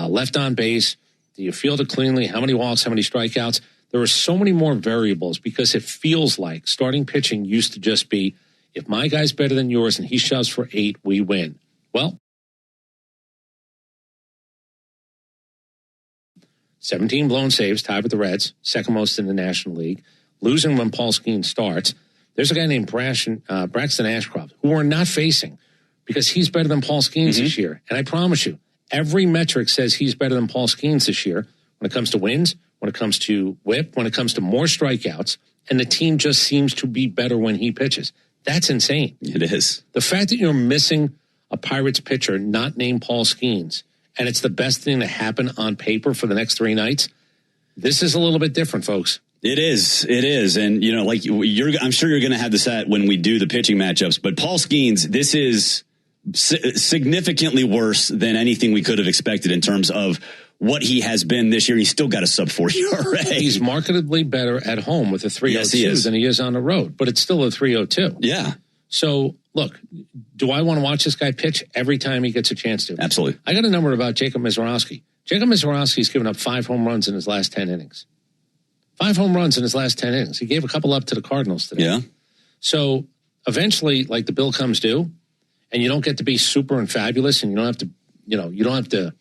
left on base? Do you field it cleanly? How many walks? How many strikeouts? There are so many more variables because it feels like starting pitching used to just be, if my guy's better than yours and he shoves for 8, we win. Well, 17 blown saves, tied with the Reds, second most in the National League. Losing when Paul Skeens starts. There's a guy named Braxton Ashcroft, who we're not facing because he's better than Paul Skeens this year. And I promise you, every metric says he's better than Paul Skeens this year when it comes to wins, when it comes to whip, when it comes to more strikeouts, and the team just seems to be better when he pitches. That's insane. It is. The fact that you're missing a Pirates pitcher not named Paul Skeens, and it's the best thing to happen on paper for the next 3 nights, this is a little bit different, folks. It is. It is. And, you know, like I'm sure you're going to have this at when we do the pitching matchups, but Paul Skeens, this is significantly worse than anything we could have expected in terms of what he has been this year. He's still got a sub-4 ERA. He's markedly better at home with a 3.02 than he is on the road, but it's still a 3.02. Yeah. So, look, do I want to watch this guy pitch every time he gets a chance to? Absolutely. I got a number about Jacob Misiorowski. Jacob Misiorowski's given up 5 home runs in his last 10 innings. 5 home runs in his last 10 innings. He gave a couple up to the Cardinals today. Yeah. So, eventually, like, the bill comes due, and you don't get to be super and fabulous, and you don't have to,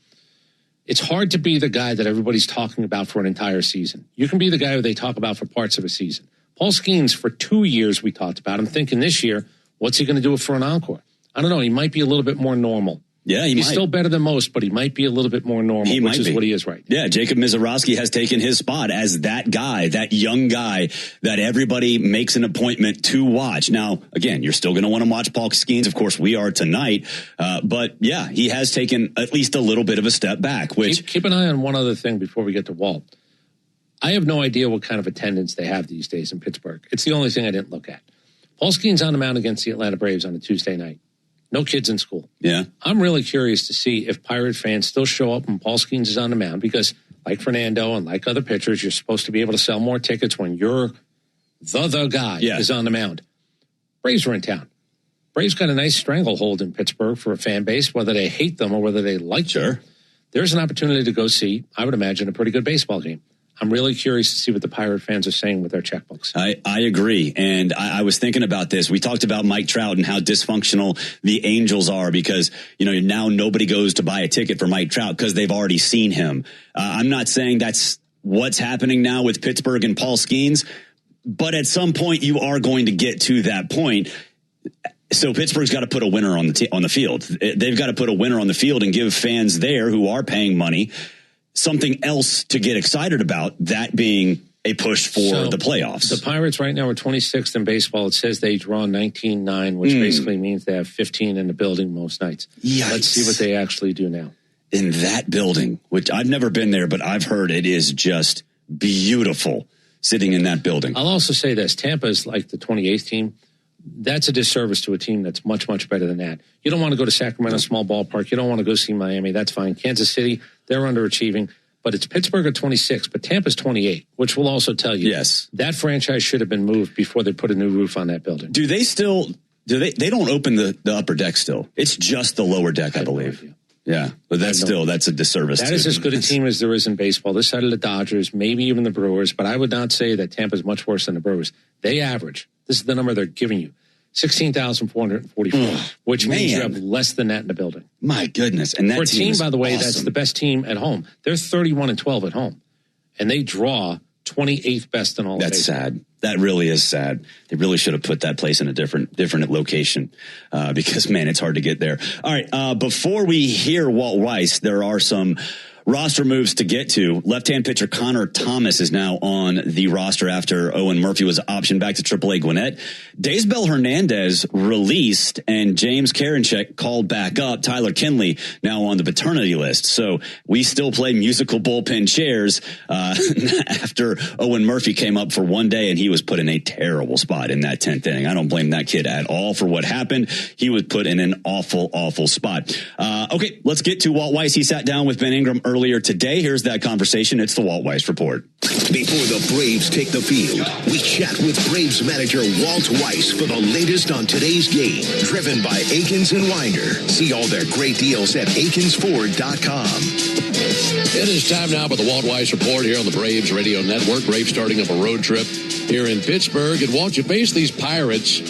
it's hard to be the guy that everybody's talking about for an entire season. You can be the guy who they talk about for parts of a season. Paul Skeens, for 2 years we talked about. I'm thinking this year, what's he going to do for an encore? I don't know. He might be a little bit more normal. Yeah, he's still better than most, but he might be a little bit more normal, which is what he is right now. Yeah, Jacob Misiorowski has taken his spot as that guy, that young guy that everybody makes an appointment to watch. Now, again, you're still going to want to watch Paul Skeens. Of course, we are tonight. But, yeah, he has taken at least a little bit of a step back. Which Keep an eye on one other thing before we get to Walt. I have no idea what kind of attendance they have these days in Pittsburgh. It's the only thing I didn't look at. Paul Skeens on the mound against the Atlanta Braves on a Tuesday night. No kids in school. Yeah. I'm really curious to see if Pirate fans still show up when Paul Skeens is on the mound because, like Fernando and like other pitchers, you're supposed to be able to sell more tickets when you're the guy is on the mound. Braves are in town. Braves got a nice stranglehold in Pittsburgh for a fan base, whether they hate them or whether they like them. There's an opportunity to go see, I would imagine, a pretty good baseball game. I'm really curious to see what the Pirate fans are saying with their checkbooks. I agree. And I was thinking about this. We talked about Mike Trout and how dysfunctional the Angels are because, you know, now nobody goes to buy a ticket for Mike Trout because they've already seen him. I'm not saying that's what's happening now with Pittsburgh and Paul Skeens, but at some point you are going to get to that point. So Pittsburgh's got to put a winner on the field. They've got to put a winner on the field and give fans there who are paying money something else to get excited about, that being a push for the playoffs. The Pirates right now are 26th in baseball. It says they draw 19-9, which basically means they have 15 in the building most nights. Yikes. Let's see what they actually do now. In that building, which I've never been there, but I've heard it is just beautiful sitting in that building. I'll also say this. Tampa is like the 28th team. That's a disservice to a team that's much, much better than that. You don't want to go to Sacramento, small ballpark. You don't want to go see Miami. That's fine. Kansas City, they're underachieving. But it's Pittsburgh at 26, but Tampa's 28, which will also tell you that franchise should have been moved before they put a new roof on that building. Do they still, they don't open the upper deck still? It's just the lower deck, I believe. Yeah, but that's a disservice. That is as good a team as there is in baseball. This side of the Dodgers, maybe even the Brewers, but I would not say that Tampa's much worse than the Brewers. They average, this is the number they're giving you, 16,444, which means you have less than that in the building. My goodness. And that for a team, by the way, awesome. That's the best team at home. They're 31-12 at home, and they draw 28th best in all. That's sad. That really is sad. They really should have put that place in a different location because, man, it's hard to get there. All right. Before we hear Walt Weiss, there are some roster moves to get to. Left-hand pitcher Connor Thomas is now on the roster after Owen Murphy was optioned back to AAA Gwinnett. Daysbel Hernandez released and James Karinchak called back up. Tyler Kinley now on the paternity list. So we still play musical bullpen chairs after Owen Murphy came up for one day and he was put in a terrible spot in that 10th inning. I don't blame that kid at all for what happened. He was put in an awful, awful spot. Okay, let's get to Walt Weiss. He sat down with Ben Ingram earlier today. Here's that conversation. It's the Walt Weiss Report. Before the Braves take the field, we chat with Braves manager Walt Weiss for the latest on today's game. Driven by Akins and Winder. See all their great deals at AkinsFord.com. It is time now for the Walt Weiss Report here on the Braves Radio Network. Braves starting up a road trip here in Pittsburgh. And Walt, you face these Pirates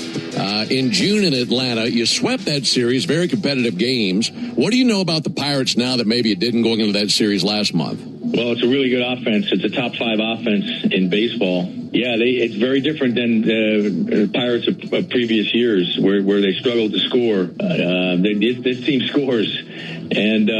in June in Atlanta. You swept that series, very competitive games. What do you know about the Pirates now that maybe it didn't going into that series last month? Well, it's a really good offense. It's a top 5 offense in baseball. Yeah, it's very different than the Pirates of previous years where they struggled to score. This team scores. And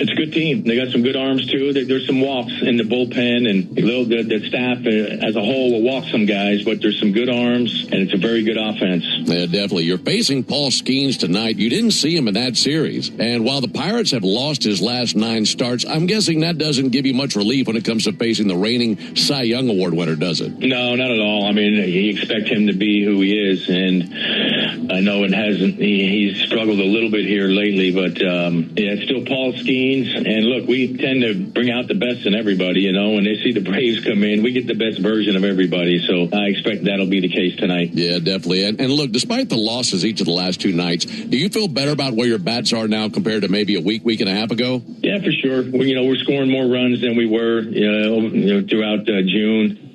it's a good team. They got some good arms, too. There's some walks in the bullpen, and the staff as a whole will walk some guys, but there's some good arms, and it's a very good offense. Yeah, definitely. You're facing Paul Skeens tonight. You didn't see him in that series. And while the Pirates have lost his last 9 starts, I'm guessing that doesn't give you much relief when it comes to facing the reigning Cy Young Award winner, does it? No, not at all. I mean, you expect him to be who he is, and I know it hasn't. He's struggled a little bit here lately, but yeah, it's still Paul Skeens. And look, we tend to bring out the best in everybody. You know, when they see the Braves come in, we get the best version of everybody. So I expect that'll be the case tonight. Yeah, definitely. And look, despite the losses each of the last 2 nights, do you feel better about where your bats are now compared to maybe a week and a half ago? Yeah, for sure. We're scoring more runs than we were, throughout June.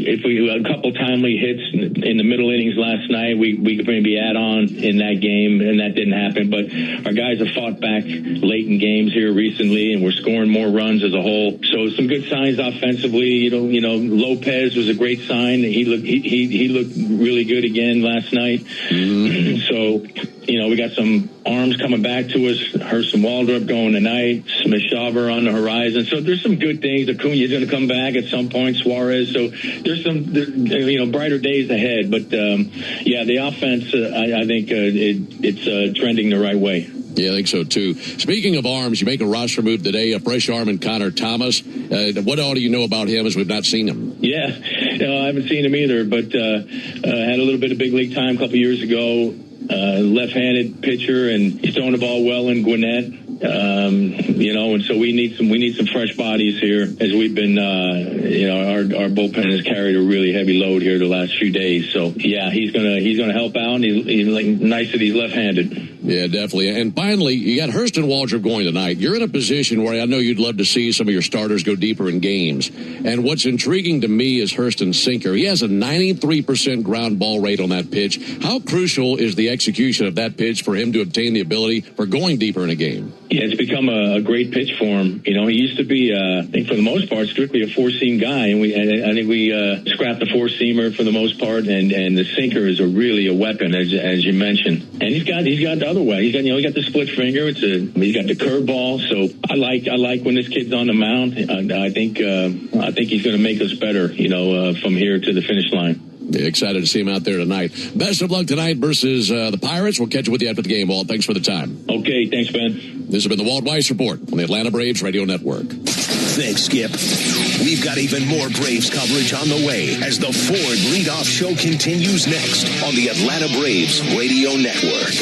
If we a couple timely hits in the middle innings last night, we could maybe add on in that game, and that didn't happen. But our guys have fought back late in games here recently, and we're scoring more runs as a whole. So some good signs offensively. Lopez was a great sign. He looked really good again last night. Mm-hmm. So. We got some arms coming back to us. Hurston Waldrop going tonight. Smith-Shawver on the horizon. So there's some good things. Acuna's going to come back at some point. Suarez. So there's some, brighter days ahead. But the offense, I think it's trending the right way. Yeah, I think so, too. Speaking of arms, you make a roster move today, a fresh arm in Connor Thomas. What all do you know about him as we've not seen him? Yeah, I haven't seen him either, but had a little bit of big league time a couple years ago. Left-handed pitcher, and he's throwing the ball well in Gwinnett. And so we need some fresh bodies here as we've been, our bullpen has carried a really heavy load here the last few days. So yeah, he's gonna help out. And he's like nice that he's left-handed. Yeah, definitely. And finally, you got Hurston Waldrop going tonight. You're in a position where I know you'd love to see some of your starters go deeper in games. And what's intriguing to me is Hurston's sinker. He has a 93% ground ball rate on that pitch. How crucial is the execution of that pitch for him to obtain the ability for going deeper in a game? Yeah, it's become a great pitch for him. He used to be, I think for the most part, strictly a 4-seam guy, and I think we scrapped the 4-seamer for the most part, and the sinker is really a weapon, as you mentioned. And he's got the other way. He's got the split finger. He's got the curveball. So I like when this kid's on the mound. I think he's going to make us better. From here to the finish line. Yeah, excited to see him out there tonight. Best of luck tonight versus the Pirates. We'll catch you with you after the game, Walt. Thanks for the time. Okay, thanks, Ben. This has been the Walt Weiss Report on the Atlanta Braves Radio Network. Thanks, Skip. We've got even more Braves coverage on the way as the Ford Leadoff Show continues next on the Atlanta Braves Radio Network.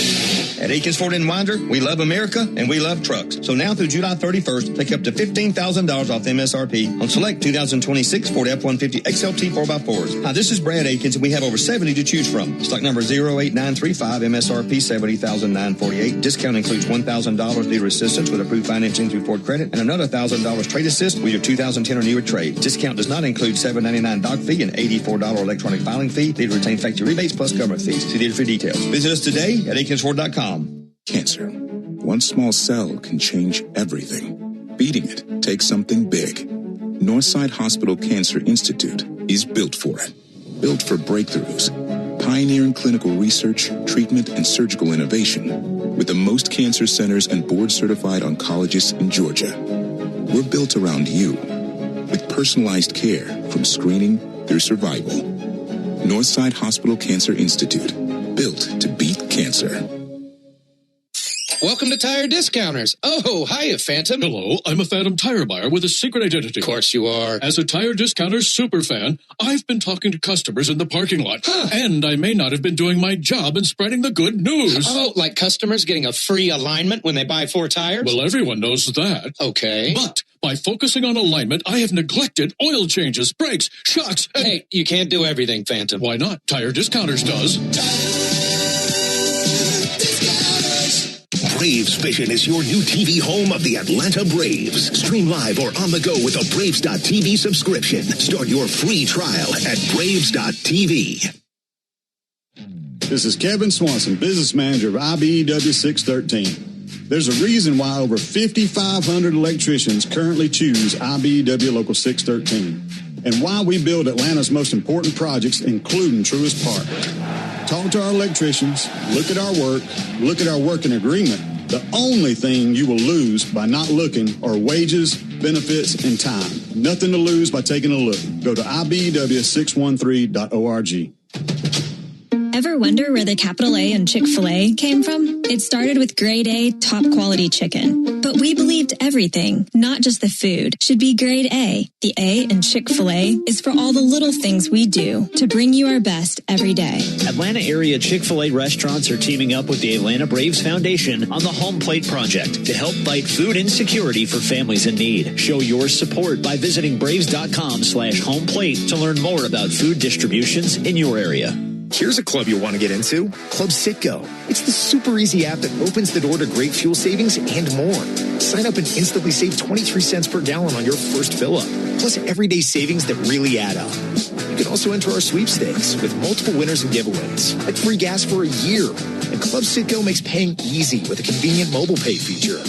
At Aikens Ford in Winder, we love America and we love trucks. So now through July 31st, take up to $15,000 off MSRP on select 2026 Ford F-150 XLT 4x4s. Hi, this is Brad Aikens, and we have over 70 to choose from. Stock number 08935, MSRP $70,948. Discount includes $1,000 dealer assistance with approved financing through Ford Credit and another $1,000 trade assist with your 2010 or newer trade. Discount does not include $7.99 doc fee and $84 electronic filing fee. Dealer retain factory rebates plus government fees. See dealer for details. Visit us today at AikensFord.com. Cancer. One small cell can change everything. Beating it takes something big. Northside Hospital Cancer Institute is built for it. Built for breakthroughs. Pioneering clinical research, treatment, and surgical innovation. With the most cancer centers and board-certified oncologists in Georgia. We're built around you. With personalized care from screening through survival. Northside Hospital Cancer Institute. Built to beat cancer. Welcome to Tire Discounters. Oh, hiya, Phantom. Hello, I'm a Phantom tire buyer with a secret identity. Of course you are. As a Tire Discounters super fan, I've been talking to customers in the parking lot. Huh. And I may not have been doing my job in spreading the good news. Oh, like customers getting a free alignment when they buy 4 tires? Well, everyone knows that. Okay. But by focusing on alignment, I have neglected oil changes, brakes, shocks, and... Hey, you can't do everything, Phantom. Why not? Tire Discounters does. Braves Vision is your new TV home of the Atlanta Braves. Stream live or on the go with a Braves.tv subscription. Start your free trial at Braves.tv. This is Kevin Swanson, business manager of IBEW 613. There's a reason why over 5,500 electricians currently choose IBEW Local 613, and why we build Atlanta's most important projects, including Truist Park. Talk to our electricians, look at our work, look at our working agreement. The only thing you will lose by not looking are wages, benefits, and time. Nothing to lose by taking a look. Go to IBEW613.org. Ever wonder where the capital A in Chick-fil-A came from? It started with grade A, top quality chicken. But we believed everything, not just the food, should be grade A. The A in Chick-fil-A is for all the little things we do to bring you our best every day. Atlanta area Chick-fil-A restaurants are teaming up with the Atlanta Braves Foundation on the Home Plate Project to help fight food insecurity for families in need. Show your support by visiting braves.com/homeplate to learn more about food distributions in your area. Here's a club you'll want to get into, Club Citgo. It's the super easy app that opens the door to great fuel savings and more. Sign up and instantly save 23 cents per gallon on your first fill up, plus everyday savings that really add up. You can also enter our sweepstakes with multiple winners and giveaways, like free gas for a year. And Club Citgo makes paying easy with a convenient mobile pay feature.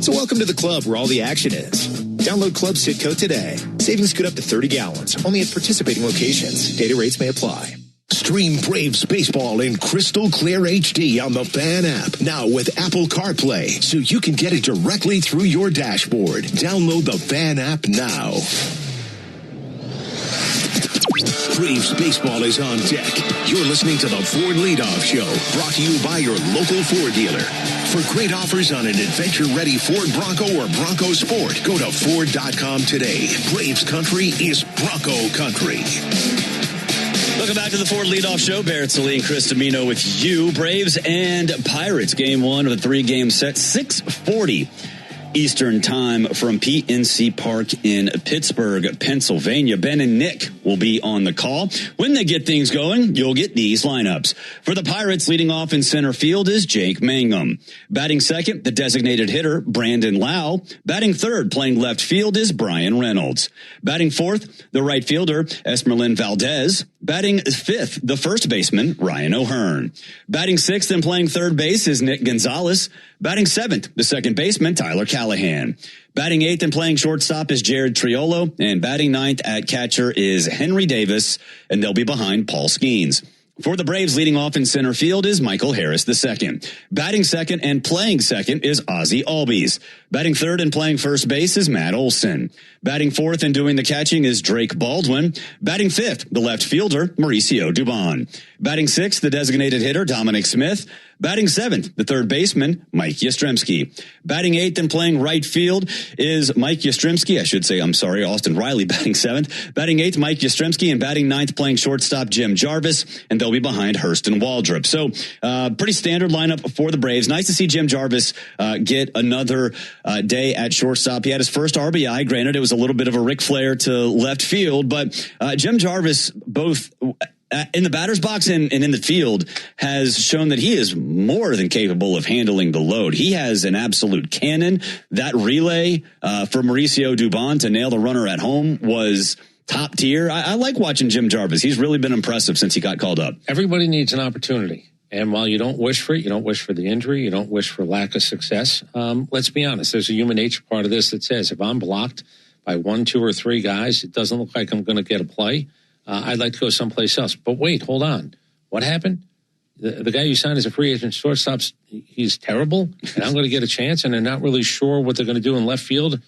So welcome to the club where all the action is. Download Club Citgo today. Savings could up to 30 gallons, only at participating locations. Data rates may apply. Stream Braves baseball in crystal clear HD on the Fan app. Now with Apple CarPlay, so you can get it directly through your dashboard. Download the Fan app now. Braves baseball is on deck. You're listening to the Ford Leadoff Show, brought to you by your local Ford dealer. For great offers on an adventure-ready Ford Bronco or Bronco Sport, go to Ford.com today. Braves country is Bronco country. Welcome back to the Ford Leadoff Show. Barrett Salee and Chris Domino with you. Braves and Pirates, game one of a three-game set, 6:40 Eastern time from PNC Park in Pittsburgh, Pennsylvania. Ben and Nick will be on the call. When they get things going, you'll get these lineups. For the Pirates, leading off in center field is Jake Mangum. Batting second, the designated hitter, Brandon Lau. Batting third, playing left field, is Brian Reynolds. Batting fourth, the right fielder, Esmerlin Valdez. Batting fifth, the first baseman, Ryan O'Hearn. Batting sixth and playing third base is Nick Gonzalez. Batting seventh, the second baseman, Tyler Callahan. Batting eighth and playing shortstop is Jared Triolo. And batting ninth at catcher is Henry Davis. And they'll be behind Paul Skeens. For the Braves, leading off in center field is Michael Harris II. Batting second and playing second is Ozzie Albies. Batting third and playing first base is Matt Olson. Batting fourth and doing the catching is Drake Baldwin. Batting fifth, the left fielder, Mauricio Dubon. Batting sixth, the designated hitter, Dominic Smith. Batting seventh, the third baseman, Mike Yastrzemski. Batting eighth and playing right field is Mike Yastrzemski. Austin Riley batting seventh. Batting eighth, Mike Yastrzemski, and batting ninth, playing shortstop, Jim Jarvis, and they'll be behind Hurston Waldrop. So, pretty standard lineup for the Braves. Nice to see Jim Jarvis get another day at shortstop. He had his first RBI. Granted, it was a little bit of a Ric Flair to left field, but Jim Jarvis, both in the batter's box and in the field, has shown that he is more than capable of handling the load. He has an absolute cannon. That relay for Mauricio Dubon to nail the runner at home was top tier. I like watching Jim Jarvis. He's really been impressive since he got called up. Everybody needs an opportunity. And while you don't wish for it, you don't wish for the injury, you don't wish for lack of success. Let's be honest. There's a human nature part of this that says if I'm blocked by 1, 2, or 3 guys, it doesn't look like I'm going to get a play. I'd like to go someplace else. But wait, hold on. What happened? The guy you signed as a free agent shortstop, he's terrible, and I'm going to get a chance, and they're not really sure what they're going to do in left field.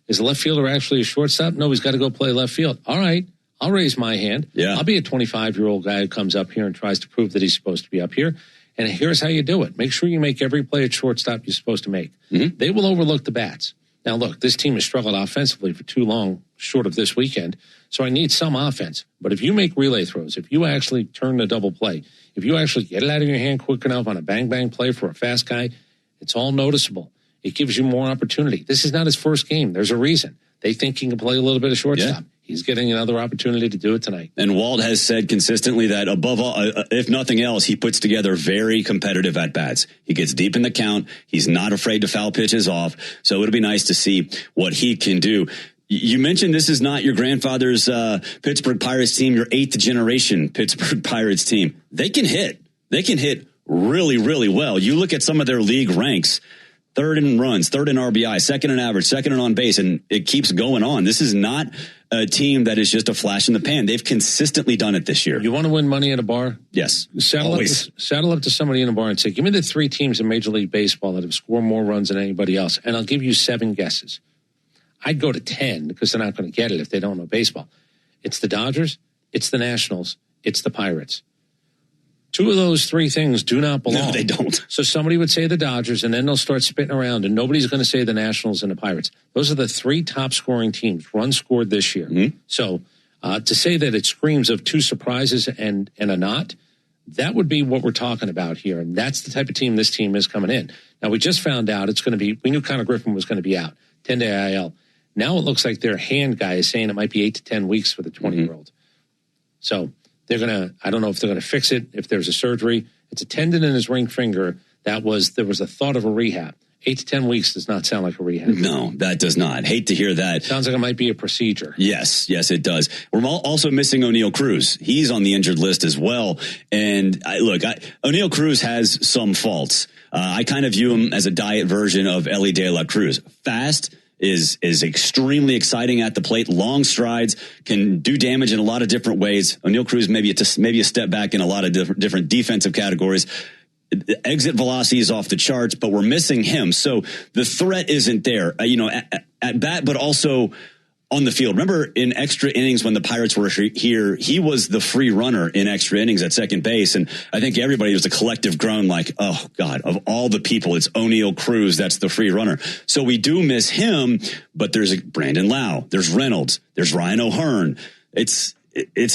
Is the left fielder actually a shortstop? No, he's got to go play left field. All right, I'll raise my hand. Yeah. I'll be a 25-year-old guy who comes up here and tries to prove that he's supposed to be up here. And here's how you do it. Make sure you make every play at shortstop you're supposed to make. Mm-hmm. They will overlook the bats. Now, look, this team has struggled offensively for too long, short of this weekend, so I need some offense. But if you make relay throws, if you actually turn the double play, if you actually get it out of your hand quick enough on a bang-bang play for a fast guy, it's all noticeable. It gives you more opportunity. This is not his first game. There's a reason. They think he can play a little bit of shortstop. He's getting another opportunity to do it tonight. And Walt has said consistently that above all, if nothing else, he puts together very competitive at-bats. He gets deep in the count. He's not afraid to foul pitches off. So it'll be nice to see what he can do. You mentioned this is not your grandfather's Pittsburgh Pirates team, your 8th generation Pittsburgh Pirates team. They can hit. They can hit really, really well. You look at some of their league ranks. 3rd in runs, 3rd in RBI, 2nd in average, 2nd in on base, and it keeps going on. This is not a team that is just a flash in the pan. They've consistently done it this year. You want to win money at a bar? Yes. Saddle up to somebody in a bar and say, give me the 3 teams in Major League Baseball that have scored more runs than anybody else, and I'll give you 7 guesses. I'd go to 10 because they're not going to get it if they don't know baseball. It's the Dodgers, it's the Nationals, it's the Pirates. 2 of those 3 things do not belong. No, they don't. So somebody would say the Dodgers, and then they'll start spitting around, and nobody's going to say the Nationals and the Pirates. Those are the 3 top scoring teams, runs scored this year. Mm-hmm. So to say that it screams of 2 surprises and a not, that would be what we're talking about here. And that's the type of team this team is coming in. Now, we just found out it's going to be, we knew Connor Griffin was going to be out, 10-day IL. Now it looks like their hand guy is saying it might be 8 to 10 weeks for the 20-year-old. Mm-hmm. So they're going to, I don't know if they're going to fix it, if there's a surgery. It's a tendon in his ring finger. There was a thought of a rehab. 8 to 10 weeks does not sound like a rehab. No, that does not. Hate to hear that. Sounds like it might be a procedure. Yes, it does. We're also missing O'Neal Cruz. He's on the injured list as well. And O'Neal Cruz has some faults. I kind of view him as a diet version of Elly De La Cruz. Fast, is extremely exciting at the plate. Long strides, can do damage in a lot of different ways. O'Neal Cruz maybe a step back in a lot of different defensive categories. Exit velocity is off the charts, but we're missing him. So the threat isn't there, at bat, but also on the field. Remember in extra innings when the Pirates were here, he was the free runner in extra innings at second base. And I think everybody was a collective groan like, oh God, of all the people, it's O'Neal Cruz. That's the free runner. So we do miss him, but there's Brandon Lau, there's Reynolds, there's Ryan O'Hearn. It's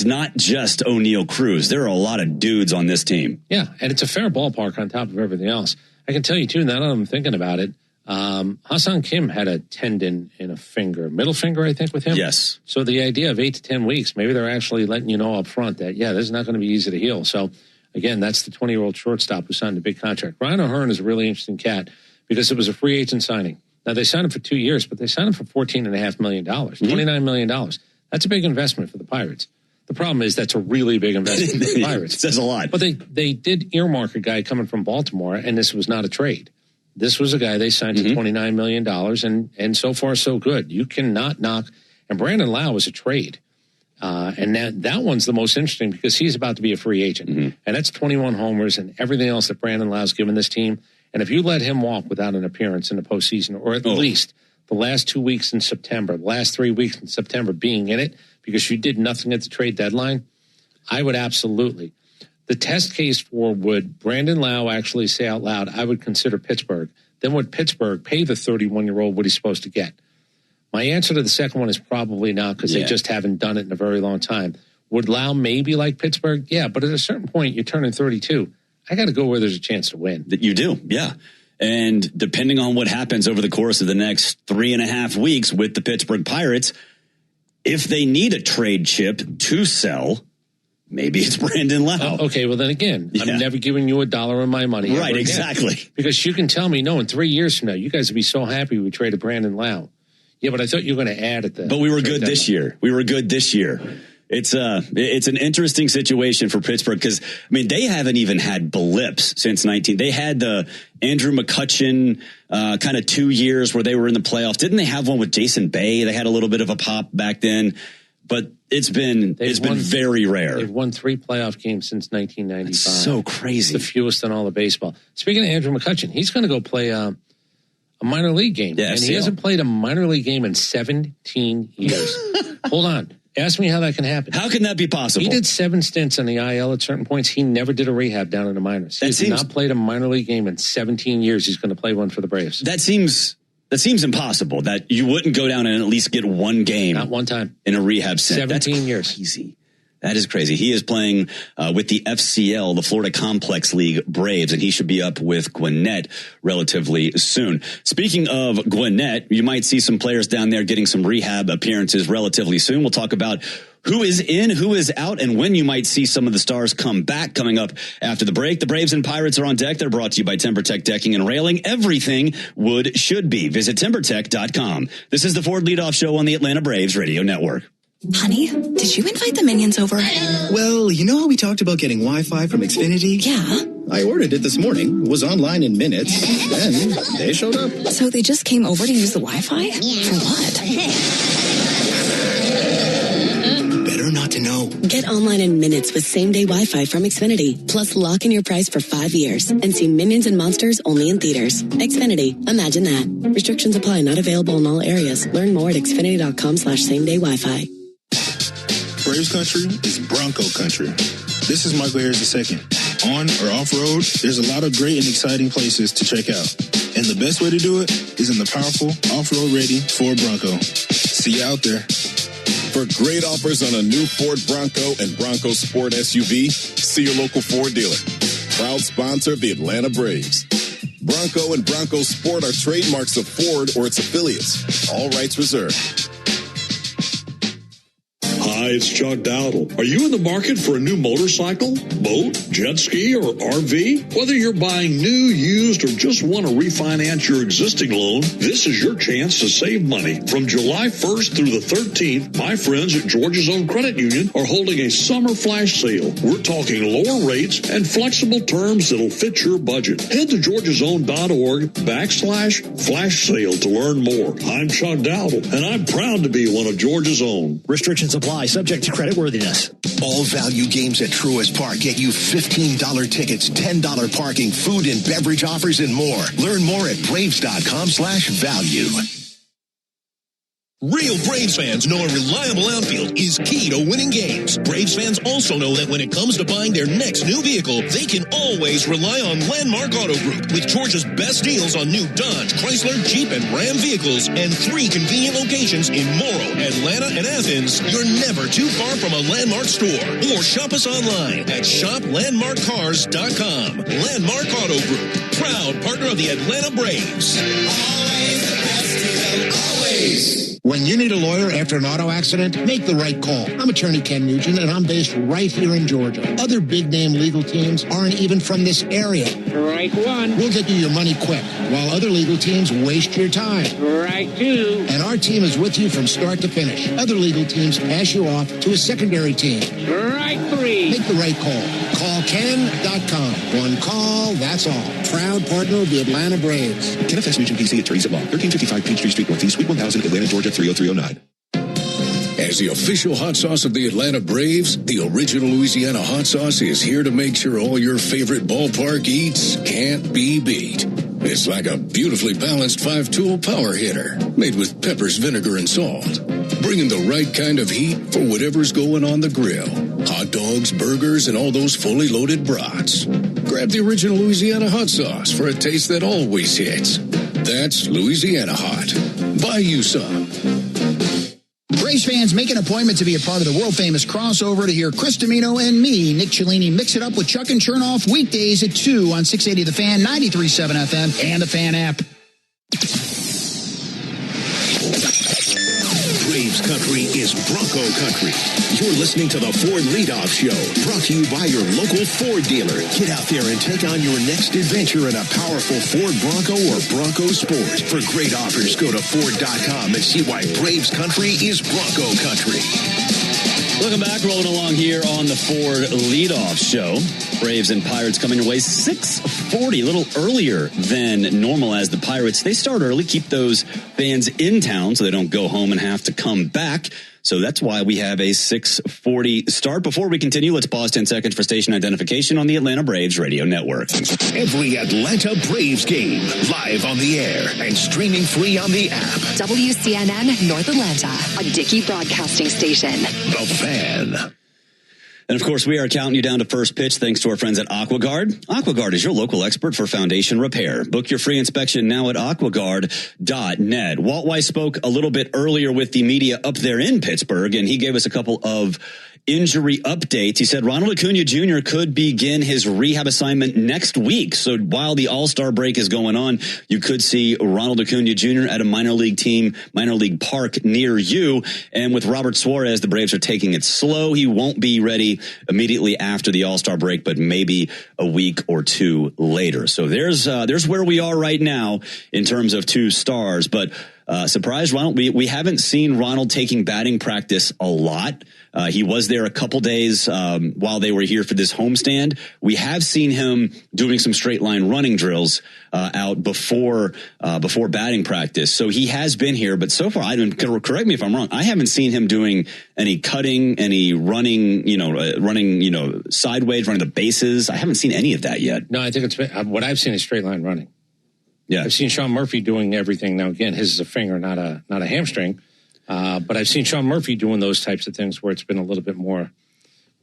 not just O'Neal Cruz. There are a lot of dudes on this team. Yeah. And it's a fair ballpark on top of everything else. I can tell you too, now that I'm thinking about it, Ha-Seong Kim had a tendon in a finger, middle finger, I think, with him. Yes. So the idea of 8 to 10 weeks, maybe they're actually letting you know up front that, this is not going to be easy to heal. So again, that's the 20-year-old shortstop who signed a big contract. Ryan O'Hearn is a really interesting cat because it was a free agent signing. Now they signed him for 2 years, but they signed him for $14.5 million, $29 million. That's a big investment for the Pirates. The problem is that's a really big investment for the Pirates. It says a lot. But they did earmark a guy coming from Baltimore, and this was not a trade. This was a guy they signed to $29 million, and so far so good. You cannot knock. And Brandon Lau was a trade. And that one's the most interesting because he's about to be a free agent. Mm-hmm. And that's 21 homers and everything else that Brandon Lau's given this team. And if you let him walk without an appearance in the postseason, or at least the last 2 weeks in September, the last 3 weeks in September being in it, because you did nothing at the trade deadline, I would absolutely. The test case for would Brandon Lau actually say out loud, I would consider Pittsburgh. Then would Pittsburgh pay the 31-year-old what he's supposed to get? My answer to the second one is probably not because they just haven't done it in a very long time. Would Lau maybe like Pittsburgh? Yeah, but at a certain point, you're turning 32. I got to go where there's a chance to win. You do, yeah. And depending on what happens over the course of the next 3.5 weeks with the Pittsburgh Pirates, if they need a trade chip to sell, maybe it's Brandon Lau. Okay, well then again, I'm never giving you $1 of my money. Right, exactly. Because you can tell me, no, in 3 years from now, you guys would be so happy we traded Brandon Lau. Yeah, but I thought you were going to add at the. But we were good this year. It's an interesting situation for Pittsburgh because, they haven't even had blips since 19. They had the Andrew McCutchen kind of 2 years where they were in the playoffs. Didn't they have one with Jason Bay? They had a little bit of a pop back then. But it's been very rare. They've won 3 playoff games since 1995. That's so crazy. It's the fewest in all of baseball. Speaking of Andrew McCutchen, he's going to go play a minor league game. Yeah, and he hasn't played a minor league game in 17 years. Hold on. Ask me how that can happen. How can that be possible? He did 7 stints on the IL at certain points. He never did a rehab down in the minors. He's not played a minor league game in 17 years. He's going to play one for the Braves. That seems impossible that you wouldn't go down and at least get one game. Not one time. In a rehab stint. 17 years. Crazy. That is crazy. He is playing with the FCL, the Florida Complex League Braves, and he should be up with Gwinnett relatively soon. Speaking of Gwinnett, you might see some players down there getting some rehab appearances relatively soon. We'll talk about who is in, who is out, and when you might see some of the stars come back coming up after the break. The Braves and Pirates are on deck. They're brought to you by TimberTech Decking and Railing. Everything wood should be. Visit TimberTech.com. This is the Ford Leadoff Show on the Atlanta Braves Radio Network. Honey, did you invite the minions over? Well, you know how we talked about getting Wi-Fi from Xfinity? Yeah. I ordered it this morning, was online in minutes, then they showed up. So they just came over to use the Wi-Fi? For what? Better not to know. Get online in minutes with same-day Wi-Fi from Xfinity. Plus, lock in your price for 5 years and see Minions and Monsters only in theaters. Xfinity. Imagine that. Restrictions apply. Not available in all areas. Learn more at xfinity.com/same-day Wi-Fi. Braves country is Bronco country. This is Michael Harris II. On or off-road, there's a lot of great and exciting places to check out. And the best way to do it is in the powerful, off-road ready Ford Bronco. See you out there. For great offers on a new Ford Bronco and Bronco Sport SUV, see your local Ford dealer. Proud sponsor of the Atlanta Braves. Bronco and Bronco Sport are trademarks of Ford or its affiliates. All rights reserved. Hi, it's Chuck Dowdle. Are you in the market for a new motorcycle, boat, jet ski, or RV? Whether you're buying new, used, or just want to refinance your existing loan, this is your chance to save money. From July 1st through the 13th, my friends at Georgia's Own Credit Union are holding a summer flash sale. We're talking lower rates and flexible terms that'll fit your budget. Head to georgiasown.org/flash sale to learn more. I'm Chuck Dowdle, and I'm proud to be one of Georgia's Own. Restrictions apply. Subject to creditworthiness. All value games at Truist Park get you $15 tickets, $10 parking, food and beverage offers, and more. Learn more at Braves.com/value. Real Braves fans know a reliable outfield is key to winning games. Braves fans also know that when it comes to buying their next new vehicle, they can always rely on Landmark Auto Group. With Georgia's best deals on new Dodge, Chrysler, Jeep, and Ram vehicles, and 3 convenient locations in Morrow, Atlanta, and Athens, you're never too far from a Landmark store. Or shop us online at shoplandmarkcars.com. Landmark Auto Group, proud partner of the Atlanta Braves. Always the best deal, always. When you need a lawyer after an auto accident, make the right call. I'm attorney Ken Nugent, and I'm based right here in Georgia. Other big-name legal teams aren't even from this area. Right one. We'll get you your money quick, while other legal teams waste your time. Right two. And our team is with you from start to finish. Other legal teams pass you off to a secondary team. Right three. Make the right call. Call Ken.com. One call, that's all. Proud partner of the Atlanta Braves. Kenneth S. Nugent, PC, attorneys at law. 1355 Peachtree Street Northeast, Suite 1000, Atlanta, Georgia, 30309. As the official hot sauce of the Atlanta Braves, the original Louisiana hot sauce is here to make sure all your favorite ballpark eats can't be beat. It's like a beautifully balanced 5-tool power hitter made with peppers, vinegar, and salt, bringing the right kind of heat for whatever's going on the grill. Hot dogs, burgers, and all those fully loaded brats. Grab the original Louisiana hot sauce for a taste that always hits. That's Louisiana Hot. Buy you some. Braves fans, make an appointment to be a part of the world-famous crossover to hear Chris Domino and me, Nick Cellini, mix it up with Chuck and Chernoff weekdays at 2 on 680 The Fan, 93.7 FM, and the Fan app. Braves country is Bronco country. You're listening to the Ford Leadoff Show, brought to you by your local Ford dealer. Get out there and take on your next adventure in a powerful Ford Bronco or Bronco Sport. For great offers, go to Ford.com and see why Braves country is Bronco country. Welcome back. Rolling along here on the Ford Leadoff Show. Braves and Pirates coming your way 6:40, a little earlier than normal as the Pirates. They start early, keep those fans in town so they don't go home and have to come back. So that's why we have a 6:40 start. Before we continue, let's pause 10 seconds for station identification on the Atlanta Braves Radio Network. Every Atlanta Braves game, live on the air and streaming free on the app. WCNN North Atlanta, a Dickey broadcasting station. The Fan. And, of course, we are counting you down to first pitch thanks to our friends at AquaGuard. AquaGuard is your local expert for foundation repair. Book your free inspection now at aquaguard.net. Walt Weiss spoke a little bit earlier with the media up there in Pittsburgh, and he gave us a couple of injury updates. He said Ronald Acuna Jr. could begin his rehab assignment next week. So while the All-Star break is going on, you could see Ronald Acuna Jr. at a minor league park near you. And with Robert Suarez, the Braves are taking it slow. He won't be ready immediately after the All-Star break, but maybe a week or two later. So there's where we are right now in terms of two stars. But surprise, Ronald, we haven't seen Ronald taking batting practice a lot. He was there a couple days while they were here for this homestand. We have seen him doing some straight line running drills out before batting practice. So he has been here, but so far, correct me if I'm wrong, I haven't seen him doing any cutting, any running, sideways, running the bases. I haven't seen any of that yet. No, I think it's been, what I've seen is straight line running. Yeah, I've seen Sean Murphy doing everything. Now, again, his is a finger, not a hamstring. But I've seen Sean Murphy doing those types of things where it's been a little bit more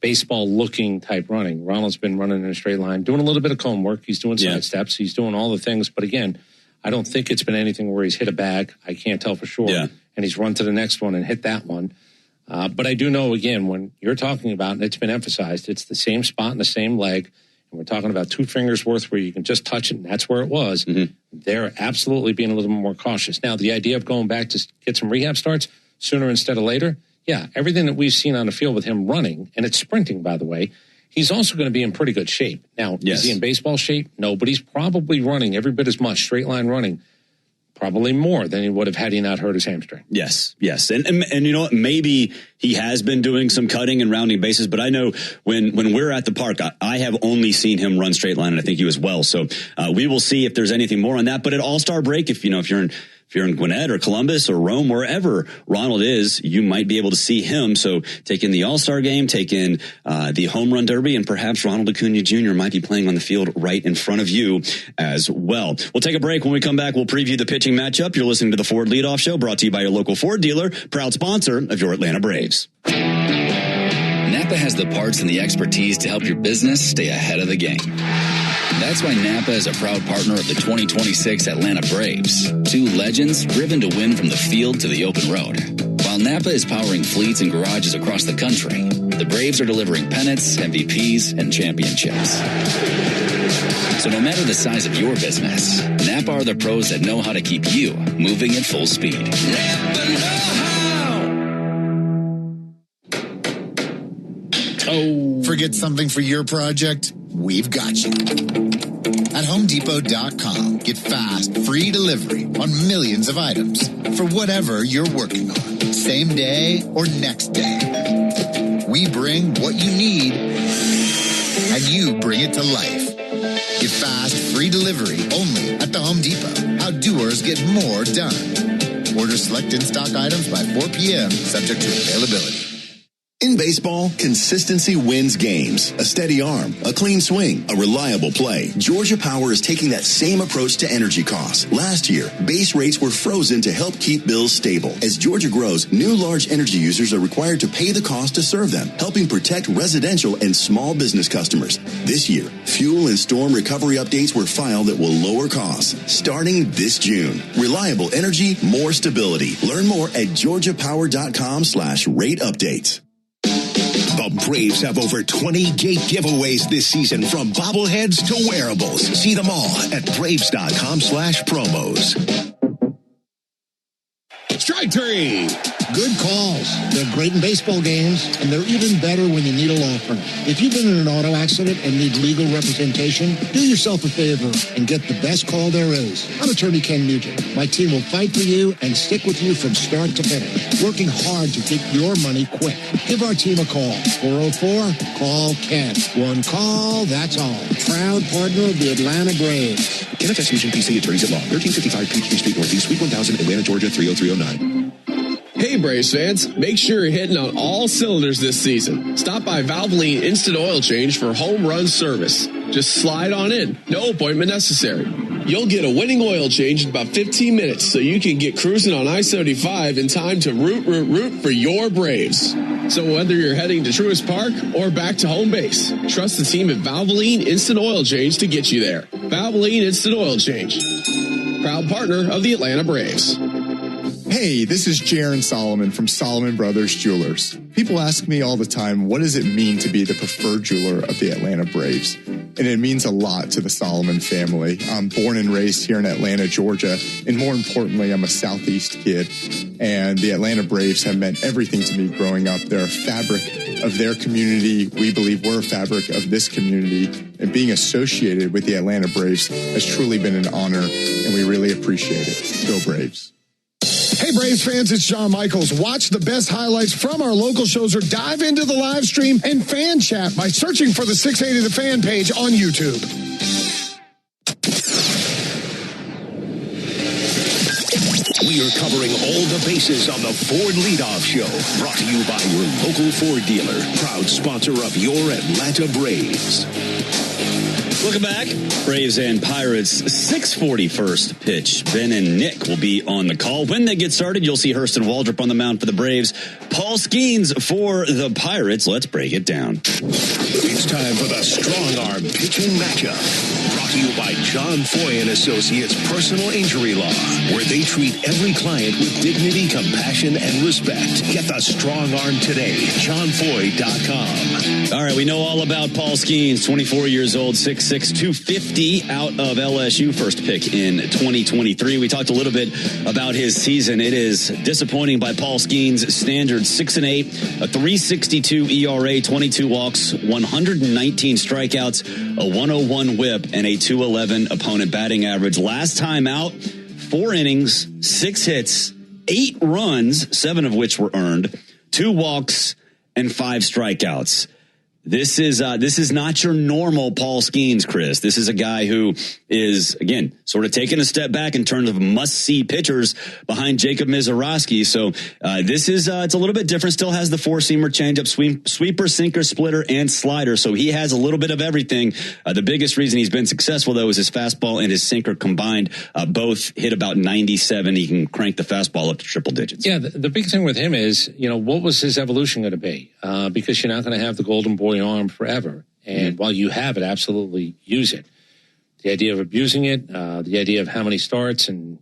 baseball-looking type running. Ronald's been running in a straight line, doing a little bit of cone work. He's doing side steps. He's doing all the things. But again, I don't think it's been anything where he's hit a bag. I can't tell for sure. Yeah. And he's run to the next one and hit that one. But I do know, again, when you're talking about, and it's been emphasized, it's the same spot and the same leg. And we're talking about 2 fingers worth where you can just touch it, and that's where it was. Mm-hmm. They're absolutely being a little more cautious. Now, the idea of going back to get some rehab starts sooner instead of later, yeah, everything that we've seen on the field with him running, and it's sprinting, by the way, he's also going to be in pretty good shape. Now, is he in baseball shape? No, but he's probably running every bit as much, straight line running, probably more than he would have had he not hurt his hamstring. Yes. And you know what? Maybe he has been doing some cutting and rounding bases, but I know when we're at the park, I have only seen him run straight line, and I think you as well. So we will see if there's anything more on that. But at All-Star break, if you're in Gwinnett or Columbus or Rome, wherever Ronald is, you might be able to see him. So take in the All-Star game, take in the Home Run Derby, and perhaps Ronald Acuna Jr. might be playing on the field right in front of you as well. We'll take a break. When we come back, we'll preview the pitching matchup. You're listening to the Ford Leadoff Show, brought to you by your local Ford dealer, proud sponsor of your Atlanta Braves. Napa has the parts and the expertise to help your business stay ahead of the game. That's why Napa is a proud partner of the 2026 Atlanta Braves. 2 legends driven to win from the field to the open road. While Napa is powering fleets and garages across the country, the Braves are delivering pennants, MVPs, and championships. So no matter the size of your business, Napa are the pros that know how to keep you moving at full speed. Napa know-how! Forget something for your project? We've got you. At HomeDepot.com, get fast, free delivery on millions of items for whatever you're working on, same day or next day. We bring what you need, and you bring it to life. Get fast, free delivery only at the Home Depot. How doers get more done. Order select in-stock items by 4 p.m., subject to availability. In baseball, consistency wins games. A steady arm, a clean swing, a reliable play. Georgia Power is taking that same approach to energy costs. Last year, base rates were frozen to help keep bills stable. As Georgia grows, new large energy users are required to pay the cost to serve them, helping protect residential and small business customers. This year, fuel and storm recovery updates were filed that will lower costs starting this June. Reliable energy, more stability. Learn more at georgiapower.com/rate updates. The Braves have over 20 gate giveaways this season, from bobbleheads to wearables. See them all at Braves.com/promos. Strike three. Good calls. They're great in baseball games, and they're even better when you need a law firm. If you've been in an auto accident and need legal representation, do yourself a favor and get the best call there is. I'm attorney Ken Nugent. My team will fight for you and stick with you from start to finish, working hard to get your money quick. Give our team a call. 404-CALL-KEN. One call, that's all. Proud partner of the Atlanta Braves. Kenneth S. Nugent, PC, Attorneys at Law, 1355 Peachtree Street Northeast, Suite 1000, Atlanta, Georgia, 30309. Hey Braves fans, make sure you're hitting on all cylinders this season. Stop by Valvoline Instant Oil Change for home run service. Just slide on in, no appointment necessary. You'll get a winning oil change in about 15 minutes, so you can get cruising on I-75 in time to root for your Braves. So whether you're heading to Truist Park or back to home base, trust the team at Valvoline Instant Oil Change to get you there. Valvoline Instant Oil Change, proud partner of the Atlanta Braves. Hey, this is Jaron Solomon from Solomon Brothers Jewelers. People ask me all the time, what does it mean to be the preferred jeweler of the Atlanta Braves? And it means a lot to the Solomon family. I'm born and raised here in Atlanta, Georgia, and more importantly, I'm a Southeast kid. And the Atlanta Braves have meant everything to me growing up. They're a fabric of their community. We believe we're a fabric of this community. And being associated with the Atlanta Braves has truly been an honor, and we really appreciate it. Go Braves. Hey, Braves fans, it's John Michaels. Watch the best highlights from our local shows or dive into the live stream and fan chat by searching for the 680 The Fan page on YouTube. We are covering all the bases on the Ford Leadoff Show. Brought to you by your local Ford dealer. Proud sponsor of your Atlanta Braves. Welcome back. Braves and Pirates, 6:40 first pitch. Ben and Nick will be on the call. When they get started, you'll see Hurston Waldrop on the mound for the Braves. Paul Skeens for the Pirates. Let's break it down. It's time for the Strong Arm Pitching Matchup. Brought to you by John Foy and Associates Personal Injury Law, where they treat every client with dignity, compassion, and respect. Get the Strong Arm today. JohnFoy.com. All right, we know all about Paul Skeens, 24 years old, 6'6", 250, out of LSU, first pick in 2023. We talked a little bit about his season. It is disappointing by Paul Skeens' standards. 6-8, a 3.62 ERA, 22 walks, 119 strikeouts, a 101 whip, and a 2.11 opponent batting average. Last time out, 4 innings, 6 hits, 8 runs, 7 of which were earned, 2 walks, and 5 strikeouts. This is not your normal Paul Skeens, Chris. This is a guy who is, again, sort of taking a step back in terms of must-see pitchers behind Jacob Mizorowski. So this is it's a little bit different. Still has the four-seamer, changeup, sweeper, sinker, splitter, and slider. So he has a little bit of everything. The biggest reason he's been successful, though, is his fastball and his sinker combined. Both hit about 97. He can crank the fastball up to triple digits. Yeah, the big thing with him is, what was his evolution going to be? Because you're not going to have the golden boy arm forever. And while you have it, absolutely use it. The idea of abusing it, the idea of how many starts and,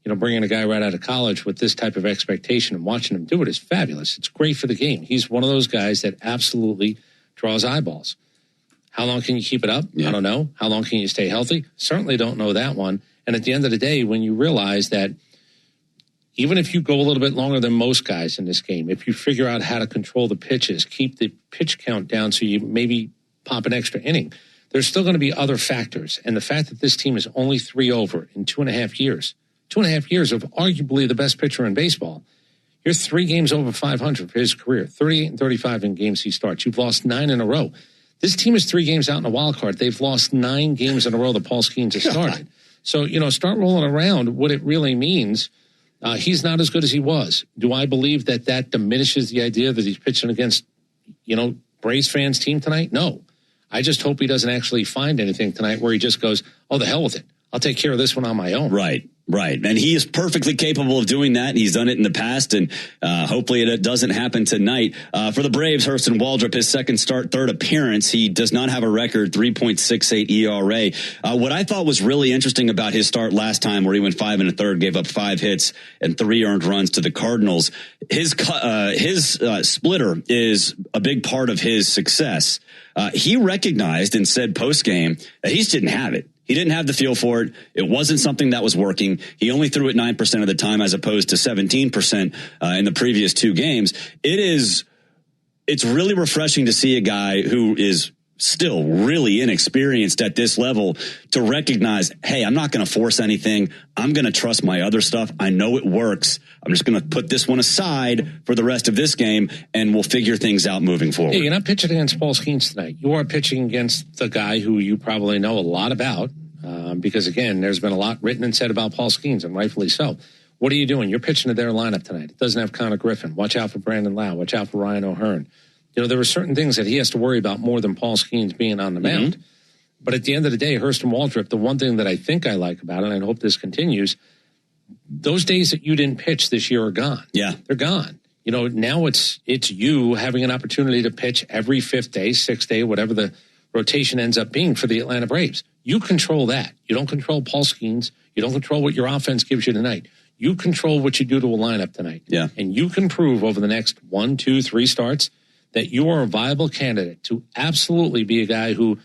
bringing a guy right out of college with this type of expectation and watching him do it is fabulous. It's great for the game. He's one of those guys that absolutely draws eyeballs. How long can you keep it up? Yeah. I don't know. How long can you stay healthy? Certainly don't know that one. And at the end of the day, when you realize that even if you go a little bit longer than most guys in this game, if you figure out how to control the pitches, keep the pitch count down so you maybe pop an extra inning, there's still going to be other factors. And the fact that this team is only 3 over in 2.5 years, 2.5 years of arguably the best pitcher in baseball, you're 3 games over 500 for his career, 38 and 35 in games he starts. You've lost 9 in a row. This team is 3 games out in the wild card. They've lost 9 games in a row that Paul Skeens has started. So, start rolling around what it really means. He's not as good as he was. Do I believe that diminishes the idea that he's pitching against, Braves fans' team tonight? No. I just hope he doesn't actually find anything tonight where he just goes, oh, the hell with it. I'll take care of this one on my own. Right. And he is perfectly capable of doing that. He's done it in the past, and hopefully it doesn't happen tonight. For the Braves, Hurston Waldrop, his second start, third appearance. He does not have a record, 3.68 ERA. What I thought was really interesting about his start last time, where he went 5 1/3, gave up 5 hits and 3 earned runs to the Cardinals. His splitter is a big part of his success. He recognized and said post-game that he just didn't have it. He didn't have the feel for it. It wasn't something that was working. He only threw it 9% of the time as opposed to 17% in the previous 2 games. It's really refreshing to see a guy who is still really inexperienced at this level to recognize, hey, I'm not going to force anything. I'm going to trust my other stuff. I know it works. I'm just going to put this one aside for the rest of this game, and we'll figure things out moving forward. Hey, you're not pitching against Paul Skeens tonight. You are pitching against the guy who you probably know a lot about because, again, there's been a lot written and said about Paul Skeens, and rightfully so. What are you doing? You're pitching to their lineup tonight. It doesn't have Connor Griffin. Watch out for Brandon Lau. Watch out for Ryan O'Hearn. There were certain things that he has to worry about more than Paul Skeens being on the mound. Mm-hmm. But at the end of the day, Hurston Waldrop, the one thing that I think I like about it, and I hope this continues, those days that you didn't pitch this year are gone. Yeah. They're gone. Now it's you having an opportunity to pitch every 5th day, 6th day, whatever the rotation ends up being for the Atlanta Braves. You control that. You don't control Paul Skeens. You don't control what your offense gives you tonight. You control what you do to a lineup tonight. Yeah. And you can prove over the next 1, 2, 3 starts that you are a viable candidate to absolutely be a guy who,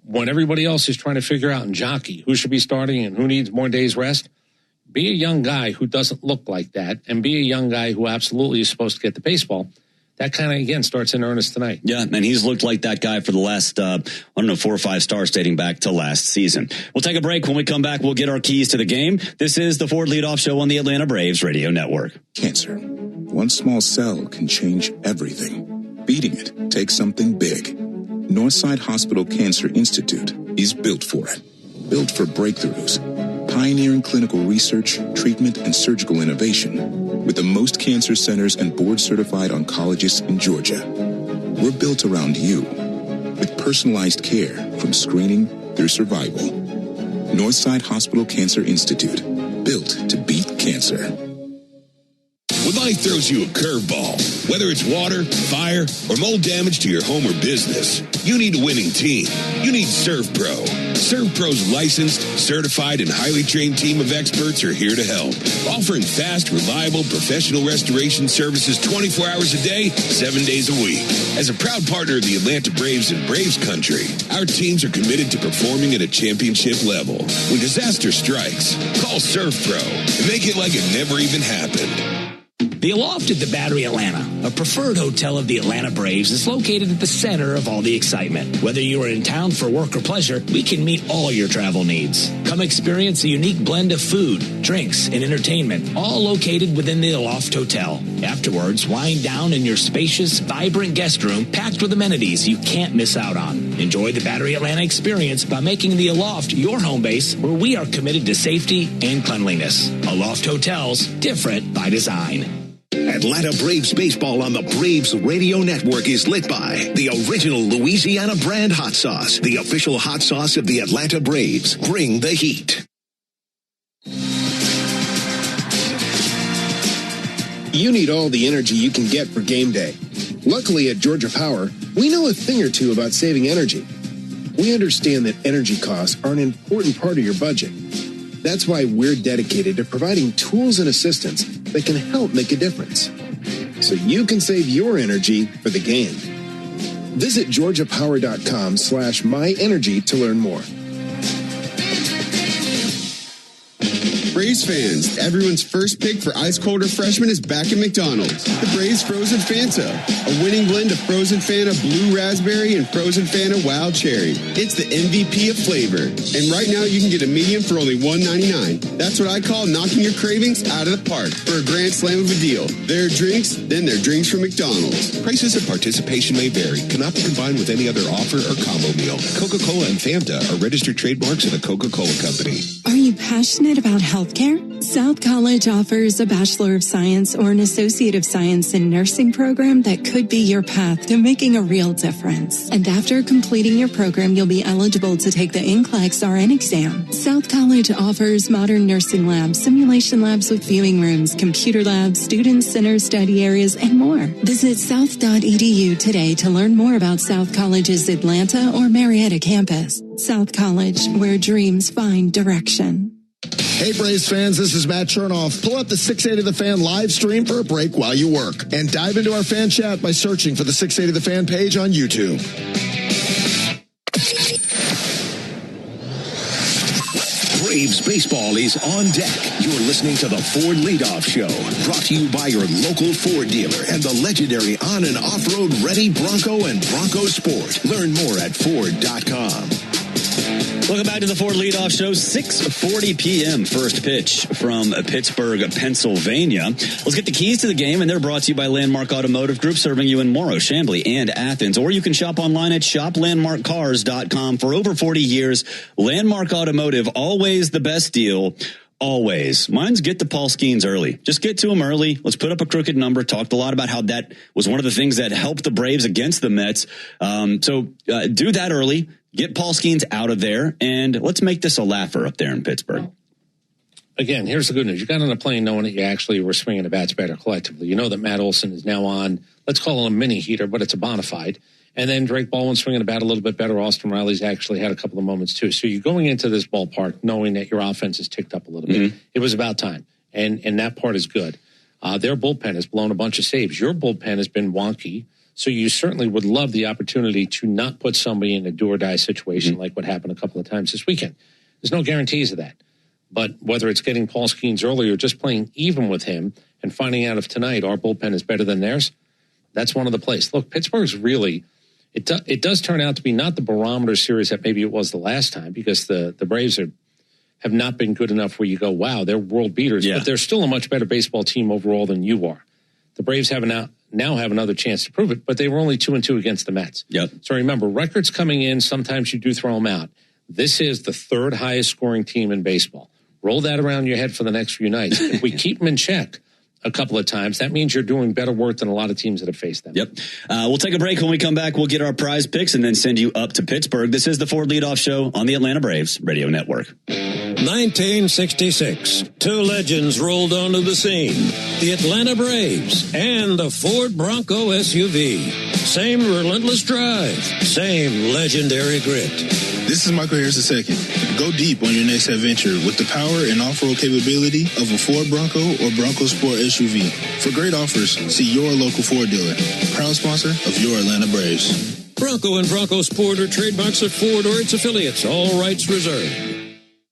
when everybody else is trying to figure out and jockey who should be starting and who needs more days rest, be a young guy who doesn't look like that and be a young guy who absolutely is supposed to get the baseball. That kind of, again, starts in earnest tonight. Yeah, and he's looked like that guy for the last, 4 or 5 starts dating back to last season. We'll take a break. When we come back, we'll get our keys to the game. This is the Ford Leadoff Show on the Atlanta Braves Radio Network. Cancer. One small cell can change everything. Beating it takes something big. Northside Hospital Cancer Institute is built for it. Built for breakthroughs. Pioneering clinical research, treatment, and surgical innovation with the most cancer centers and board-certified oncologists in Georgia. We're built around you with personalized care from screening through survival. Northside Hospital Cancer Institute, built to beat cancer. When life throws you a curveball, whether it's water, fire, or mold damage to your home or business, you need a winning team. You need ServPro. ServPro's licensed, certified, and highly trained team of experts are here to help, offering fast, reliable, professional restoration services 24 hours a day, 7 days a week. As a proud partner of the Atlanta Braves and Braves Country, our teams are committed to performing at a championship level. When disaster strikes, call ServPro and make it like it never even happened. The Aloft at the Battery Atlanta, a preferred hotel of the Atlanta Braves, is located at the center of all the excitement. Whether you are in town for work or pleasure, we can meet all your travel needs. Come experience a unique blend of food, drinks, and entertainment, all located within the Aloft Hotel. Afterwards, wind down in your spacious, vibrant guest room packed with amenities you can't miss out on. Enjoy the Battery Atlanta experience by making the Aloft your home base, where we are committed to safety and cleanliness. Aloft Hotels, different by design. Atlanta Braves baseball on the Braves Radio Network is lit by the original Louisiana brand hot sauce, the official hot sauce of the Atlanta Braves. Bring the heat. You need all the energy you can get for game day. Luckily at Georgia Power, we know a thing or two about saving energy. We understand that energy costs are an important part of your budget. That's why we're dedicated to providing tools and assistance that can help make a difference, so you can save your energy for the game. Visit georgiapower.com/myenergy to learn more. Braves fans, everyone's first pick for ice-cold refreshment is back at McDonald's. The Braves Frozen Fanta, a winning blend of Frozen Fanta Blue Raspberry and Frozen Fanta Wild Cherry. It's the MVP of flavor. And right now you can get a medium for only $1.99. That's what I call knocking your cravings out of the park for a grand slam of a deal. There are drinks, then there are drinks from McDonald's. Prices and participation may vary. Cannot be combined with any other offer or combo meal. Coca-Cola and Fanta are registered trademarks of the Coca-Cola Company. Are you passionate about healthcare? South College offers a Bachelor of Science or an Associate of Science in Nursing program that could be your path to making a real difference. And after completing your program, you'll be eligible to take the NCLEX RN exam. South College offers modern nursing labs, simulation labs with viewing rooms, computer labs, student center study areas, and more. Visit south.edu today to learn more about South College's Atlanta or Marietta campus. South College, where dreams find direction. Hey, Braves fans, this is Matt Chernoff. Pull up the 680 The Fan live stream for a break while you work. And dive into our fan chat by searching for the 680 The Fan page on YouTube. Braves baseball is on deck. You're listening to the Ford Leadoff Show, brought to you by your local Ford dealer and the legendary on- and off-road ready Bronco and Bronco Sport. Learn more at Ford.com. Welcome back to the Ford Leadoff Show, 6:40 p.m. First pitch from Pittsburgh, Pennsylvania. Let's get the keys to the game, and they're brought to you by Landmark Automotive Group, serving you in Morrow, Chamblee, and Athens. Or you can shop online at shoplandmarkcars.com. For over 40 years, Landmark Automotive, always the best deal. Always. Mine's get to Paul Skeens early. Just get to him early. Let's put up a crooked number. Talked a lot about how that was one of the things that helped the Braves against the Mets. So do that early. Get Paul Skeens out of there, and let's make this a laugher up there in Pittsburgh. Again, here's the good news. You got on a plane knowing that you actually were swinging the bats better collectively. You know that Matt Olson is now on, let's call him a mini heater, but it's a bona fide. And then Drake Baldwin's swinging the bat a little bit better. Austin Riley's actually had a couple of moments too. So you're going into this ballpark knowing that your offense is ticked up a little bit. It was about time. and that part is good. Their bullpen has blown a bunch of saves. Your bullpen has been wonky, so you certainly would love the opportunity to not put somebody in a do-or-die situation like what happened a couple of times this weekend. There's no guarantees of that. But whether it's getting Paul Skeens early or just playing even with him and finding out if tonight our bullpen is better than theirs, that's one of the plays. Look, Pittsburgh's really, it does turn out to be not the barometer series that maybe it was the last time, because the Braves have not been good enough where you go, wow, they're world beaters. Yeah. But they're still a much better baseball team overall than you are. The Braves now have another chance to prove it, but they were only 2-2 against the Mets. Yep. So remember, records coming in, sometimes you do throw them out. This is the third highest scoring team in baseball. Roll that around your head for the next few nights. If we keep them in check a couple of times, that means you're doing better work than a lot of teams that have faced them. Yep. We'll take a break. When we come back, we'll get our prize picks and then send you up to Pittsburgh. This is the Ford Leadoff Show on the Atlanta Braves Radio Network. 1966, two legends rolled onto the scene. The Atlanta Braves and the Ford Bronco SUV. Same relentless drive, same legendary grit. This is Michael Harris II. Go deep on your next adventure with the power and off-road capability of a Ford Bronco or Bronco Sport SUV. For great offers, see your local Ford dealer. Proud sponsor of your Atlanta Braves. Bronco and Bronco Sport are trademarks of Ford or its affiliates. All rights reserved.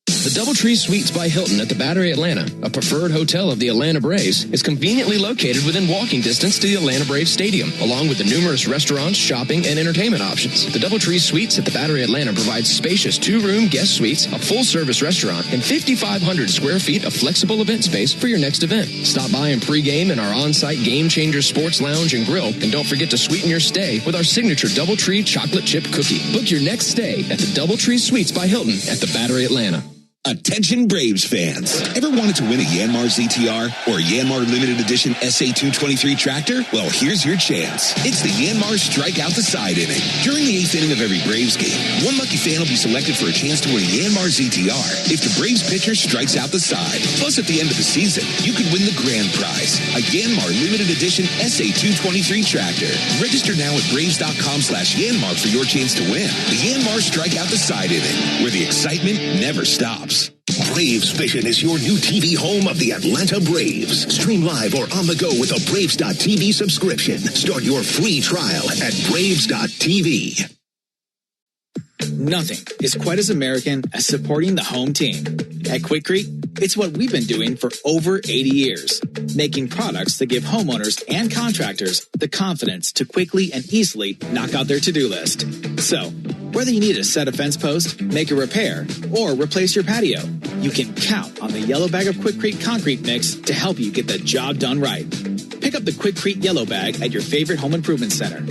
The DoubleTree Suites by Hilton at the Battery Atlanta, a preferred hotel of the Atlanta Braves, is conveniently located within walking distance to the Atlanta Braves Stadium, along with the numerous restaurants, shopping, and entertainment options. The DoubleTree Suites at the Battery Atlanta provides spacious two-room guest suites, a full-service restaurant, and 5,500 square feet of flexible event space for your next event. Stop by and pregame in our on-site Game Changer Sports Lounge and Grill, and don't forget to sweeten your stay with our signature DoubleTree chocolate chip cookie. Book your next stay at the DoubleTree Suites by Hilton at the Battery Atlanta. Attention Braves fans. Ever wanted to win a Yanmar ZTR or Yanmar Limited Edition SA223 tractor? Well, here's your chance. It's the Yanmar Strike Out the Side inning. During the 8th inning of every Braves game, one lucky fan will be selected for a chance to win a Yanmar ZTR if the Braves pitcher strikes out the side. Plus, at the end of the season, you could win the grand prize, a Yanmar Limited Edition SA223 tractor. Register now at Braves.com/Yanmar for your chance to win the Yanmar Strike Out the Side inning, where the excitement never stops. Braves Vision is your new TV home of the Atlanta Braves. Stream live or on the go with a Braves.TV subscription. Start your free trial at Braves.TV. Nothing is quite as American as supporting the home team. At Quikrete, it's what we've been doing for over 80 years, making products that give homeowners and contractors the confidence to quickly and easily knock out their to-do list. So, whether you need to set a fence post, make a repair, or replace your patio, you can count on the yellow bag of Quikrete concrete mix to help you get the job done right. Pick up the Quikrete yellow bag at your favorite home improvement center.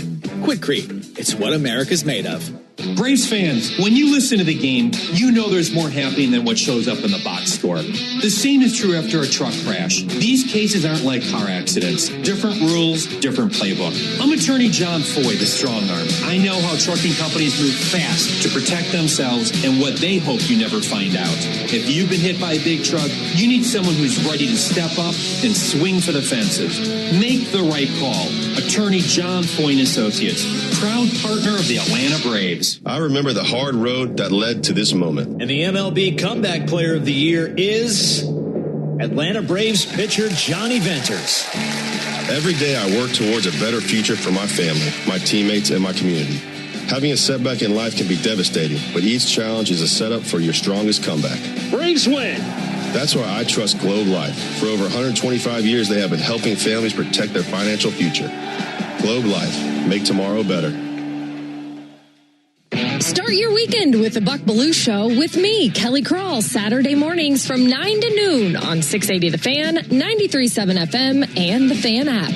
Quikrete, it's what America's made of. Braves fans, when you listen to the game, you know there's more happening than what shows up in the box score. The same is true after a truck crash. These cases aren't like car accidents. Different rules, different playbook. I'm attorney John Foy, the strong arm. I know how trucking companies move fast to protect themselves and what they hope you never find out. If you've been hit by a big truck, you need someone who's ready to step up and swing for the fences. Make the right call. Attorney John Foy and Associates, proud partner of the Atlanta Braves. I remember the hard road that led to this moment. And the MLB Comeback Player of the Year is Atlanta Braves pitcher Johnny Venters. Every day I work towards a better future for my family, my teammates, and my community. Having a setback in life can be devastating, but each challenge is a setup for your strongest comeback. Braves win! That's why I trust Globe Life. For over 125 years, they have been helping families protect their financial future. Globe Life. Make tomorrow better. Start your weekend with the Buck Belue Show with me, Kelly Krall, Saturday mornings from 9 to noon on 680 The Fan, 93.7 FM, and the Fan app.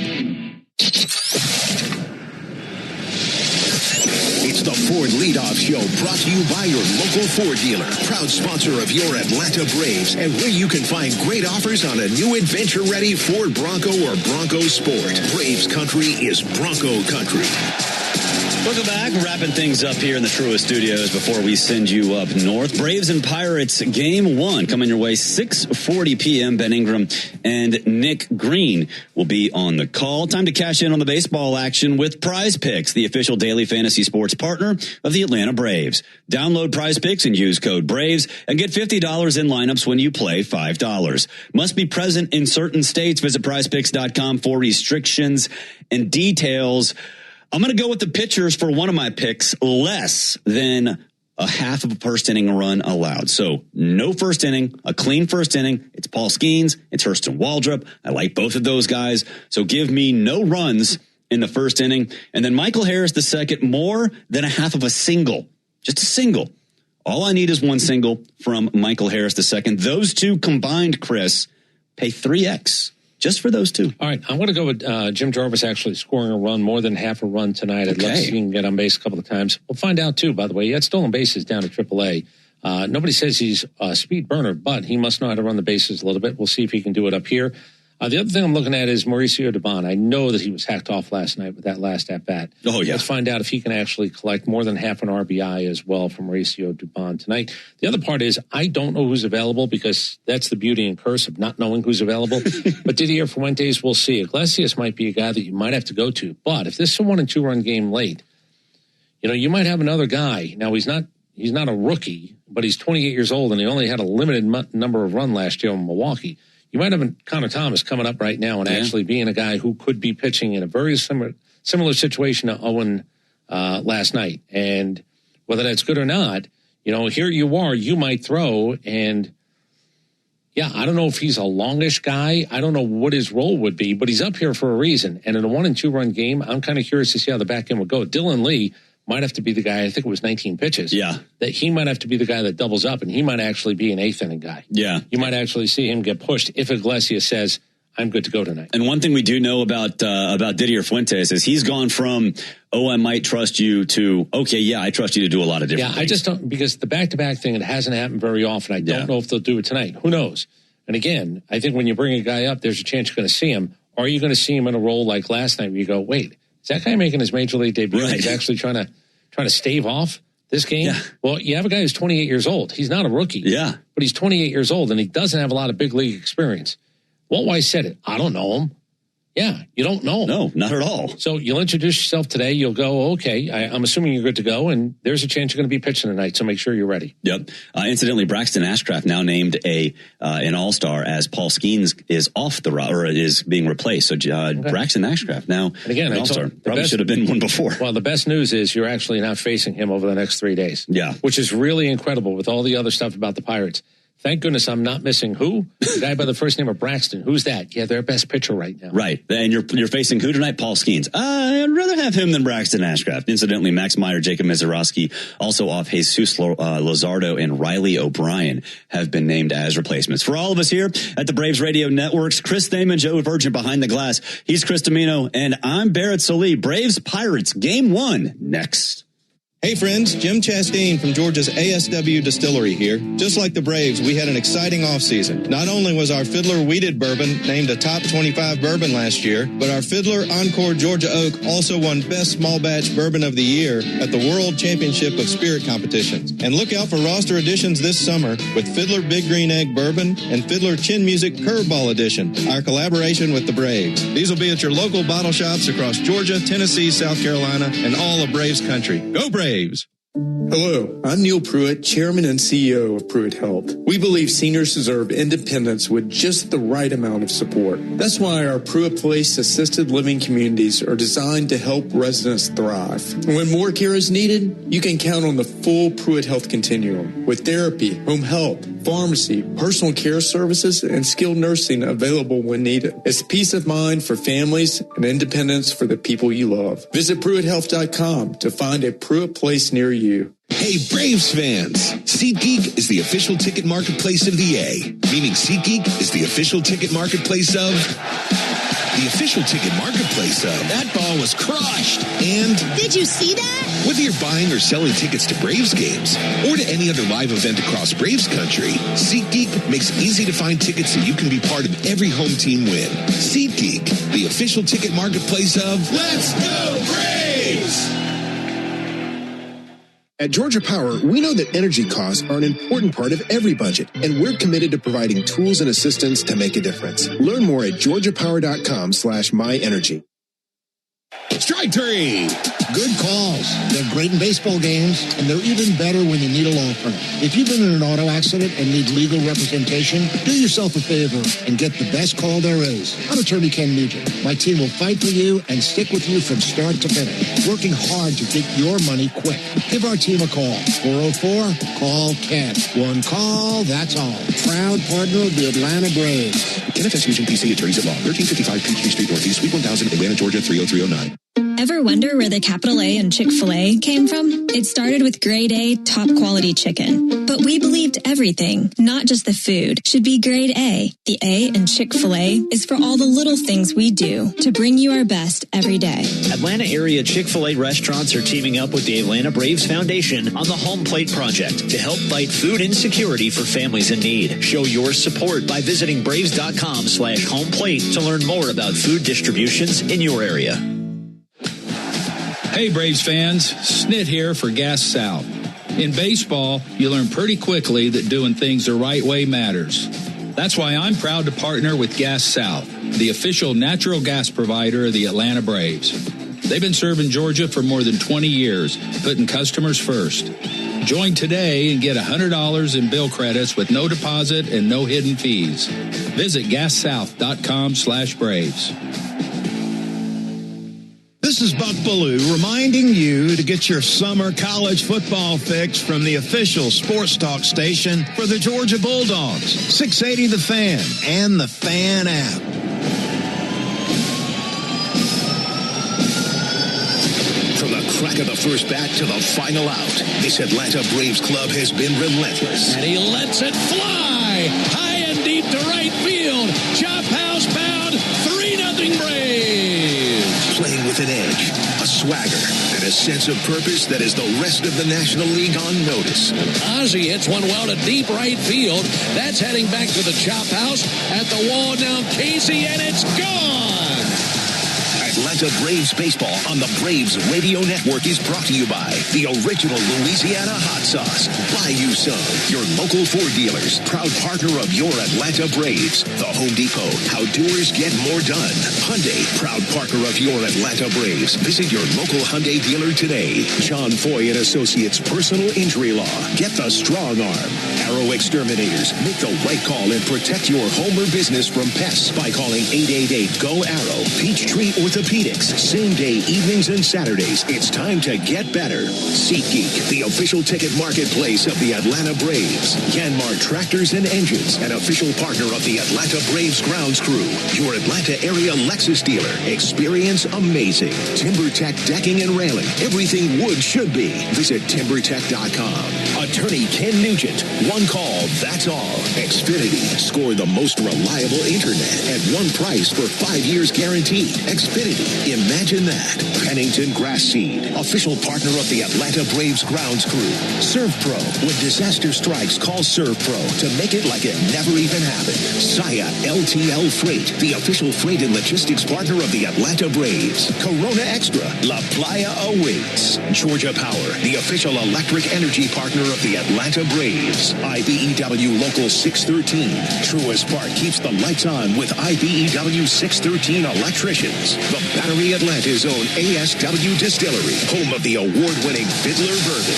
It's the Ford Leadoff Show, brought to you by your local Ford dealer, proud sponsor of your Atlanta Braves, and where you can find great offers on a new adventure-ready Ford Bronco or Bronco Sport. Braves country is Bronco country. Welcome back. Wrapping things up here in the Truist Studios before we send you up north. Braves and Pirates Game 1 coming your way 6:40 p.m. Ben Ingram and Nick Green will be on the call. Time to cash in on the baseball action with Prize Picks, the official daily fantasy sports partner of the Atlanta Braves. Download Prize Picks and use code BRAVES and get $50 in lineups when you play $5. Must be present in certain states. Visit prizepicks.com for restrictions and details. I'm going to go with the pitchers for one of my picks, less than a half of a first inning run allowed. So no first inning, a clean first inning. It's Paul Skeens. It's Hurston Waldrop. I like both of those guys. So give me no runs in the first inning. And then Michael Harris the second, more than a half of a single, just a single. All I need is one single from Michael Harris the second. Those two combined, Chris, pay 3X. Just for those two. All right. I'm going to go with Jim Jarvis actually scoring a run, more than half a run tonight. I'd love to see him get on base a couple of times. We'll find out, too, by the way. He had stolen bases down at AAA. Nobody says he's a speed burner, but he must know how to run the bases a little bit. We'll see if he can do it up here. The other thing I'm looking at is Mauricio Dubon. I know that he was hacked off last night with that last at-bat. Oh, yeah. Let's find out if he can actually collect more than half an RBI as well from Mauricio Dubon tonight. The other part is I don't know who's available because that's the beauty and curse of not knowing who's available. But Didier Fuentes, we'll see. Iglesias might be a guy that you might have to go to. But if this is a 1 and 2 run game late, you might have another guy. Now, he's not a rookie, but he's 28 years old, and he only had a limited number of runs last year in Milwaukee. You might have Connor Thomas coming up right now and actually being a guy who could be pitching in a very similar situation to Owen last night. And whether that's good or not, here you are, you might throw. And, I don't know if he's a longish guy. I don't know what his role would be, but he's up here for a reason. And in a 1 and 2 run game, I'm kind of curious to see how the back end would go. Dylan Lee might have to be the guy, I think it was 19 pitches. Yeah. That he might have to be the guy that doubles up, and he might actually be an 8th inning guy. Yeah. You might actually see him get pushed if Iglesias says, I'm good to go tonight. And one thing we do know about Didier Fuentes is he's gone from, I might trust you to, I trust you to do a lot of different things. I just don't, because the back-to-back thing, it hasn't happened very often. I don't know if they'll do it tonight. Who knows? And again, I think when you bring a guy up, there's a chance you're going to see him. Or are you going to see him in a role like last night where you go, wait, is that guy making his major league debut? Right. He's actually trying to stave off this game? Yeah. Well, you have a guy who's 28 years old. He's not a rookie. Yeah. But he's 28 years old, and he doesn't have a lot of big league experience. Walt Weiss said it. I don't know him. Yeah, you don't know him. No, not at all. So you'll introduce yourself today. You'll go, okay, I'm assuming you're good to go, and there's a chance you're going to be pitching tonight, so make sure you're ready. Yep. Incidentally, Braxton Ashcraft now named an all-star as Paul Skeens is off the or is being replaced. So Braxton Ashcraft now and again, an all-star. Probably should have been one before. Well, the best news is you're actually not facing him over the next 3 days. Yeah. Which is really incredible with all the other stuff about the Pirates. Thank goodness I'm not missing who? The guy by the first name of Braxton. Who's that? Yeah, their best pitcher right now. Right. And you're facing who tonight? Paul Skeens. I'd rather have him than Braxton Ashcraft. Incidentally, Max Meyer, Jacob Mizorowski, also off Jesus Luzardo, and Riley O'Brien have been named as replacements. For all of us here at the Braves Radio Networks, Chris Thaman, Joe Virgin behind the glass. He's Chris Domino, and I'm Barrett Salee. Braves Pirates Game 1 next. Hey friends, Jim Chastain from Georgia's ASW Distillery here. Just like the Braves, we had an exciting offseason. Not only was our Fiddler Wheated Bourbon named a top 25 bourbon last year, but our Fiddler Encore Georgia Oak also won Best Small Batch Bourbon of the Year at the World Championship of Spirit Competitions. And look out for roster additions this summer with Fiddler Big Green Egg Bourbon and Fiddler Chin Music Curveball Edition, our collaboration with the Braves. These will be at your local bottle shops across Georgia, Tennessee, South Carolina, and all of Braves country. Go Braves! Hello, I'm Neil Pruitt, Chairman and CEO of Pruitt Health. We believe seniors deserve independence with just the right amount of support. That's why our Pruitt Place assisted living communities are designed to help residents thrive. When more care is needed, you can count on the full Pruitt Health continuum with therapy, home health, pharmacy, personal care services, and skilled nursing available when needed. It's peace of mind for families and independence for the people you love. Visit PruittHealth.com to find a Pruitt Place near you. Hey, Braves fans! SeatGeek is the official ticket marketplace of the A, meaning SeatGeek is the official ticket marketplace of... the official ticket marketplace of... That ball was crushed! And... Did you see that? Whether you're buying or selling tickets to Braves games or to any other live event across Braves country, SeatGeek makes it easy to find tickets so you can be part of every home team win. SeatGeek, the official ticket marketplace of... Let's go Braves! At Georgia Power, we know that energy costs are an important part of every budget, and we're committed to providing tools and assistance to make a difference. Learn more at georgiapower.com/myenergy. Strike three. Good calls. They're great in baseball games, and they're even better when you need a law firm. If you've been in an auto accident and need legal representation, do yourself a favor and get the best call there is. I'm attorney Ken Nugent. My team will fight for you and stick with you from start to finish, working hard to get your money quick. Give our team a call. 404-CALL-KEN. One call, that's all. Proud partner of the Atlanta Braves. NFS Nugent PC Attorneys at Law, 1355 Peachtree Street Northeast, Suite 1000, Atlanta, Georgia, 30309. Ever wonder where the capital A in Chick-fil-A came from? It started with grade A, top quality chicken. But we believed everything, not just the food, should be grade A. The A in Chick-fil-A is for all the little things we do to bring you our best every day. Atlanta area Chick-fil-A restaurants are teaming up with the Atlanta Braves Foundation on the Home Plate Project to help fight food insecurity for families in need. Show your support by visiting braves.com/homeplate to learn more about food distributions in your area. Hey, Braves fans, Snit here for Gas South. In baseball, you learn pretty quickly that doing things the right way matters. That's why I'm proud to partner with Gas South, the official natural gas provider of the Atlanta Braves. They've been serving Georgia for more than 20 years, putting customers first. Join today and get $100 in bill credits with no deposit and no hidden fees. Visit gassouth.com/Braves. This is Buck Ballou reminding you to get your summer college football fix from the official sports talk station for the Georgia Bulldogs, 680 The Fan and the Fan app. From the crack of the first bat to the final out, this Atlanta Braves club has been relentless. And he lets it fly high and deep to right field. Chop house bound, 3-0 Braves. Playing with an edge, a swagger, and a sense of purpose that is the rest of the National League on notice. Ozzie hits one well to deep right field. That's heading back to the chop house at the wall now. Casey, and it's gone. Atlanta Braves baseball on the Braves Radio Network is brought to you by the original Louisiana hot sauce. Buy you some. Your local Ford dealers, proud partner of your Atlanta Braves. The Home Depot, how doers get more done. Hyundai, proud partner of your Atlanta Braves. Visit your local Hyundai dealer today. John Foy and Associates Personal Injury Law. Get the strong arm. Arrow Exterminators. Make the right call and protect your home or business from pests by calling 888-GO-ARROW. Peachtree Orthopedics. Same day, evenings and Saturdays. It's time to get better. SeatGeek, the official ticket marketplace of the Atlanta Braves. Yanmar Tractors and Engines, an official partner of the Atlanta Braves grounds crew. Your Atlanta area Lexus dealer. Experience amazing. TimberTech Decking and Railing. Everything wood should be. Visit TimberTech.com. Attorney Ken Nugent. One call, that's all. Xfinity. Score the most reliable internet at one price for 5 years guaranteed. Xfinity. Imagine that. Pennington Grass Seed. Official partner of the Atlanta Braves grounds crew. ServPro. When disaster strikes, call ServPro to make it like it never even happened. Saya LTL Freight. The official freight and logistics partner of the Atlanta Braves. Corona Extra. La Playa awaits. Georgia Power. The official electric energy partner of the Atlanta Braves. IBEW Local 613. Truist Park keeps the lights on with IBEW 613 electricians. The Battery Atlanta's own ASW Distillery, home of the award-winning Fiddler Bourbon.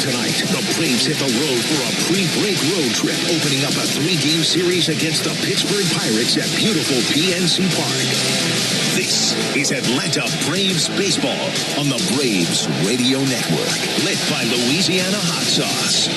Tonight, the Braves hit the road for a pre-break road trip, opening up a 3-game series against the Pittsburgh Pirates at beautiful PNC Park. This is Atlanta Braves baseball on the Braves Radio Network, lit by Louisiana hot sauce.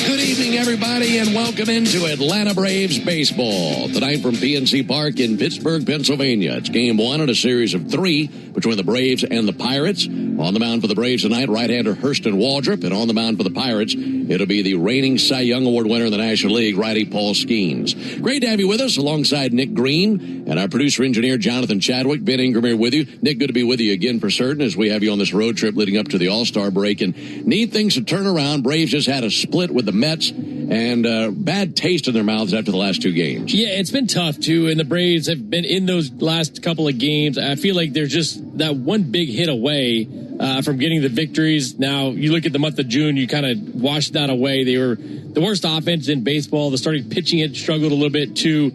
Good evening, everybody, and welcome into Atlanta Braves baseball. Tonight from PNC Park in Pittsburgh, Pennsylvania. It's game 1 in a series of 3 between the Braves and the Pirates. On the mound for the Braves tonight, right-hander Hurston Waldrop, and on the mound for the Pirates, it'll be the reigning Cy Young Award winner in the National League, righty Paul Skeens. Great to have you with us alongside Nick Green and our producer-engineer Jonathan Chadwick. Ben Ingram here with you. Nick, good to be with you again for certain as we have you on this road trip leading up to the All-Star break. And need things to turn around. Braves just had a split with the Mets and bad taste in their mouths after the last 2 games. Yeah, it's been tough, too, and the Braves have been in those last couple of games. I feel like they're just that one big hit away from getting the victories. Now, you look at the month of June, you kind of washed that away. They were the worst offense in baseball. The starting pitching had struggled a little bit too,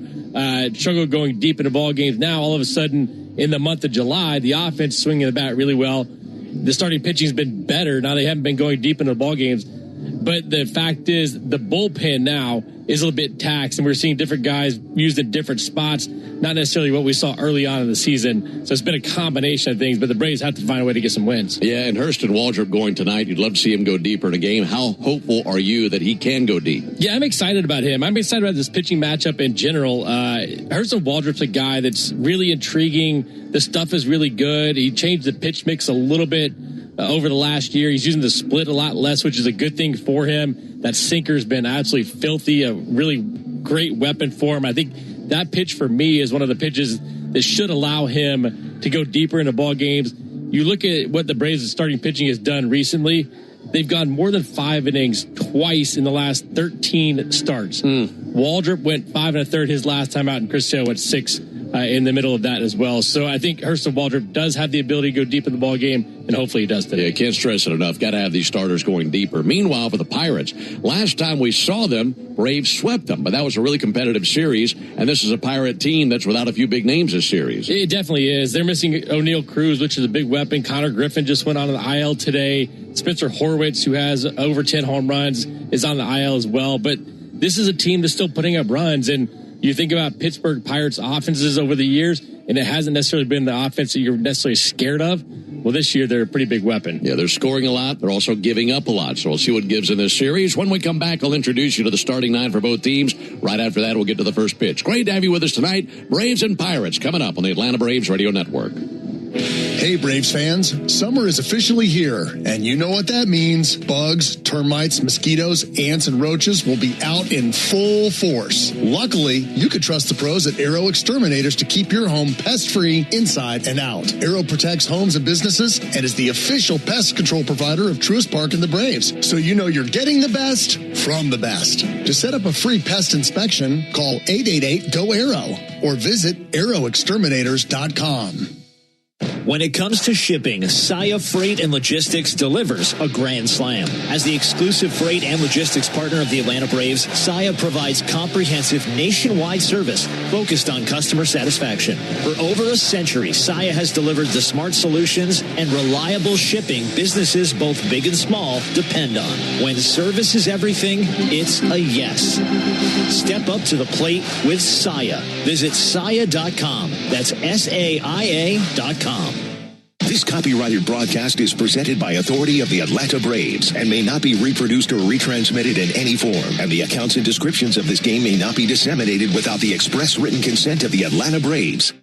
struggled going deep into ball games. Now, all of a sudden, in the month of July, the offense swinging the bat really well. The starting pitching's been better. Now, they haven't been going deep into ball games. But the fact is, the bullpen now is a little bit taxed, and we're seeing different guys used in different spots, not necessarily what we saw early on in the season. So it's been a combination of things, but the Braves have to find a way to get some wins. Yeah, and Hurston Waldrop going tonight. You'd love to see him go deeper in a game. How hopeful are you that he can go deep? Yeah, I'm excited about him. I'm excited about this pitching matchup in general. Hurston Waldrop's a guy that's really intriguing. The stuff is really good. He changed the pitch mix a little bit over the last year. He's using the split a lot less, which is a good thing for him. That sinker's been absolutely filthy, a really great weapon for him. I think that pitch for me is one of the pitches that should allow him to go deeper into ball games. You look at what the Braves' starting pitching has done recently. They've gone more than 5 innings twice in the last 13 starts. Waldrop went 5 1/3 his last time out, and Chris Sale went 6 in the middle of that as well. So I think Hurston Waldrop does have the ability to go deep in the ball game, and hopefully he does today. Yeah, can't stress it enough. Got to have these starters going deeper. Meanwhile, for the Pirates, last time we saw them, Braves swept them, but that was a really competitive series, and this is a Pirate team that's without a few big names this series. It definitely is. They're missing O'Neal Cruz, which is a big weapon. Connor Griffin just went on the IL today. Spencer Horwitz, who has over 10 home runs, is on the IL as well. But this is a team that's still putting up runs, and you think about Pittsburgh Pirates offenses over the years, and it hasn't necessarily been the offense that you're necessarily scared of. Well, this year, they're a pretty big weapon. Yeah, they're scoring a lot. They're also giving up a lot. So we'll see what gives in this series. When we come back, I'll introduce you to the starting 9 for both teams. Right after that, we'll get to the first pitch. Great to have you with us tonight. Braves and Pirates coming up on the Atlanta Braves Radio Network. Hey, Braves fans, summer is officially here, and you know what that means. Bugs, termites, mosquitoes, ants, and roaches will be out in full force. Luckily, you could trust the pros at Arrow Exterminators to keep your home pest-free inside and out. Arrow protects homes and businesses and is the official pest control provider of Truist Park and the Braves, so you know you're getting the best from the best. To set up a free pest inspection, call 888-GO-ARROW or visit arrowexterminators.com. When it comes to shipping, Saia Freight and Logistics delivers a grand slam. As the exclusive freight and logistics partner of the Atlanta Braves, Saia provides comprehensive nationwide service focused on customer satisfaction. For over a century, Saia has delivered the smart solutions and reliable shipping businesses both big and small depend on. When service is everything, it's a yes. Step up to the plate with Saia. Visit Saia.com. That's SAIA.com. This copyrighted broadcast is presented by authority of the Atlanta Braves and may not be reproduced or retransmitted in any form. And the accounts and descriptions of this game may not be disseminated without the express written consent of the Atlanta Braves.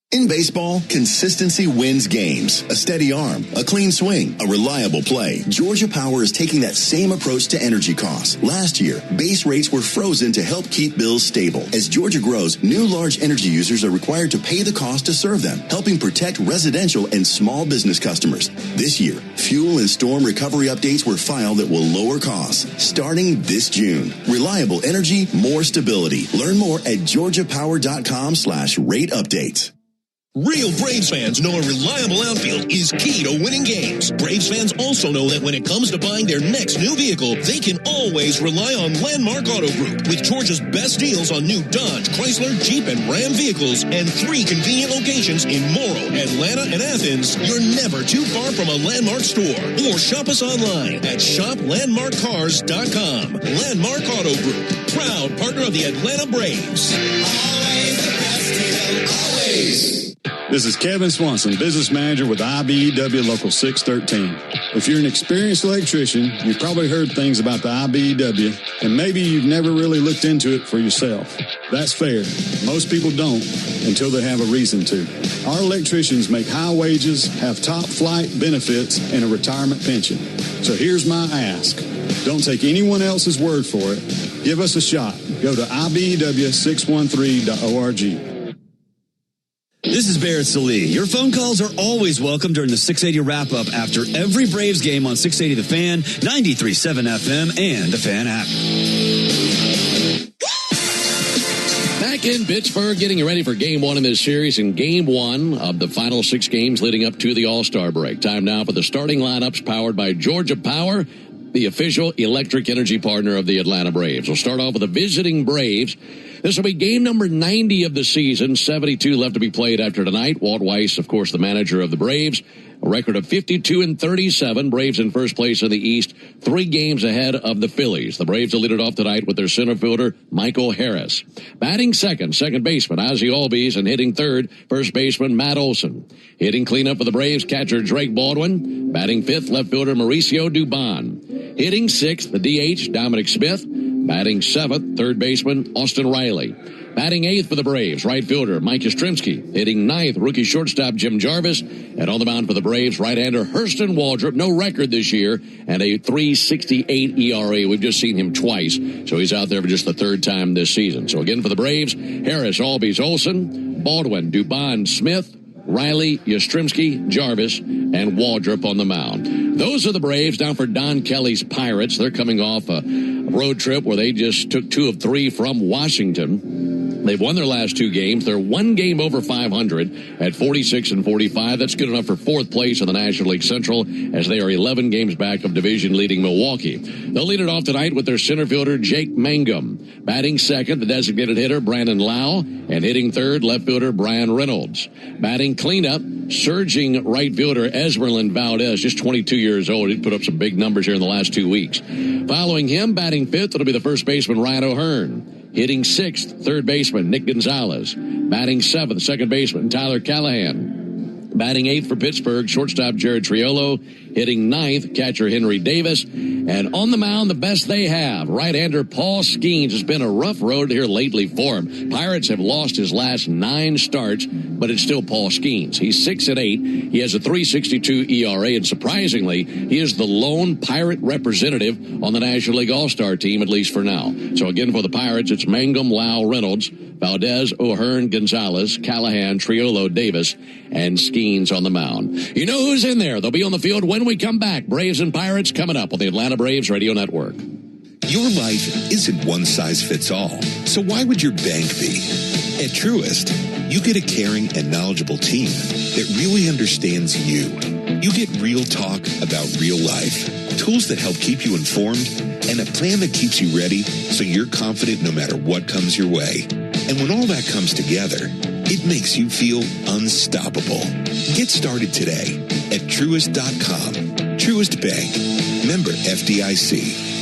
In baseball, consistency wins games. A steady arm, a clean swing, a reliable play. Georgia Power is taking that same approach to energy costs. Last year, base rates were frozen to help keep bills stable. As Georgia grows, new large energy users are required to pay the cost to serve them, helping protect residential and small business customers. This year, fuel and storm recovery updates were filed that will lower costs starting this June. Reliable energy, more stability. Learn more at georgiapower.com/rate updates. Real Braves fans know a reliable outfield is key to winning games. Braves fans also know that when it comes to buying their next new vehicle, they can always rely on Landmark Auto Group. With Georgia's best deals on new Dodge, Chrysler, Jeep, and Ram vehicles, and 3 convenient locations in Morrow, Atlanta, and Athens, you're never too far from a Landmark store. Or shop us online at shoplandmarkcars.com. Landmark Auto Group, proud partner of the Atlanta Braves. Always the best deal, always. This is Kevin Swanson, business manager with IBEW Local 613. If you're an experienced electrician, you've probably heard things about the IBEW, and maybe you've never really looked into it for yourself. That's fair. Most people don't until they have a reason to. Our electricians make high wages, have top flight benefits, and a retirement pension. So here's my ask. Don't take anyone else's word for it. Give us a shot. Go to IBEW613.org. This is Barrett Salee. Your phone calls are always welcome during the 680 wrap-up after every Braves game on 680 The Fan, 93.7 FM, and the Fan app. Back in Pittsburgh, getting you ready for Game 1 in this series, and Game 1 of the final 6 games leading up to the All-Star break. Time now for the starting lineups powered by Georgia Power, the official electric energy partner of the Atlanta Braves. We'll start off with the visiting Braves. This will be game number 90 of the season. 72 left to be played after tonight. Walt Weiss, of course, the manager of the Braves. A record of 52-37. Braves in first place in the East, 3 games ahead of the Phillies. The Braves will lead it off tonight with their center fielder, Michael Harris. Batting second baseman, Ozzie Albies, and hitting third, first baseman, Matt Olson. Hitting cleanup for the Braves, catcher Drake Baldwin. Batting fifth, left fielder Mauricio Dubon. Hitting sixth, the DH, Dominic Smith. Batting seventh, third baseman, Austin Riley. Batting eighth for the Braves, right fielder Mike Yastrzemski. Hitting ninth, rookie shortstop Jim Jarvis. And on the mound for the Braves, right-hander Hurston Waldrop. No record this year, and a 3.68 ERA. We've just seen him twice, so he's out there for just the third time this season. So again for the Braves, Harris, Albies, Olson, Baldwin, Dubon, Smith, Riley, Yastrzemski, Jarvis, and Waldrop on the mound. Those are the Braves. Down for Don Kelly's Pirates. They're coming off a road trip where they just took 2 of 3 from Washington. They've won their last 2 games. They're 1 game over 500 at 46-45. That's good enough for 4th place in the National League Central, as they are 11 games back of division-leading Milwaukee. They'll lead it off tonight with their center fielder, Jake Mangum. Batting second, the designated hitter, Brandon Lau. And hitting third, left fielder, Brian Reynolds. Batting cleanup, surging right fielder, Esmeralyn Valdez, just 22 years old. He put up some big numbers here in the last 2 weeks. Following him, batting fifth, it'll be the first baseman, Ryan O'Hearn. Hitting sixth, third baseman, Nick Gonzalez. Batting seventh, second baseman, Tyler Callahan. Batting eighth for Pittsburgh, shortstop Jared Triolo. Hitting ninth, catcher Henry Davis. And on the mound, the best they have, right-hander Paul Skeens. It's been a rough road here lately for him. Pirates have lost his last 9 starts, but it's still Paul Skeens. He's 6-8. He has a 3.62 ERA, and surprisingly, he is the lone Pirate representative on the National League All-Star team, at least for now. So again, for the Pirates, it's Mangum, Lau, Reynolds, Valdez, O'Hearn, Gonzalez, Callahan, Triolo, Davis, and Skeens on the mound. You know who's in there. They'll be on the field when we come back. Braves and Pirates coming up on the Atlanta Braves Radio Network. Your life isn't one size fits all, so why would your bank be? At Truist, you get a caring and knowledgeable team that really understands you. You get real talk about real life, tools that help keep you informed, and a plan that keeps you ready so you're confident no matter what comes your way. And when all that comes together, it makes you feel unstoppable. Get started today at Truist.com. Truist Bank. Member FDIC.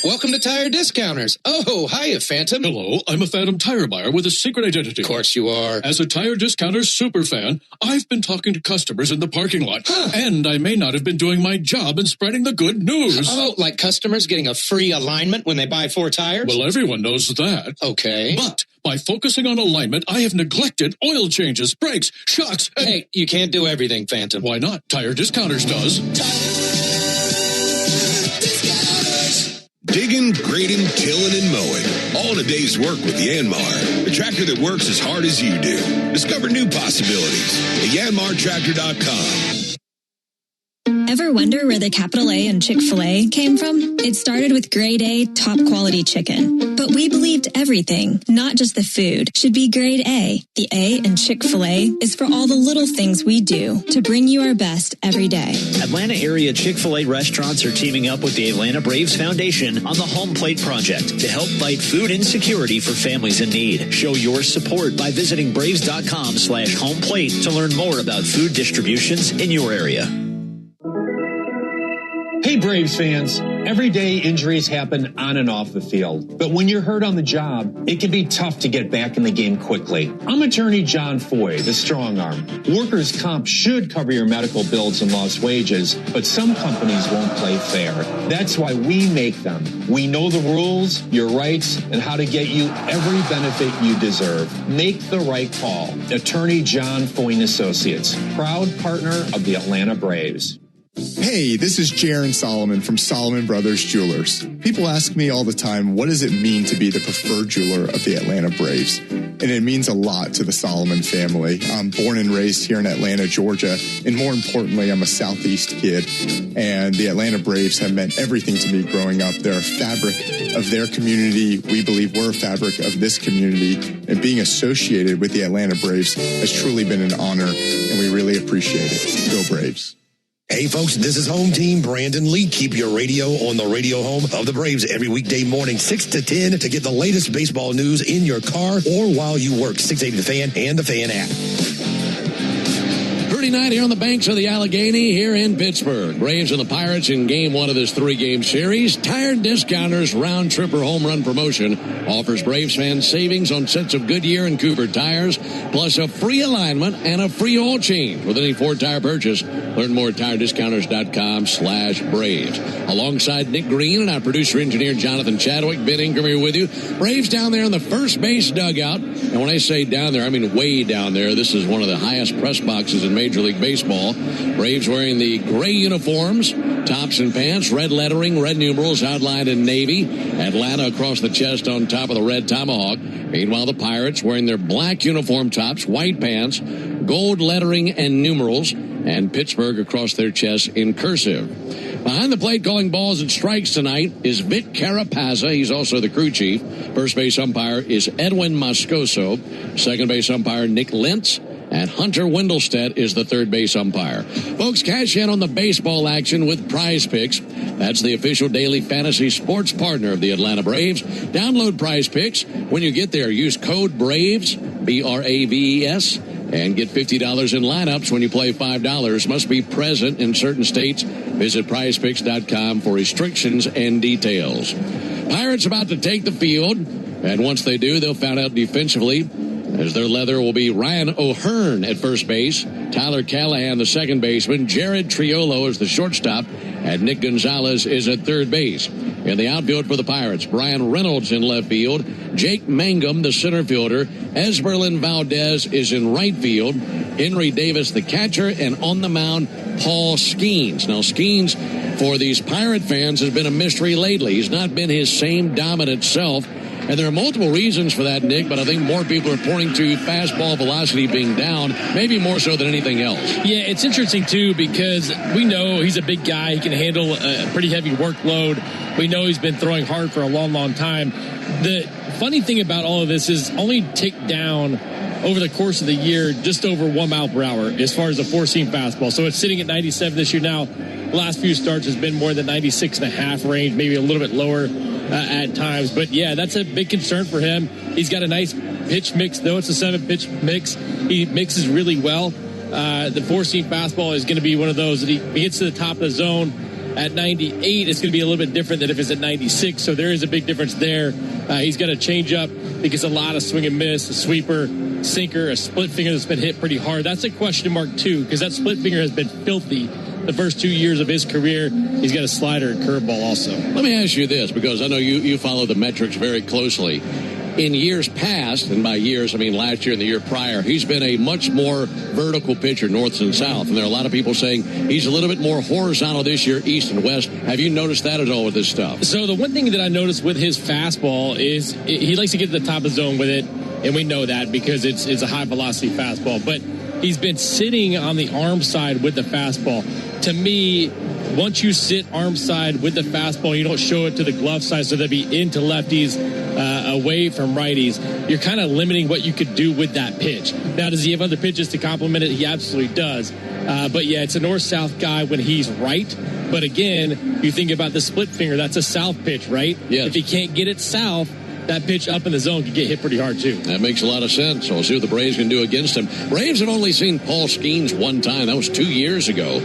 Welcome to Tire Discounters. Oh, hiya, Phantom. Hello, I'm a Phantom tire buyer with a secret identity. Of course you are. As a Tire Discounters superfan, I've been talking to customers in the parking lot. And I may not have been doing my job in spreading the good news. Oh, like customers getting a free alignment when they buy 4 tires? Well, everyone knows that. Okay. But by focusing on alignment, I have neglected oil changes, brakes, shocks, and... Hey, you can't do everything, Phantom. Why not? Tire Discounters does. Digging, grading, tilling, and mowing. All in a day's work with Yanmar, the tractor that works as hard as you do. Discover new possibilities at yanmartractor.com. Ever wonder where the capital A in Chick-fil-A came from? It started with grade A, top quality chicken. But we believed everything, not just the food, should be grade A. The A in Chick-fil-A is for all the little things we do to bring you our best every day. Atlanta area Chick-fil-A restaurants are teaming up with the Atlanta Braves Foundation on the Home Plate Project to help fight food insecurity for families in need. Show your support by visiting braves.com/homeplate to learn more about food distributions in your area. Hey Braves fans, everyday injuries happen on and off the field, but when you're hurt on the job, it can be tough to get back in the game quickly. I'm attorney John Foy, the strong arm. Workers' comp should cover your medical bills and lost wages, but some companies won't play fair. That's why we make them. We know the rules, your rights, and how to get you every benefit you deserve. Make the right call. Attorney John Foy and Associates, proud partner of the Atlanta Braves. Hey, this is Jaron Solomon from Solomon Brothers Jewelers. People ask me all the time, what does it mean to be the preferred jeweler of the Atlanta Braves? and it means a lot to the Solomon family. I'm born and raised here in Atlanta, Georgia, and more importantly, I'm a Southeast kid, and the Atlanta Braves have meant everything to me growing up. They're a fabric of their community. We believe we're a fabric of this community, and being associated with the Atlanta Braves has truly been an honor, and we really appreciate it. Go Braves. Hey, folks, this is home team Brandon Lee. Keep your radio on the radio home of the Braves every weekday morning, 6 to 10, to get the latest baseball news in your car or while you work. 680 The Fan and the Fan app. Pretty night here on the banks of the Allegheny here in Pittsburgh. Braves and the Pirates in game one of this 3-game series. Tire Discounters round trip or home run promotion offers Braves fans savings on sets of Goodyear and Cooper tires, plus a free alignment and a free oil change with any Ford tire purchase. Learn more at tirediscounters.com/Braves. Alongside Nick Green and our producer engineer Jonathan Chadwick, Ben Ingram here with you. Braves down there in the first base dugout. And when I say down there, I mean way down there. This is one of the highest press boxes in Major League Baseball. Braves wearing the gray uniforms, tops and pants, red lettering, red numerals outlined in navy. Atlanta across the chest on top of the red tomahawk. Meanwhile, the Pirates wearing their black uniform tops, white pants, gold lettering and numerals, and Pittsburgh across their chest in cursive. Behind the plate calling balls and strikes tonight is Vic Carapazza. He's also the crew chief. First base umpire is Edwin Moscoso. Second base umpire Nick Lentz. And Hunter Wendelstedt is the third base umpire. Folks, cash in on the baseball action with Prize Picks. That's the official daily fantasy sports partner of the Atlanta Braves. Download Prize Picks. When you get there, use code BRAVES, BRAVES, and get $50 in lineups when you play $5. Must be present in certain states. Visit prizepicks.com for restrictions and details. Pirates about to take the field, and once they do, they'll find out defensively, as their leather will be Ryan O'Hearn at first base, Tyler Callahan, the second baseman, Jared Triolo is the shortstop, and Nick Gonzalez is at third base. In the outfield for the Pirates, Brian Reynolds in left field, Jake Mangum, the center fielder, Esberlin Valdez is in right field, Henry Davis, the catcher, and on the mound, Paul Skeens. Now, Skeens, for these Pirate fans, has been a mystery lately. He's not been his same dominant self. And there are multiple reasons for that, Nick, but I think more people are pointing to fastball velocity being down, maybe more so than anything else. Yeah, it's interesting, too, because we know he's a big guy. He can handle a pretty heavy workload. We know he's been throwing hard for a long, long time. The funny thing about all of this is only ticked down over the course of the year just over 1 mile per hour as far as the four-seam fastball. So it's sitting at 97 this year now. The last few starts has been more than 96.5 range, maybe a little bit lower at times. But, yeah, that's a big concern for him. He's got a nice pitch mix, though. It's a 7-pitch mix. He mixes really well. The four-seam fastball is going to be one of those that he gets to the top of the zone at 98. It's going to be a little bit different than if it's at 96. So there is a big difference there. He's got a changeup. He gets a lot of swing and miss, a sweeper, sinker, a split finger that's been hit pretty hard. That's a question mark, too, because that split finger has been filthy the first 2 years of his career. He's got a slider and curveball also. Let me ask you this, because I know you follow the metrics very closely. In years past, and by years I mean last year and the year prior, he's been a much more vertical pitcher, north and south. And there are a lot of people saying he's a little bit more horizontal this year, east and west. Have you noticed that at all with this stuff? So the one thing that I noticed with his fastball is he likes to get to the top of the zone with it, and we know that because it's a high-velocity fastball. But he's been sitting on the arm side with the fastball. To me, once you sit arm side with the fastball, you don't show it to the glove side, so they'll be into lefties, away from righties. You're kind of limiting what you could do with that pitch. Now, does he have other pitches to complement it? He absolutely does. But, yeah, it's a north-south guy when he's right. But, again, you think about the split finger. That's a south pitch, right? Yes. If he can't get it south, that pitch up in the zone can get hit pretty hard, too. That makes a lot of sense. We'll see what the Braves can do against him. Braves have only seen Paul Skeens one time. That was 2 years ago,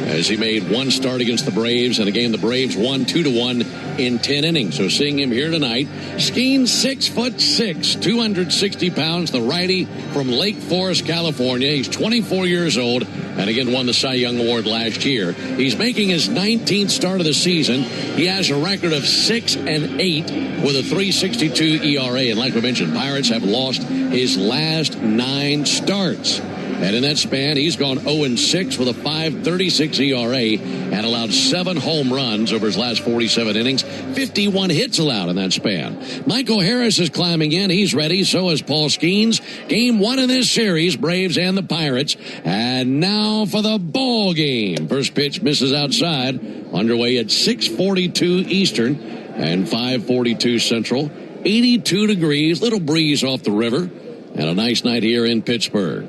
as he made one start against the Braves in a game the Braves won 2-1 in 10 innings. So seeing him here tonight, Skeens 6'6", 260 pounds, the righty from Lake Forest, California. He's 24 years old and again won the Cy Young Award last year. He's making his 19th start of the season. He has a record of 6-8 with a 3.62 ERA. And like we mentioned, Pirates have lost his last 9 starts. And in that span, he's gone 0-6 with a 5.36 ERA and allowed 7 home runs over his last 47 innings. 51 hits allowed in that span. Michael Harris is climbing in. He's ready. So is Paul Skeens. Game 1 in this series, Braves and the Pirates. And now for the ball game. First pitch misses outside. Underway at 6:42 Eastern and 5:42 Central. 82 degrees, little breeze off the river, and a nice night here in Pittsburgh.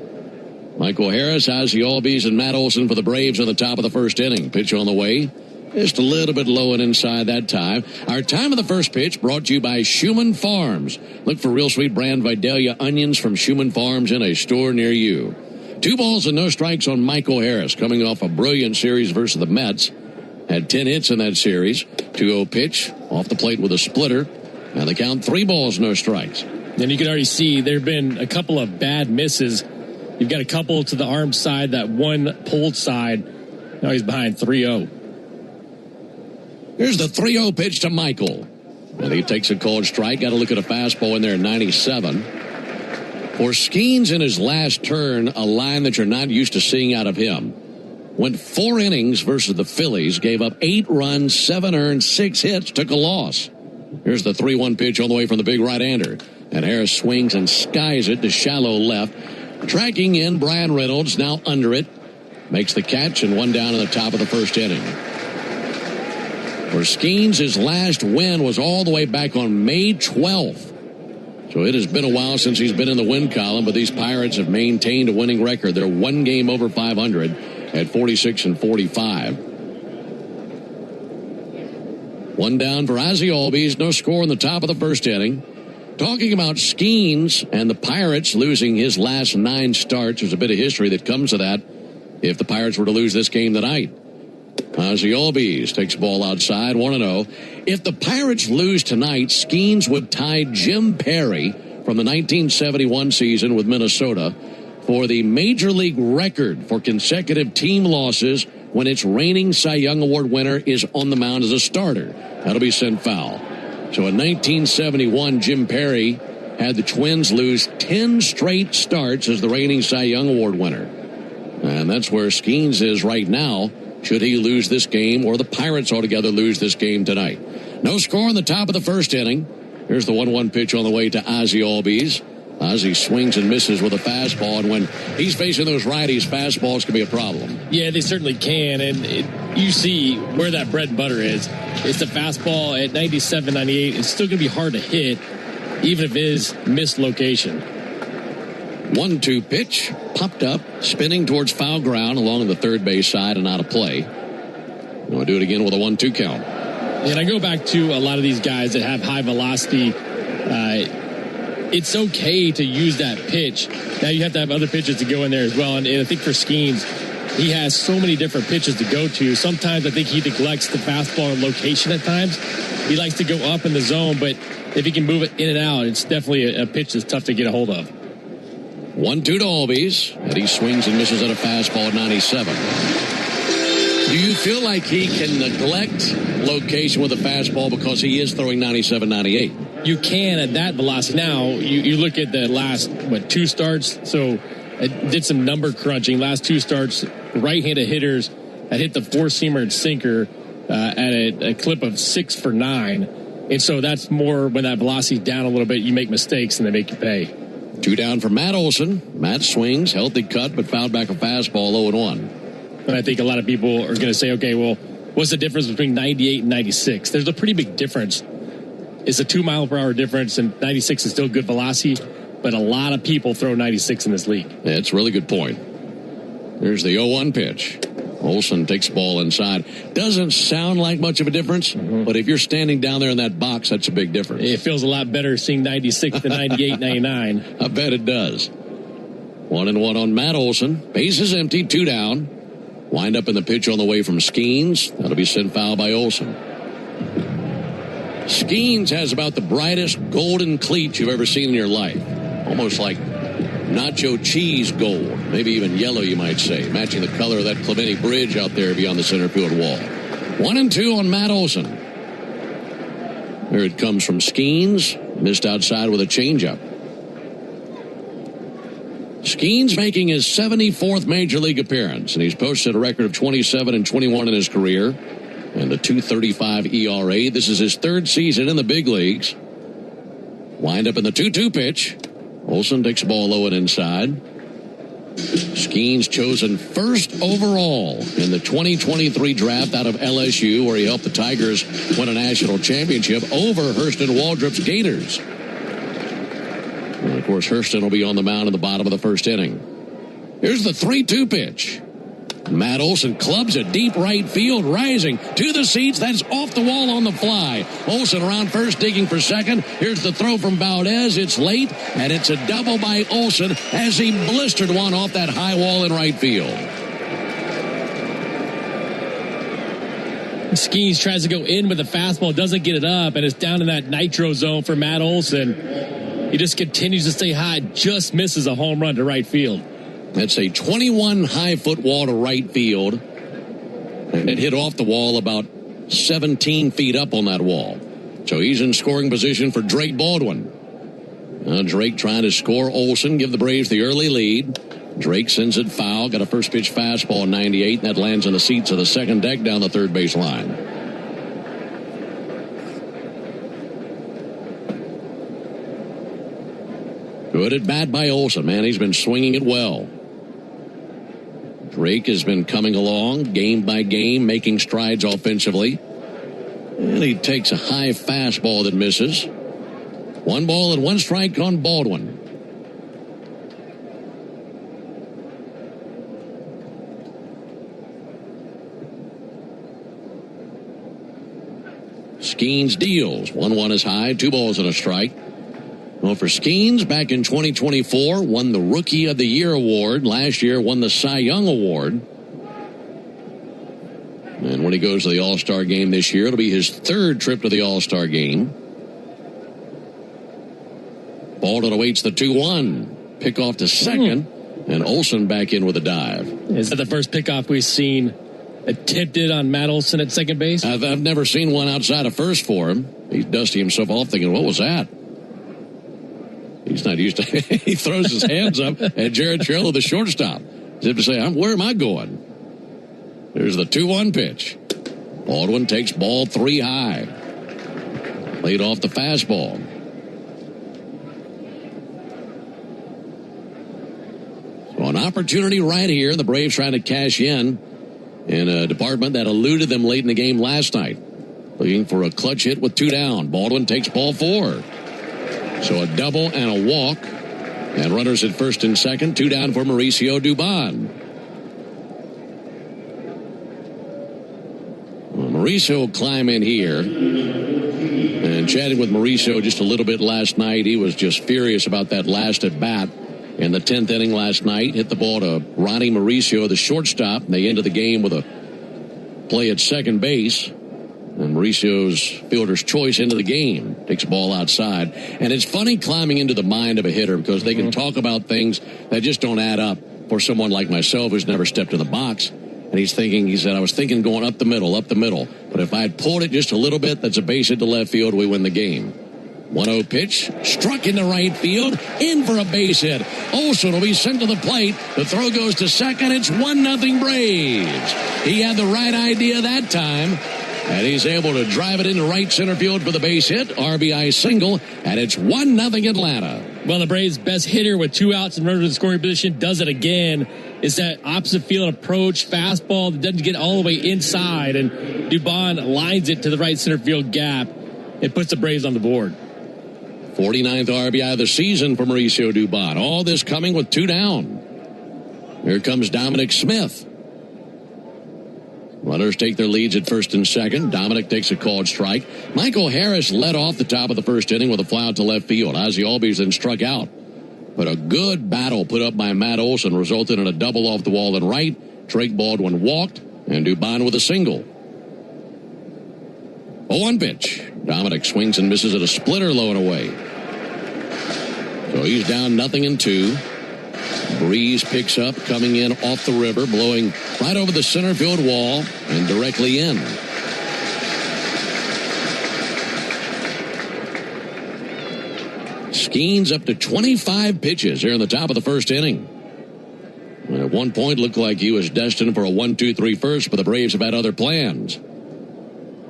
Michael Harris, Ozzie Albies, and Matt Olson for the Braves on the top of the first inning. Pitch on the way. Just a little bit low and inside that time. Our time of the first pitch brought to you by Schumann Farms. Look for real sweet brand Vidalia onions from Schumann Farms in a store near you. 2 balls and no strikes on Michael Harris, coming off a brilliant series versus the Mets. Had 10 hits in that series. 2-0 pitch, off the plate with a splitter. And the count 3 balls, no strikes. And you can already see there have been a couple of bad misses. You've got a couple to the arm side, that one pulled side. Now he's behind 3-0. Here's the 3-0 pitch to Michael. And he takes a called strike. Got to look at a fastball in there at 97. For Skeens in his last turn, a line that you're not used to seeing out of him. Went 4 innings versus the Phillies, gave up 8 runs, 7 earned, 6 hits, took a loss. Here's the 3-1 pitch on the way from the big right-hander. And Harris swings and skies it to shallow left. Tracking in, Brian Reynolds, now under it. Makes the catch and 1 down in the top of the first inning. For Skeens, his last win was all the way back on May 12th. So it has been a while since he's been in the win column, but these Pirates have maintained a winning record. They're 1 game over 500 at 46-45. 1 down for Ozzie Albies. No score in the top of the first inning. Talking about Skeens and the Pirates losing his last 9 starts, there's a bit of history that comes to that if the Pirates were to lose this game tonight. Ozzie Albies takes the ball outside, 1-0. If the Pirates lose tonight, Skeens would tie Jim Perry from the 1971 season with Minnesota for the Major League record for consecutive team losses when its reigning Cy Young Award winner is on the mound as a starter. That'll be sent foul. So in 1971, Jim Perry had the Twins lose 10 straight starts as the reigning Cy Young Award winner. And that's where Skeens is right now, should he lose this game or the Pirates altogether lose this game tonight. No score in the top of the first inning. Here's the 1-1 pitch on the way to Ozzie Albies. Ozzie swings and misses with a fastball, and when he's facing those righties, fastballs can be a problem. Yeah, they certainly can, and you see where that bread and butter is. It's the fastball at 97, 98. It's still going to be hard to hit, even if it is missed location. 1-2 pitch, popped up, spinning towards foul ground along the third base side and out of play. We'll do it again with a 1-2 count. And I go back to a lot of these guys that have high velocity. It's okay to use that pitch. Now you have to have other pitches to go in there as well. And I think for Skeens, he has so many different pitches to go to. Sometimes I think he neglects the fastball location at times. He likes to go up in the zone, but if he can move it in and out, it's definitely a pitch that's tough to get a hold of. 1-2 to Albies, and he swings and misses at a fastball at 97. Do you feel like he can neglect location with a fastball because he is throwing 97, 98? You can at that velocity. Now, you look at the last, 2 starts? So I did some number crunching. Last 2 starts, right-handed hitters had hit the 4-seamer and sinker at a clip of 6 for 9. And so that's more when that velocity's down a little bit, you make mistakes and they make you pay. 2 down for Matt Olson. Matt swings, healthy cut, but fouled back a fastball 0-1. And I think a lot of people are going to say, okay, well, what's the difference between 98 and 96? There's a pretty big difference. It's a 2-mile-per-hour difference, and 96 is still good velocity, but a lot of people throw 96 in this league. That's a really good point. There's the 0-1 pitch. Olson takes the ball inside. Doesn't sound like much of a difference, but if you're standing down there in that box, that's a big difference. It feels a lot better seeing 96 than 98, 99. I bet it does. 1-1 on Matt Olson. Bases empty, 2 down. Wind up in the pitch on the way from Skeens. That'll be sent foul by Olson. Skeens has about the brightest golden cleats you've ever seen in your life. Almost like nacho cheese gold, maybe even yellow, you might say, matching the color of that Clemente Bridge out there beyond the center field wall. 1-2 on Matt Olson. There it comes from Skeens, missed outside with a changeup. Skeens making his 74th Major League appearance, and he's posted a record of 27-21 in his career and a .235 ERA. This is his third season in the big leagues. Wind up in the 2-2 pitch. Olsen takes the ball low and inside. Skeens chosen first overall in the 2023 draft out of LSU, where he helped the Tigers win a national championship over Hurston Waldrop's Gators. And of course, Hurston will be on the mound in the bottom of the first inning. Here's the 3-2 pitch. Matt Olson clubs it deep right field, rising to the seats. That's off the wall on the fly. Olson around first, digging for second. Here's the throw from Valdez. It's late, and it's a double by Olson as he blistered one off that high wall in right field. Skeens tries to go in with the fastball, doesn't get it up, and it's down in that nitro zone for Matt Olson. He just continues to stay high, just misses a home run to right field. That's a 21 high foot wall to right field. And it hit off the wall about 17 feet up on that wall. So he's in scoring position for Drake Baldwin. Drake trying to score Olson, give the Braves the early lead. Drake sends it foul, got a first pitch fastball 98, and that lands in the seats of the second deck down the third base line. Good at bat by Olson, man. He's been swinging it well. Drake has been coming along game by game, making strides offensively. And he takes a high fastball that misses. 1 ball and 1 strike on Baldwin. Skeens deals. 1-1 is high, 2 balls and a strike. Well, for Skeens, back in 2024, won the Rookie of the Year award. Last year, won the Cy Young award. And when he goes to the All-Star game this year, it'll be his 3rd trip to the All-Star game. Baldwin awaits the 2-1. Pick off to second, and Olson back in with a dive. Is that the first pickoff we've seen attempted on Matt Olson at second base? I've never seen one outside of first for him. He's dusting himself off thinking, what was that? He's not used to he throws his hands up at Jared Trello, the shortstop, as if to say, where am I going? There's the 2-1 pitch. Baldwin takes ball 3 high. Laid off the fastball. So an opportunity right here. The Braves trying to cash in a department that eluded them late in the game last night. Looking for a clutch hit with 2 down. Baldwin takes ball 4. So a double and a walk. And runners at first and second. 2 down for Mauricio Dubon. Well, Mauricio will climb in here. And chatting with Mauricio just a little bit last night. He was just furious about that last at bat in the 10th inning last night. Hit the ball to Ronnie Mauricio, the shortstop. And they ended the game with a play at second base. And Mauricio's fielder's choice into the game. Takes the ball outside. And it's funny climbing into the mind of a hitter because they can talk about things that just don't add up for someone like myself who's never stepped in the box. And he said, I was thinking going up the middle. But if I had pulled it just a little bit, that's a base hit to left field, we win the game. 1-0 pitch, struck into right field, in for a base hit. Olson will be sent to the plate. The throw goes to second. It's 1-0 Braves. He had the right idea that time. And he's able to drive it into right center field for the base hit. RBI single, and it's 1-0 Atlanta. Well, the Braves' best hitter with 2 outs and runners in scoring position does it again. It's that opposite field approach, fastball that doesn't get all the way inside, and Dubon lines it to the right center field gap. It puts the Braves on the board. 49th RBI of the season for Mauricio Dubon. All this coming with 2 down. Here comes Dominic Smith. Runners take their leads at first and second. Dominic takes a called strike. Michael Harris led off the top of the first inning with a fly out to left field. Ozzie Albies then struck out. But a good battle put up by Matt Olson resulted in a double off the wall and right. Drake Baldwin walked, and Dubon with a single. 0-1 pitch. Dominic swings and misses at a splitter low and away. So he's down 0-2. Breeze picks up, coming in off the river, blowing right over the center field wall and directly in. Skeens up to 25 pitches here in the top of the first inning. At one point, looked like he was destined for a 1-2-3 first, but the Braves have had other plans.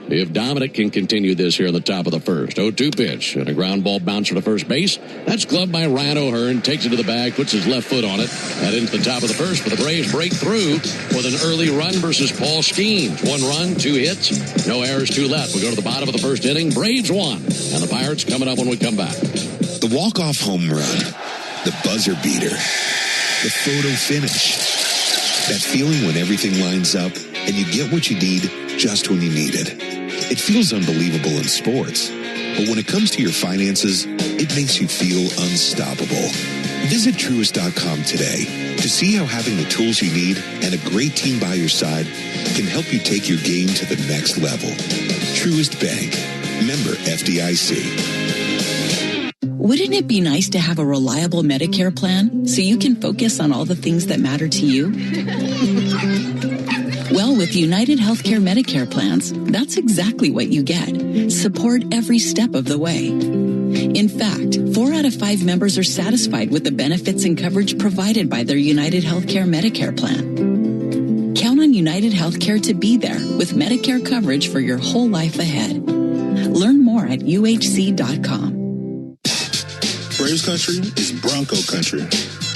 If Dominic can continue this here in the top of the first. 0-2 pitch and a ground ball bouncer to first base. That's gloved by Ryan O'Hearn. Takes it to the bag, puts his left foot on it. That into the top of the first, but the Braves break through with an early run versus Paul Skeens. 1 run, 2 hits, no errors, 2 left. We go to the bottom of the first inning. Braves won, and the Pirates coming up when we come back. The walk-off home run, the buzzer beater, the photo finish. That feeling when everything lines up and you get what you need just when you need it. It feels unbelievable in sports, but when it comes to your finances, it makes you feel unstoppable. Visit Truist.com today to see how having the tools you need and a great team by your side can help you take your game to the next level. Truist Bank. Member FDIC. Wouldn't it be nice to have a reliable Medicare plan so you can focus on all the things that matter to you? Well, with United Healthcare Medicare plans, that's exactly what you get. Support every step of the way. In fact, 4 out of 5 members are satisfied with the benefits and coverage provided by their United Healthcare Medicare plan. Count on United Healthcare to be there with Medicare coverage for your whole life ahead. Learn more at uhc.com. Braves country is Bronco country.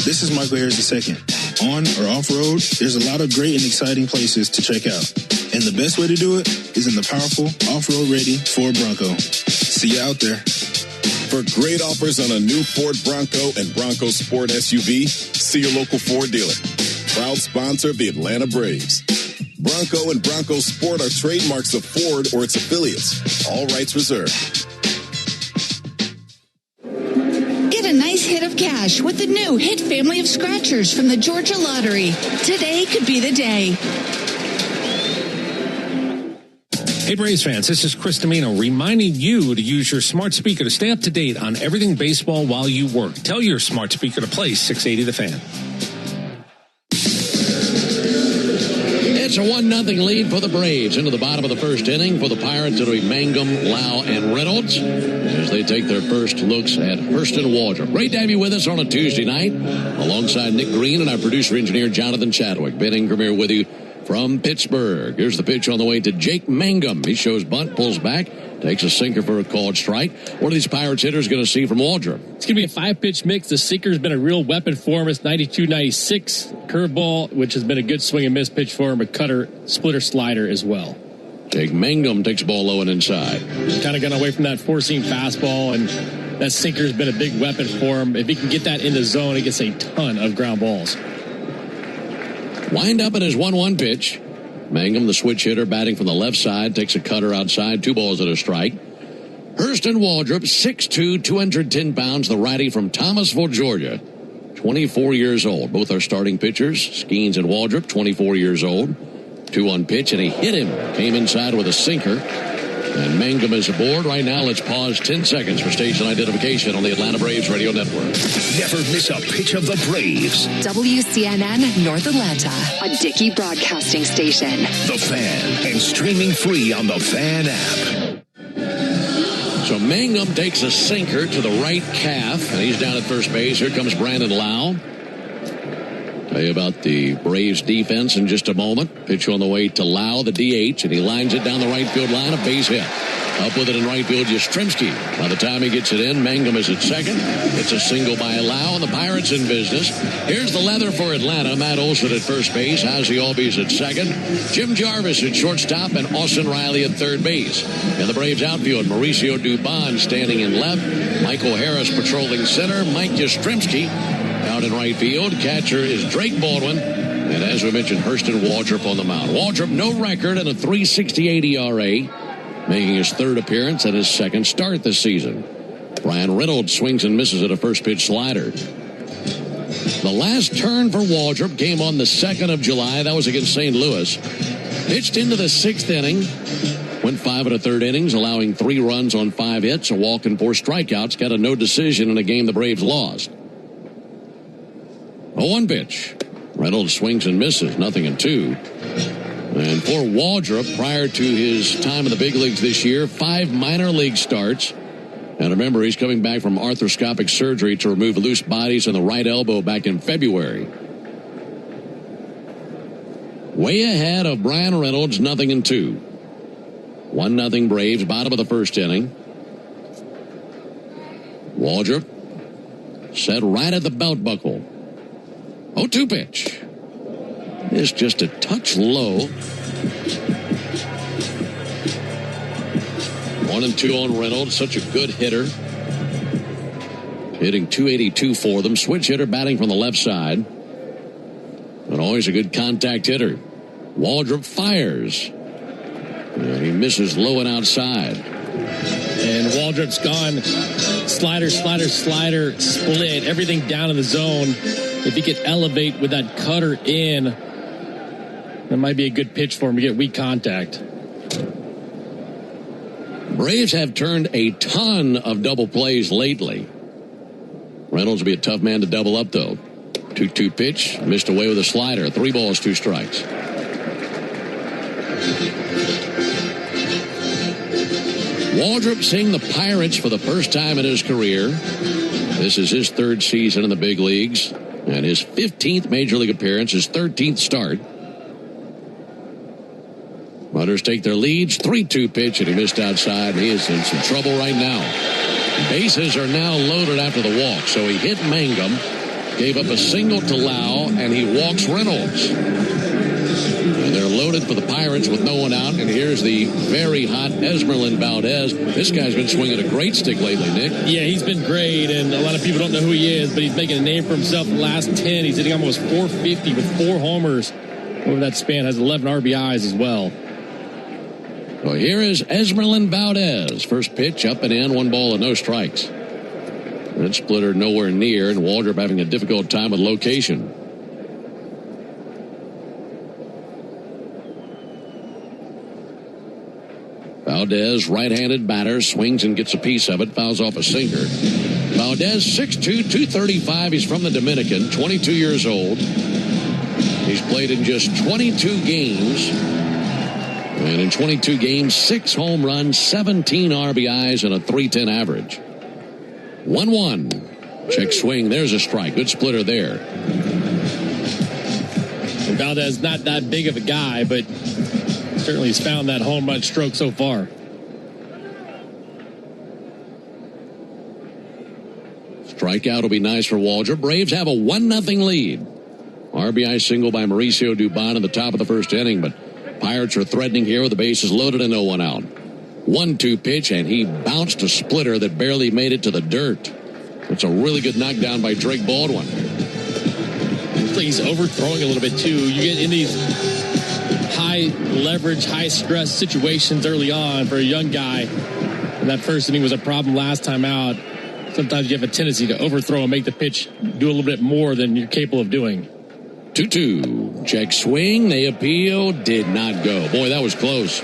This is Michael Harris II. On or off-road, there's a lot of great and exciting places to check out. And the best way to do it is in the powerful, off-road ready Ford Bronco. See you out there. For great offers on a new Ford Bronco and Bronco Sport SUV, see your local Ford dealer. Proud sponsor of the Atlanta Braves. Bronco and Bronco Sport are trademarks of Ford or its affiliates. All rights reserved. A nice hit of cash with the new Hit family of scratchers from the Georgia Lottery. Today could be the day. Hey Braves fans, this is Chris Domino reminding you to use your smart speaker to stay up to date on everything baseball while you work. Tell your smart speaker to play 680 The Fan. It's a 1-0 lead for the Braves into the bottom of the first inning. For the Pirates, it'll be Mangum, Lau, and Reynolds as they take their first looks at Hurston Waldrop. Great to have you with us on a Tuesday night alongside Nick Green and our producer-engineer Jonathan Chadwick. Ben Ingram here with you from Pittsburgh. Here's the pitch on the way to Jake Mangum. He shows bunt, pulls back, takes a sinker for a called strike. What are these Pirates hitters going to see from Waldrop? It's going to be a 5-pitch mix. The sinker's been a real weapon for him. It's 92-96. Curveball, which has been a good swing and miss pitch for him. A cutter, splitter, slider as well. Jake Mangum takes ball low and inside. Kind of gone away from that four-seam fastball, and that sinker's been a big weapon for him. If he can get that in the zone, he gets a ton of ground balls. Wind up at his 1-1 pitch. Mangum, the switch hitter, batting from the left side, takes a cutter outside, 2 balls and a strike. Hurston Waldrop, 6'2", 210 pounds, the righty from Thomasville, Georgia. 24 years old. Both are starting pitchers. Skeens and Waldrop, 24 years old. 2-1 pitch, and he hit him. Came inside with a sinker. And Mangum is aboard. Right now, let's pause 10 seconds for station identification on the Atlanta Braves Radio Network. Never miss a pitch of the Braves. WCNN North Atlanta, a Dickey broadcasting station. The Fan, and streaming free on the Fan app. So Mangum takes a sinker to the right calf, and he's down at first base. Here comes Brandon Lau. Tell you about the Braves defense in just a moment. Pitch on the way to Lau, the DH, and he lines it down the right field line, a base hit. Up with it in right field, Yastrzemski. By the time he gets it in, Mangum is at second. It's a single by Lau, and the Pirates in business. Here's the leather for Atlanta. Matt Olson at first base. Ozzie Albies at second. Jim Jarvis at shortstop, and Austin Riley at third base. In the Braves outfield, Mauricio Dubon standing in left. Michael Harris patrolling center. Mike Yastrzemski out in right field. Catcher is Drake Baldwin. And as we mentioned, Hurston Waldrop on the mound. Waldrop, no record, and a 3.68 ERA, making his third appearance and his second start this season. Brian Reynolds swings and misses at a first pitch slider. The last turn for Waldrop came on the 2nd of July. That was against St. Louis. Pitched into the 6th inning. Went 5 1/3 innings, allowing 3 runs on 5 hits, a walk and 4 strikeouts. Got a no decision in a game the Braves lost. 0-1 pitch. Reynolds swings and misses, 0-2. And for Waldrop, prior to his time in the big leagues this year, 5 minor league starts. And remember, he's coming back from arthroscopic surgery to remove loose bodies in the right elbow back in February. Way ahead of Brian Reynolds, 0-2. 1-0 Braves, bottom of the first inning. Waldrop set right at the belt buckle. 0-2 pitch. It's just a touch low. 1-2 on Reynolds, such a good hitter. Hitting .282 for them. Switch hitter batting from the left side. And always a good contact hitter. Waldrop fires. And he misses low and outside. And Waldrop's gone slider, split, everything down in the zone. If he could elevate with that cutter in, that might be a good pitch for him to get weak contact. Braves have turned a ton of double plays lately. Reynolds will be a tough man to double up, though. 2-2 pitch, missed away with a slider. 3 balls, 2 strikes. Waldrop seeing the Pirates for the first time in his career. This is his 3rd season in the big leagues and his 15th Major League appearance, his 13th start. Runners take their leads. 3-2 pitch, and he missed outside, and he is in some trouble right now. Bases are now loaded after the walk, so he hit Mangum, gave up a single to Lau, and he walks Reynolds. And they're loaded for the Pirates with no one out, and here's the very hot Esmeralyn Valdez. This guy's been swinging a great stick lately, Nick. Yeah, he's been great, and a lot of people don't know who he is, but he's making a name for himself in the last 10. He's hitting almost .450 with 4 homers over that span, has 11 RBIs as well. So here is Esmeralyn Valdez. First pitch up and in, 1 ball and no strikes. That splitter nowhere near, and Waldrop having a difficult time with location. Valdez, right-handed batter, swings and gets a piece of it, fouls off a sinker. Valdez, 6'2", 235. He's from the Dominican, 22 years old. He's played in just 22 games. And in 22 games, 6 home runs, 17 RBIs, and a .310 average. 1-1. Check swing. There's a strike. Good splitter there. And Valdez not that big of a guy, but certainly has found that home run stroke so far. Strikeout will be nice for Waldrop. Braves have a 1-0 lead. RBI single by Mauricio Dubon in the top of the first inning, but Pirates are threatening here with the bases loaded and no one out. 1-2 pitch, and he bounced a splitter that barely made it to the dirt. It's a really good knockdown by Drake Baldwin. He's overthrowing a little bit, too. You get in these high leverage, high stress situations early on for a young guy. And that first inning was a problem last time out. Sometimes you have a tendency to overthrow and make the pitch do a little bit more than you're capable of doing. 2-2. Check swing. They appeal. Did not go. Boy, that was close.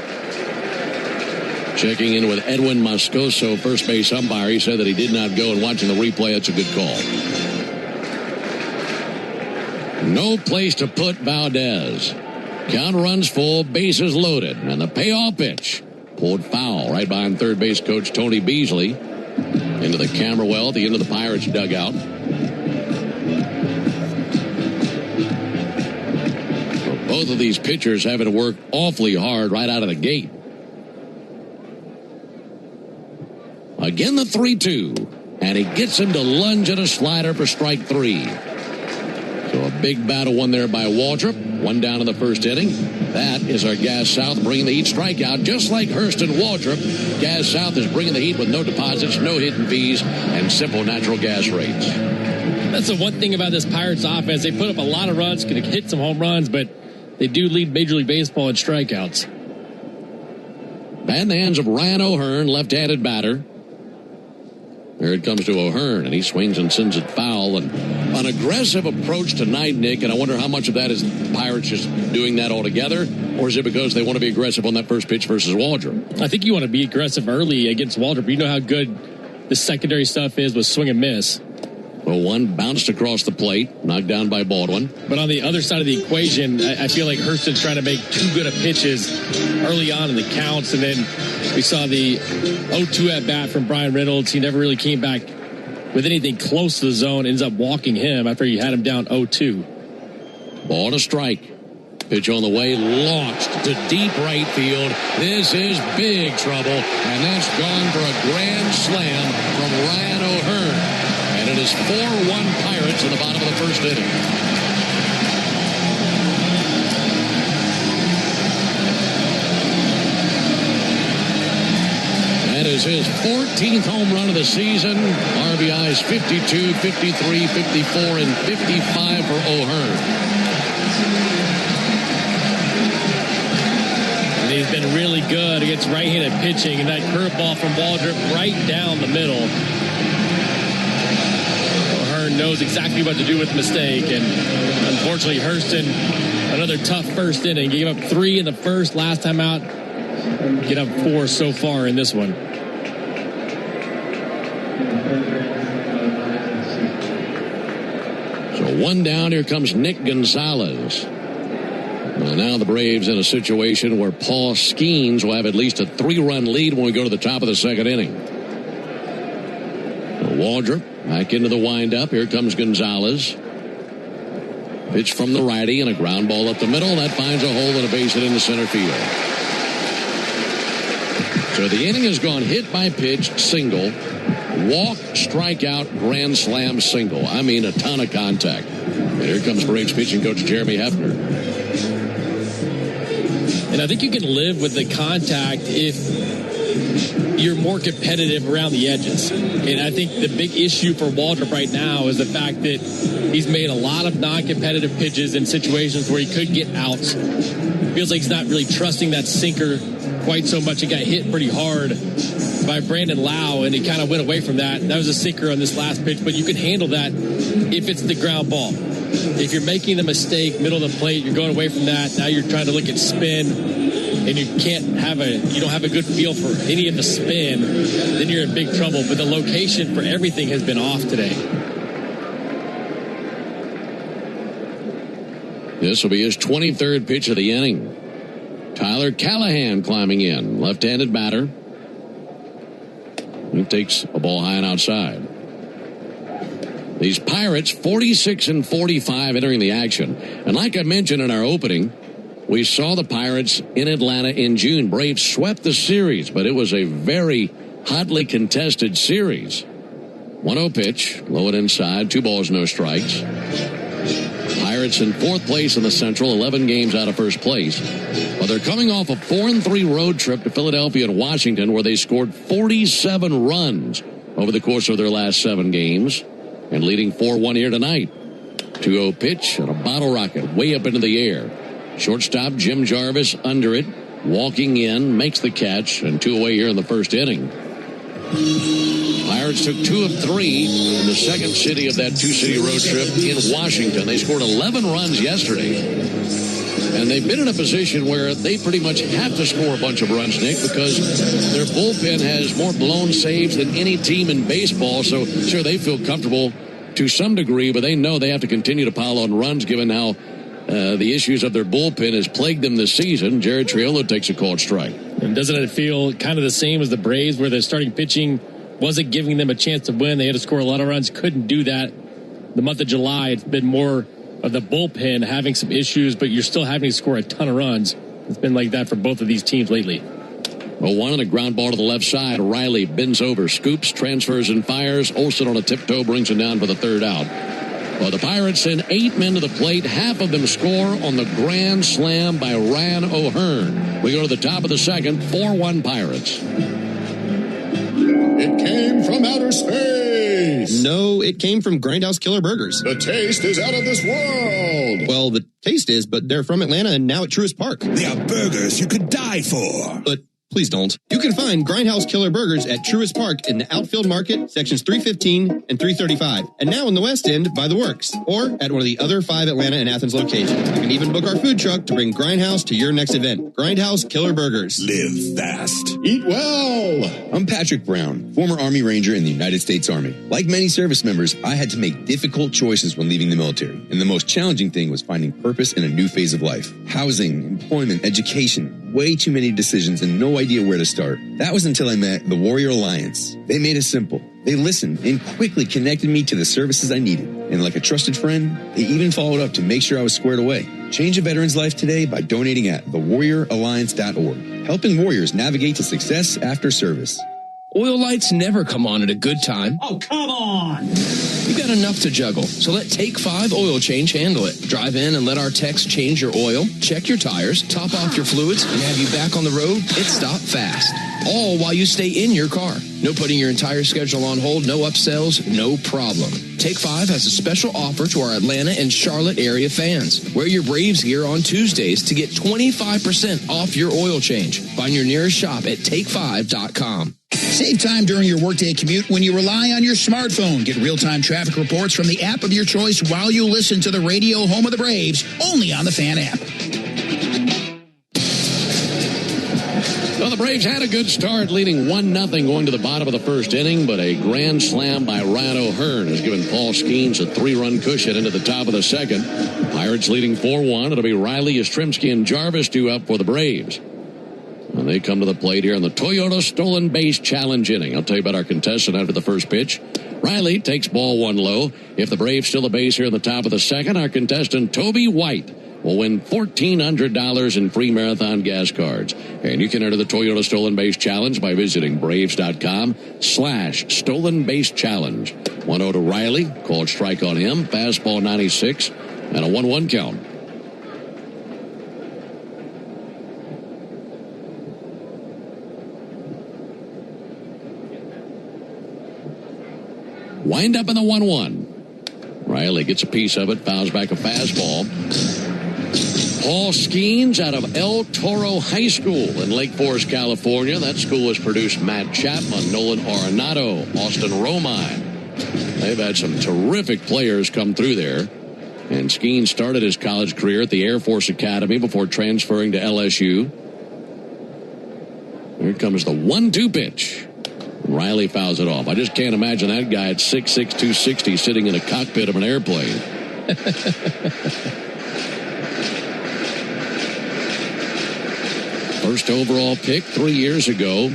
Checking in with Edwin Moscoso, first base umpire. He said that he did not go, and watching the replay, that's a good call. No place to put Valdez. Count runs full, bases loaded, and the payoff pitch pulled foul right behind third base coach Tony Beasley into the camera well at the end of the Pirates dugout. Both of these pitchers having to work awfully hard right out of the gate. Again, the 3-2. And he gets him to lunge at a slider for strike 3. So a big battle won there by Waldrop. 1 down in the first inning. That is our Gas South bringing the Heat strikeout. Just like Hurst and Waldrop, Gas South is bringing the Heat with no deposits, no hidden fees, and simple natural gas rates. That's the one thing about this Pirates offense. They put up a lot of runs, could hit some home runs, but they do lead Major League Baseball in strikeouts. Bat in the hands of Ryan O'Hearn, left-handed batter. There it comes to O'Hearn, and he swings and sends it foul. And an aggressive approach tonight, Nick, and I wonder how much of that is Pirates just doing that altogether, or is it because they want to be aggressive on that first pitch versus Waldrop? I think you want to be aggressive early against Waldrop. You know how good the secondary stuff is with swing and miss. Well, one bounced across the plate, knocked down by Baldwin. But on the other side of the equation, I feel like Hurston's trying to make too good of pitches early on in the counts. And then we saw the 0-2 at bat from Brian Reynolds. He never really came back with anything close to the zone, ends up walking him after he had him down 0-2. Ball to strike. Pitch on the way, launched to deep right field. This is big trouble, and that's gone for a grand slam from Ryan O'Hearn. And it is 4-1 Pirates in the bottom of the first inning. That is his 14th home run of the season. RBIs 52, 53, 54, and 55 for O'Hearn. And he's been really good against right-handed pitching, and that curveball from Waldrop right down the middle. O'Hearn knows exactly what to do with the mistake, and unfortunately Hurston, another tough first inning. Gave up 3 in the first last time out. Get up 4 so far in this one. So 1 down, here comes Nick Gonzalez. Well, now the Braves in a situation where Paul Skeens will have at least a 3-run lead when we go to the top of the second inning. Waldrop back into the windup. Here comes Gonzalez. Pitch from the righty and a ground ball up the middle. That finds a hole and a base hit into center field. So the inning has gone hit by pitch, single, walk, strikeout, grand slam, single. I mean, a ton of contact. And here comes Braves pitching coach Jeremy Hefner. And I think you can live with the contact if you're more competitive around the edges. And I think the big issue for Waldrop right now is the fact that he's made a lot of non-competitive pitches in situations where he could get outs. Feels like he's not really trusting that sinker quite so much. He got hit pretty hard by Brandon Lau, and he kind of went away from that. That was a sinker on this last pitch, but you can handle that if it's the ground ball. If you're making the mistake, middle of the plate, you're going away from that. Now you're trying to look at spin, and you don't have a good feel for any of the spin, then you're in big trouble. But the location for everything has been off today. This will be his 23rd pitch of the inning. Tyler Callahan climbing in, left-handed batter. He takes a ball high and outside. These Pirates, 46-45 entering the action. And like I mentioned in our opening, we saw the Pirates in Atlanta in June. Braves swept the series, but it was a very hotly contested series. 1-0 pitch, low and inside, 2 balls, no strikes. Pirates in 4th place in the Central, 11 games out of first place. But they're coming off a 4-3 road trip to Philadelphia and Washington, where they scored 47 runs over the course of their last 7 games, and leading 4-1 here tonight. 2-0 pitch and a bottle rocket way up into the air. Shortstop Jim Jarvis under it, walking in, makes the catch, and 2 away here in the first inning. Pirates took 2 of 3 in the second city of that 2-city road trip in Washington. They scored 11 runs yesterday. And they've been in a position where they pretty much have to score a bunch of runs, Nick, because their bullpen has more blown saves than any team in baseball. So, sure, they feel comfortable to some degree, but they know they have to continue to pile on runs given how the issues of their bullpen has plagued them this season. Jared Triolo takes a called strike. And doesn't it feel kind of the same as the Braves, where their starting pitching wasn't giving them a chance to win? They had to score a lot of runs, couldn't do that. The month of July, it's been more of the bullpen having some issues, but you're still having to score a ton of runs. It's been like that for both of these teams lately. 0-1 and a ground ball to the left side. Riley bends over, scoops, transfers, and fires. Olsen on a tiptoe brings him down for the 3rd out. Well, the Pirates send 8 men to the plate. Half of them score on the grand slam by Ryan O'Hearn. We go to the top of the second, 4-1 Pirates. It came from outer space. No, it came from Grindhouse Killer Burgers. The taste is out of this world. Well, the taste is, but they're from Atlanta and now at Truist Park. They are burgers you could die for. But please don't. You can find Grindhouse Killer Burgers at Truist Park in the Outfield Market, sections 315 and 335. And now in the West End by The Works, or at one of the other 5 Atlanta and Athens locations. You can even book our food truck to bring Grindhouse to your next event. Grindhouse Killer Burgers. Live fast. Eat well. I'm Patrick Brown, former Army Ranger in the United States Army. Like many service members, I had to make difficult choices when leaving the military. And the most challenging thing was finding purpose in a new phase of life. Housing, employment, education. Way too many decisions and no idea where to start. That was until I met the Warrior Alliance. They made it simple. They listened and quickly connected me to the services I needed. And like a trusted friend, they even followed up to make sure I was squared away. Change a veteran's life today by donating at thewarrioralliance.org, helping warriors navigate to success after service. Oil lights never come on at a good time. Oh, come on! You got enough to juggle, so let Take 5 Oil Change handle it. Drive in and let our techs change your oil, check your tires, top off your fluids, and have you back on the road. It's stop fast. All while you stay in your car. No putting your entire schedule on hold, no upsells, no problem. Take 5 has a special offer to our Atlanta and Charlotte area fans. Wear your Braves gear on Tuesdays to get 25% off your oil change. Find your nearest shop at take5.com. Save time during your workday commute when you rely on your smartphone. Get real-time traffic reports from the app of your choice while you listen to the radio home of the Braves, only on the Fan app. Well, the Braves had a good start, leading 1-0 going to the bottom of the first inning, but a grand slam by Ryan O'Hearn has given Paul Skeens a 3-run cushion into the top of the second. Pirates leading 4-1. It'll be Riley, Yastrzemski, and Jarvis due up for the Braves. And they come to the plate here in the Toyota Stolen Base Challenge inning. I'll tell you about our contestant after the first pitch. Riley takes ball one low. If the Braves steal a base here in the top of the second, our contestant Toby White will win $1,400 in free Marathon gas cards. And you can enter the Toyota Stolen Base Challenge by visiting Braves.com/Stolen Base Challenge. 1-0 to Riley. Called strike on him. Fastball 96 and a 1-1 count. Wind up in the 1-1. Riley gets a piece of it, fouls back a fastball. Paul Skeens out of El Toro High School in Lake Forest, California. That school has produced Matt Chapman, Nolan Arenado, Austin Romine. They've had some terrific players come through there. And Skeens started his college career at the Air Force Academy before transferring to LSU. Here comes the 1-2 pitch. Riley fouls it off. I just can't imagine that guy at 6'6", 260 sitting in a cockpit of an airplane. First overall pick 3 years ago.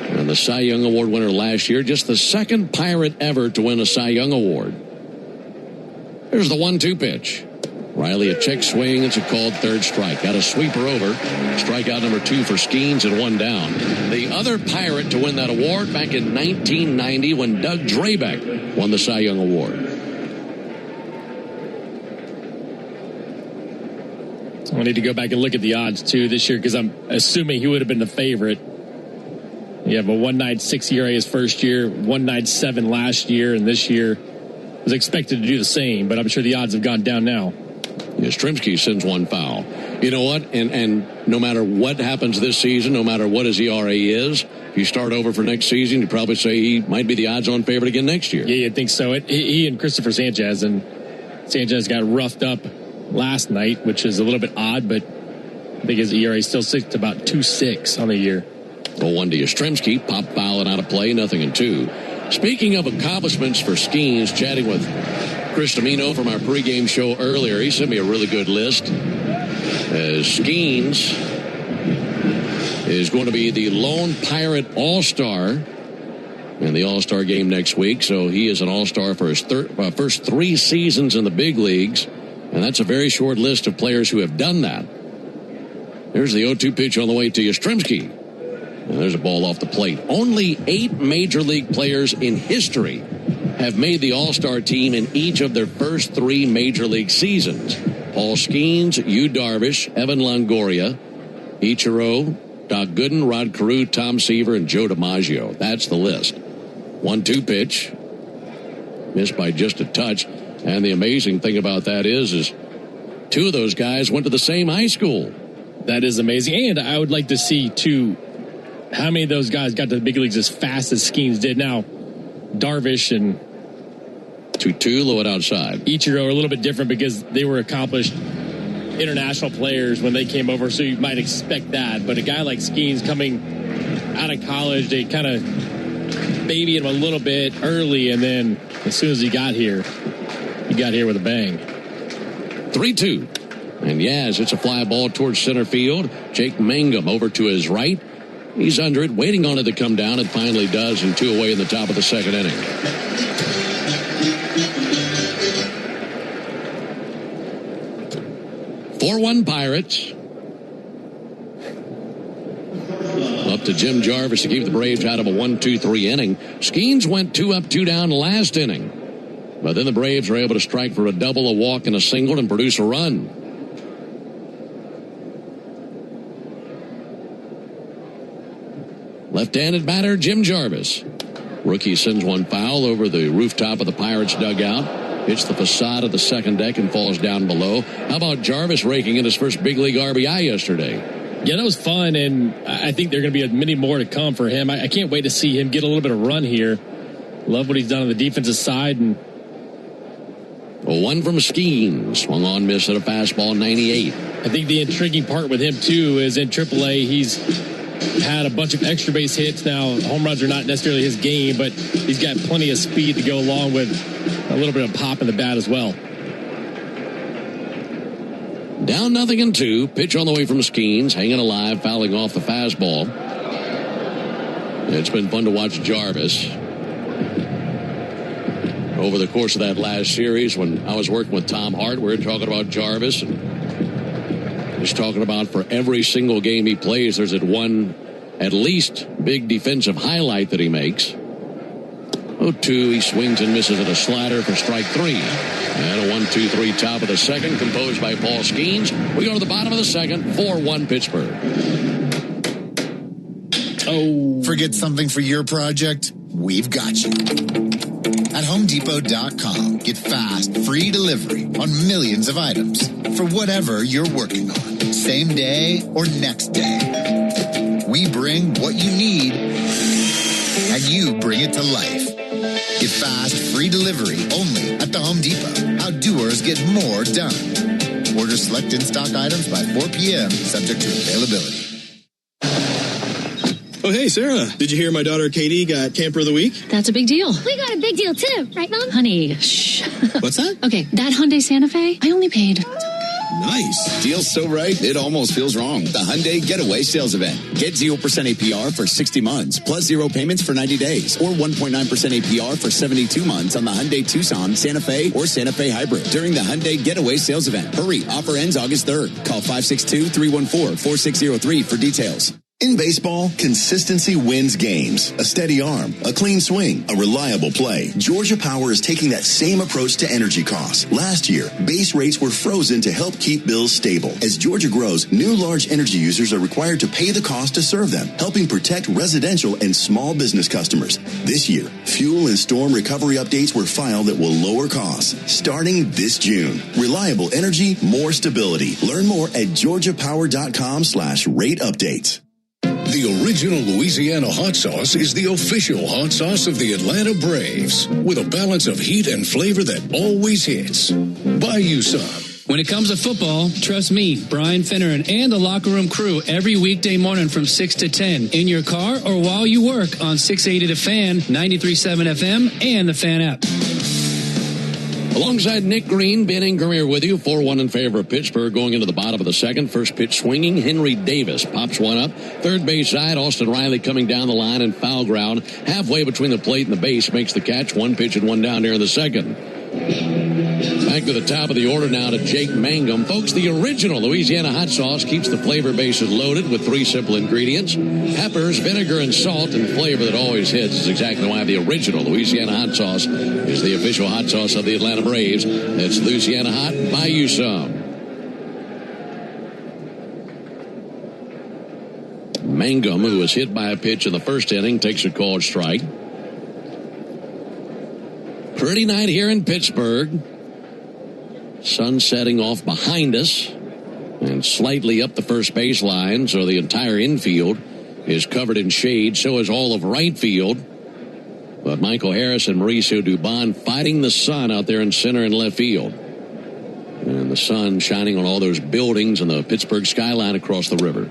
And the Cy Young Award winner last year. Just the second Pirate ever to win a Cy Young Award. Here's the 1-2 pitch. Riley, a check swing. It's a called third strike. Got a sweeper over. Strikeout number 2 for Skeens and 1 down. The other Pirate to win that award back in 1990 when Doug Drabeck won the Cy Young Award. I need to go back and look at the odds, too, this year, because I'm assuming he would have been the favorite. You have a 1.96 ERA his first year, 1.97 last year, and this year was expected to do the same, but I'm sure the odds have gone down now. Yastrzemski sends one foul. You know what? And no matter what happens this season, no matter what his ERA is, if you start over for next season, you'd probably say he might be the odds-on favorite again next year. Yeah, you'd think so. He and Christopher Sanchez, and Sanchez got roughed up last night, which is a little bit odd, but I think his ERA still sits to about 2.6 on the year. 0-1 to Yastrzemski. Pop foul and out of play, 0-2. Speaking of accomplishments for Skeens, chatting with Chris Domino from our pregame show earlier, he sent me a really good list. Skeens is going to be the lone Pirate All-Star in the All-Star game next week, so he is an All-Star for his first 3 seasons in the big leagues, and that's a very short list of players who have done that. There's the 0-2 pitch on the way to Yastrzemski. And there's a ball off the plate. Only 8 major league players in history have made the All-Star team in each of their first 3 major league seasons. Paul Skeens, Yu Darvish, Evan Longoria, Ichiro, Doc Gooden, Rod Carew, Tom Seaver, and Joe DiMaggio. That's the list. 1-2 pitch. Missed by just a touch. And the amazing thing about that is 2 of those guys went to the same high school. That is amazing. And I would like to see, too, how many of those guys got to the big leagues as fast as Skeens did. Now, Darvish and 2-2, low and outside. Ichiro are a little bit different because they were accomplished international players when they came over, so you might expect that. But a guy like Skeens coming out of college, they kind of babied him a little bit early, and then as soon as he got here with a bang. 3-2. And Yaz, it's a fly ball towards center field. Jake Mangum over to his right. He's under it, waiting on it to come down. It finally does, and 2 away in the top of the second inning. 4-1 Pirates. Up to Jim Jarvis to keep the Braves out of a 1-2-3 inning. Skeens went 2 up, 2 down last inning. But then the Braves were able to strike for a double, a walk, and a single and produce a run. Left-handed batter, Jim Jarvis. Rookie sends one foul over the rooftop of the Pirates dugout. Hits the facade of the second deck and falls down below. How about Jarvis raking in his first big league RBI yesterday? Yeah, that was fun, and I think there are going to be many more to come for him. I can't wait to see him get a little bit of run here. Love what he's done on the defensive side. And one from Skeens. Swung on, miss at a fastball, 98. I think the intriguing part with him, too, is in AAA, he's had a bunch of extra base hits. Now, home runs are not necessarily his game, but he's got plenty of speed to go along with a little bit of pop in the bat as well. Down 0-2. Pitch on the way from Skeens. Hanging alive, fouling off the fastball. It's been fun to watch Jarvis. Over the course of that last series, when I was working with Tom Hart, we were talking about Jarvis. And he's talking about for every single game he plays, there's at least big defensive highlight that he makes. 0-2, he swings and misses at a slider for strike 3. And a 1-2-3 top of the second, composed by Paul Skeens. We go to the bottom of the second, 4-1 Pittsburgh. Oh. Forget something for your project? We've got you. At HomeDepot.com, get fast, free delivery on millions of items for whatever you're working on, same day or next day. We bring what you need, and you bring it to life. Get fast, free delivery only at the Home Depot. How doers get more done. Order select in-stock items by 4 p.m., subject to availability. Oh, hey, Sarah. Did you hear my daughter Katie got Camper of the Week? That's a big deal. We got a big deal, too. Right, Mom? Honey, shh. What's that? Okay, that Hyundai Santa Fe, I only paid... Nice. Deal's so right, it almost feels wrong. The Hyundai Getaway Sales Event. Get 0% APR for 60 months, plus 0 payments for 90 days, or 1.9% APR for 72 months on the Hyundai Tucson, Santa Fe, or Santa Fe Hybrid during the Hyundai Getaway Sales Event. Hurry, offer ends August 3rd. Call 562-314-4603 for details. In baseball, consistency wins games. A steady arm, a clean swing, a reliable play. Georgia Power is taking that same approach to energy costs. Last year, base rates were frozen to help keep bills stable. As Georgia grows, new large energy users are required to pay the cost to serve them, helping protect residential and small business customers. This year, fuel and storm recovery updates were filed that will lower costs starting this June. Reliable energy, more stability. Learn more at georgiapower.com/rate updates. The original Louisiana hot sauce is the official hot sauce of the Atlanta Braves, with a balance of heat and flavor that always hits. Buy you some. When it comes to football, trust me, Brian Finneran and the Locker Room crew every weekday morning from 6 to 10 in your car or while you work on 680 The Fan, 93.7 FM, and the Fan app. Alongside Nick Green, Ben Ingram here with you. 4-1 in favor of Pittsburgh going into the bottom of the second. First pitch swinging. Henry Davis pops one up. Third base side, Austin Riley coming down the line in foul ground. Halfway between the plate and the base makes the catch. One pitch and one down here in the second. Back to the top of the order now to Jake Mangum. Folks, the original Louisiana hot sauce keeps the flavor bases loaded with 3 simple ingredients. Peppers, vinegar, and salt, and flavor that always hits is exactly why the original Louisiana hot sauce is the official hot sauce of the Atlanta Braves. It's Louisiana Hot. Buy you some. Mangum, who was hit by a pitch in the first inning, takes a called strike. Pretty night here in Pittsburgh. Sun setting off behind us and slightly up the first baseline, so the entire infield is covered in shade. So is all of right field. But Michael Harris and Mauricio Dubon fighting the sun out there in center and left field. And the sun shining on all those buildings and the Pittsburgh skyline across the river.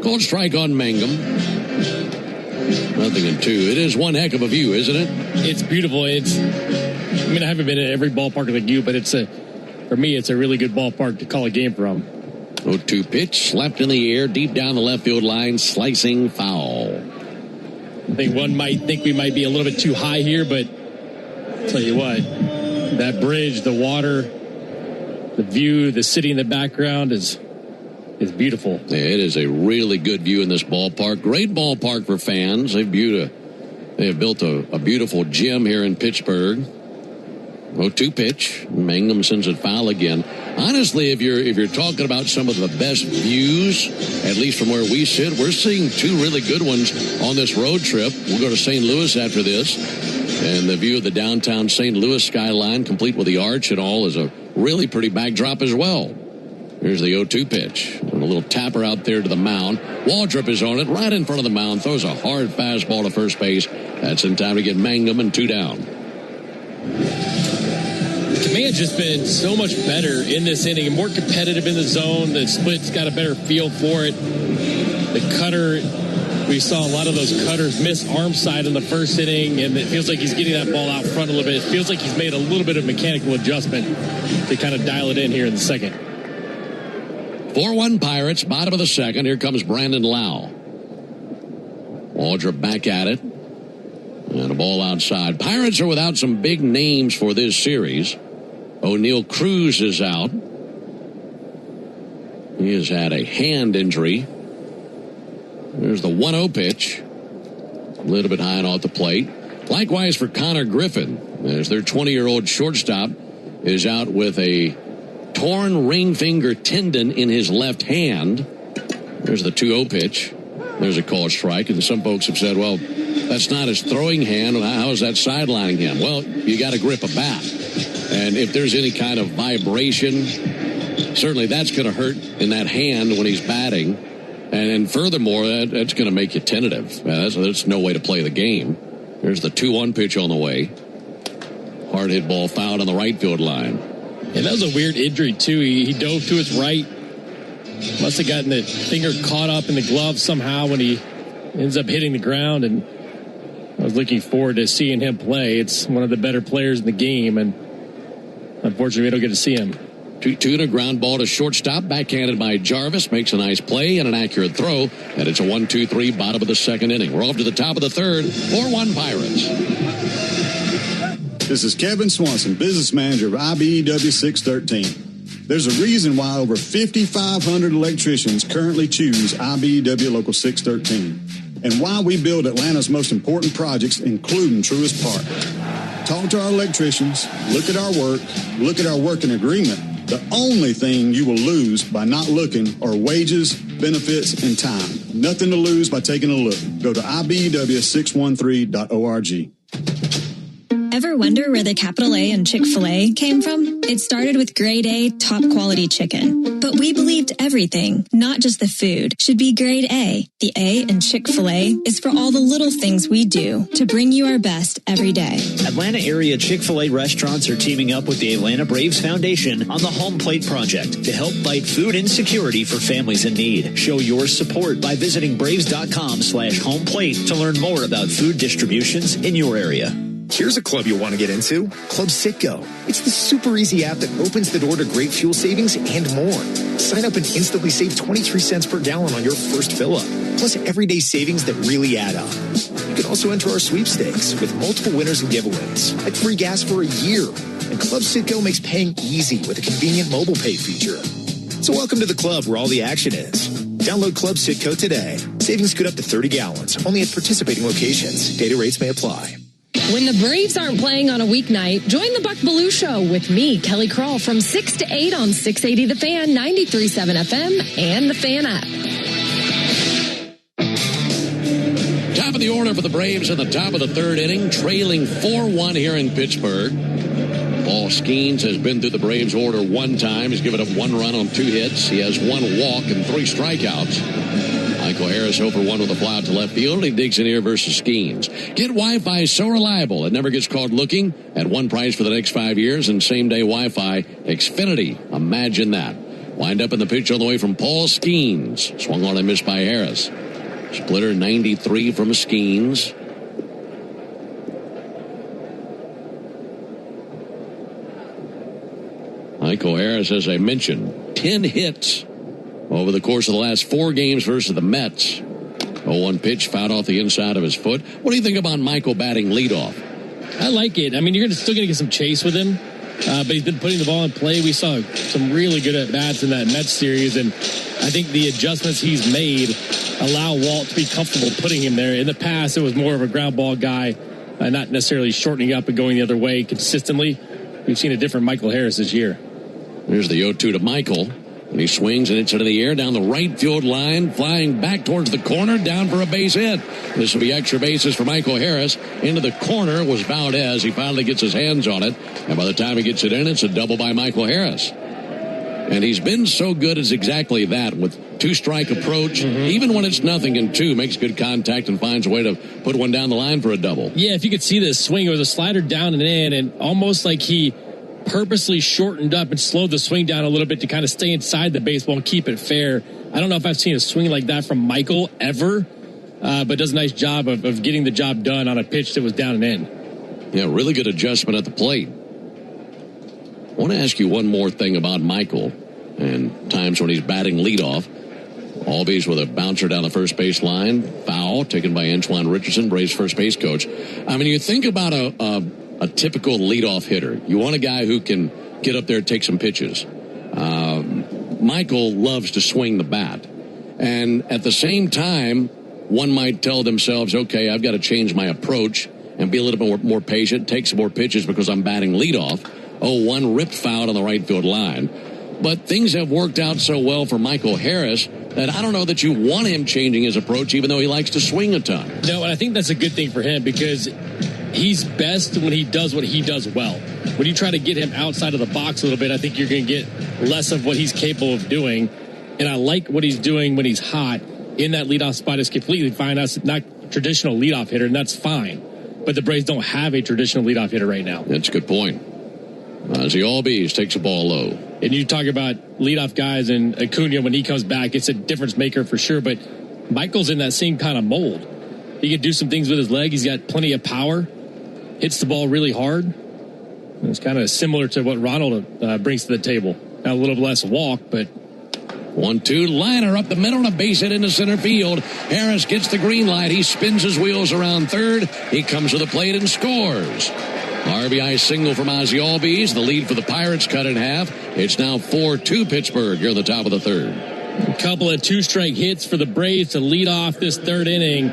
Called strike on Mangum. 0-2. It is one heck of a view, isn't it? It's beautiful. I haven't been at every ballpark like you, but for me, it's a really good ballpark to call a game from. 0-2 pitch, slapped in the air, deep down the left field line, slicing foul. I think one might think we might be a little bit too high here, but I'll tell you what, that bridge, the water, The view, the city in the background is beautiful. Yeah, it is a really good view in this ballpark. Great ballpark for fans. They have built a beautiful gym here in Pittsburgh. 0-2 pitch. Mangum sends it foul again. Honestly, if you're talking about some of the best views, at least from where we sit, we're seeing two really good ones on this road trip. We'll go to St. Louis after this. And the view of the downtown St. Louis skyline, complete with the arch and all, is a really pretty backdrop as well. Here's the 0-2 pitch. And a little tapper out there to the mound. Waldrop is on it right in front of the mound. Throws a hard fastball to first base. That's in time to get Mangum and 2 down. Command's just been so much better in this inning and more competitive in the zone. The split's got a better feel for it. The cutter, we saw a lot of those cutters miss arm side in the first inning, and it feels like he's getting that ball out front a little bit. It feels like he's made a little bit of mechanical adjustment to kind of dial it in here in the second. 4-1 Pirates, bottom of the second. Here comes Brandon Lau. Waldrop back at it. And a ball outside. Pirates are without some big names for this series. O'Neal Cruz is out. He has had a hand injury. There's the 1-0 pitch. A little bit high and off the plate. Likewise for Connor Griffin, as their 20-year-old shortstop is out with a torn ring finger tendon in his left hand. There's the 2-0 pitch. There's a called strike, and some folks have said, well, that's not his throwing hand. How is that sidelining him? Well, you got to grip a bat. And if there's any kind of vibration, certainly that's going to hurt in that hand when he's batting. And furthermore, that's going to make you tentative. That's no way to play the game. There's the 2-1 pitch on the way. Hard hit ball fouled on the right field line. And that was a weird injury, too. He dove to his right. Must have gotten the finger caught up in the glove somehow when he ends up hitting the ground. And I was looking forward to seeing him play. It's one of the better players in the game, and unfortunately, we don't get to see him. 2-2 to ground ball to shortstop. Backhanded by Jarvis. Makes a nice play and an accurate throw. And it's a 1-2-3 bottom of the second inning. We're off to the top of the third. 4-1 Pirates. This is Kevin Swanson, business manager of IBEW 613. There's a reason why over 5,500 electricians currently choose IBEW Local 613. And why we build Atlanta's most important projects, including Truist Park. Talk to our electricians, look at our work, look at our working agreement. The only thing you will lose by not looking are wages, benefits, and time. Nothing to lose by taking a look. Go to IBEW613.org. Ever wonder where the capital A in Chick-fil-A came from? It started with grade A, top quality chicken. But we believed everything, not just the food, should be grade A. The A in Chick-fil-A is for all the little things we do to bring you our best every day. Atlanta area Chick-fil-A restaurants are teaming up with the Atlanta Braves Foundation on the Home Plate Project to help fight food insecurity for families in need. Show your support by visiting braves.com/homeplate to learn more about food distributions in your area. Here's a club you'll want to get into, Club Citgo. It's the super easy app that opens the door to great fuel savings and more. Sign up and instantly save 23 cents per gallon on your first fill-up, plus everyday savings that really add up. You can also enter our sweepstakes with multiple winners and giveaways, like free gas for a year. And Club Citgo makes paying easy with a convenient mobile pay feature. So welcome to the club where all the action is. Download Club Citgo today. Savings good up to 30 gallons, only at participating locations. Data rates may apply. When the Braves aren't playing on a weeknight, join the Buck Belue Show with me, Kelly Crawl, from 6 to 8 on 680 The Fan, 93.7 FM, and the Fan app. Top of the order for the Braves in the top of the third inning, trailing 4-1 here in Pittsburgh. Paul Skeens has been through the Braves order one time. He's given up 1 run on 2 hits. He has 1 walk and 3 strikeouts. Michael Harris 0-for-1 with a fly out to left field. He digs in here versus Skeens. Get Wi-Fi so reliable it never gets caught looking at one price for the next 5 years and same-day Wi-Fi Xfinity. Imagine that. Wind up in the pitch on the way from Paul Skeens. Swung on and missed by Harris. Splitter 93 from Skeens. Michael Harris, as I mentioned, 10 hits over the course of the last 4 games versus the Mets. 0-1 pitch, fouled off the inside of his foot. What do you think about Michael batting leadoff? I like it. I mean, you're still going to get some chase with him. but he's been putting the ball in play. We saw some really good at-bats in that Mets series, and I think the adjustments he's made allow Walt to be comfortable putting him there. In the past, it was more of a ground ball guy, not necessarily shortening up and going the other way consistently. We've seen a different Michael Harris this year. Here's the 0-2 to Michael. And he swings and hits it in the air down the right field line, flying back towards the corner, down for a base hit. This will be extra bases for Michael Harris. Into the corner was Valdez. He finally gets his hands on it. And by the time he gets it in, it's a double by Michael Harris. And he's been so good as exactly that with two-strike approach. Even when it's 0-2, makes good contact and finds a way to put one down the line for a double. Yeah, if you could see this swing, it was a slider down and in, and almost like he purposely shortened up and slowed the swing down a little bit to kind of stay inside the baseball and keep it fair. I don't know if I've seen a swing like that from Michael ever, but does a nice job of getting the job done on a pitch that was down and in. Yeah, really good adjustment at the plate. I want to ask you one more thing about Michael and times when he's batting leadoff. Albies with a bouncer down the first base line. Foul taken by Antoine Richardson, Braves first base coach. I mean, you think about a typical leadoff hitter. You want a guy who can get up there and take some pitches. Michael loves to swing the bat. And at the same time, one might tell themselves, okay, I've got to change my approach and be a little bit more patient, take some more pitches because I'm batting leadoff. One ripped foul on the right field line. But things have worked out so well for Michael Harris that I don't know that you want him changing his approach, even though he likes to swing a ton. No, and I think that's a good thing for him because he's best when he does what he does well. When you try to get him outside of the box a little bit, I think you're going to get less of what he's capable of doing. And I like what he's doing when he's hot. In that leadoff spot is completely fine. That's not a traditional leadoff hitter, and that's fine. But the Braves don't have a traditional leadoff hitter right now. That's a good point. Ozzie Albies takes the ball low. And you talk about leadoff guys and Acuna when he comes back, it's a difference maker for sure. But Michael's in that same kind of mold. He can do some things with his leg. He's got plenty of power. Hits the ball really hard. And it's kind of similar to what Ronald brings to the table. Now a little less walk, but 1-2 liner up the middle and a base hit into center field. Harris gets the green light. He spins his wheels around third. He comes to the plate and scores. RBI single from Ozzie Albies. The lead for the Pirates cut in half. It's now 4-2 Pittsburgh here in the top of the third. A couple of two-strike hits for the Braves to lead off this third inning.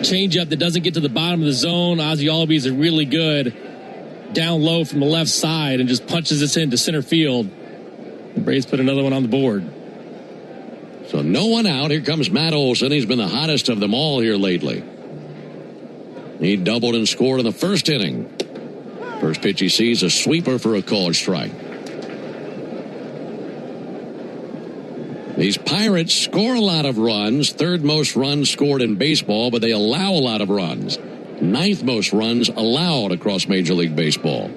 Changeup that doesn't get to the bottom of the zone. Ozzie Albies is really good down low from the left side and just punches this into center field. The Braves put another one on the board. So no one out. Here comes Matt Olson. He's been the hottest of them all here lately. He doubled and scored in the first inning. First pitch he sees, a sweeper for a called strike. These Pirates score a lot of runs. Third most runs scored in baseball, but they allow a lot of runs. Ninth most runs allowed across Major League Baseball.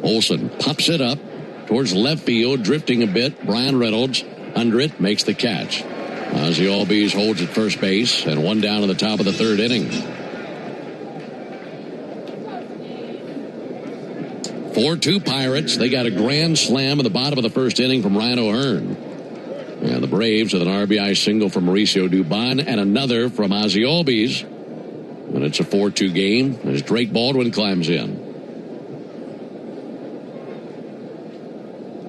Olson pops it up towards left field, drifting a bit. Brian Reynolds under it, makes the catch. Ozzie Albies holds at first base, and one down in the top of the third inning. 4-2 Pirates. They got a grand slam in the bottom of the first inning from Ryan O'Hearn. And the Braves with an RBI single from Mauricio Dubon and another from Ozzie Albies. And it's a 4-2 game as Drake Baldwin climbs in.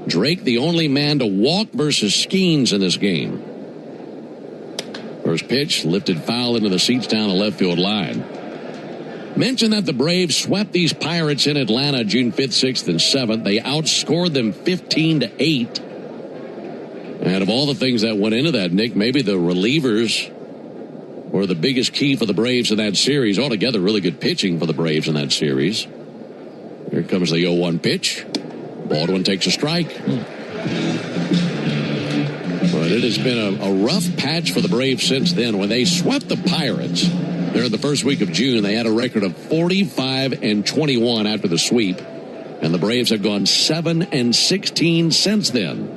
Drake, the only man to walk versus Skeens in this game. First pitch, lifted foul into the seats down the left field line. Mention that the Braves swept these Pirates in Atlanta June 5th, 6th, and 7th. They outscored them 15-8. And of all the things that went into that, Nick, maybe the relievers were the biggest key for the Braves in that series. Altogether, really good pitching for the Braves in that series. Here comes the 0-1 pitch. Baldwin takes a strike. But it has been a rough patch for the Braves since then. When they swept the Pirates there in the first week of June, they had a record of 45-21 after the sweep. And the Braves have gone 7-16 since then.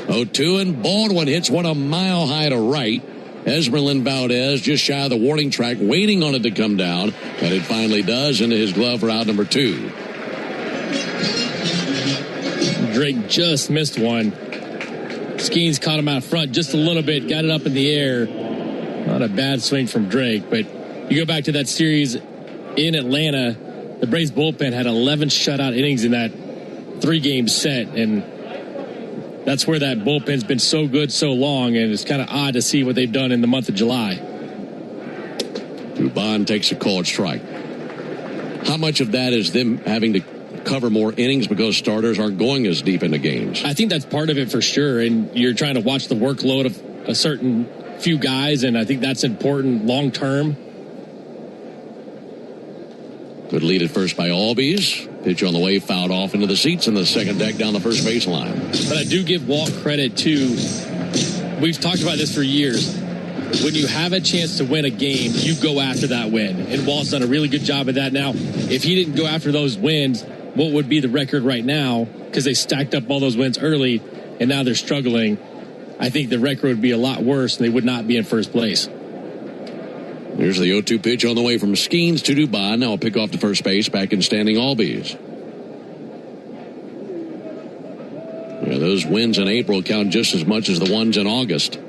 0-2, and Baldwin hits one a mile high to right. Esmeralyn Valdez just shy of the warning track, waiting on it to come down. And it finally does into his glove for out number 2. Drake just missed one. Skeens caught him out front just a little bit, got it up in the air. Not a bad swing from Drake, but you go back to that series in Atlanta, the Braves bullpen had 11 shutout innings in that 3-game set, and that's where that bullpen's been so good so long, and it's kind of odd to see what they've done in the month of July. Dubon takes a called strike. How much of that is them having to cover more innings because starters aren't going as deep into games? I think that's part of it for sure, and you're trying to watch the workload of a certain few guys, and I think that's important long term. Good lead at first by Albies. Pitch on the way, fouled off into the seats in the second deck down the first baseline. But I do give Walt credit too. We've talked about this for years. When you have a chance to win a game, you go after that win. And Walt's done a really good job of that now. If he didn't go after those wins, what would be the record right now? Because they stacked up all those wins early, and now they're struggling. I think the record would be a lot worse, and they would not be in first place. Here's the 0-2 pitch on the way from Skeens to Dubon. Now a pick off to first base, back in standing Albies. Yeah, those wins in April count just as much as the ones in August.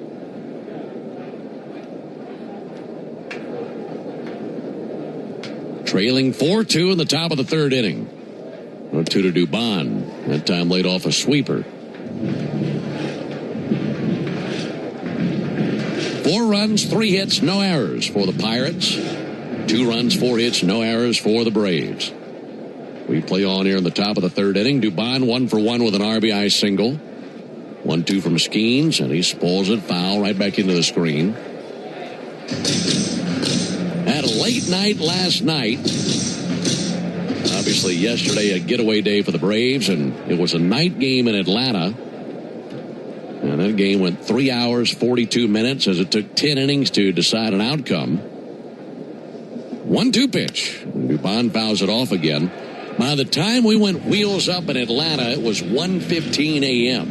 Trailing 4-2 in the top of the third inning. 0-2 to Dubon. That time laid off a sweeper. 4 runs, 3 hits, no errors for the Pirates. 2 runs, 4 hits, no errors for the Braves. We play on here in the top of the third inning. Dubon 1 for 1 with an RBI single. 1-2 from Skeens, and he spoils it foul right back into the screen. Had a late night last night. Obviously yesterday a getaway day for the Braves, and it was a night game in Atlanta. And that game went 3 hours, 42 minutes as it took 10 innings to decide an outcome. 1-2 pitch. Dubon fouls it off again. By the time we went wheels up in Atlanta, it was 1:15 a.m.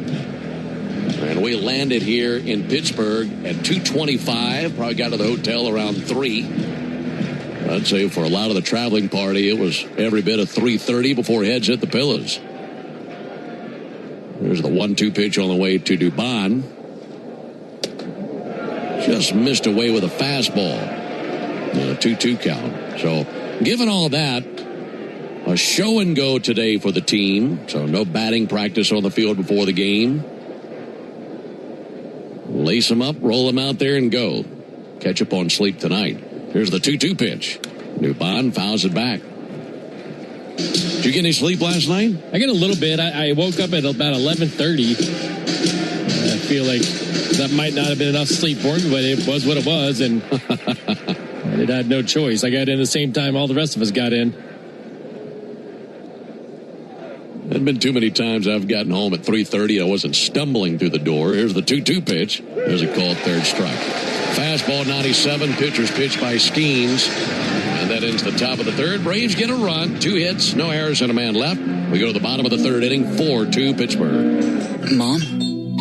And we landed here in Pittsburgh at 2:25. Probably got to the hotel around 3. I'd say for a lot of the traveling party, it was every bit of 3:30 before heads hit the pillows. There's the 1-2 pitch on the way to Dubon. Just missed away with a fastball. A 2-2 count. So, given all that, a show and go today for the team. So, no batting practice on the field before the game. Lace them up, roll them out there, and go. Catch up on sleep tonight. Here's the 2-2 pitch. Dubon fouls it back. Did you get any sleep last night? I got a little bit. I woke up at about 11:30. I feel like that might not have been enough sleep for me, but it was what it was, and it had no choice. I got in the same time all the rest of us got in. There'd been too many times I've gotten home at 3:30. I wasn't stumbling through the door. Here's the 2-2 pitch. There's a called third strike. Fastball 97. Pitcher's pitch by Skeens. And that ends the top of the third. Braves get a run. 2 hits, no errors, and a man left. We go to the bottom of the third inning. 4-2 Pittsburgh. Mom,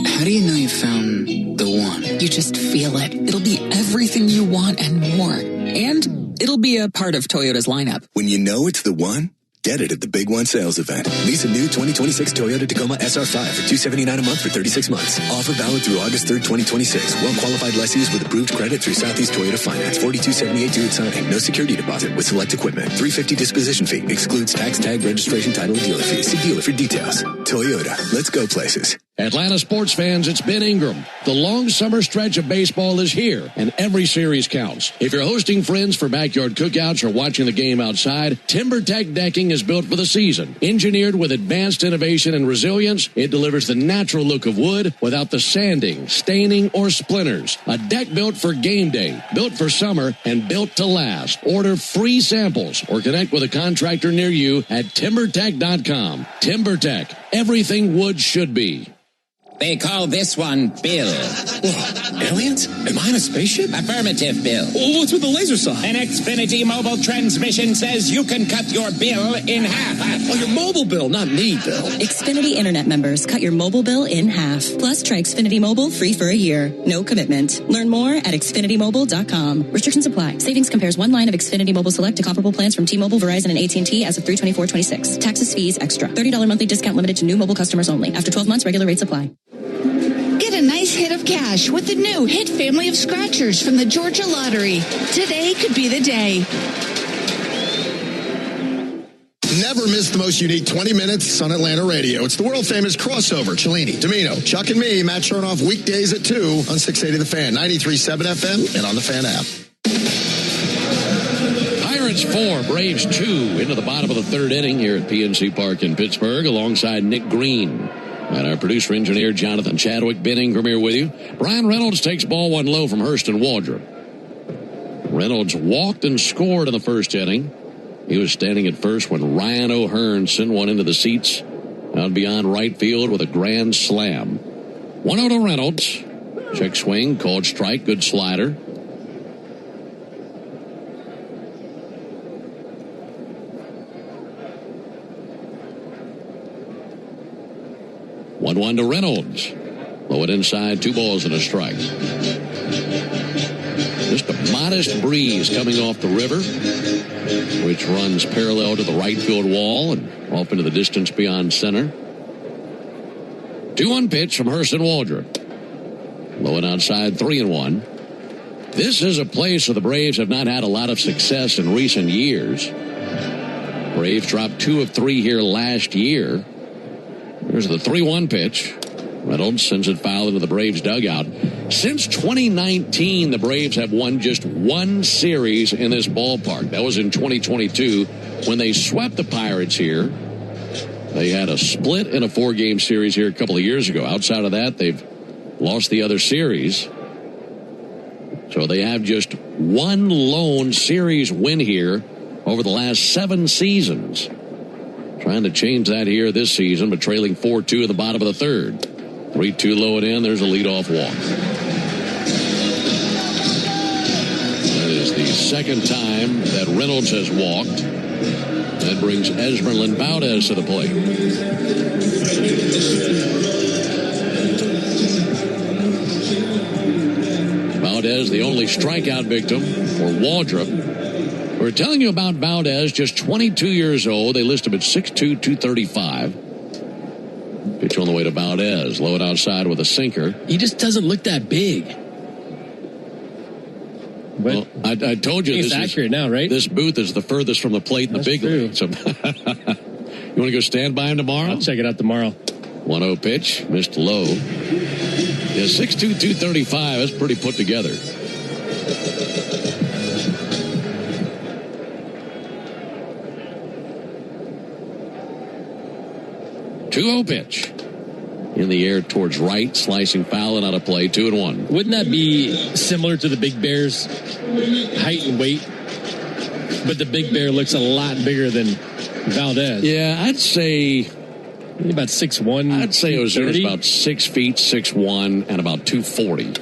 how do you know you found the one? You just feel it. It'll be everything you want and more. And it'll be a part of Toyota's lineup. When you know it's the one, get it at the Big One sales event. Lease a new 2026 Toyota Tacoma SR5 for $279 a month for 36 months. Offer valid through August 3rd, 2026. Well-qualified lessees with approved credit through Southeast Toyota Finance. $42.78 due at signing. No security deposit with select equipment. $350 disposition fee. Excludes tax, tag, registration, title, and dealer fees. See dealer for details. Toyota. Let's go places. Atlanta sports fans, it's Ben Ingram. The long summer stretch of baseball is here, and every series counts. If you're hosting friends for backyard cookouts or watching the game outside, TimberTech decking is built for the season. Engineered with advanced innovation and resilience, it delivers the natural look of wood without the sanding, staining, or splinters. A deck built for game day, built for summer, and built to last. Order free samples or connect with a contractor near you at TimberTech.com. TimberTech, everything wood should be. They call this one Bill. Whoa, aliens? Am I in a spaceship? Affirmative, Bill. What's with the laser saw? An Xfinity mobile transmission says you can cut your bill in half. Oh, your mobile bill, not me, Bill. Xfinity Internet members cut your mobile bill in half. Plus, try Xfinity Mobile free for a year. No commitment. Learn more at XfinityMobile.com. Restrictions apply. Savings compares one line of Xfinity Mobile Select to comparable plans from T-Mobile, Verizon, and AT&T as of 3/24/26. Taxes, fees, extra. $30 monthly discount limited to new mobile customers only. After 12 months, regular rates apply. Get a nice hit of cash with the new Hit family of scratchers from the Georgia Lottery. Today could be the day. Never miss the most unique 20 minutes on Atlanta radio. It's the world-famous crossover. Cellini, Domino, Chuck and me, Matt Chernoff, weekdays at 2 on 680 The Fan, 93.7 FM, and on the Fan app. Pirates 4, Braves 2 into the bottom of the third inning here at PNC Park in Pittsburgh alongside Nick Green. And our producer-engineer, Jonathan Chadwick, Ben Ingram here with you. Brian Reynolds takes ball one low from Hurston Waldrop. Reynolds walked and scored in the first inning. He was standing at first when Ryan O'Hearn sent one into the seats out beyond right field with a grand slam. 1-0 to Reynolds. Check swing, called strike, good slider. One to Reynolds. Low it inside, 2 balls and a strike. Just a modest breeze coming off the river, which runs parallel to the right field wall and off into the distance beyond center. 2-1 pitch from Hurston Waldrop. Low and outside, 3-1. This is a place where the Braves have not had a lot of success in recent years. Braves dropped 2 of 3 here last year. Here's the 3-1 pitch. Reynolds sends it foul into the Braves dugout. Since 2019, the Braves have won just 1 series in this ballpark. That was in 2022 when they swept the Pirates here. They had a split in a 4-game series here a couple of years ago. Outside of that, they've lost the other series. So they have just 1 lone series win here over the last 7 seasons. Trying to change that here this season, but trailing 4-2 in the bottom of the third. 3-2 low and in. There's a leadoff walk. That is the second time that Reynolds has walked. That brings Esmeralyn Valdez to the plate. Valdez, the only strikeout victim for Waldrop. We're telling you about Valdez, just 22 years old. They list him at 6'2", 235. Pitch on the way to Valdez. Low it outside with a sinker. He just doesn't look that big. Well, I told you this is accurate now, right? This booth is the furthest from the plate in the big league. So you want to go stand by him tomorrow? I'll check it out tomorrow. 1-0 pitch, missed low. Yeah, 6'2", 235. That's pretty put together. Two-0 pitch. In the air towards right, slicing foul and out of play, 2-1. Wouldn't that be similar to the Big Bear's height and weight? But the Big Bear looks a lot bigger than Valdez. Yeah, I'd say about 6'1". I'd say it was about 6 feet, 6'1", and about 240.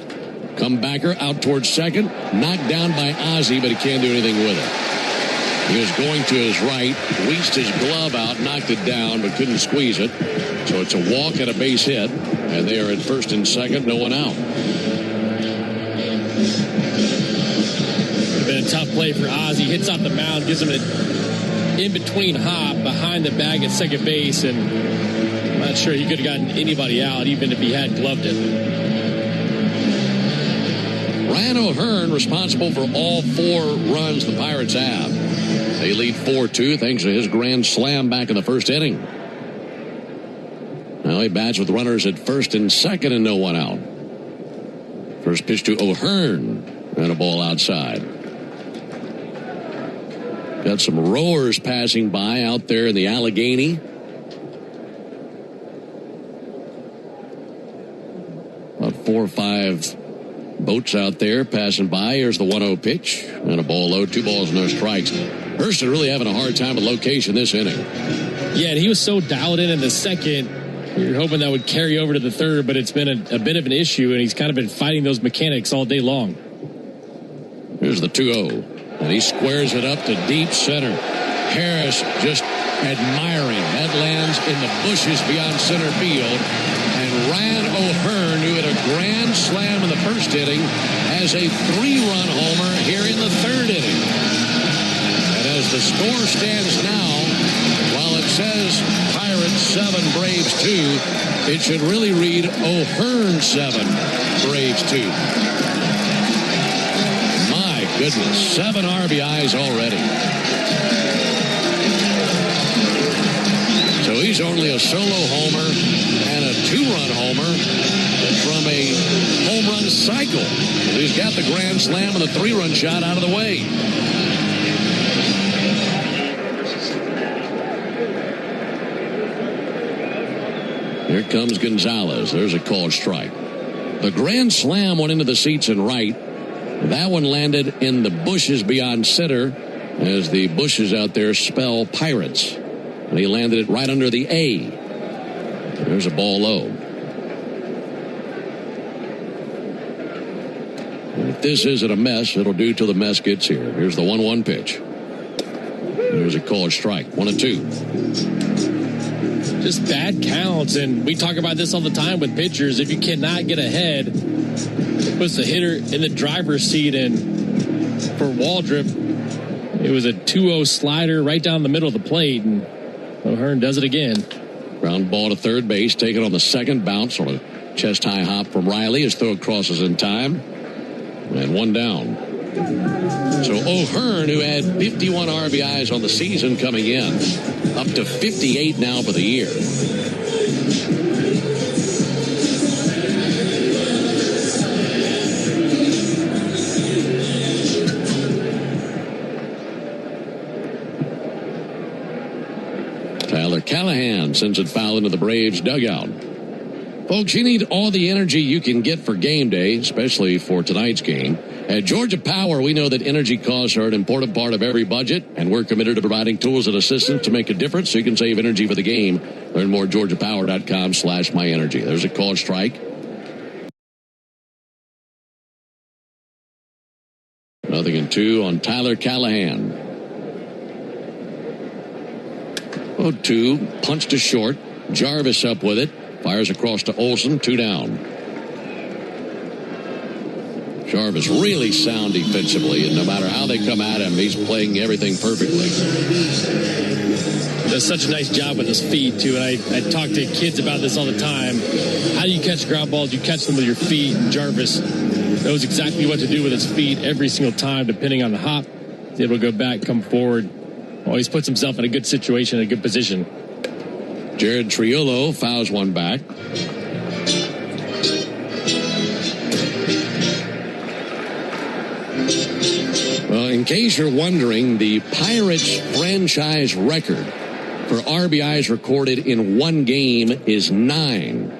Comebacker out towards second, knocked down by Ozzie, but he can't do anything with it. He was going to his right, reached his glove out, knocked it down, but couldn't squeeze it. So it's a walk and a base hit, and they are at first and second, no one out. Would have been a tough play for Ozzie. Hits off the mound, gives him an in-between hop behind the bag at second base, and I'm not sure he could have gotten anybody out, even if he had gloved it. Ryan O'Hearn responsible for all 4 runs the Pirates have. They lead 4-2 thanks to his grand slam back in the first inning. Now he bats with runners at first and second and no one out. First pitch to O'Hearn and a ball outside. Got some rowers passing by out there in the Allegheny. About 4 or 5 boats out there passing by. Here's the 1-0 pitch and a ball low, 2 balls, no strikes. Hurston really having a hard time with location this inning. Yeah, and he was so dialed in the second. You're hoping that would carry over to the third, but it's been a bit of an issue, and he's kind of been fighting those mechanics all day long. Here's the 2-0, and he squares it up to deep center. Harris just admiring. That lands in the bushes beyond center field. And Ryan O'Hearn, who had a grand slam in the first inning, has a 3-run homer here in the third inning. And as the score stands now, while it says Pirates 7, Braves 2, it should really read O'Hearn 7, Braves 2. My goodness, 7 RBIs already. he's only a solo homer and a 2-run homer from a home run cycle. He's got the grand slam and the 3-run shot out of the way. Here comes Gonzalez. There's a called strike. The grand slam went into the seats and right. That one landed in the bushes beyond center as the bushes out there spell Pirates. And he landed it right under the A. There's a ball low. And if this isn't a mess, it'll do till the mess gets here. Here's the 1-1 pitch. There's a called strike. 1-2. Just bad counts, and we talk about this all the time with pitchers. If you cannot get ahead, it puts the hitter in the driver's seat. And for Waldrop, it was a 2-0 slider right down the middle of the plate, and O'Hearn does it again. Ground ball to third base, taken on the second bounce on a chest-high hop from Riley. His throw crosses in time, and 1 down. So O'Hearn, who had 51 RBIs on the season coming in, up to 58 now for the year. Tyler Callahan sends it foul into the Braves dugout. Folks, you need all the energy you can get for game day, especially for tonight's game. At Georgia Power, we know that energy costs are an important part of every budget, and we're committed to providing tools and assistance to make a difference so you can save energy for the game. Learn more at georgiapower.com/myenergy. There's a called strike. 0-2 on Tyler Callahan. 0-2, punch to short. Jarvis up with it. Fires across to Olsen, 2 down. Jarvis really sound defensively, and no matter how they come at him, he's playing everything perfectly. Does such a nice job with his feet, too, and I talk to kids about this all the time. How do you catch ground balls? You catch them with your feet, and Jarvis knows exactly what to do with his feet every single time, depending on the hop. He's able to go back, come forward. Always puts himself in a good situation, a good position. Jared Triolo fouls one back. Well, in case you're wondering, the Pirates franchise record for RBIs recorded in one game is 9.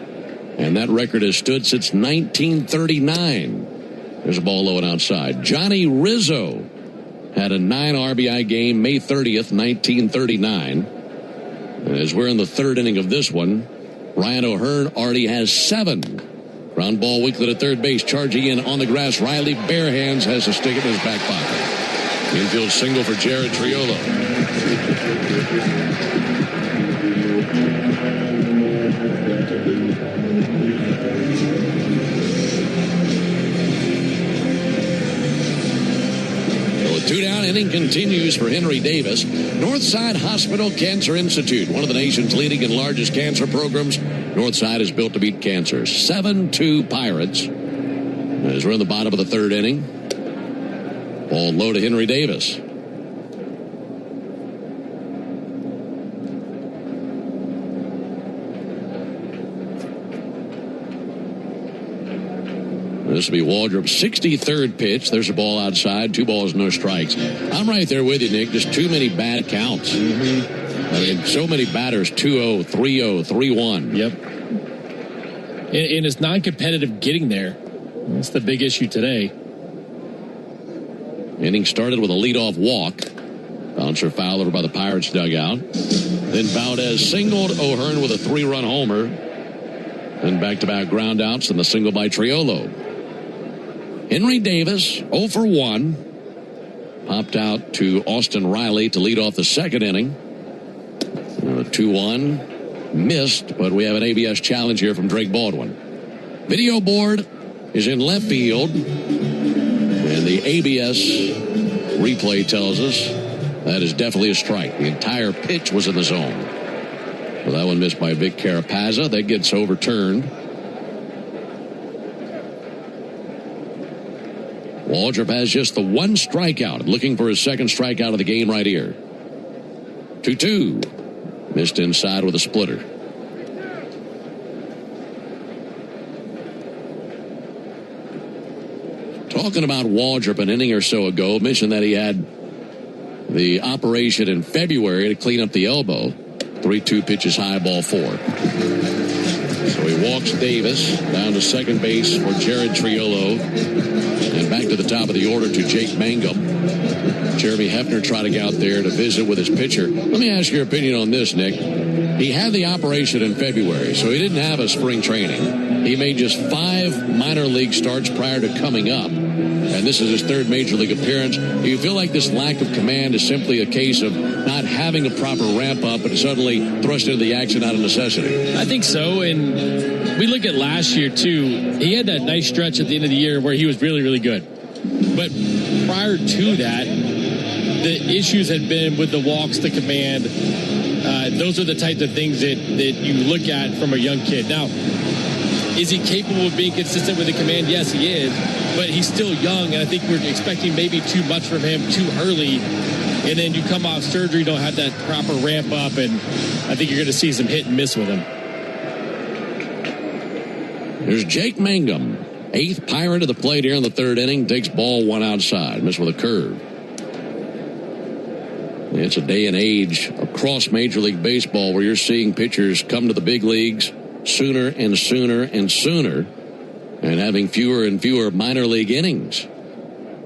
And that record has stood since 1939. There's a ball low and outside. Johnny Rizzo had a 9 RBI game May 30th, 1939. As we're in the third inning of this one, Ryan O'Hearn already has 7. Ground ball weakly to third base, charging in on the grass. Riley bare hands has to stick it in his back pocket. Infield single for Jared Triolo. So a 2-down inning continues for Henry Davis. Northside Hospital Cancer Institute, one of the nation's leading and largest cancer programs. Northside is built to beat cancer. 7-2 Pirates. As we're in the bottom of the third inning. Ball low to Henry Davis. This will be Waldrop's 63rd pitch. There's a ball outside. 2 balls, no strikes. I'm right there with you, Nick. Just too many bad counts. I mean, so many batters. 2-0, 3-0, 3-1. Yep. And it's non-competitive getting there. That's the big issue today. Inning started with a leadoff walk. Bouncer foul over by the Pirates dugout. Then Valdez singled O'Hearn with a 3-run homer. Then back-to-back ground outs and the single by Triolo. Henry Davis, 0 for 1. Popped out to Austin Riley to lead off the second inning. 2-1. Missed, but we have an ABS challenge here from Drake Baldwin. Video board is in left field. And the ABS replay tells us that is definitely a strike. The entire pitch was in the zone. Well, that one missed by Vic Carapazza. That gets overturned. Waldrop has just the 1 strikeout. Looking for his second strikeout of the game right here. 2-2. Missed inside with a splitter. Talking about Waldrop an inning or so ago, mentioned that he had the operation in February to clean up the elbow. 3-2 pitches high, ball 4. So he walks Davis down to second base for Jared Triolo. And back to the top of the order to Jake Mangum. Jeremy Hefner tried to get out there to visit with his pitcher. Let me ask your opinion on this, Nick. He had the operation in February, so he didn't have a spring training. He made just 5 minor league starts prior to coming up. And this is his 3rd major league appearance. Do you feel like this lack of command is simply a case of not having a proper ramp up and suddenly thrust into the action out of necessity? I think so. And we look at last year, too. He had that nice stretch at the end of the year where he was really, really good. But prior to that, the issues had been with the walks, the command. Those are the types of things that you look at from a young kid. Now, is he capable of being consistent with the command? Yes, he is. But he's still young, and I think we're expecting maybe too much from him too early. And then you come off surgery, don't have that proper ramp up, and I think you're going to see some hit and miss with him. There's Jake Mangum, 8th Pirate of the plate here in the 3rd inning. Takes ball 1 outside. Missed with a curve. It's a day and age across Major League Baseball where you're seeing pitchers come to the big leagues sooner and sooner and sooner, and having fewer and fewer minor league innings.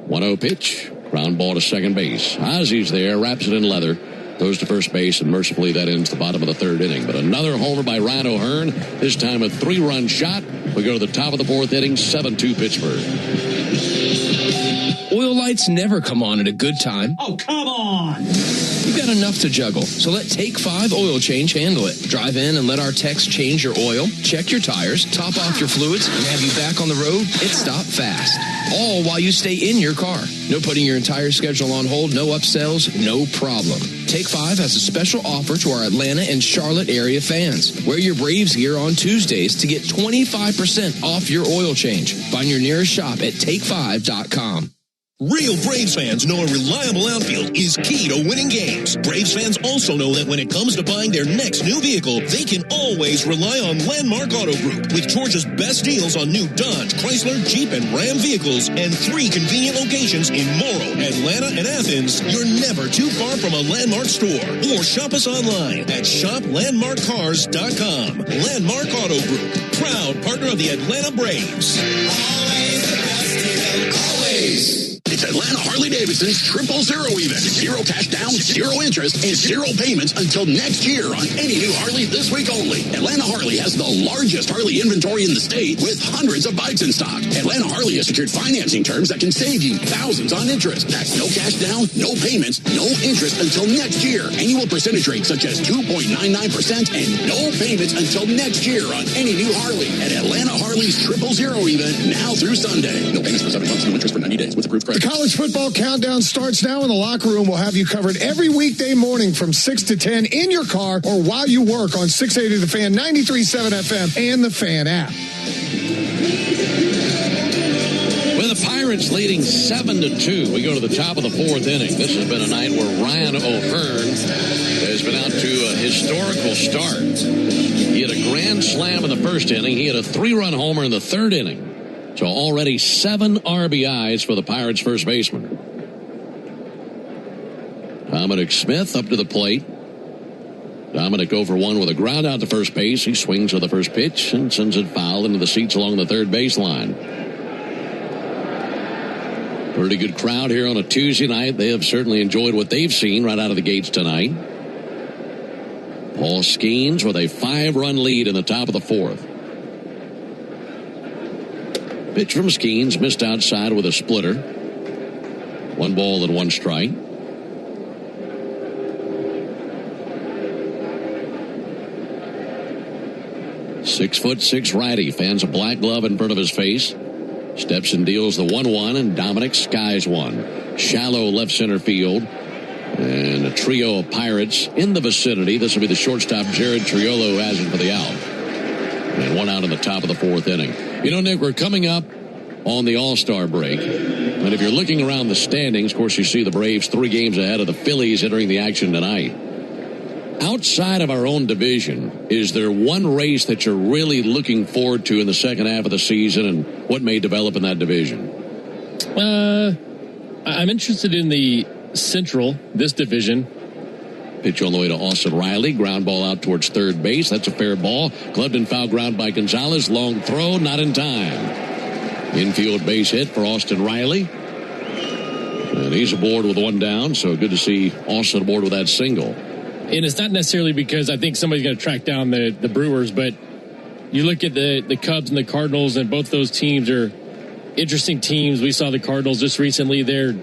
1-0 pitch. Ground ball to second base. Ozzy's there, wraps it in leather, goes to first base, and mercifully that ends the bottom of the 3rd inning. But another homer by Ryan O'Hearn, this time a 3-run shot. We go to the top of the 4th inning, 7-2 Pittsburgh. Oil lights never come on at a good time. Oh, come on! You've got enough to juggle, so let Take 5 Oil Change handle it. Drive in and let our techs change your oil, check your tires, top off your fluids, and have you back on the road. It's stop fast. All while you stay in your car. No putting your entire schedule on hold, no upsells, no problem. Take 5 has a special offer to our Atlanta and Charlotte area fans. Wear your Braves gear on Tuesdays to get 25% off your oil change. Find your nearest shop at take5.com. Real Braves fans know a reliable outfield is key to winning games. Braves fans also know that when it comes to buying their next new vehicle, they can always rely on Landmark Auto Group. With Georgia's best deals on new Dodge, Chrysler, Jeep, and Ram vehicles, and 3 convenient locations in Morrow, Atlanta, and Athens, you're never too far from a Landmark store. Or shop us online at shoplandmarkcars.com. Landmark Auto Group, proud partner of the Atlanta Braves. Always the best deal, always. It's Atlanta Harley-Davidson's 000 event. 0 cash down, 0 interest, and 0 payments until next year on any new Harley this week only. Atlanta Harley has the largest Harley inventory in the state with hundreds of bikes in stock. Atlanta Harley has secured financing terms that can save you thousands on interest. That's no cash down, no payments, no interest until next year. Annual percentage rates such as 2.99% and no payments until next year on any new Harley at Atlanta Harley's 000 event now through Sunday. No payments for 7 months, no interest for 90 days with approved credit. The college football countdown starts now in the locker room. We'll have you covered every weekday morning from 6 to 10 in your car or while you work on 680 The Fan, 93.7 FM, and the Fan app. With the Pirates leading 7-2, we go to the top of the 4th inning. This has been a night where Ryan O'Hearn has been out to a historical start. He had a grand slam in the 1st inning. He had a 3-run homer in the 3rd inning. So already 7 RBIs for the Pirates' first baseman. Dominic Smith up to the plate. Dominic 0 for 1 with a ground out to first base. He swings with the first pitch and sends it foul into the seats along the 3rd baseline. Pretty good crowd here on a Tuesday night. They have certainly enjoyed what they've seen right out of the gates tonight. Paul Skeens with a 5-run lead in the top of the 4th. Pitch from Skeens, missed outside with a splitter. 1 ball and 1 strike. "6'6" righty, fans a black glove in front of his face. Steps and deals the 1-1, and Dominic skies one. Shallow left center field. And a trio of Pirates in the vicinity. This will be the shortstop, Jared Triolo, who has it for the out. And 1 out in the top of the 4th inning. You know, Nick, we're coming up on the All-Star break. And if you're looking around the standings, of course, you see the Braves 3 games ahead of the Phillies entering the action tonight. outside of our own division, is there one race that you're really looking forward to in the second half of the season, and what may develop in that division? I'm interested in the Central, this division. Pitch on the way to Austin Riley. Ground ball out towards third base. That's a fair ball. Clubbed and foul ground by Gonzalez. Long throw, not in time. Infield base hit for Austin Riley. And he's aboard with one down, so good to see Austin aboard with that single. And it's not necessarily because I think somebody's going to track down the Brewers, but you look at the Cubs and the Cardinals, and both those teams are interesting teams. We saw the Cardinals just recently. They're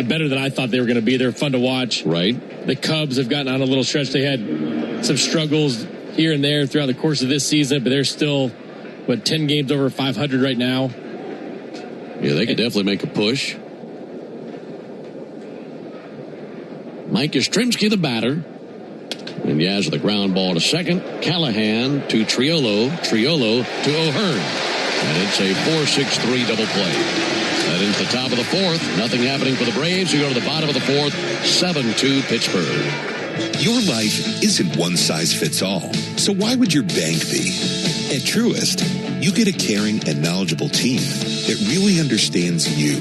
better than I thought they were going to be. They're fun to watch. Right. The Cubs have gotten on a little stretch. They had some struggles here and there throughout the course of this season, but they're still, 10 games over 500 right now. Yeah, they could definitely make a push. Mike Yastrzemski, the batter. And Yaz with a ground ball to second. Callahan to Triolo. Triolo to O'Hearn. And it's a 4-6-3 double play. That into the top of the fourth. Nothing happening for the Braves. You go to the bottom of the fourth. 7-2 Pittsburgh. Your life isn't one size fits all. So why would your bank be? At Truist, you get a caring and knowledgeable team that really understands you.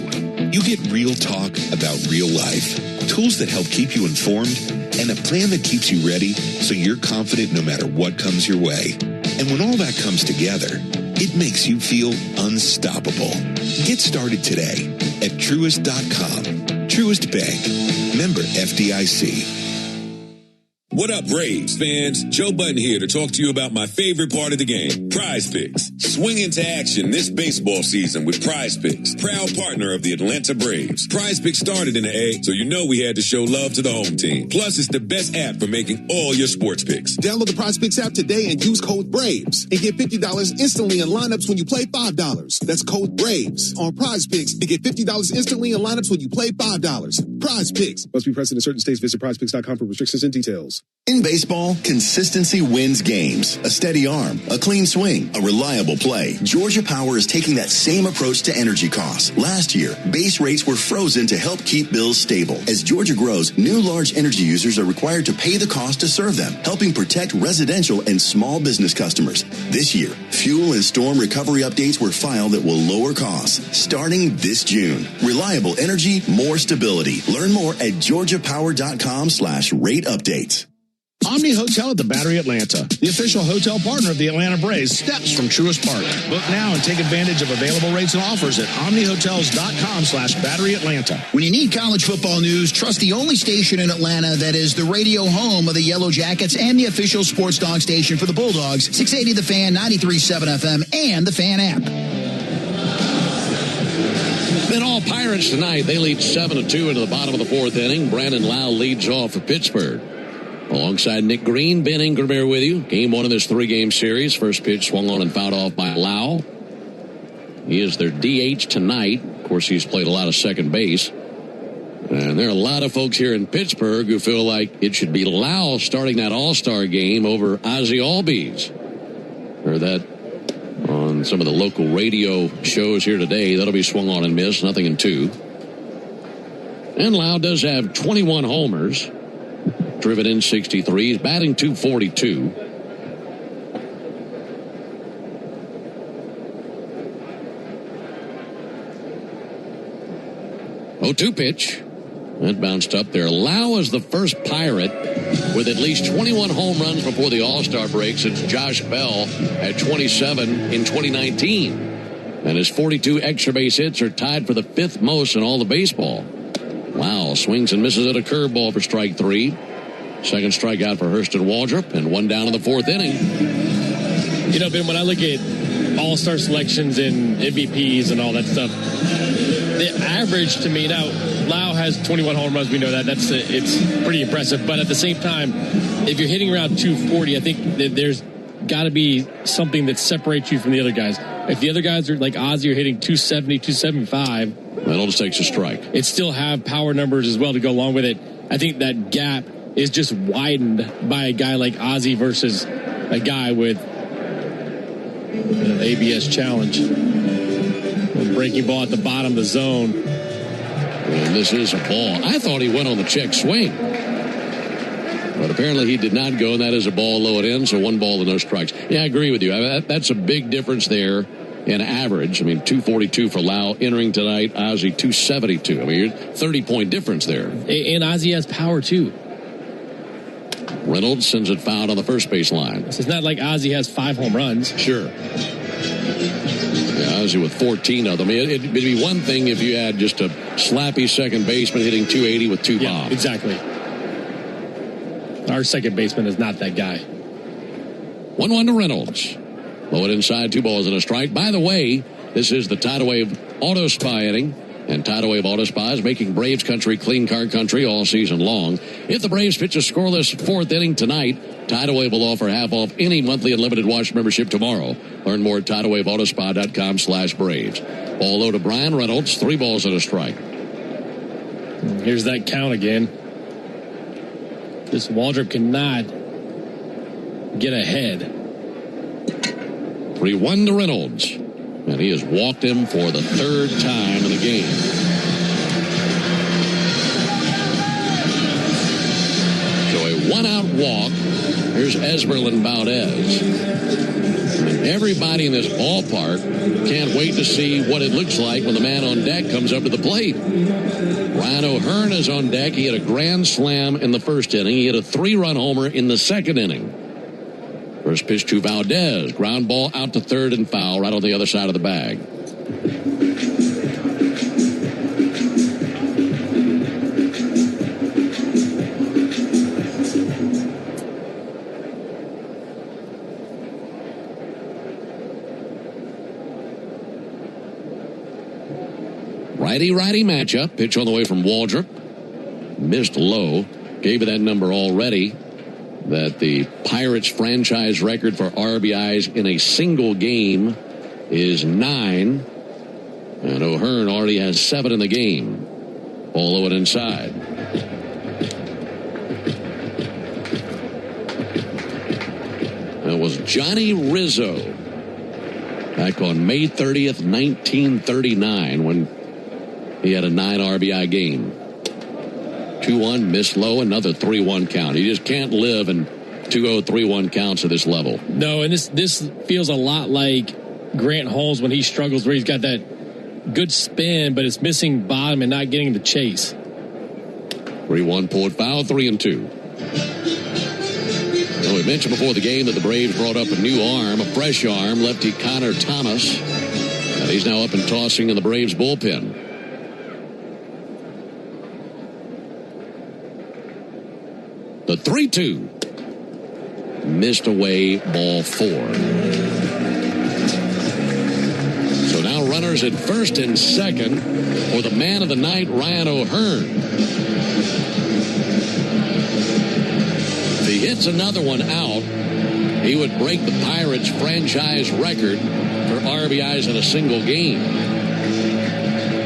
You get real talk about real life, tools that help keep you informed, and a plan that keeps you ready so you're confident no matter what comes your way. And when all that comes together, it makes you feel unstoppable. Get started today at Truist.com. Truist Bank. Member FDIC. What up, Braves fans? Joe Button here to talk to you about my favorite part of the game, Prize Picks. Swing into action this baseball season with Prize Picks, proud partner of the Atlanta Braves. Prize Picks started in the A, so you know we had to show love to the home team. Plus, it's the best app for making all your sports picks. Download the Prize Picks app today and use code BRAVES and get $50 instantly in lineups when you play $5. That's code BRAVES on Prize Picks to get $50 instantly in lineups when you play $5. Prize Picks. Must be present in certain states. Visit prizepicks.com for restrictions and details. In baseball, consistency wins games. A steady arm, a clean swing, a reliable play. Georgia Power is taking that same approach to energy costs. Last year, base rates were frozen to help keep bills stable. As Georgia grows, new large energy users are required to pay the cost to serve them, helping protect residential and small business customers. This year, fuel and storm recovery updates were filed that will lower costs starting this June. Reliable energy, more stability. Learn more at georgiapower.com/rate updates. Omni Hotel at the Battery Atlanta, the official hotel partner of the Atlanta Braves, steps from Truist Park. Book now and take advantage of available rates and offers at omnihotels.com/Battery Atlanta. When you need college football news, trust the only station in Atlanta that is the radio home of the Yellow Jackets and the official sports dog station for the Bulldogs, 680 The Fan, 93.7 FM, and the Fan app. Then all Pirates tonight. They lead 7-2 into the bottom of the fourth inning. Brandon Lau leads off for Pittsburgh. Alongside Nick Green, Ben Ingram here with you. Game one of this three-game series. First pitch swung on and fouled off by Lau. He is their DH tonight. Of course, he's played a lot of second base. And there are a lot of folks here in Pittsburgh who feel like it should be Lau starting that All-Star game over Ozzie Albies. Heard that on some of the local radio shows here today. That'll be swung on and missed, nothing in two. And Lau does have 21 homers. Driven in 63. He's batting .242. Oh, 2 pitch. That bounced up there. Lau is the first Pirate with at least 21 home runs before the All-Star break since Josh Bell had 27 in 2019. And his 42 extra base hits are tied for the 5th most in all the baseball. Wow, swings and misses at a curveball for strike 3. Second strikeout for Hurston Waldrop, and one down in the fourth inning. You know, Ben, when I look at all-star selections and MVPs and all that stuff, the average to me, now, Lau has 21 home runs. We know that. It's pretty impressive. But at the same time, if you're hitting around 240, I think that there's got to be something that separates you from the other guys. If the other guys are like Ozzie are hitting 270, 275. That almost takes a strike. It still have power numbers as well to go along with it. I think that gap is just widened by a guy like Ozzie versus a guy with ABS challenge. A breaking ball at the bottom of the zone. And this is a ball. I thought he went on the check swing. But But apparently he did not go, and that is a ball low and in, so 1 ball and no strikes. Yeah, I agree with you. That's a big difference there in average. I mean, 242 for Lau entering tonight, Ozzie 272. I mean, 30-point difference there. And Ozzie has power, too. Reynolds sends it fouled on the first base line. So it's not like Ozzie has 5 home runs. Sure. Yeah, Ozzie with 14 of them. It'd be one thing if you had just a slappy second baseman hitting 280 with 2 bombs. Exactly. Our second baseman is not that guy. 1-1 to Reynolds. Low it inside, 2 balls and a strike. By the way, this is the Tidal Wave Auto Spy inning. And Tidal Wave Auto Spy is making Braves country clean car country all season long. If the Braves pitch a scoreless 4th inning tonight, Tidal Wave will offer half off any monthly unlimited wash membership tomorrow. Learn more at TidalWaveAutoSpa.com/Braves. Ball low to Brian Reynolds, 3 balls and a strike. Here's that count again. This Waldrop cannot get ahead. 3-1 to Reynolds. And he has walked him for the 3rd time in the game. So a 1-out walk. Here's Esmeralyn Valdez. And everybody in this ballpark can't wait to see what it looks like when the man on deck comes up to the plate. Ryan O'Hearn is on deck. He had a grand slam in the 1st inning. He hit a 3-run homer in the 2nd inning. First pitch to Valdez. Ground ball out to 3rd and foul right on the other side of the bag. Righty-righty matchup. Pitch on the way from Waldrop. Missed low. Gave you that number already. That the Pirates franchise record for RBIs in a single game is 9. And O'Hearn already has 7 in the game. All low and inside. That was Johnny Rizzo back on May 30th, 1939, when he had a 9 RBI game. 2-1, missed low, another 3-1 count. He just can't live in 2-0, 3-1 counts at this level. No, and this feels a lot like Grant Holmes when he struggles, where he's got that good spin, but it's missing bottom and not getting the chase. 3-1 pulled foul, 3-2. Well, we mentioned before the game that the Braves brought up a new arm, a fresh arm, lefty Connor Thomas. And he's now up and tossing in the Braves bullpen. The 3-2. Missed away, ball 4. So now runners at 1st and 2nd for the man of the night, Ryan O'Hearn. If he hits another one out, he would break the Pirates' franchise record for RBIs in a single game.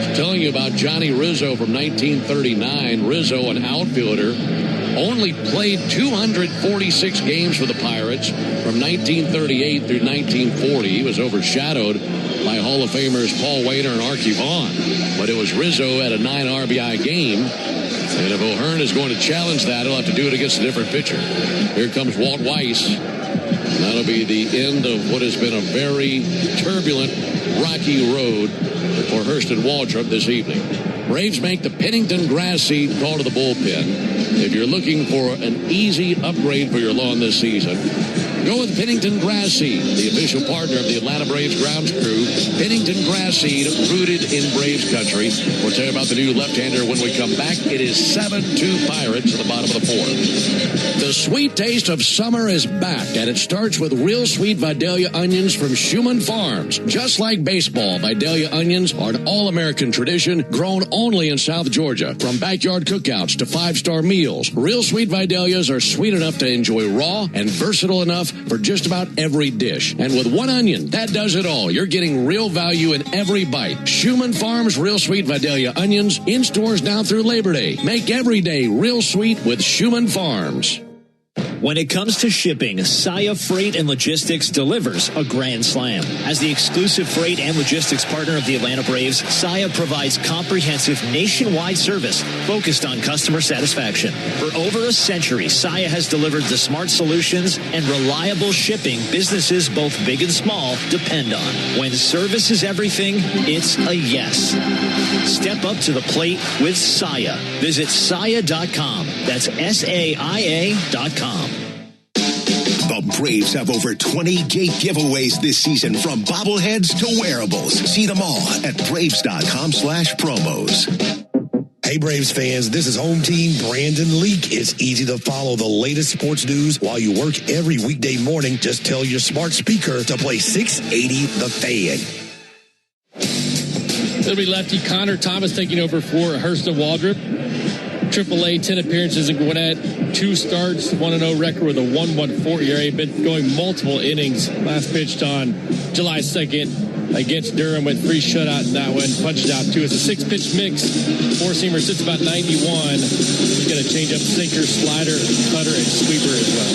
Just telling you about Johnny Rizzo from 1939. Rizzo, an outfielder, only played 246 games for the Pirates from 1938 through 1940. He was overshadowed by Hall of Famers Paul Waner and Archie Vaughn. But it was Rizzo at a 9 RBI game. And if O'Hearn is going to challenge that, he'll have to do it against a different pitcher. Here comes Walt Weiss. And that'll be the end of what has been a very turbulent, rocky road for Hurston Waldrop this evening. Braves make the Pennington grass seed call to the bullpen. If you're looking for an easy upgrade for your lawn this season, go with Pennington Grass Seed, the official partner of the Atlanta Braves grounds crew. Pennington Grass Seed, rooted in Braves country. We'll tell you about the new left-hander when we come back. It is 7-2 Pirates at the bottom of the 4th. The sweet taste of summer is back, and it starts with real sweet Vidalia onions from Schumann Farms. Just like baseball, Vidalia onions are an all-American tradition grown only in South Georgia. From backyard cookouts to 5-star meals, real sweet Vidalias are sweet enough to enjoy raw and versatile enough for just about every dish. And with one onion, that does it all. You're getting real value in every bite. Schumann Farms Real Sweet Vidalia onions in stores now through Labor Day. Make every day real sweet with Schumann Farms. When it comes to shipping, Saia Freight and Logistics delivers a grand slam. As the exclusive freight and logistics partner of the Atlanta Braves, Saia provides comprehensive nationwide service focused on customer satisfaction. For over a century, Saia has delivered the smart solutions and reliable shipping businesses both big and small depend on. When service is everything, it's a yes. Step up to the plate with Saia. Visit Saia.com. That's SAIA.com. The Braves have over 20 gate giveaways this season, from bobbleheads to wearables. See them all at Braves.com/promos. Hey, Braves fans, this is home team Brandon Leak. It's easy to follow the latest sports news while you work every weekday morning. Just tell your smart speaker to play 680 The Fan. It'll be lefty Connor Thomas taking over for Hurston Waldrop. AAA, 10 appearances in Gwinnett, 2 starts, 1-0 record with a 1.14 ERA. Been going multiple innings. Last pitched on July 2nd against Durham. Went 3 shutout in that one. Punched out 2. It's a 6-pitch mix. 4-seamer sits about 91. He's got a changeup, sinker, slider, cutter, and sweeper as well.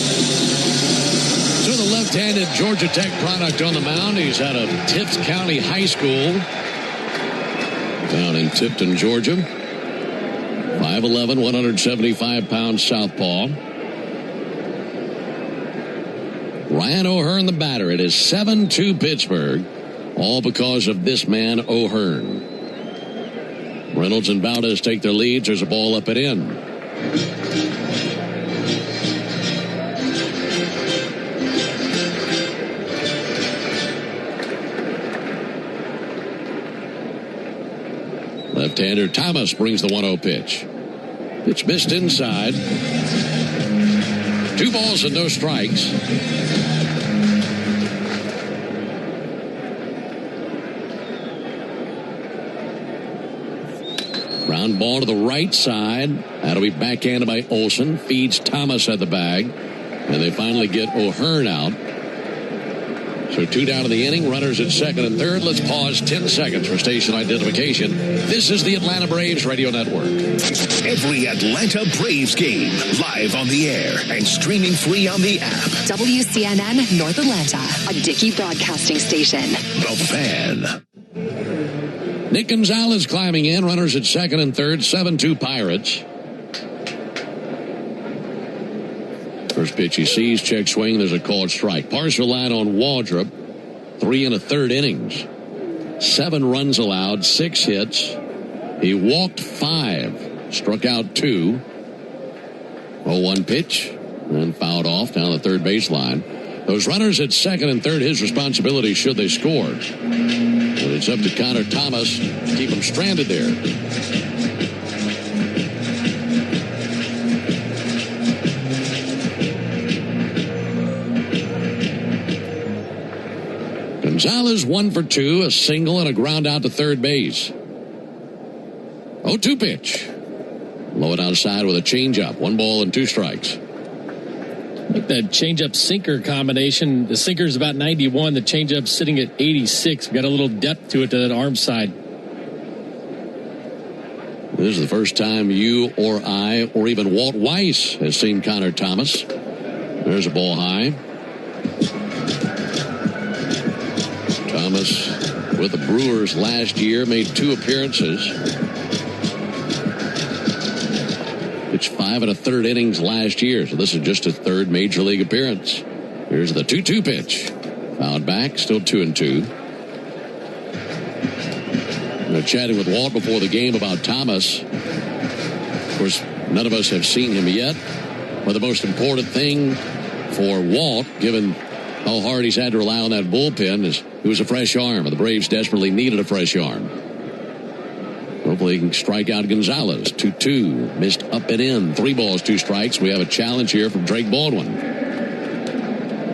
So the left-handed Georgia Tech product on the mound. He's out of Tift County High School down in Tipton, Georgia. 5'11", 175-pound southpaw. Ryan O'Hearn, the batter. It is 7-2 Pittsburgh, all because of this man, O'Hearn. Reynolds and Valdez take their leads. There's a ball up and in. Left-hander Thomas brings the 1-0 pitch. Pitch missed inside. 2 balls and no strikes. Ground ball to the right side. That'll be backhanded by Olson. Feeds Thomas at the bag. And they finally get O'Hearn out. So 2 down in the inning, runners at second and third. Let's pause 10 seconds for station identification. This is the Atlanta Braves Radio Network. Every Atlanta Braves game, live on the air and streaming free on the app. WCNN North Atlanta, a Dickey broadcasting station. The Fan. Nick Gonzalez climbing in, runners at second and third, 7-2 Pirates. First pitch he sees, check swing, there's a called strike. Partial line on Waldrop, 3 1/3 innings. 7 runs allowed, 6 hits. He walked 5, struck out 2. 0-1 pitch, and fouled off down the third baseline. Those runners at second and third, his responsibility should they score. But it's up to Connor Thomas to keep him stranded there. Gonzalez 1 for 2, a single and a ground out to third base. 0-2 pitch. Low it outside with a changeup. 1 ball and 2 strikes. Like that changeup sinker combination. The sinker's about 91. The changeup's sitting at 86. We've got a little depth to it to that arm side. This is the first time you or I or even Walt Weiss has seen Connor Thomas. There's a ball high. Thomas with the Brewers last year, made 2 appearances. Pitched 5 1/3 innings last year, so this is just his 3rd major league appearance. Here's the 2-2 pitch. Fouled back, still 2-2. Chatting with Walt before the game about Thomas. Of course, none of us have seen him yet, but the most important thing for Walt, given how hard he's had to rely on that bullpen, is it was a fresh arm, and the Braves desperately needed a fresh arm. Hopefully he can strike out Gonzalez. 2-2, missed up and in. 3 balls, 2 strikes. We have a challenge here from Drake Baldwin.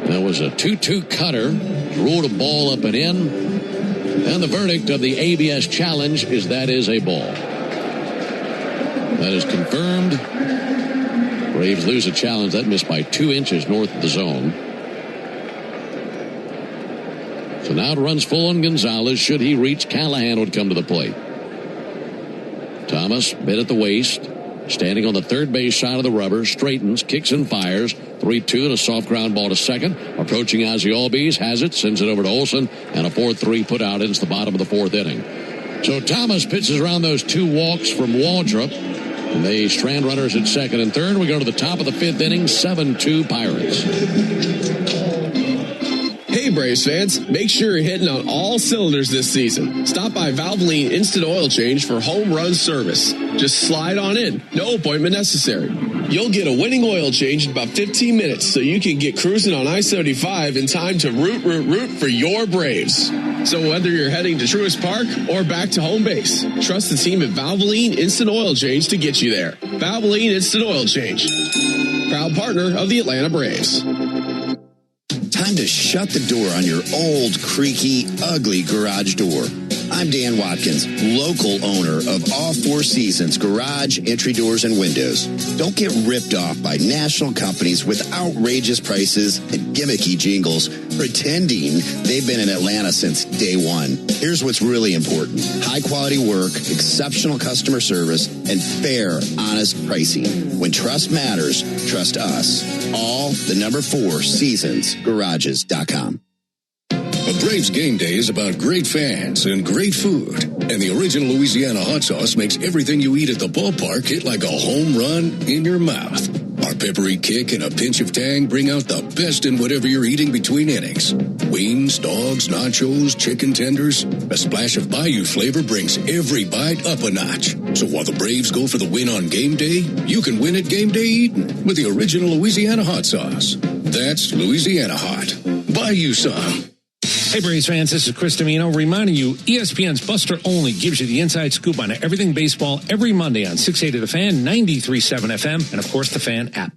That was a 2-2 cutter. Ruled a ball up and in. And the verdict of the ABS challenge is that is a ball. That is confirmed. Braves lose a challenge. That missed by 2 inches north of the zone. So now it runs full on Gonzalez. Should he reach, Callahan would come to the plate. Thomas bit at the waist. standing on the third base side of the rubber, straightens, kicks and fires. 3-2 and a soft ground ball to second. Approaching Ozzie Albies, has it, sends it over to Olsen, and a 4-3 put out into the bottom of the fourth inning. So Thomas pitches around those 2 walks from Waldrop. And they strand runners at second and third. We go to the top of the fifth inning, 7-2 Pirates. Hey, Braves fans, make sure you're hitting on all cylinders this season. Stop by Valvoline Instant Oil Change for home run service. Just slide on in. No appointment necessary. You'll get a winning oil change in about 15 minutes so you can get cruising on I-75 in time to root for your Braves. So whether you're heading to Truist Park or back to home base, trust the team at Valvoline Instant Oil Change to get you there. Valvoline Instant Oil Change, proud partner of the Atlanta Braves. Time to shut the door on your old, creaky, ugly garage door. I'm Dan Watkins, local owner of All Four Seasons Garage, Entry Doors, and Windows. Don't get ripped off by national companies with outrageous prices and gimmicky jingles pretending they've been in Atlanta since day one. Here's what's really important. High-quality work, exceptional customer service, and fair, honest pricing. When trust matters, trust us. All the number 4 Seasons Garages.com. A Braves game day is about great fans and great food. And the original Louisiana hot sauce makes everything you eat at the ballpark hit like a home run in your mouth. Our peppery kick and a pinch of tang bring out the best in whatever you're eating between innings. Wings, dogs, nachos, chicken tenders. A splash of Bayou flavor brings every bite up a notch. So while the Braves go for the win on game day, you can win at game day eating with the original Louisiana hot sauce. That's Louisiana hot. Buy you some. Hey, Braves fans, this is Chris Domino reminding you ESPN's Buster Olney gives you the inside scoop on everything baseball every Monday on 680 The Fan, 93.7 FM, and, of course, the Fan app.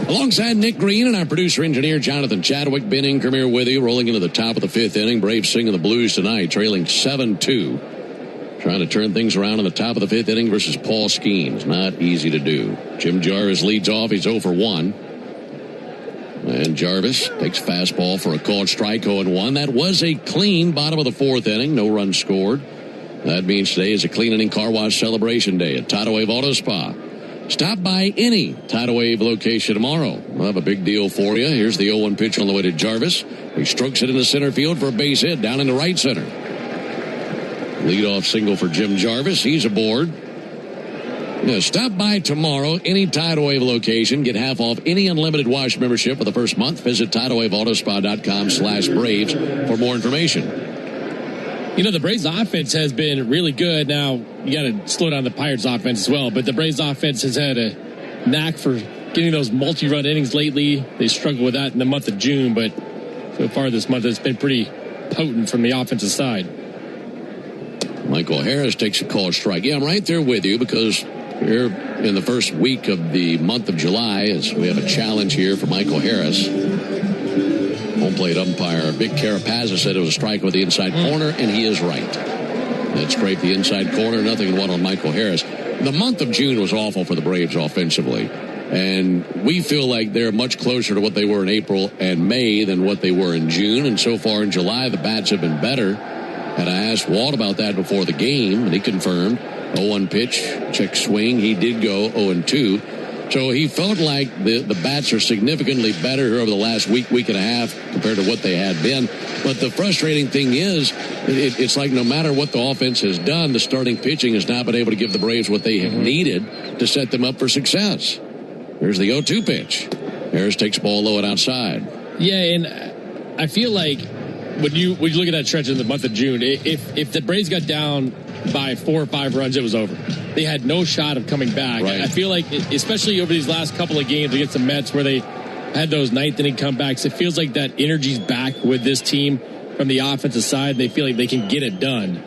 Alongside Nick Green and our producer-engineer Jonathan Chadwick, Ben Ingram here with you, rolling into the top of the fifth inning. Braves singing the blues tonight, trailing 7-2. Trying to turn things around in the top of the fifth inning versus Paul Skeens. Not easy to do. Jim Jarvis leads off. He's 0 for 1. And Jarvis takes fastball for a called strike, 0-1. That was a clean bottom of the fourth inning. No runs scored. That means today is a clean inning car wash celebration day at Tidal Wave Auto Spa. Stop by any Tidal Wave location tomorrow. We'll have a big deal for you. Here's the 0-1 pitch on the way to Jarvis. He strokes it into center field for a base hit down into right center. Leadoff single for Jim Jarvis. He's aboard. Now, stop by tomorrow, any Tidal Wave location. Get half off any unlimited wash membership for the first month. Visit TidalWaveAutoSpa.com/Braves for more information. You know, the Braves offense has been really good. Now, you got to slow down the Pirates offense as well, but the Braves offense has had a knack for getting those multi-run innings lately. They struggled with that in the month of June, but so far this month it's been pretty potent from the offensive side. Michael Harris takes a called strike. Yeah, I'm right there with you because here in the first week of the month of July, as we have a challenge here for Michael Harris. Home plate umpire Vic Carapazza said it was a strike with the inside corner, and he is right. That scraped the inside corner, nothing in one on Michael Harris. The month of June was awful for the Braves offensively, and we feel like they're much closer to what they were in April and May than what they were in June, and so far in July, the bats have been better. And I asked Walt about that before the game, and he confirmed. 0-1 pitch, check swing. He did go 0-2. So he felt like the bats are significantly better here over the last week and a half compared to what they had been. But the frustrating thing is, it's like no matter what the offense has done, the starting pitching has not been able to give the Braves what they have needed to set them up for success. Here's the 0-2 pitch. Harris takes ball low and outside. Yeah, and I feel like when you look at that stretch in the month of June, if the Braves got down by 4 or 5 runs, it was over. They had no shot of coming back. Right. I feel like, especially over these last couple of games against the Mets where they had those ninth inning comebacks, it feels like that energy's back with this team from the offensive side. They feel like they can get it done.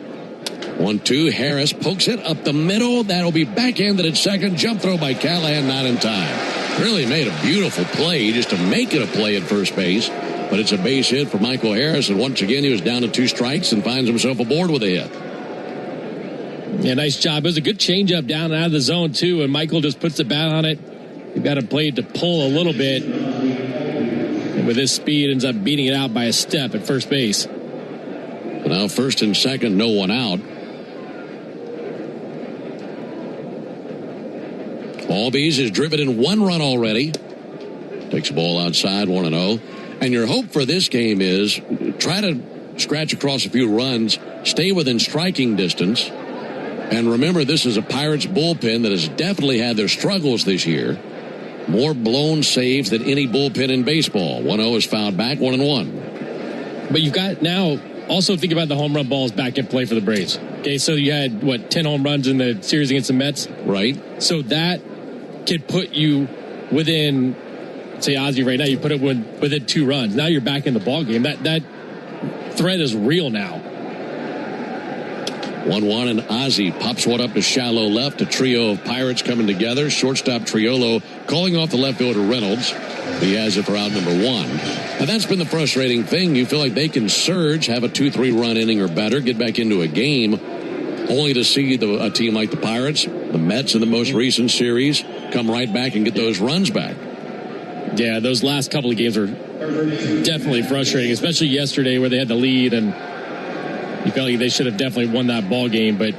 1-2, Harris pokes it up the middle. That'll be backhanded at second. Jump throw by Callahan, not in time. Really made a beautiful play just to make it a play at first base. But it's a base hit for Michael Harris, and once again he was down to 2 strikes and finds himself aboard with a hit. Yeah, nice job. It was a good changeup down and out of the zone, too, and Michael just puts the bat on it. You've got to play it to pull a little bit. And with his speed, ends up beating it out by a step at first base. Now first and second, no one out. Albies has driven in 1 run already. Takes the ball outside, 1-0. And your hope for this game is try to scratch across a few runs, stay within striking distance. And remember, this is a Pirates bullpen that has definitely had their struggles this year. More blown saves than any bullpen in baseball. 1-0 is fouled back, 1-1. But you've got now, also think about the home run balls back in play for the Braves. Okay, so you had, 10 home runs in the series against the Mets? Right. So that could put you within, say, Ozzie right now, you put it within 2 runs. Now you're back in the ball game. That threat is real now. 1-1, and Ozzie pops one up to shallow left. A trio of Pirates coming together. Shortstop Triolo calling off the left fielder Reynolds. He has it for out number 1. And that's been the frustrating thing. You feel like they can surge, have a 2-3 run inning or better, get back into a game, only to see a team like the Pirates, the Mets in the most recent series, come right back and get those runs back. Yeah, those last couple of games were definitely frustrating, especially yesterday where they had the lead and you felt like they should have definitely won that ball game. But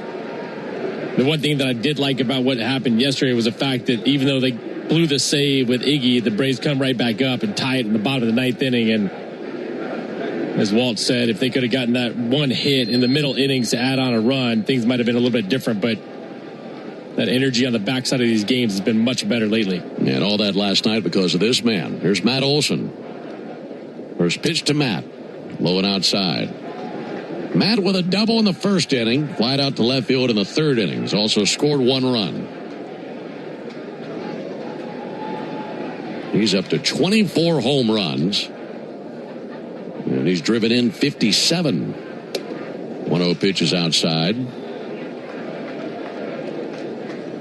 the one thing that I did like about what happened yesterday was the fact that even though they blew the save with Iggy, the Braves come right back up and tie it in the bottom of the 9th inning. And as Walt said, if they could have gotten that one hit in the middle innings to add on a run, things might have been a little bit different. But that energy on the backside of these games has been much better lately. And all that last night because of this man. Here's Matt Olson. First pitch to Matt. Low and outside. Matt with a double in the first inning. Flied out to left field in the 3rd inning. He's also scored 1 run. He's up to 24 home runs. And he's driven in 57. 1-0 pitch is outside.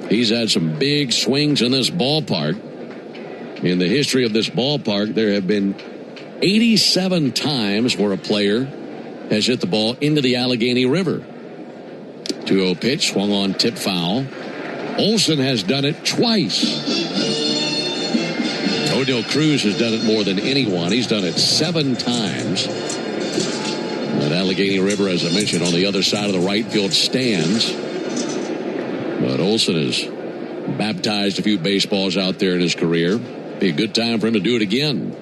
He's had some big swings in this ballpark. In the history of this ballpark, there have been 87 times where a player has hit the ball into the Allegheny River. 2-0 pitch, swung on, tip foul. Olson has done it twice. O'Neill Cruz has done it more than anyone. He's done it 7 times. That Allegheny River, as I mentioned, on the other side of the right field stands. But Olson has baptized a few baseballs out there in his career. Be a good time for him to do it again.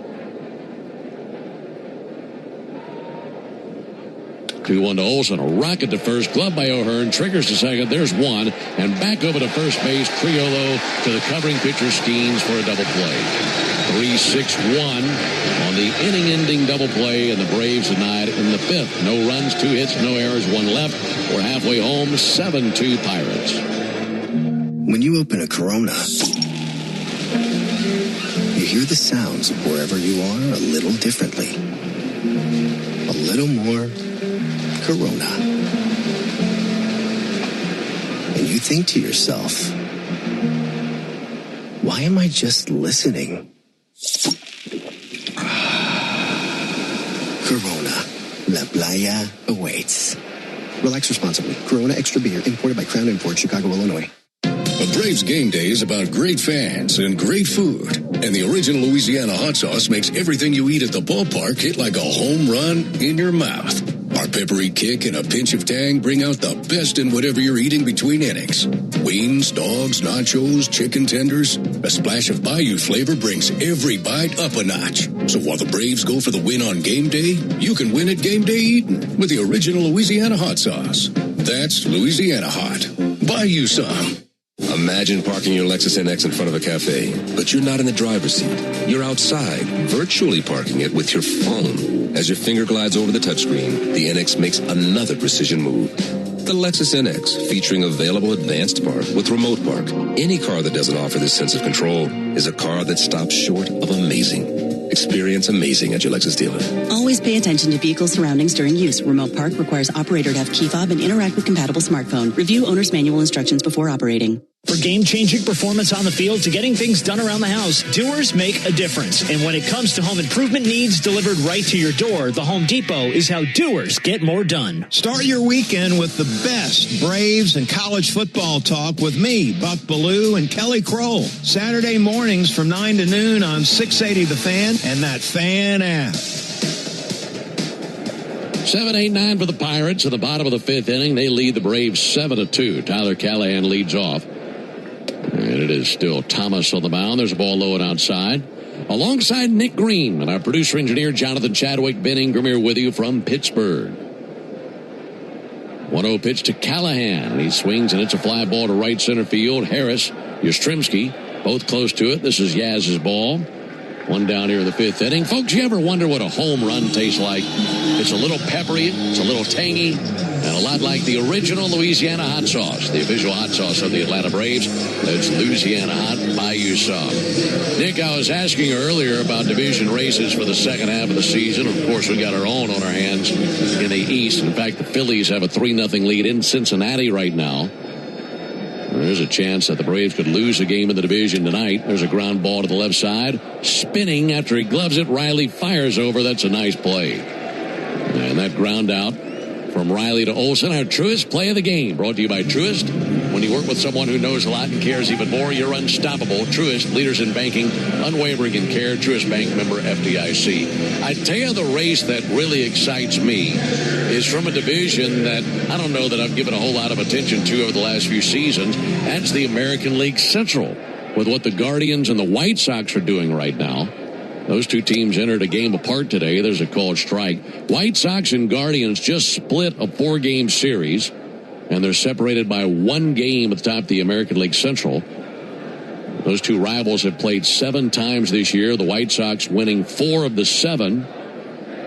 2-1 to Olson. A rocket to first. Glove by O'Hearn. Triggers to second. There's 1. And back over to first base. Triolo to the covering pitcher Skeens for a double play. 3-6-1 on the inning-ending double play. And the Braves denied in the 5th. No runs, 2 hits, no errors, 1 left. We're halfway home. 7-2 Pirates. When you open a Corona, you hear the sounds of wherever you are a little differently. A little more Corona. And you think to yourself, why am I just listening? Corona. La Playa awaits. Relax responsibly. Corona Extra Beer, imported by Crown Imports, Chicago, Illinois. A Braves game day is about great fans and great food. And the original Louisiana hot sauce makes everything you eat at the ballpark hit like a home run in your mouth. Our peppery kick and a pinch of tang bring out the best in whatever you're eating between innings. Wings, dogs, nachos, chicken tenders. A splash of Bayou flavor brings every bite up a notch. So while the Braves go for the win on game day, you can win at game day eating with the original Louisiana hot sauce. That's Louisiana hot. Buy you some. Imagine parking your Lexus NX in front of a cafe, but you're not in the driver's seat. You're outside, virtually parking it with your phone. As your finger glides over the touchscreen, the NX makes another precision move. The Lexus NX, featuring available advanced park with remote park. Any car that doesn't offer this sense of control is a car that stops short of amazing. Experience amazing at your Lexus dealer. Always pay attention to vehicle surroundings during use. Remote park requires operator to have key fob and interact with compatible smartphone. Review owner's manual instructions before operating. For game-changing performance on the field to getting things done around the house, Doers make a difference. And when it comes to home improvement needs delivered right to your door, the Home Depot is how Doers get more done. Start your weekend with the best Braves and college football talk with me, Buck Ballou, and Kelly Kroll. Saturday mornings from 9 to noon on 680 The Fan and that Fan app. 7-8-9 for the Pirates at the bottom of the 5th inning. They lead the Braves 7-2. Tyler Callahan leads off. And And it is still Thomas on the mound. There's a ball low and outside. Alongside Nick Green and our producer-engineer Jonathan Chadwick, Ben Ingram here with you from Pittsburgh. 1-0 pitch to Callahan. He swings, and it's a fly ball to right center field. Harris, Yastrzemski, both close to it. This is Yaz's ball. One down here in the fifth inning. Folks, you ever wonder what a home run tastes like? It's a little peppery, it's a little tangy, and a lot like the original Louisiana hot sauce, the official hot sauce of the Atlanta Braves. That's Louisiana Hot. Buy you some. Nick, I was asking you earlier about division races for the second half of the season. Of course, we got our own on our hands in the East. In fact, the Phillies have a 3-0 lead in Cincinnati right now. There's a chance that the Braves could lose a game in the division tonight. There's a ground ball to the left side. Spinning after he gloves it. Riley fires over. That's a nice play. And that ground out from Riley to Olsen. Our Truist play of the game. Brought to you by Truist. When you work with someone who knows a lot and cares even more, you're unstoppable. Truist, leaders in banking, unwavering in care. Truist Bank, member FDIC. I tell you, the race that really excites me is from a division that I don't know that I've given a whole lot of attention to over the last few seasons. That's the American League Central, with what the Guardians and the White Sox are doing right now. Those two teams entered a game apart today. There's a called strike. White Sox and Guardians just split a 4-game series, and they're separated by 1 game at the top of the American League Central. Those two rivals have played 7 times this year, the White Sox winning 4 of the 7.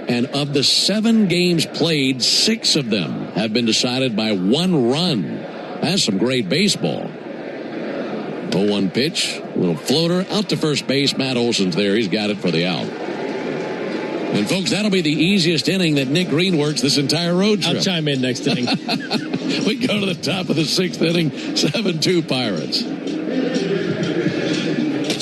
And of the 7 games played, 6 of them have been decided by 1 run. That's some great baseball. 0-1 pitch, little floater, out to first base. Matt Olson's there. He's got it for the out. And, folks, that'll be the easiest inning that Nick Green works this entire road trip. I'll chime in next inning. We go to the top of the 6th inning, 7-2 Pirates.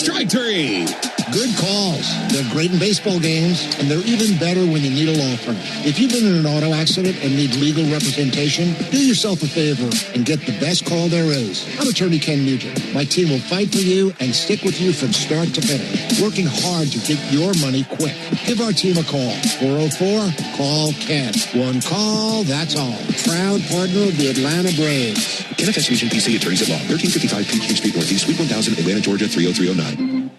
Strike 3. Good calls. They're great in baseball games, and they're even better when you need a law firm. If you've been in an auto accident and need legal representation, do yourself a favor and get the best call there is. I'm attorney Ken Nugent. My team will fight for you and stick with you from start to finish, working hard to get your money quick. Give our team a call. 404-CALL-KEN. One call, that's all. Proud partner of the Atlanta Braves. Ken F.S. Nugent, PC, Attorneys at Law. 1355 Peachtree Street Northeast, Suite 1000, Atlanta, Georgia, 30309.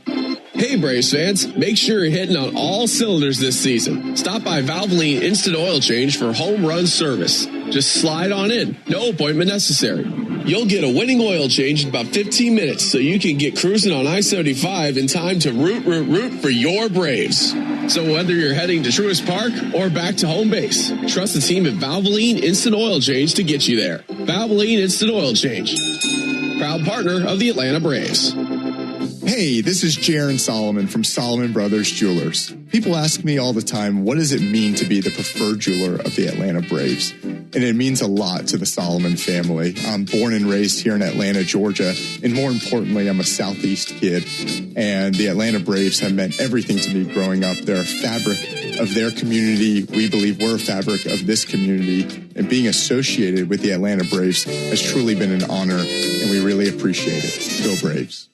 Hey Braves fans, make sure you're hitting on all cylinders this season. Stop by Valvoline Instant Oil Change for home run service. Just slide on in, no appointment necessary. You'll get a winning oil change in about 15 minutes so you can get cruising on I-75 in time to root for your Braves. So whether you're heading to Truist Park or back to home base, trust the team at Valvoline Instant Oil Change to get you there. Valvoline Instant Oil Change, proud partner of the Atlanta Braves. Hey, this is Jaron Solomon from Solomon Brothers Jewelers. People ask me all the time, what does it mean to be the preferred jeweler of the Atlanta Braves? And it means a lot to the Solomon family. I'm born and raised here in Atlanta, Georgia, and more importantly, I'm a Southeast kid. And the Atlanta Braves have meant everything to me growing up. They're a fabric of their community. We believe we're a fabric of this community. And being associated with the Atlanta Braves has truly been an honor, and we really appreciate it. Go Braves.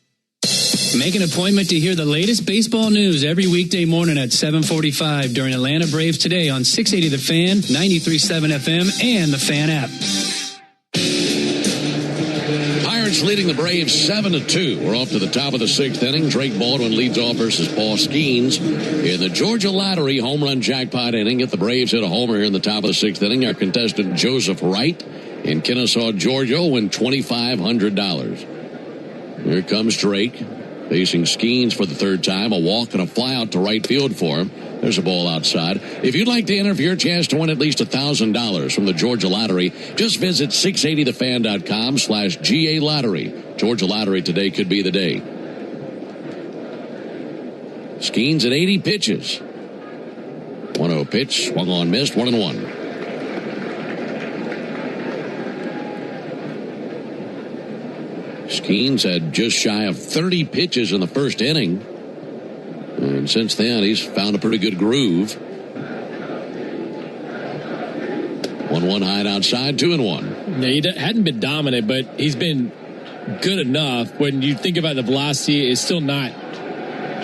Make an appointment to hear the latest baseball news every weekday morning at 7:45 during Atlanta Braves Today on 680 The Fan, 93.7 FM, and the Fan app. Pirates leading the Braves 7-2. We're off to the top of the 6th inning. Drake Baldwin leads off versus Paul Skeens. In the Georgia Lottery home run jackpot inning, if the Braves hit a homer here in the top of the 6th inning, our contestant Joseph Wright in Kennesaw, Georgia, will win $2,500. Here comes Drake. Facing Skeens for the 3rd time. A walk and a fly out to right field for him. There's a ball outside. If you'd like to enter for your chance to win at least $1,000 from the Georgia Lottery, just visit 680thefan.com/GA Lottery. Georgia Lottery today could be the day. Skeens at 80 pitches. 1-0 pitch. Swung on, missed. 1-1. Skeens had just shy of 30 pitches in the 1st inning. And since then, he's found a pretty good groove. 1-1 high outside, 2-1. Yeah, he hadn't been dominant, but he's been good enough. When you think about the velocity, it's still not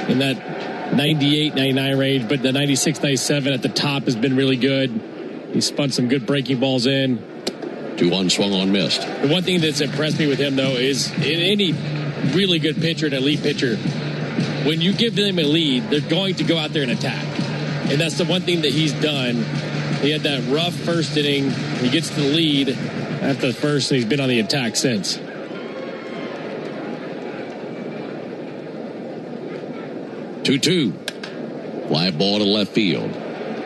in that 98, 99 range, but the 96, 97 at the top has been really good. He's spun some good breaking balls in. 2-1 swung on, missed. The one thing that's impressed me with him, though, is in any really good pitcher, an elite pitcher, when you give them a lead, they're going to go out there and attack. And that's the one thing that he's done. He had that rough first inning. He gets the lead after the first, and he's been on the attack since. 2-2. Fly ball to left field.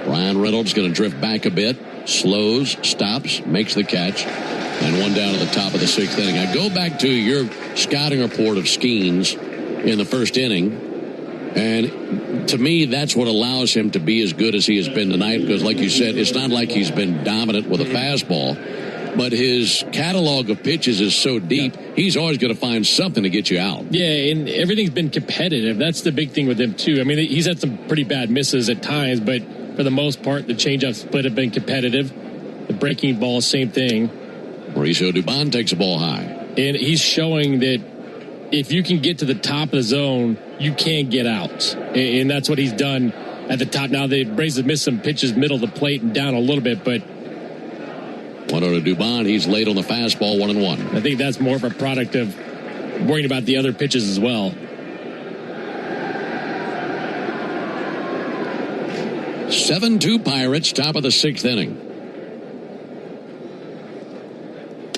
Ryan Reynolds going to drift back a bit. Slows, stops, makes the catch. And one down at the top of the sixth inning. I go back to your scouting report of Skeens in the first inning. And to me, that's what allows him to be as good as he has been tonight. Because like you said, it's not like he's been dominant with a fastball. But his catalog of pitches is so deep, he's always going to find something to get you out. Yeah, and everything's been competitive. That's the big thing with him, too. I mean, he's had some pretty bad misses at times, but for the most part, the changeup split have been competitive. The breaking ball, same thing. Mauricio Dubon takes the ball high. And he's showing that if you can get to the top of the zone, you can get out. And that's what he's done at the top. Now, the Braves have missed some pitches middle of the plate and down a little bit, but 1-0 to Dubon. He's late on the fastball, 1-1. I think that's more of a product of worrying about the other pitches as well. 7-2 Pirates, top of the sixth inning.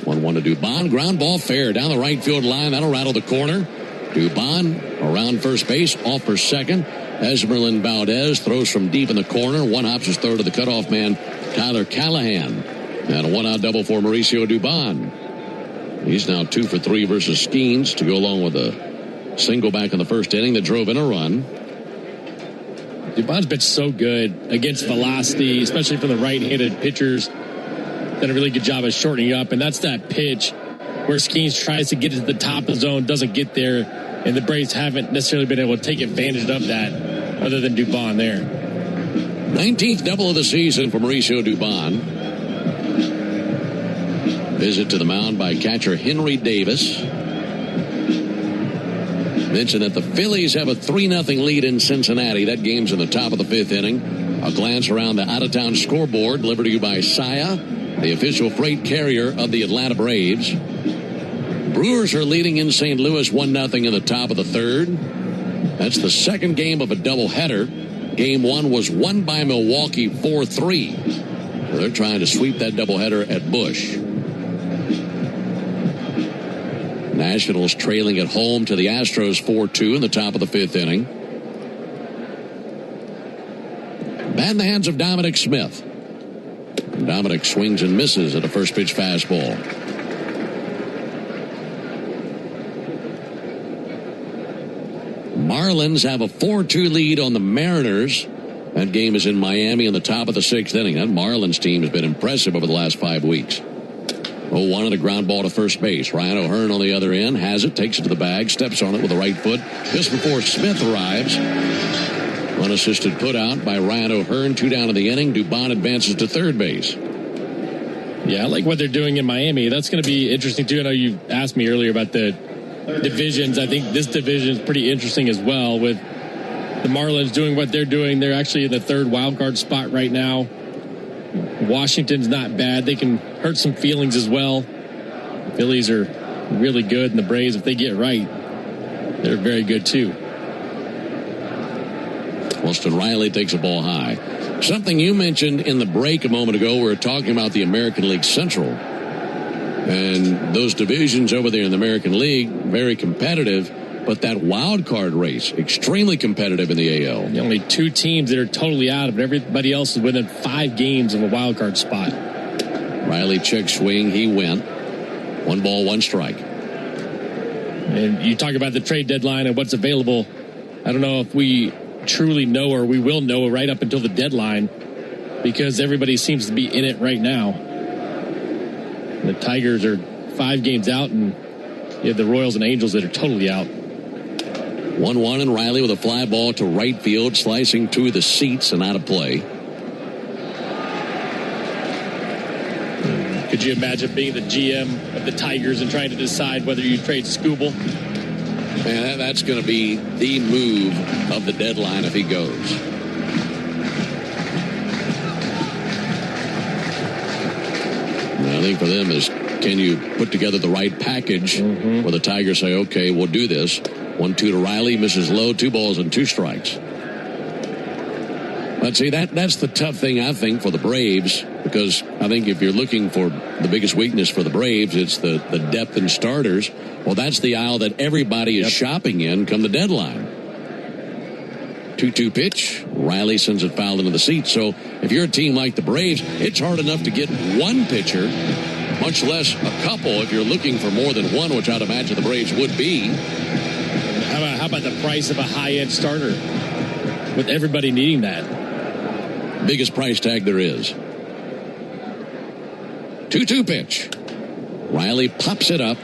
1-1 to Dubon. Ground ball fair down the right field line. That'll rattle the corner. Dubon around first base, off for second. Esmeralyn Valdez throws from deep in the corner. One hops his throw to the cutoff man, Tyler Callahan. And a one-out double for Mauricio Dubon. He's now 2 for 3 versus Skeens to go along with a single back in the first inning that drove in a run. Dubon's been so good against velocity, especially from the right-handed pitchers. Done a really good job of shortening up, and that's that pitch where Skeens tries to get it to the top of the zone, doesn't get there, and the Braves haven't necessarily been able to take advantage of that other than Dubon there. 19th double of the season for Mauricio Dubon. Visit to the mound by catcher Henry Davis. Mention that the Phillies have a 3-0 lead in Cincinnati. That game's in the top of the fifth inning. A glance around the out-of-town scoreboard delivered to you by Saia, the official freight carrier of the Atlanta Braves. Brewers are leading in St. Louis 1-0 in the top of the third. That's the second game of a doubleheader. Game one was won by Milwaukee 4-3. So they're trying to sweep that doubleheader at Busch. Nationals trailing at home to the Astros 4-2 in the top of the fifth inning. Bat in the hands of Dominic Smith. Dominic swings and misses at a first pitch fastball. Marlins have a 4-2 lead on the Mariners. That game is in Miami in the top of the sixth inning. That Marlins team has been impressive over the last 5 weeks. 0-1 and a ground ball to first base. Ryan O'Hearn on the other end has it, takes it to the bag, steps on it with the right foot. Just before Smith arrives, unassisted put out by Ryan O'Hearn. 2 down in the inning. Dubon advances to third base. Yeah, I like what they're doing in Miami. That's going to be interesting, too. I know you asked me earlier about the divisions. I think this division is pretty interesting as well, with the Marlins doing what they're doing. They're actually in the third wild card spot right now. Washington's not bad. They can hurt some feelings as well. The Phillies are really good, and the Braves, if they get right, they're very good too. Weston Riley takes a ball high. Something you mentioned in the break a moment ago, we were talking about the American League Central. And those divisions over there in the American League, very competitive. But that wild card race, extremely competitive in the AL. The only 2 teams that are totally out of it. Everybody else is within 5 games of a wild card spot. Riley check swing. He went. 1 ball, 1 strike. And you talk about the trade deadline and what's available. I don't know if we truly know, or we will know right up until the deadline, because everybody seems to be in it right now. The Tigers are 5 games out, and you have the Royals and Angels that are totally out. 1-1 and Riley with a fly ball to right field, slicing to the seats and out of play. Could you imagine being the GM of the Tigers and trying to decide whether you trade Skubal? Man, that's going to be the move of the deadline if he goes. I think for them is can you put together the right package where the Tigers say, okay, we'll do this. 1-2 to Riley, misses low, 2 balls and 2 strikes. But see, that's the tough thing, I think, for the Braves, because I think if you're looking for the biggest weakness for the Braves, it's the depth in starters. Well, that's the aisle that everybody is shopping in come the deadline. 2-2 pitch. Riley sends it foul into the seat. So if you're a team like the Braves, it's hard enough to get one pitcher, much less a couple if you're looking for more than one, which I'd imagine the Braves would be. How about the price of a high-end starter with everybody needing that? Biggest price tag there is. 2-2 pitch. Riley pops it up.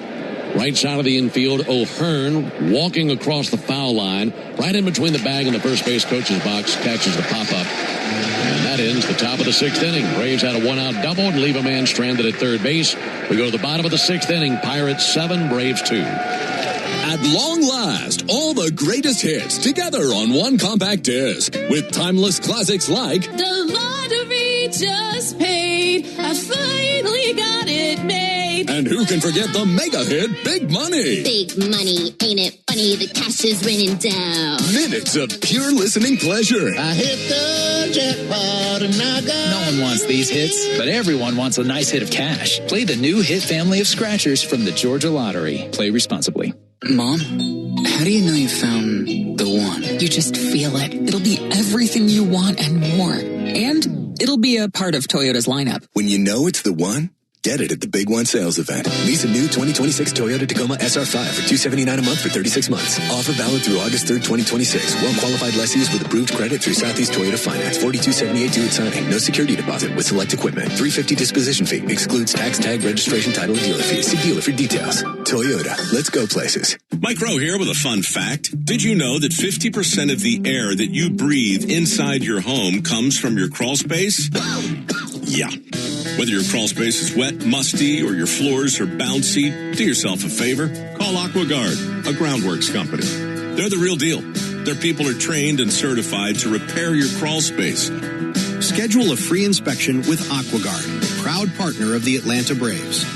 Right side of the infield, O'Hearn walking across the foul line, right in between the bag and the first base coach's box, catches the pop-up. And that ends the top of the 6th inning. Braves had a 1-out double and leave a man stranded at third base. We go to the bottom of the 6th inning. Pirates 7, Braves 2. At long last, all the greatest hits together on one compact disc with timeless classics like The Lottery Just Paid. I finally got it made. And who can forget the mega hit Big Money? Big money, ain't it funny? The cash is raining down. Minutes of pure listening pleasure. I hit the jackpot and I got... No one wants these hits, but everyone wants a nice hit of cash. Play the new hit family of scratchers from the Georgia Lottery. Play responsibly. Mom, how do you know you found the one? You just feel it. It'll be everything you want and more. And it'll be a part of Toyota's lineup. When you know it's the one, get it at the Big One sales event. Lease a new 2026 Toyota Tacoma SR5 for $279 a month for 36 months. Offer valid through August 3rd, 2026. Well-qualified lessees with approved credit through Southeast Toyota Finance. $42.78 due at signing. No security deposit with select equipment. $350 disposition fee. Excludes tax, tag, registration, title, and dealer fees. See dealer for details. Toyota. Let's go places. Mike Rowe here with a fun fact. Did you know that 50% of the air that you breathe inside your home comes from your crawl space? Yeah. Whether your crawl space is wet, musty, or your floors are bouncy, do yourself a favor. Call AquaGuard, a groundworks company. They're the real deal. Their people are trained and certified to repair your crawl space. Schedule a free inspection with AquaGuard, proud partner of the Atlanta Braves.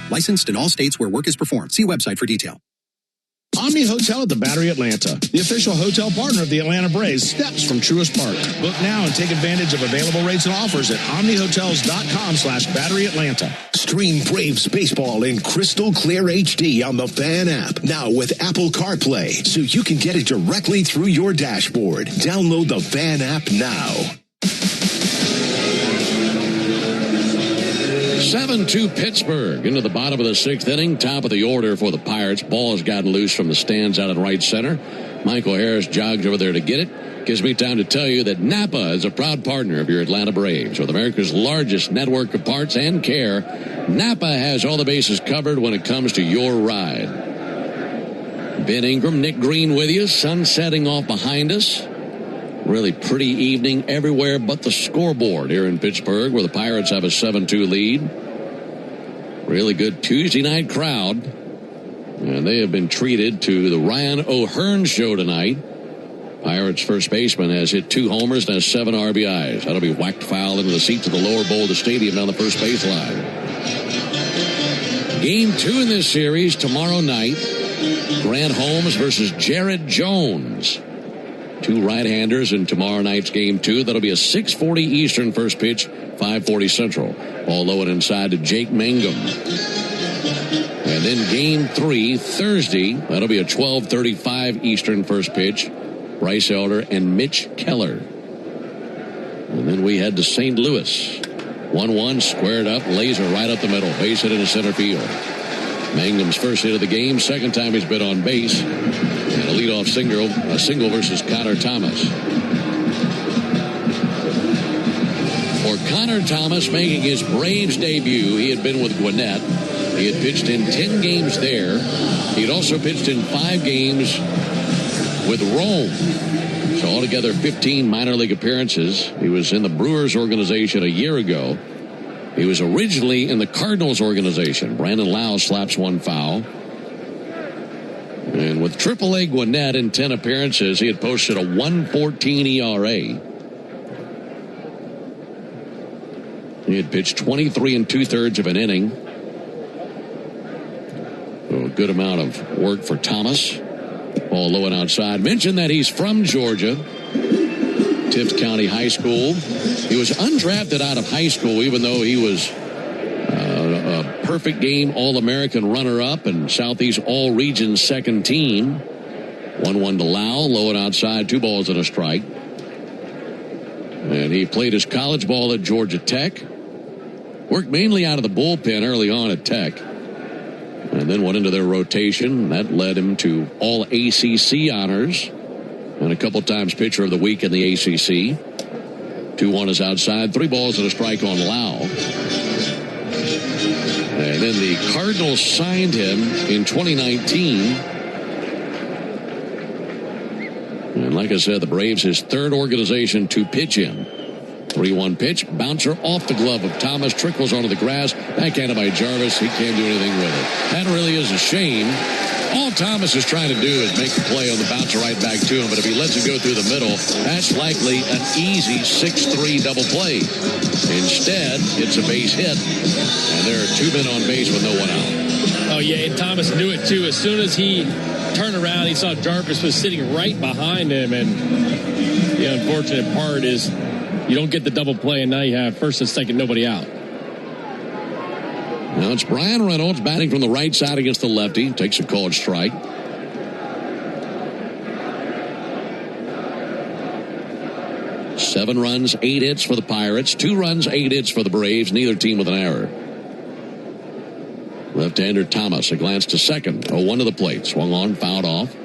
Licensed in all states where work is performed. See website for detail. Omni Hotel at the Battery Atlanta, the official hotel partner of the Atlanta Braves, steps from Truist Park. Book now and take advantage of available rates and offers at omnihotels.com/Battery Atlanta. Stream Braves baseball in crystal clear HD on the Fan app. Now with Apple CarPlay, so you can get it directly through your dashboard. Download the Fan app now. 7-2 Pittsburgh into the bottom of the 6th inning. Top of the order for the Pirates. Ball has gotten loose from the stands out in right center. Michael Harris jogs over there to get it. Gives me time to tell you that Napa is a proud partner of your Atlanta Braves. With America's largest network of parts and care, Napa has all the bases covered when it comes to your ride. Ben Ingram, Nick Green with you. Sun setting off behind us. Really pretty evening everywhere but the scoreboard here in Pittsburgh, where the Pirates have a 7-2 lead. Really good Tuesday night crowd. And they have been treated to the Ryan O'Hearn show tonight. Pirates first baseman has hit 2 homers and has 7 RBIs. That'll be whacked foul into the seats of the lower bowl of the stadium down the first baseline. Game 2 in this series tomorrow night. Grant Holmes versus Jared Jones. 2 right-handers in tomorrow night's Game 2. That'll be a 6:40 Eastern first pitch, 5:40 Central. Ball low and inside to Jake Mangum. And then Game 3, Thursday. That'll be a 12:35 Eastern first pitch. Bryce Elder and Mitch Keller. And then we head to St. Louis. 1-1, squared up, laser right up the middle. Base hit into center field. Mangum's first hit of the game, second time he's been on base. And a leadoff single versus Connor Thomas. For Connor Thomas making his Braves debut, he had been with Gwinnett. He had pitched in 10 games there. He had also pitched in 5 games with Rome. So altogether 15 minor league appearances. He was in the Brewers organization a year ago. He was originally in the Cardinals organization. Brandon Lau slaps one foul. And with AAA Gwinnett in 10 appearances, he had posted a 1.14 ERA. He had pitched 23 2/3 of an inning. good amount of work for Thomas. Ball low and outside. Mentioned that he's from Georgia. Tift County High School. He was undrafted out of high school, even though he was a perfect game All-American runner-up and Southeast All-Region second team. 1-1 to Lau, low and outside, 2 balls and a strike. And he played his college ball at Georgia Tech. Worked mainly out of the bullpen early on at Tech. And then went into their rotation. That led him to all ACC honors. And a couple times pitcher of the week in the ACC. 2-1 is outside. 3 balls and a strike on Lau. And then the Cardinals signed him in 2019. And like I said, the Braves, his third organization to pitch in. 3-1 pitch. Bouncer off the glove of Thomas. Trickles onto the grass. Backhanded by Jarvis. He can't do anything with it. That really is a shame. All Thomas is trying to do is make the play on the bouncer right back to him. But if he lets it go through the middle, that's likely an easy 6-3 double play. Instead, it's a base hit. And there are 2 men on base with no one out. Oh, yeah, and Thomas knew it, too. As soon as he turned around, he saw Jarvis was sitting right behind him. And the unfortunate part is you don't get the double play, and now you have first and second, nobody out. Now it's Brian Reynolds batting from the right side against the lefty. Takes a called strike. Seven runs, 8 hits for the Pirates. 2 runs, 8 hits for the Braves. Neither team with an error. Left-hander Thomas, a glance to second. 0-1 to the plate. Swung on, fouled off.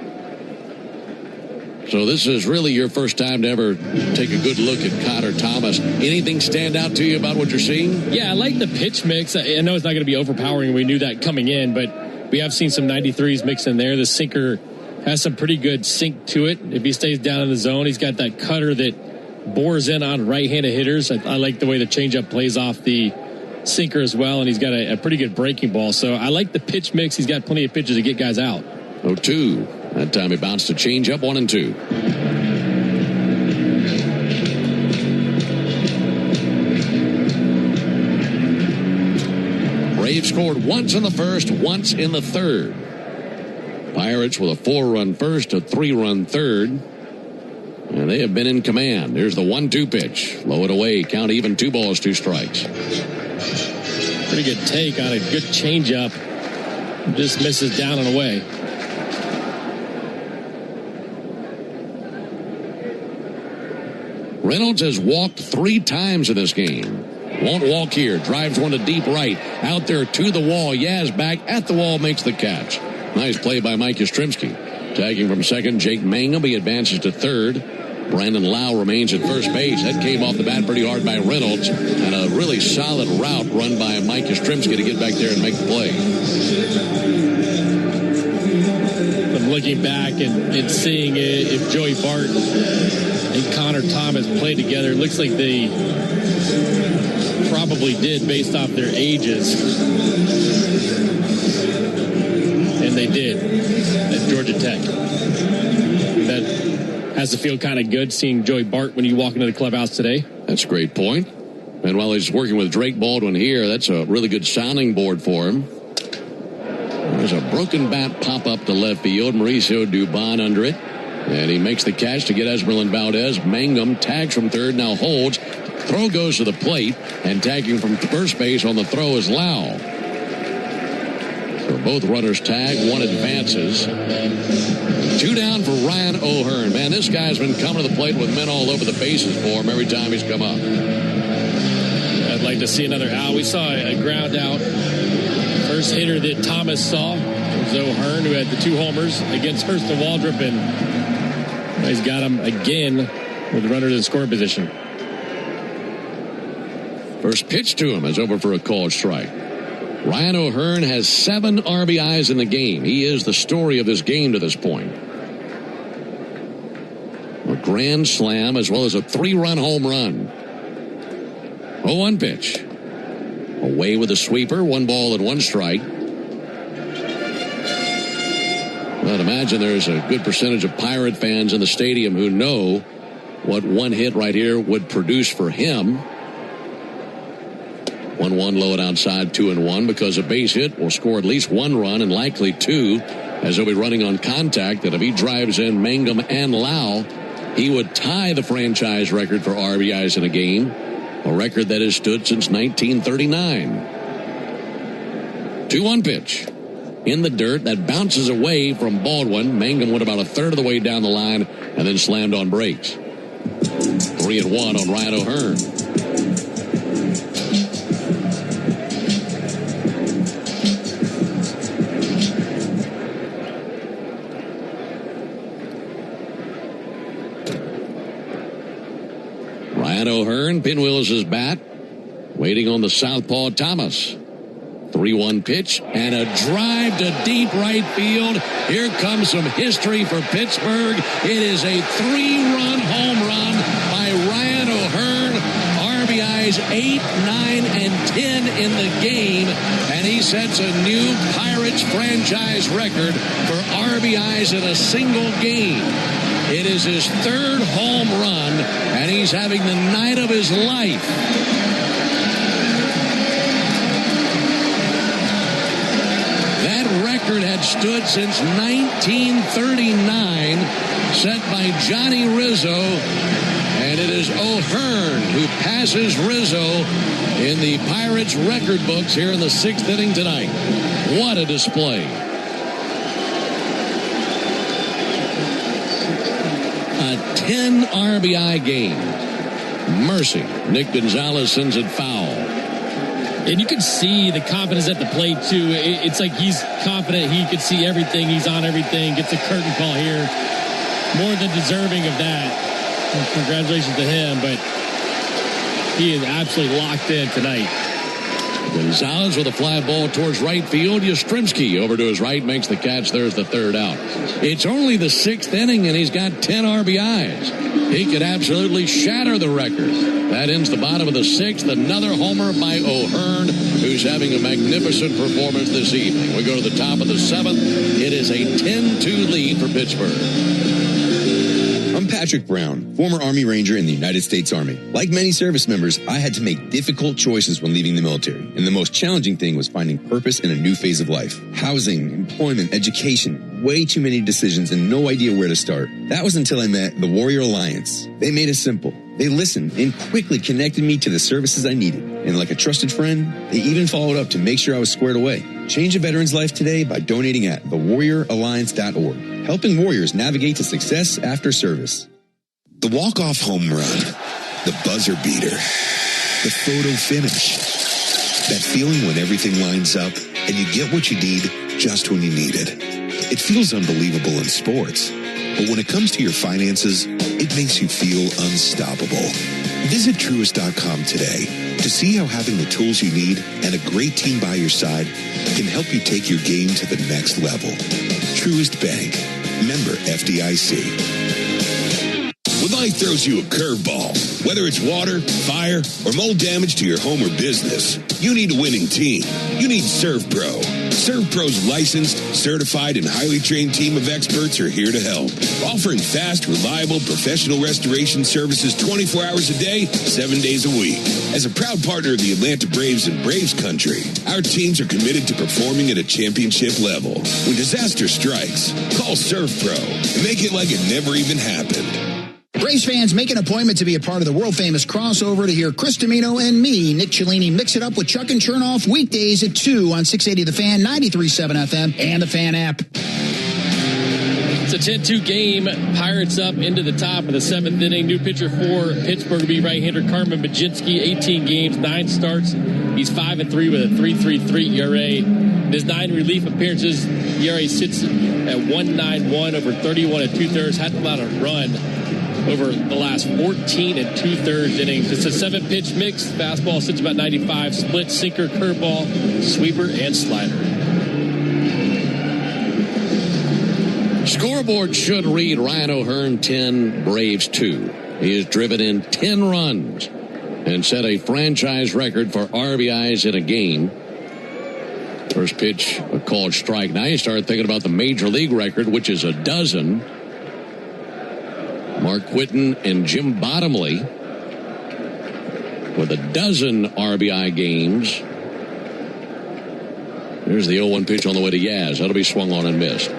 So this is really your first time to ever take a good look at Connor Thomas. Anything stand out to you about what you're seeing? Yeah, I like the pitch mix. I know it's not going to be overpowering. We knew that coming in, but we have seen some 93s mixed in there. The sinker has some pretty good sink to it. If he stays down in the zone, he's got that cutter that bores in on right-handed hitters. I like the way the changeup plays off the sinker as well, and he's got a pretty good breaking ball. So I like the pitch mix. He's got plenty of pitches to get guys out. 0-2. That time he bounced a changeup, 1-2. Braves scored once in the first, once in the third. Pirates with a 4-run first, a 3-run third. And they have been in command. There's the 1-2 pitch. Low it away. Count even, 2 balls, 2 strikes. Pretty good take on a good changeup. Just misses down and away. Reynolds has walked 3 times in this game. Won't walk here. Drives one to deep right. Out there to the wall. Yaz back at the wall, makes the catch. Nice play by Mike Yastrzemski. Tagging from second, Jake Mangum. He advances to third. Brandon Lau remains at first base. That came off the bat pretty hard by Reynolds. And a really solid route run by Mike Yastrzemski to get back there and make the play. I'm looking back and seeing if Joey Bart and Connor Thomas played together. It looks like they probably did based off their ages. And they did at Georgia Tech. That has to feel kind of good seeing Joey Bart when you walk into the clubhouse today. That's a great point. And while he's working with Drake Baldwin here, that's a really good sounding board for him. There's a broken bat pop up to left field. Mauricio Dubon under it. And he makes the catch to get Esmeralda Valdez. Mangum tags from third, now holds. Throw goes to the plate, and tagging from first base on the throw is Lau. So both runners tag, 1 advances. 2 down for Ryan O'Hearn. Man, this guy's been coming to the plate with men all over the bases for him every time he's come up. I'd like to see another out. We saw a ground out. First hitter that Thomas saw was O'Hearn, who had the 2 homers against Hurston Waldrop, and he's got him again with the runner in scoring position. First pitch to him is over for a called strike. Ryan O'Hearn has 7 RBIs in the game. He is the story of this game to this point. A grand slam as well as a 3-run home run. 0-1 pitch. Away with a sweeper, 1 ball and 1 strike. I'd imagine there's a good percentage of Pirate fans in the stadium who know what 1 hit right here would produce for him. 1-1 low and outside, 2-1, because a base hit will score at least 1 run and likely 2, as they'll be running on contact. And if he drives in Mangum and Lau, he would tie the franchise record for RBIs in a game, a record that has stood since 1939. 2-1 pitch in the dirt that bounces away from Baldwin. Mangum went about a third of the way down the line and then slammed on brakes. 3-1 on Ryan O'Hearn. Ryan O'Hearn pinwheels his bat, waiting on the southpaw Thomas. 3-1 pitch and a drive to deep right field. Here comes some history for Pittsburgh. It is a 3-run home run by Ryan O'Hearn. RBIs 8, 9, and 10 in the game, and he sets a new Pirates franchise record for RBIs in a single game. It is his 3rd home run, and he's having the night of his life. That record had stood since 1939, set by Johnny Rizzo, and it is O'Hearn who passes Rizzo in the Pirates record books here in the 6th inning tonight. What a display. A 10 RBI game. Mercy. Nick Gonzalez sends it foul. And you can see the confidence at the plate, too. It's like he's confident. He can see everything. He's on everything. Gets a curtain call here. More than deserving of that. And congratulations to him, but he is absolutely locked in tonight. Gonzalez with a fly ball towards right field. Yastrzemski over to his right, makes the catch. There's the 3rd out. It's only the 6th inning, and he's got 10 RBIs. He could absolutely shatter the record. That ends the bottom of the 6th. Another homer by O'Hearn, who's having a magnificent performance this evening. We go to the top of the 7th. It is a 10-2 lead for Pittsburgh. I'm Patrick Brown, former Army Ranger in the United States Army. Like many service members, I had to make difficult choices when leaving the military, and the most challenging thing was finding purpose in a new phase of life. Housing, employment, education, way too many decisions and no idea where to start. That was until I met the Warrior Alliance. They made it simple. They listened and quickly connected me to the services I needed. And like a trusted friend, they even followed up to make sure I was squared away. Change a veteran's life today by donating at thewarrioralliance.org, helping warriors navigate to success after service. The walk-off home run, the buzzer beater, the photo finish, that feeling when everything lines up and you get what you need just when you need it. It feels unbelievable in sports, but when it comes to your finances, it makes you feel unstoppable. Visit Truist.com today to see how having the tools you need and a great team by your side can help you take your game to the next level. Truist Bank, member FDIC. When life throws you a curveball, whether it's water, fire, or mold damage to your home or business, you need a winning team. You need ServPro. ServPro's licensed, certified, and highly trained team of experts are here to help, offering fast, reliable, professional restoration services 24 hours a day, 7 days a week. As a proud partner of the Atlanta Braves and Braves Country, our teams are committed to performing at a championship level. When disaster strikes, call ServPro and make it like it never even happened. Braves fans, make an appointment to be a part of the world-famous crossover to hear Chris Domino and me, Nick Cellini, mix it up with Chuck and Chernoff weekdays at 2 on 680 The Fan, 93.7 FM, and the Fan app. It's a 10-2 game. Pirates up into the top of the 7th inning. New pitcher for Pittsburgh will be right-hander Carmen Majinski. 18 games, 9 starts. He's 5-3 with a 3.33 ERA. In his 9 relief appearances, ERA sits at 1.91 over 31 2/3. Hadn't allowed a run over the last 14 2/3 innings. It's a 7-pitch mix. Fastball sits about 95. Split, sinker, curveball, sweeper, and slider. Scoreboard should read Ryan O'Hearn 10, Braves 2. He has driven in 10 runs and set a franchise record for RBIs in a game. First pitch, a called strike. Now you start thinking about the major league record, which is a dozen. Mark Whitten and Jim Bottomley with 12 RBI games. Here's the 0-1 pitch on the way to Yaz. That'll be swung on and missed.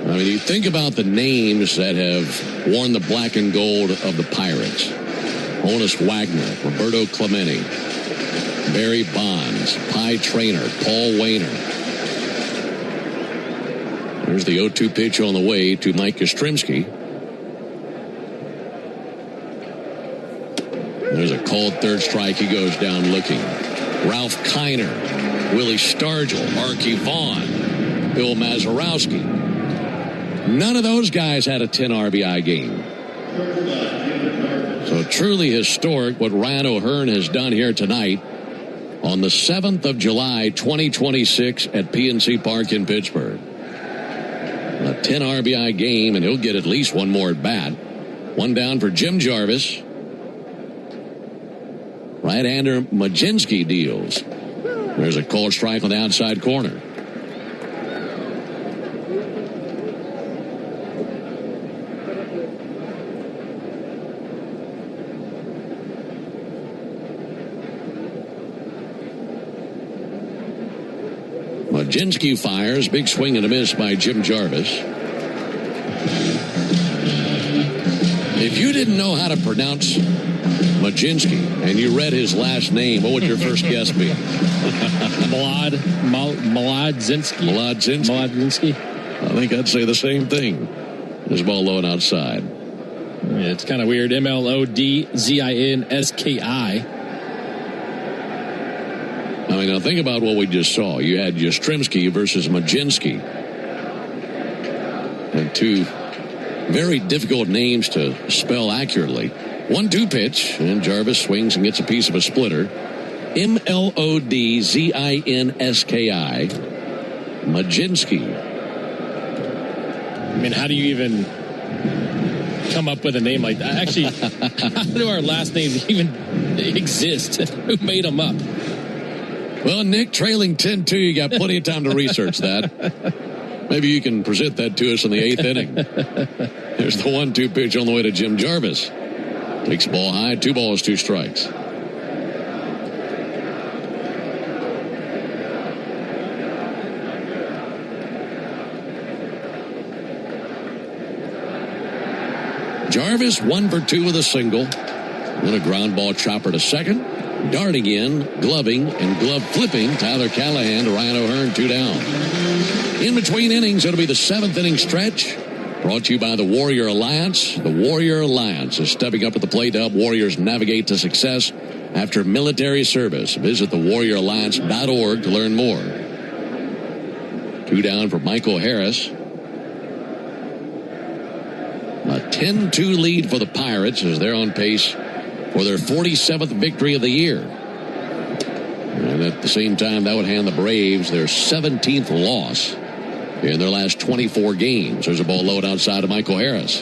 I mean, you think about the names that have worn the black and gold of the Pirates. Honus Wagner, Roberto Clemente, Barry Bonds, Pie Traynor, Paul Wainer. There's the 0-2 pitch on the way to Mike Yastrzemski. There's a called third strike. He goes down looking. Ralph Kiner, Willie Stargell, Marky Vaughn, Bill Mazeroski. None of those guys had a 10 RBI game. So truly historic what Ryan O'Hearn has done here tonight on the 7th of July, 2026 at PNC Park in Pittsburgh. A 10 RBI game, and he'll get at least one more at bat. One down for Jim Jarvis. Right-hander Majinski deals. There's a called strike on the outside corner. Majinski fires. Big swing and a miss by Jim Jarvis. If you didn't know how to pronounce Majinski and you read his last name, what would your first guess be? Mladzinski. I think I'd say the same thing. This ball low and outside. Yeah, it's kind of weird. Mladzinski. I mean, now think about what we just saw. You had Yastrzemski versus Majinski. And two very difficult names to spell accurately. 1-2 pitch, and Jarvis swings and gets a piece of a splitter. Mladzinski. Majinski. I mean, how do you even come up with a name like that? Actually, how do our last names even exist? Who made them up? Well, Nick, trailing 10-2, you got plenty of time to research that. Maybe you can present that to us in the 8th inning. There's the 1-2 pitch on the way to Jim Jarvis. Takes the ball high, 2 balls, 2 strikes. Jarvis 1 for 2 with a single. Then a ground ball chopper to second. Darting in, gloving, and glove flipping, Tyler Callahan to Ryan O'Hearn, 2 down. In between innings, it'll be the 7th inning stretch. Brought to you by the Warrior Alliance. The Warrior Alliance is stepping up at the plate to help Warriors navigate to success after military service. Visit thewarrioralliance.org to learn more. 2 down for Michael Harris. A 10-2 lead for the Pirates as they're on pace for their 47th victory of the year. And at the same time, that would hand the Braves their 17th loss in their last 24 games. There's a ball low outside of Michael Harris.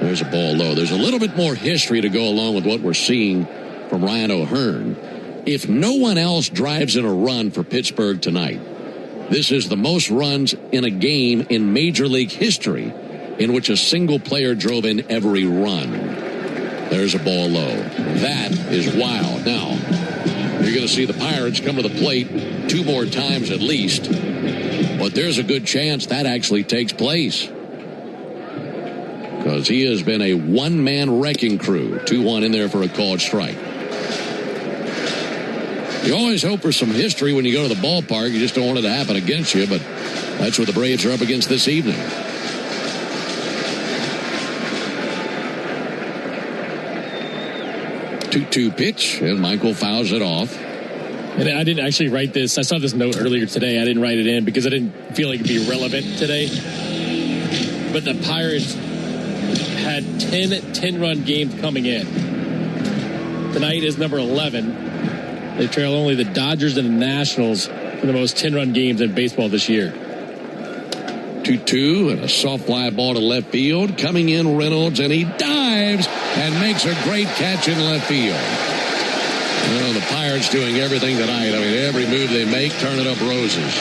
There's a ball low. There's a little bit more history to go along with what we're seeing from Ryan O'Hearn. If no one else drives in a run for Pittsburgh tonight, this is the most runs in a game in Major League history in which a single player drove in every run. There's a ball low. That is wild. Now, you're going to see the Pirates come to the plate 2 more times at least. But there's a good chance that actually takes place. Because he has been a one-man wrecking crew. 2-1 in there for a called strike. You always hope for some history when you go to the ballpark. You just don't want it to happen against you, but that's what the Braves are up against this evening. 2-2 pitch, and Michael fouls it off. And I didn't actually write this. I saw this note earlier today. I didn't write it in because I didn't feel like it'd be relevant today. But the Pirates had 10 10-run games coming in. Tonight is number 11. They trail only the Dodgers and the Nationals for the most 10-run games in baseball this year. 2-2 and a soft fly ball to left field. Coming in Reynolds, and he dives and makes a great catch in left field. Well, the Pirates doing everything tonight. I mean, every move they make, turning up roses.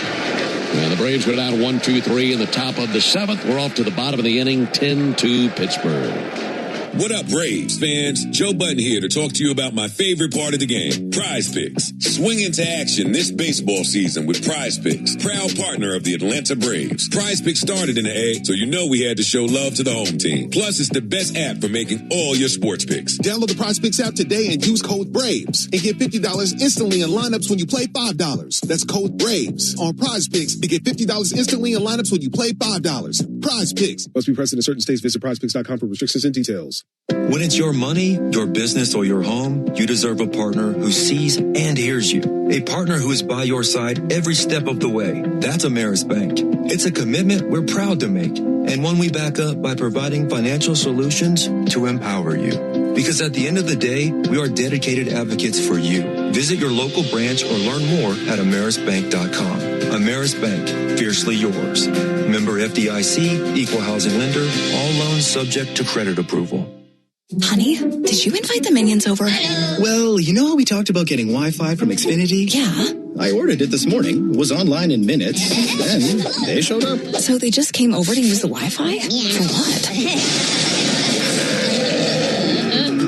And the Braves go down 1-2-3 in the top of the 7th. We're off to the bottom of the inning, 10-2 Pittsburgh. What up, Braves fans? Joe Button here to talk to you about my favorite part of the game, Prize Picks. Swing into action this baseball season with Prize Picks, proud partner of the Atlanta Braves. Prize Picks started in the A, so you know we had to show love to the home team. Plus, it's the best app for making all your sports picks. Download the Prize Picks app today and use code BRAVES and get $50 instantly in lineups when you play $5. That's code BRAVES on Prize Picks to get $50 instantly in lineups when you play $5. Prize Picks. Must be present in certain states. Visit prizepicks.com for restrictions and details. When it's your money, your business, or your home, you deserve a partner who sees and hears you. A partner who is by your side every step of the way. That's Ameris Bank. It's a commitment we're proud to make, and one we back up by providing financial solutions to empower you. Because at the end of the day, we are dedicated advocates for you. Visit your local branch or learn more at amerisbank.com. Ameris Bank, fiercely yours. Member FDIC, equal housing lender, all loans subject to credit approval. Honey, did you invite the minions over? Well, you know how we talked about getting Wi-Fi from Xfinity? Yeah. I ordered it this morning, was online in minutes, then they showed up. So they just came over to use the Wi-Fi? Yeah. For what?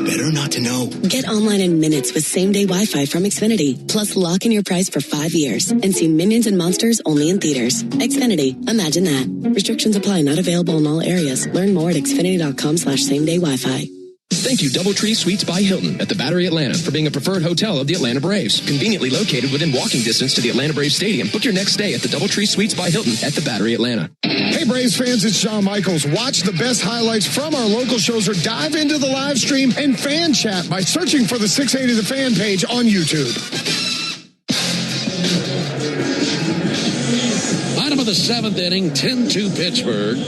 Better not to know. Get online in minutes with same-day Wi-Fi from Xfinity. Plus, lock in your price for 5 years and see Minions and Monsters only in theaters. Xfinity. Imagine that. Restrictions apply. Not available in all areas. Learn more at xfinity.com/same-day Wi-Fi. Thank you, DoubleTree Suites by Hilton at the Battery Atlanta, for being a preferred hotel of the Atlanta Braves. Conveniently located within walking distance to the Atlanta Braves Stadium. Book your next stay at the DoubleTree Suites by Hilton at the Battery Atlanta. Hey, Braves fans, it's Shawn Michaels. Watch the best highlights from our local shows or dive into the live stream and fan chat by searching for the 680 The Fan page on YouTube. Bottom of the 7th inning, 10-2 Pittsburgh.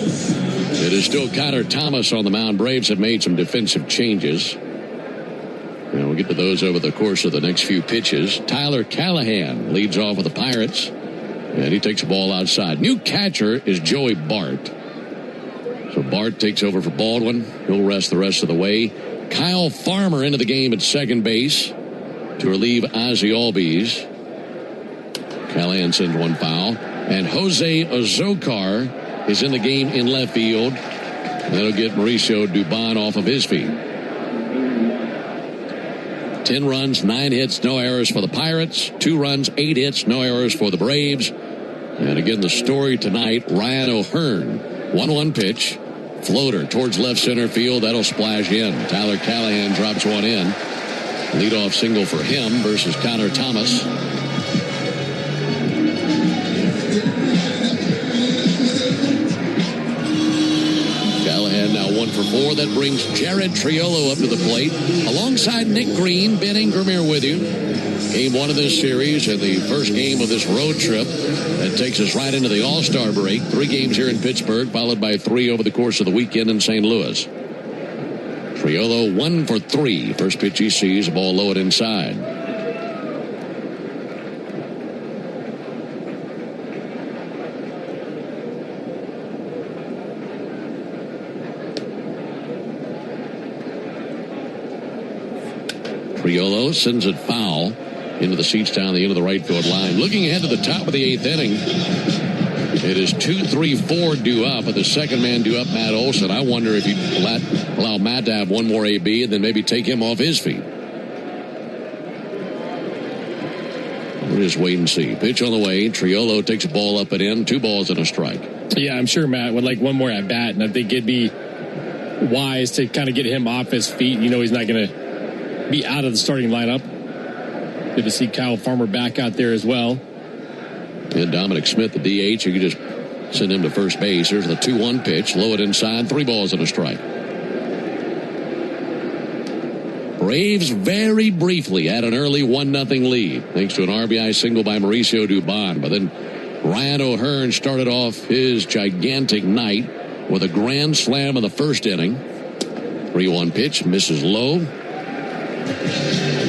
It is still Connor Thomas on the mound. Braves have made some defensive changes. And we'll get to those over the course of the next few pitches. Tyler Callahan leads off with the Pirates. And he takes the ball outside. New catcher is Joey Bart. So Bart takes over for Baldwin. He'll rest the rest of the way. Kyle Farmer into the game at second base to relieve Ozzie Albies. Callahan sends one foul. And Jose Azocar is in the game in left field. That'll get Mauricio Dubon off of his feet. 10 runs, 9 hits, no errors for the Pirates. 2 runs, 8 hits, no errors for the Braves. And again, the story tonight, Ryan O'Hearn. 1-1 pitch. Floater towards left center field. That'll splash in. Tyler Callahan drops one in. Leadoff single for him versus Connor Thomas. Now 1 for 4. That brings Jared Triolo up to the plate. Alongside Nick Green, Ben Ingram here with you. Game 1 of this series and the first game of this road trip. That takes us right into the All-Star break. 3 games here in Pittsburgh, followed by 3 over the course of the weekend in St. Louis. Triolo 1 for 3. First pitch he sees, a ball low and inside. Triolo sends it foul into the seats down the end of the right field line. Looking ahead to the top of the 8th inning, it is 2-3-4 due up, but the second man due up, Matt Olson. I wonder if you'd allow Matt to have one more AB and then maybe take him off his feet. We'll just wait and see. Pitch on the way. Triolo takes a ball up and in. 2 balls and a strike. Yeah, I'm sure Matt would like one more at bat, and I think it'd be wise to kind of get him off his feet. You know he's not going to be out of the starting lineup. Good to see Kyle Farmer back out there as well. And Dominic Smith, the DH, you could just send him to first base. Here's the 2-1 pitch. Low it inside. 3 balls and a strike. Braves very briefly had an early 1-0 lead thanks to an RBI single by Mauricio Dubon. But then Ryan O'Hearn started off his gigantic night with a grand slam in the first inning. 3-1 pitch. Misses low.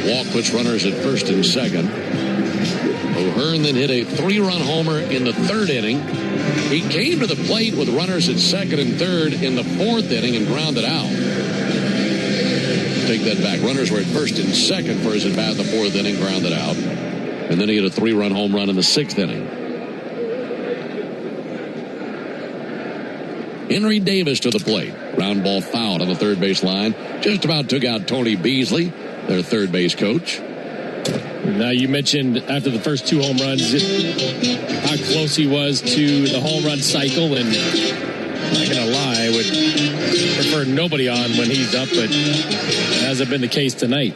Walk puts runners at first and second. O'Hearn then hit a 3-run homer in the 3rd inning. He came to the plate with runners at second and third in the 4th inning and grounded out. Take that back. Runners were at first and second for his at-bat in the 4th inning, grounded out. And then he hit a 3-run home run in the 6th inning. Henry Davis to the plate. Ground ball fouled on the third base line. Just about took out Tony Beasley, their third base coach. Now, you mentioned after the first 2 home runs how close he was to the home run cycle, and I'm not going to lie, I would prefer nobody on when he's up, but it hasn't been the case tonight.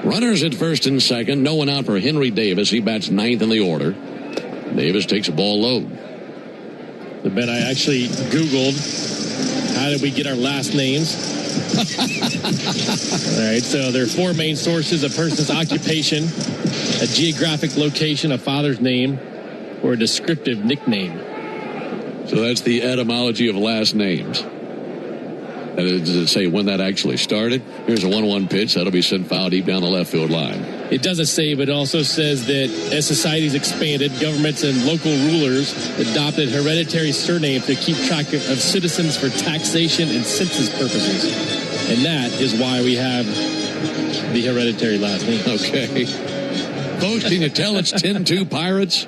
Runners at first and second. No one out for Henry Davis. He bats 9th in the order. Davis takes a ball low. But Ben, I actually Googled how did we get our last names. All right, so there are 4 main sources: a person's occupation, a geographic location, a father's name, or a descriptive nickname. So that's the etymology of last names. And does it say when that actually started? Here's a 1-1 pitch. That'll be sent foul deep down the left field line. It doesn't say, but it also says that as societies expanded, governments and local rulers adopted hereditary surnames to keep track of citizens for taxation and census purposes. And that is why we have the hereditary last name. Okay. Folks, can you tell it's 10-2 Pirates?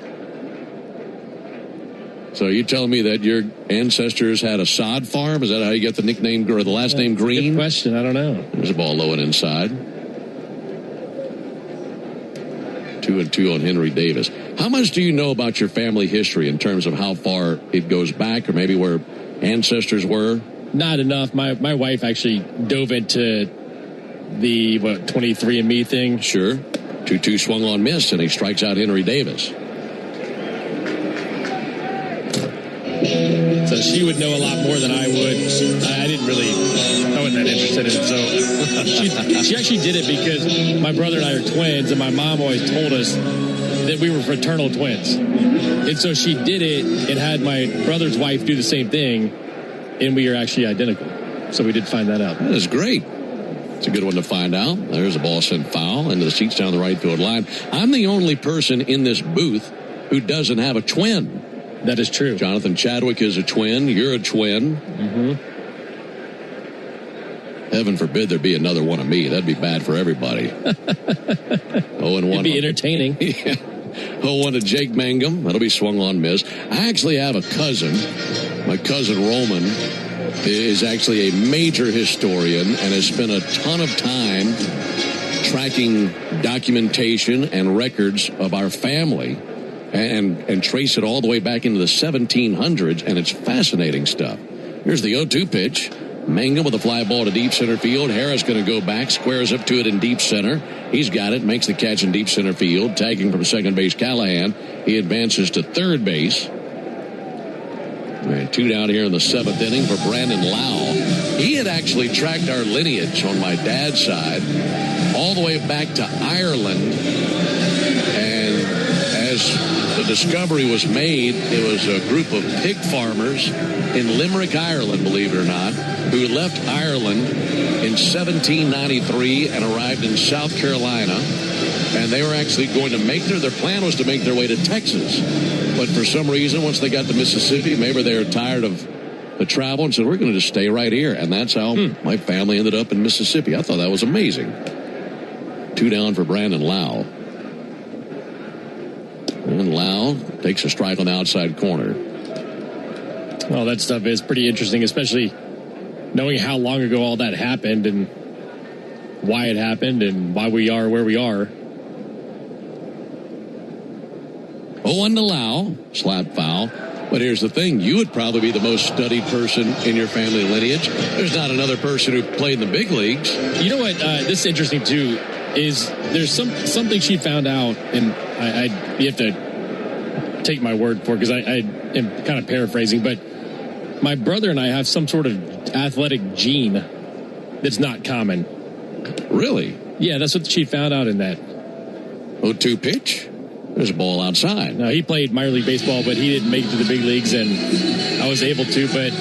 So you're telling me that your ancestors had a sod farm? Is that how you get the nickname or the last name Green? Good question. I don't know. There's a ball low and inside. 2-2 on Henry Davis. How much do you know about your family history in terms of how far it goes back, or maybe where ancestors were? Not enough. My wife actually dove into the 23andMe thing. Sure. 2-2 swung on, miss, and he strikes out Henry Davis. So she would know a lot more than I would. I wasn't that interested in it. So she actually did it because my brother and I are twins, and my mom always told us that we were fraternal twins. And so she did it and had my brother's wife do the same thing, and we are actually identical. So we did find that out. That is great. It's a good one to find out. There's a ball sent foul into the seats down the right field line. I'm the only person in this booth who doesn't have a twin. That is true. Jonathan Chadwick is a twin. You're a twin. Mm-hmm. Heaven forbid there be another one of me. That'd be bad for everybody. 0-1. It'd be entertaining. Yeah. 0-1 to Jake Mangum. That'll be swung on, miss. I actually have a cousin. My cousin Roman is actually a major historian and has spent a ton of time tracking documentation and records of our family. And trace it all the way back into the 1700s, and it's fascinating stuff. Here's the 0-2 pitch. Mangum with a fly ball to deep center field. Harris going to go back, squares up to it in deep center. He's got it, makes the catch in deep center field. Tagging from second base, Callahan. He advances to third base. And 2 down here in the 7th inning for Brandon Lau. He had actually tracked our lineage on my dad's side all the way back to Ireland. And as the discovery was made, it was a group of pig farmers in Limerick, Ireland, believe it or not, who left Ireland in 1793 and arrived in South Carolina. And they were actually going to their plan was to make their way to Texas. But for some reason, once they got to Mississippi, maybe they were tired of the travel and said, we're going to just stay right here. And that's how my family ended up in Mississippi. I thought that was amazing. 2 down for Brandon Lau. And Lau takes a strike on the outside corner. Well, that stuff is pretty interesting, especially knowing how long ago all that happened and why it happened and why we are where we are. 0-1 to Lau. Slap foul. But here's the thing. You would probably be the most studied person in your family lineage. There's not another person who played in the big leagues. You know what? This is interesting, too, is there's something she found out, and you have to take my word for it because I am kind of paraphrasing, but my brother and I have some sort of athletic gene that's not common. Really? Yeah, that's what she found out in that. 0-2 pitch. There's a ball outside. No, he played minor league baseball, but he didn't make it to the big leagues, and I was able to. But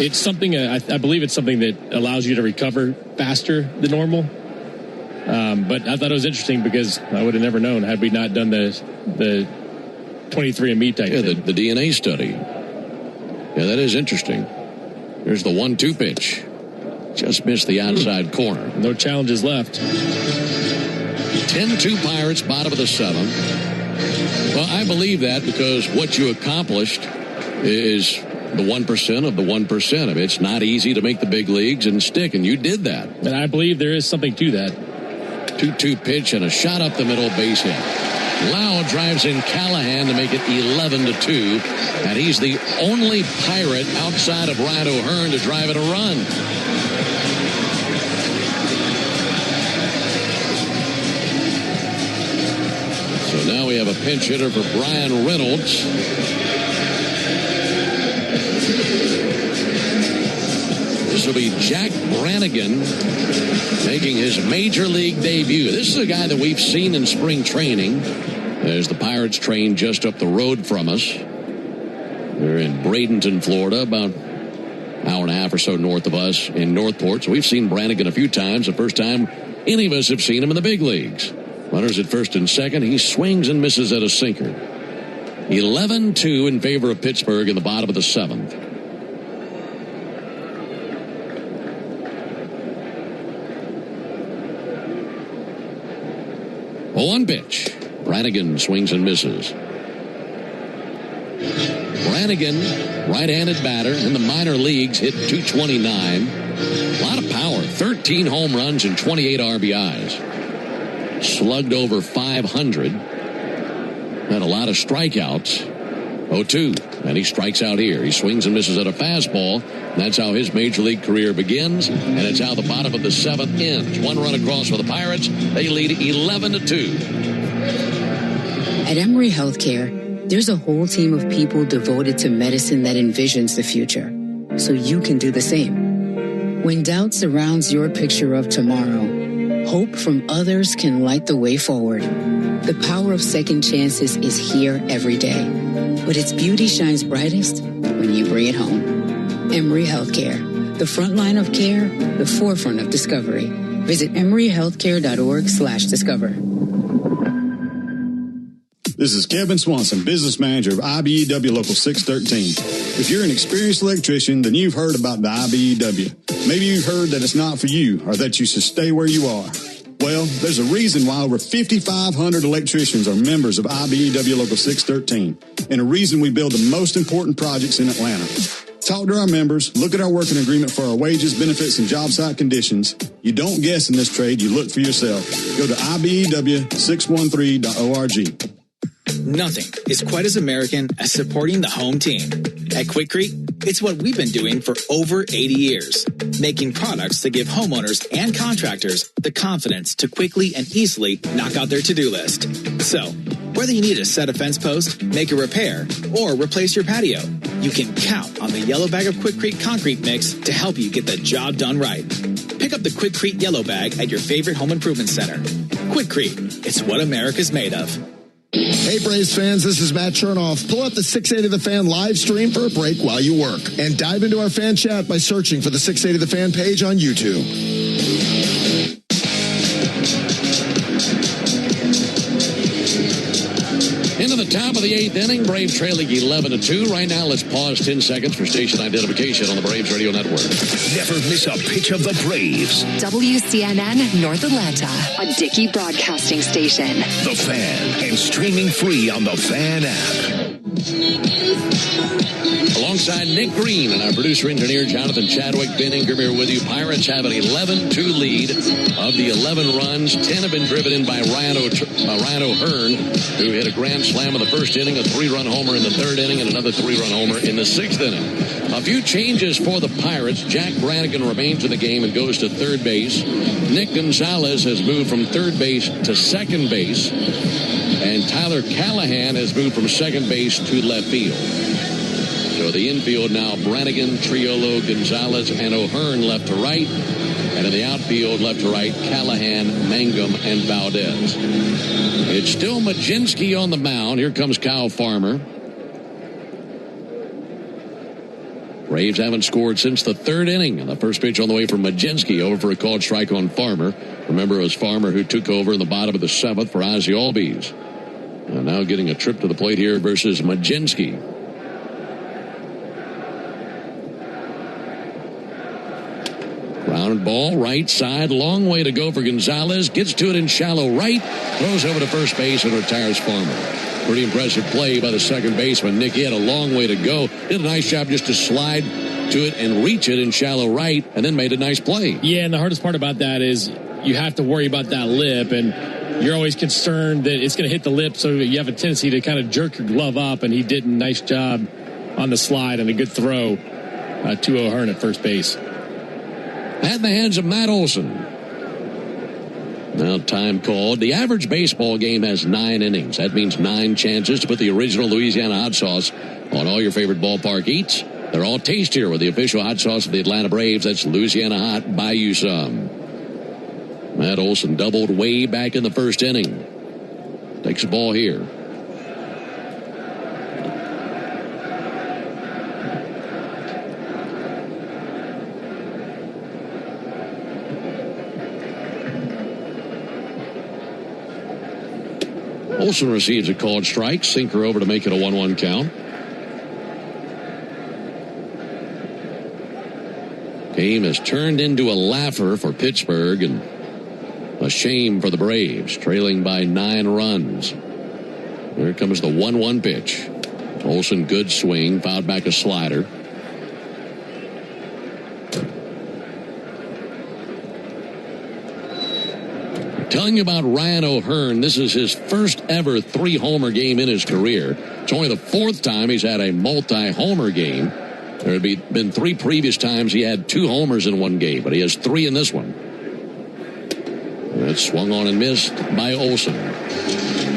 it's something, I believe it's something that allows you to recover faster than normal. But I thought it was interesting because I would have never known had we not done the 23andMe type thing. The DNA study. Yeah, that is interesting. Here's the 1-2 pitch. Just missed the outside corner. No challenges left. 10-2 Pirates, bottom of the 7th. Well, I believe that because what you accomplished is the 1% of the 1%. I mean, it's not easy to make the big leagues and stick, and you did that. And I believe there is something to that. 2-2 pitch and a shot up the middle, base hit. Lau drives in Callahan to make it 11-2, and he's the only Pirate outside of Ryan O'Hearn to drive in a run. So now we have a pinch hitter for Brian Reynolds. This will be Jack Brannigan making his major league debut. This is a guy that we've seen in spring training as the Pirates train just up the road from us. They're in Bradenton, Florida, about an hour and a half or so north of us in Northport. So we've seen Brannigan a few times. The first time any of us have seen him in the big leagues. Runners at first and second. He swings and misses at a sinker. 11-2 in favor of Pittsburgh in the bottom of the 7th. One pitch. Brannigan swings and misses. Brannigan, right-handed batter in the minor leagues, hit .229. A lot of power. 13 home runs and 28 RBIs. Slugged over 500. Had a lot of strikeouts. 0-2. And he strikes out here. He swings and misses at a fastball. That's how his major league career begins, and it's how the bottom of the 7th ends. One run across for the Pirates. They lead 11-2. At Emory Healthcare, there's a whole team of people devoted to medicine that envisions the future, so you can do the same. When doubt surrounds your picture of tomorrow, hope from others can light the way forward. The power of second chances is here every day, but its beauty shines brightest when you bring it home. Emory Healthcare, the front line of care, the forefront of discovery. Visit emoryhealthcare.org/discover. This is Kevin Swanson, business manager of IBEW Local 613. If you're an experienced electrician, then you've heard about the IBEW. Maybe you've heard that it's not for you or that you should stay where you are. Well, there's a reason why over 5,500 electricians are members of IBEW Local 613, and a reason we build the most important projects in Atlanta. Talk to our members, look at our working agreement for our wages, benefits, and job site conditions. You don't guess in this trade, you look for yourself. Go to IBEW613.org. Nothing is quite as American as supporting the home team. At Quikrete, it's what we've been doing for over 80 years, making products that give homeowners and contractors the confidence to quickly and easily knock out their to-do list. So, whether you need to set a fence post, make a repair, or replace your patio, you can count on the yellow bag of Quikrete concrete mix to help you get the job done right. Pick up the Quikrete yellow bag at your favorite home improvement center. Quikrete, it's what America's made of. Hey, Braves fans, this is Matt Chernoff. Pull up the 680 The Fan live stream for a break while you work. And dive into our fan chat by searching for the 680 The Fan page on YouTube. Into the top of the 8th inning, Braves trailing 11-2. Right now, let's pause 10 seconds for station identification on the Braves Radio Network. Never miss a pitch of the Braves. WCNN North Atlanta, a Dickey Broadcasting Station. The Fan, and streaming free on the Fan app. Alongside Nick Green and our producer-engineer Jonathan Chadwick, Ben Ingram here with you. Pirates have an 11-2 lead. Of the 11 runs, 10 have been driven in by Ryan O'Hearn, who hit a grand slam in the first inning, a 3-run homer in the 3rd inning, and another 3-run homer in the 6th inning. A few changes for the Pirates. Jack Brannigan remains in the game and goes to 3rd base. Nick Gonzalez has moved from 3rd base to 2nd base. And Tyler Callahan has moved from 2nd base to left field. So the infield now, Brannigan, Triolo, Gonzalez, and O'Hearn left to right. And in the outfield, left to right, Callahan, Mangum, and Valdez. It's still Majinski on the mound. Here comes Kyle Farmer. Braves haven't scored since the 3rd inning. And the first pitch on the way from Majinski, over for a called strike on Farmer. Remember, it was Farmer who took over in the bottom of the 7th for Ozzie Albies. And now getting a trip to the plate here versus Majinski. Ground ball, right side, long way to go for Gonzalez. Gets to it in shallow right, throws over to first base and retires Farmer. Pretty impressive play by the second baseman. Nick, he had a long way to go. Did a nice job just to slide to it and reach it in shallow right, and then made a nice play. Yeah, and the hardest part about that is you have to worry about that lip, and you're always concerned that it's going to hit the lip, so you have a tendency to kind of jerk your glove up, and he did a nice job on the slide and a good throw to O'Hearn at first base. At the hands of Matt Olson. Now time called. The average baseball game has 9 innings. That means 9 chances to put the original Louisiana hot sauce on all your favorite ballpark eats. They're all tastier with the official hot sauce of the Atlanta Braves. That's Louisiana Hot. Buy you some. Matt Olson doubled way back in the first inning. Takes the ball here. Olson receives a called strike. Sinker over to make it a 1-1 count. Game has turned into a laugher for Pittsburgh and a shame for the Braves, trailing by 9 runs. Here comes the 1-1 pitch. Olson, good swing, fouled back a slider. Telling you about Ryan O'Hearn, this is his first ever 3-homer game in his career. It's only the 4th time he's had a multi-homer game. There had been 3 previous times he had 2 homers in one game, but he has 3 in this one. That's swung on and missed by Olson.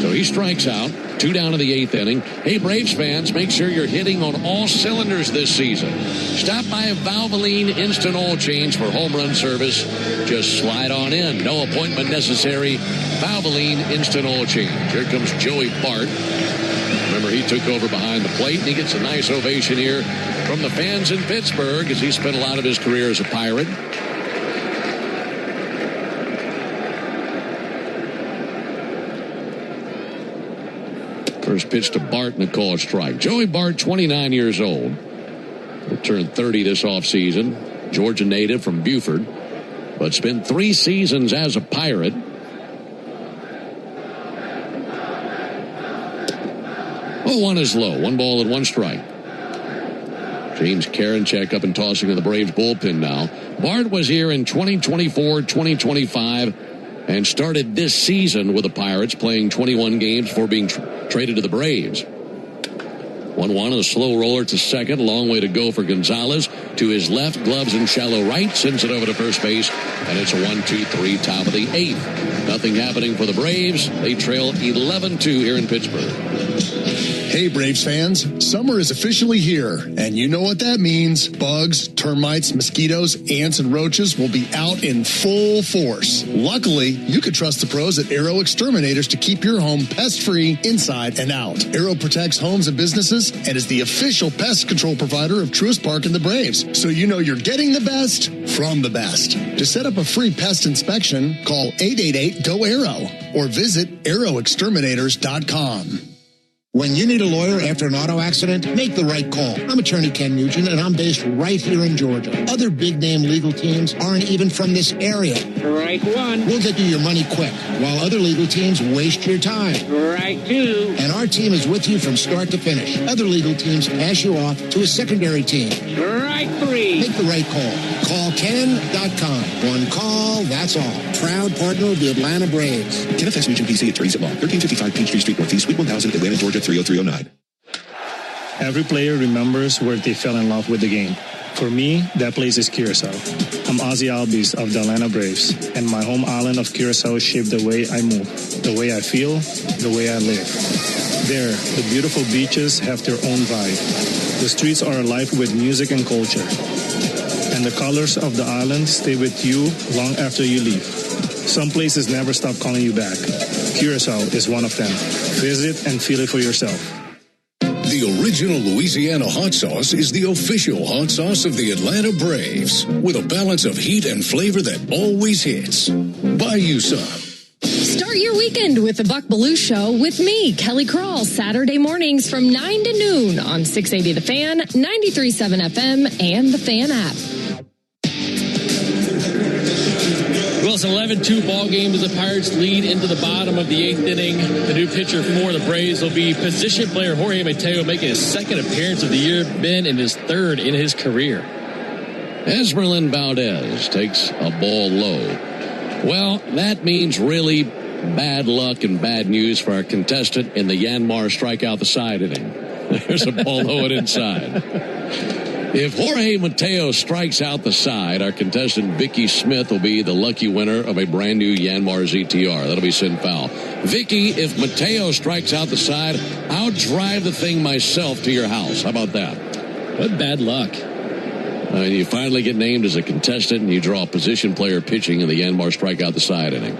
So he strikes out. 2 down in the 8th inning. Hey, Braves fans, make sure you're hitting on all cylinders this season. Stop by Valvoline Instant Oil Change for home run service. Just slide on in. No appointment necessary. Valvoline Instant Oil Change. Here comes Joey Bart. Remember, he took over behind the plate, and he gets a nice ovation here from the fans in Pittsburgh as he spent a lot of his career as a Pirate. First pitch to Bart and a called strike. Joey Bart, 29 years old. Will turn 30 this offseason. Georgia native from Buford, but spent 3 seasons as a Pirate. Oh, 1 is low. 1 ball and 1 strike. James Karinchak up and tossing in the Braves bullpen now. Bart was here in 2024, 2025, and started this season with the Pirates, playing 21 games before being traded to the Braves. 1-1 and a slow roller to second. Long way to go for Gonzalez. To his left, gloves in shallow right. Sends it over to first base. And it's a 1-2-3, top of the 8th. Nothing happening for the Braves. They trail 11-2 here in Pittsburgh. Hey, Braves fans, summer is officially here, and you know what that means. Bugs, termites, mosquitoes, ants, and roaches will be out in full force. Luckily, you can trust the pros at Arrow Exterminators to keep your home pest-free inside and out. Arrow protects homes and businesses and is the official pest control provider of Truist Park and the Braves, so you know you're getting the best from the best. To set up a free pest inspection, call 888-GO-ARROW or visit arrowexterminators.com. When you need a lawyer after an auto accident, make the right call. I'm attorney Ken Nugent, and I'm based right here in Georgia. Other big-name legal teams aren't even from this area. Right one. We'll get you your money quick, while other legal teams waste your time. Right two. And our team is with you from start to finish. Other legal teams pass you off to a secondary team. Right three. Make the right call. Call Ken.com. One call, that's all. Proud partner of the Atlanta Braves. Kenneth S. Nugent, PC, attorneys at law. 1355 Peachtree Street Northeast, Suite 1000, Atlanta, Georgia, 30309. Every player remembers where they fell in love with the game. For me, that place is Curacao. I'm Ozzy Albies of the Atlanta Braves, and my home island of Curacao shaped the way I move, the way I feel, the way I live. There, the beautiful beaches have their own vibe. The streets are alive with music and culture. And the colors of the island stay with you long after you leave. Some places never stop calling you back. Curacao is one of them. Visit and feel it for yourself. The original Louisiana hot sauce is the official hot sauce of the Atlanta Braves, with a balance of heat and flavor that always hits. Buy you some. Start your weekend with the Buck Belue Show with me, Kelly Crawl, Saturday mornings from 9 to noon on 680 The Fan, 93.7 FM, and the Fan app. Well, it's an 11-2 ball game as the Pirates lead into the bottom of the 8th inning. The new pitcher for the Braves will be position player Jorge Mateo, making his second appearance of the year, been in his third in his career. Esmeralyn Valdez takes a ball low. Well, that means really bad luck and bad news for our contestant in the Yanmar strikeout the side inning. There's a ball low and inside. If Jorge Mateo strikes out the side, our contestant Vicky Smith will be the lucky winner of a brand new Yanmar ZTR. That'll be sent foul. Vicky, if Mateo strikes out the side, I'll drive the thing myself to your house. How about that? What bad luck. You finally get named as a contestant, and you draw a position player pitching in the Yanmar strikeout the side inning.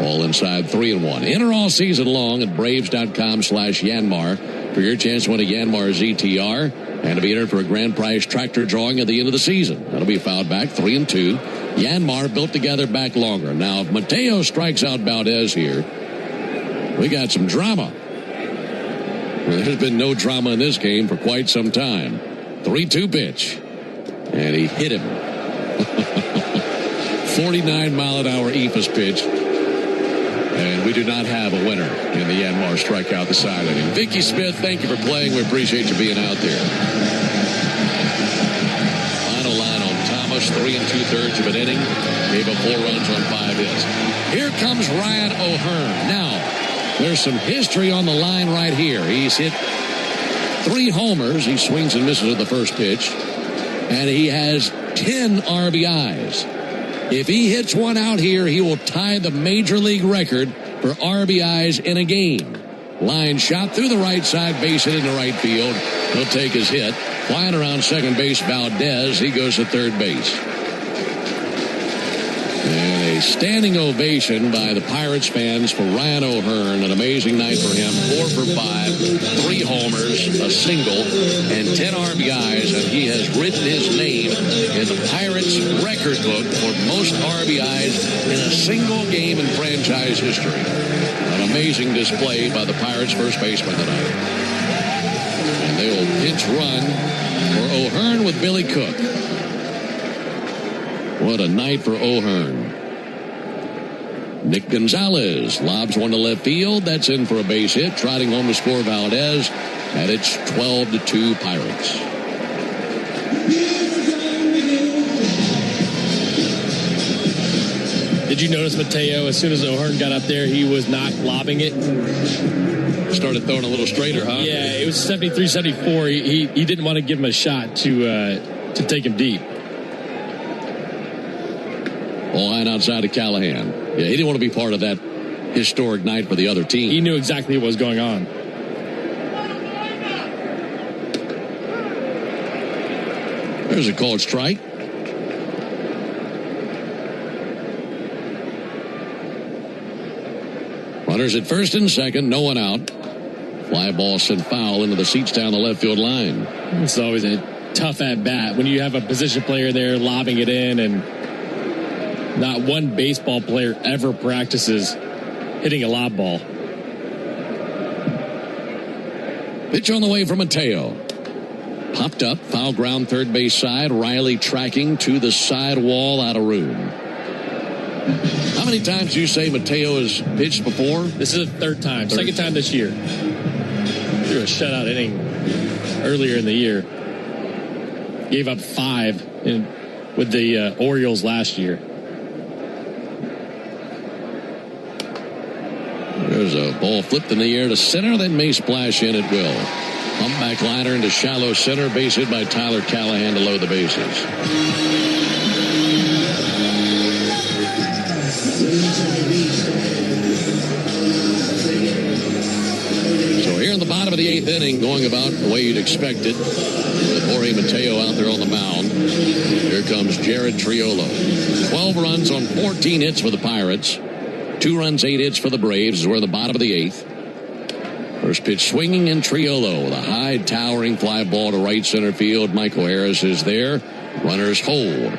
All inside 3-1. Enter all season long at Braves.com/Yanmar for your chance to win a Yanmar ZTR and to be entered for a grand prize tractor drawing at the end of the season. That'll be fouled back 3-2. Yanmar built together back longer. Now, if Mateo strikes out Valdez here, we got some drama. There's been no drama in this game for quite some time. 3-2 pitch. And he hit him. 49-mile-an-hour eephus pitch. And we do not have a winner in the Yanmar strikeout the side inning. Vicky Smith, thank you for playing. We appreciate you being out there. Final line on Thomas, 3 2/3 of an inning. Gave up 4 runs on 5 hits. Here comes Ryan O'Hearn. Now, there's some history on the line right here. He's hit 3 homers. He swings and misses at the first pitch. And he has 10 RBIs. If he hits one out here, he will tie the major league record for RBIs in a game. Line shot through the right side, base hit into right field. He'll take his hit. Flying around second base, Valdez. He goes to third base. And a standing ovation by the Pirates fans for Ryan O'Hearn. An amazing night for him. 4 for 5, 3 homers, a single, and 10 RBIs. And he has written his name in the Pirates record book for most RBIs in a single game in franchise history. An amazing display by the Pirates first baseman tonight. And they will pinch run for O'Hearn with Billy Cook. What a night for O'Hearn. Nick Gonzalez lobs one to left field. That's in for a base hit. Trotting home to score Valdez. And it's 12-2 Pirates. Did you notice Mateo, as soon as O'Hearn got up there, he was not lobbing it? Started throwing a little straighter, huh? Yeah, it was 73-74. He didn't want to give him a shot to take him deep. All line outside of Callahan. Yeah, he didn't want to be part of that historic night for the other team. He knew exactly what was going on. There's a called strike. Runners at first and second, no one out. Fly ball sent foul into the seats down the left field line. It's always a tough at bat when you have a position player there lobbing it in, and not one baseball player ever practices hitting a lob ball. Pitch on the way from Mateo. Popped up, foul ground third base side. Riley tracking to the side wall, out of room. How many times do you say Mateo has pitched before? This is the third time. Second time this year. Threw a shutout inning earlier in the year. Gave up 5 with the Orioles last year. There's a ball flipped in the air to center that may splash in. It will. Pump back liner into shallow center. Base hit by Tyler Callahan to load the bases. So here in the bottom of the 8th inning, going about the way you'd expect it, with Jorge Mateo out there on the mound. Here comes Jared Triolo. 12 runs on 14 hits for the Pirates. 2 runs, 8 hits for the Braves. We're in the bottom of the 8th. First pitch swinging in Triolo. The high towering fly ball to right center field. Michael Harris is there. Runners hold.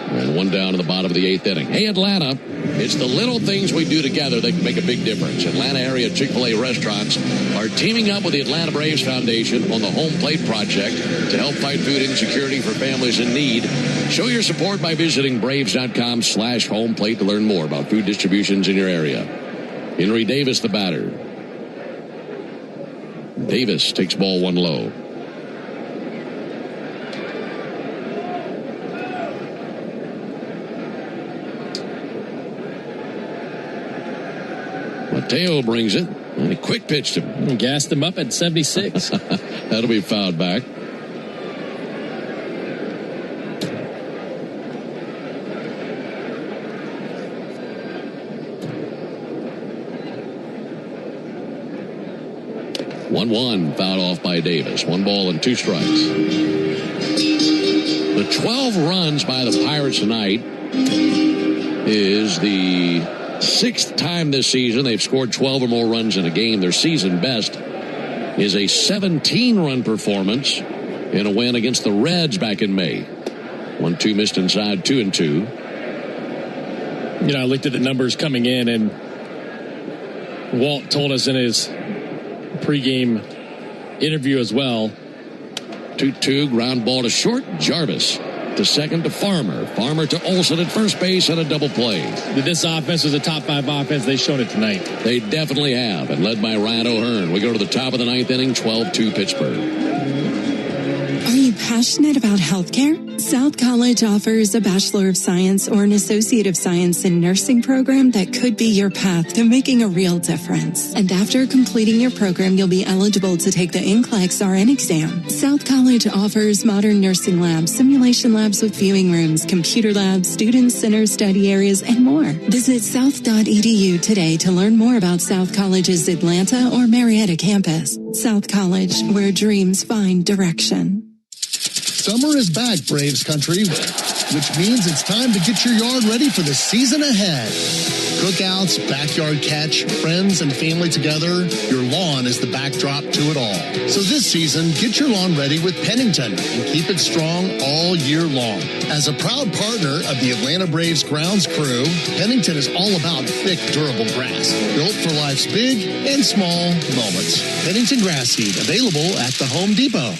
And one down in the bottom of the 8th inning. Hey, Atlanta, it's the little things we do together that can make a big difference. Atlanta area Chick-fil-A restaurants are teaming up with the Atlanta Braves Foundation on the Home Plate Project to help fight food insecurity for families in need. Show your support by visiting braves.com/homeplate to learn more about food distributions in your area. Henry Davis, the batter. Davis takes ball 1 low. Mateo brings it, and he quick pitched him. And gassed him up at 76. That'll be fouled back. One fouled off by Davis. 1 ball and 2 strikes. The 12 runs by the Pirates tonight is the 6th time this season they've scored 12 or more runs in a game. Their season best is a 17-run performance in a win against the Reds back in May. 1-2 missed inside, 2-2. You know, I looked at the numbers coming in, and Walt told us in his pregame interview as well. 2-2, ground ball to short. Jarvis to second to Farmer. Farmer to Olsen at first base and a double play. This offense was a top 5 offense. They showed it tonight. They definitely have, and led by Ryan O'Hearn. We go to the top of the 9th inning, 12-2 Pittsburgh. Are you passionate about healthcare? South College offers a Bachelor of Science or an Associate of Science in Nursing program that could be your path to making a real difference. And after completing your program, you'll be eligible to take the NCLEX RN exam. South College offers modern nursing labs, simulation labs with viewing rooms, computer labs, student center study areas, and more. Visit south.edu today to learn more about South College's Atlanta or Marietta campus. South College, where dreams find direction. Summer is back, Braves country, which means it's time to get your yard ready for the season ahead. Cookouts, backyard catch, friends and family together, your lawn is the backdrop to it all. So this season, get your lawn ready with Pennington and keep it strong all year long. As a proud partner of the Atlanta Braves grounds crew, Pennington is all about thick, durable grass, built for life's big and small moments. Pennington grass seed, available at the Home Depot.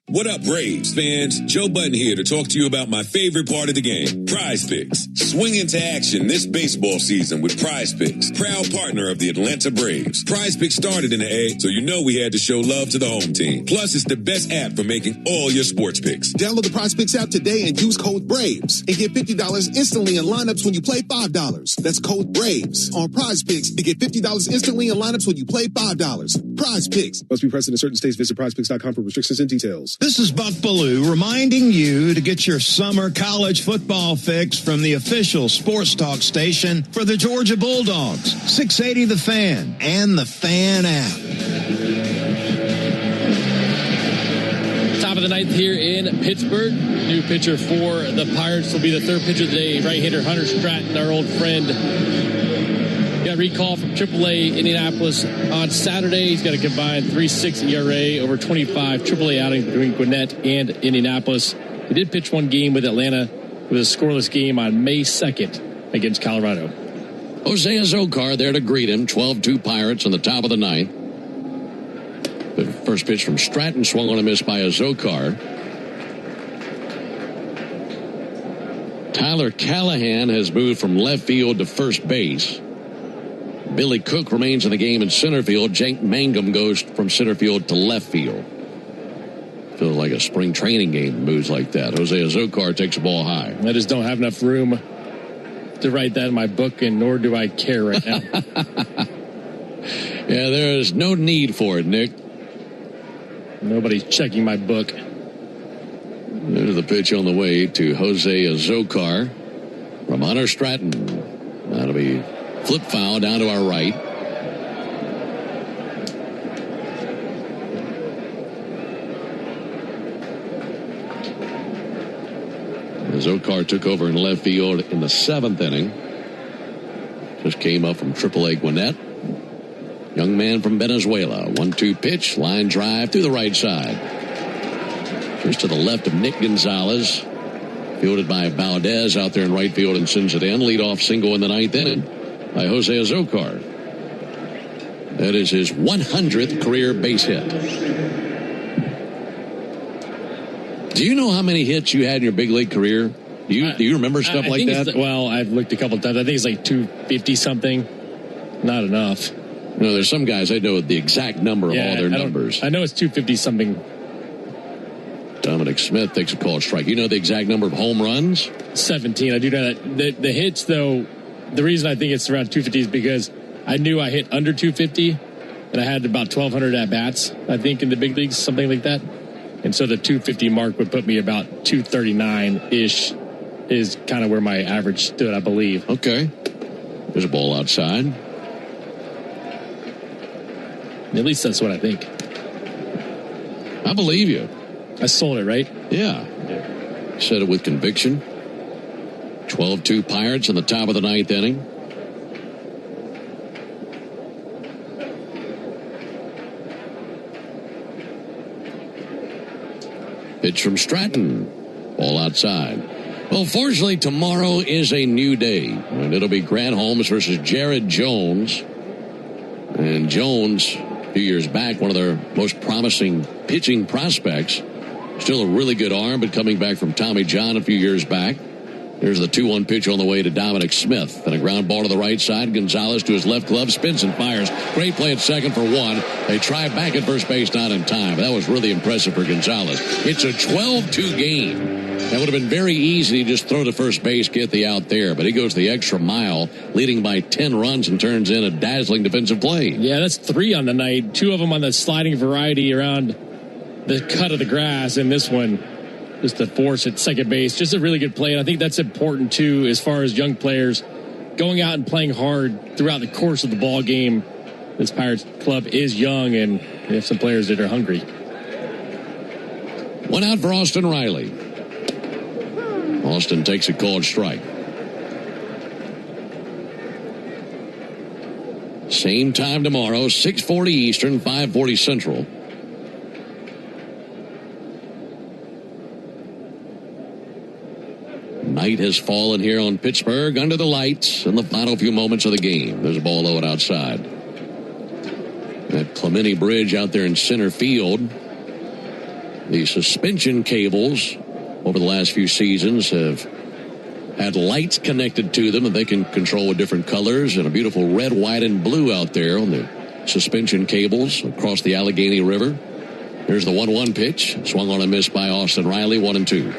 What up, Braves fans? Joe Button here to talk to you about my favorite part of the game, Prize Picks. Swing into action this baseball season with Prize Picks, proud partner of the Atlanta Braves. Prize Picks started in the A, so you know we had to show love to the home team. Plus, it's the best app for making all your sports picks. Download the Prize Picks app today and use code BRAVES and get $50 instantly in lineups when you play $5. That's code BRAVES on Prize Picks to get $50 instantly in lineups when you play $5. Prize Picks. Must be present in certain states. Visit prizepicks.com for restrictions and details. This is Buck Bellew reminding you to get your summer college football fix from the official sports talk station for the Georgia Bulldogs, 680 The Fan and the Fan app. Top of the 9th here in Pittsburgh. New pitcher for the Pirates will be the 3rd pitcher of the day. Right-hander Hunter Stratton, our old friend. Got a recall from AAA Indianapolis on Saturday. He's got a combined 3.6 ERA over 25 AAA outings between Gwinnett and Indianapolis. He did pitch 1 game with Atlanta. It was a scoreless game on May 2nd against Colorado. Jose Azocar there to greet him. 12-2 Pirates on the top of the 9th. The first pitch from Stratton swung on a miss by Azocar. Tyler Callahan has moved from left field to first base. Billy Cook remains in the game in center field. Jake Mangum goes from center field to left field. Feels like a spring training game moves like that. Jose Azocar takes the ball high. I just don't have enough room to write that in my book, and nor do I care right now. Yeah, there is no need for it, Nick. Nobody's checking my book. There's the pitch on the way to Jose Azocar from Hunter Stratton. That'll be flip foul down to our right. Azocar took over in left field in the 7th inning. Just came up from AAA Gwinnett. Young man from Venezuela. 1-2 pitch, line drive to the right side. Just to the left of Nick Gonzalez. Fielded by Valdez out there in right field and sends it in. Leadoff single in the 9th inning by Jose Azocar. That is his 100th career base hit. Do you know how many hits you had in your big league career? Do you remember stuff like that? Well, I've looked a couple of times. I think it's like 250 something. Not enough. No, there's some guys I know the exact number of all their numbers. I know it's 250 something. Dominic Smith takes a called strike. You know the exact number of home runs? 17. I do know that. The hits, though, the reason I think it's around 250 is because I knew I hit under 250, and I had about 1,200 at-bats, I think, in the big leagues, something like that. And so the 250 mark would put me about 239-ish is kind of where my average stood, I believe. Okay. There's a ball outside. At least that's what I think. I believe you. I sold it, right? Yeah. Said it with conviction. 12-2 Pirates in the top of the 9th inning. Pitch from Stratton. Ball outside. Well, fortunately, tomorrow is a new day. And it'll be Grant Holmes versus Jared Jones. And Jones, a few years back, one of their most promising pitching prospects. Still a really good arm, but coming back from Tommy John a few years back. There's the 2-1 pitch on the way to Dominic Smith. And a ground ball to the right side. Gonzalez to his left glove, spins and fires. Great play at second for one. They try back at first base, not in time. That was really impressive for Gonzalez. It's a 12-2 game. That would have been very easy to just throw to first base, get the out there. But he goes the extra mile, leading by 10 runs and turns in a dazzling defensive play. Yeah, that's 3 on the night. 2 of them on the sliding variety around the cut of the grass, and this one just the force at second base. Just a really good play, and I think that's important too as far as young players going out and playing hard throughout the course of the ball game. This Pirates club is young, and they have some players that are hungry. One out for Austin Riley. Austin takes a called strike. Same time tomorrow, 6:40 Eastern, 5:40 Central. Night has fallen here on Pittsburgh under the lights in the final few moments of the game. There's a ball low and outside. That Clemente Bridge out there in center field. The suspension cables over the last few seasons have had lights connected to them that they can control with different colors, and a beautiful red, white, and blue out there on the suspension cables across the Allegheny River. Here's the 1-1 pitch. Swung on and missed by Austin Riley, 1-2.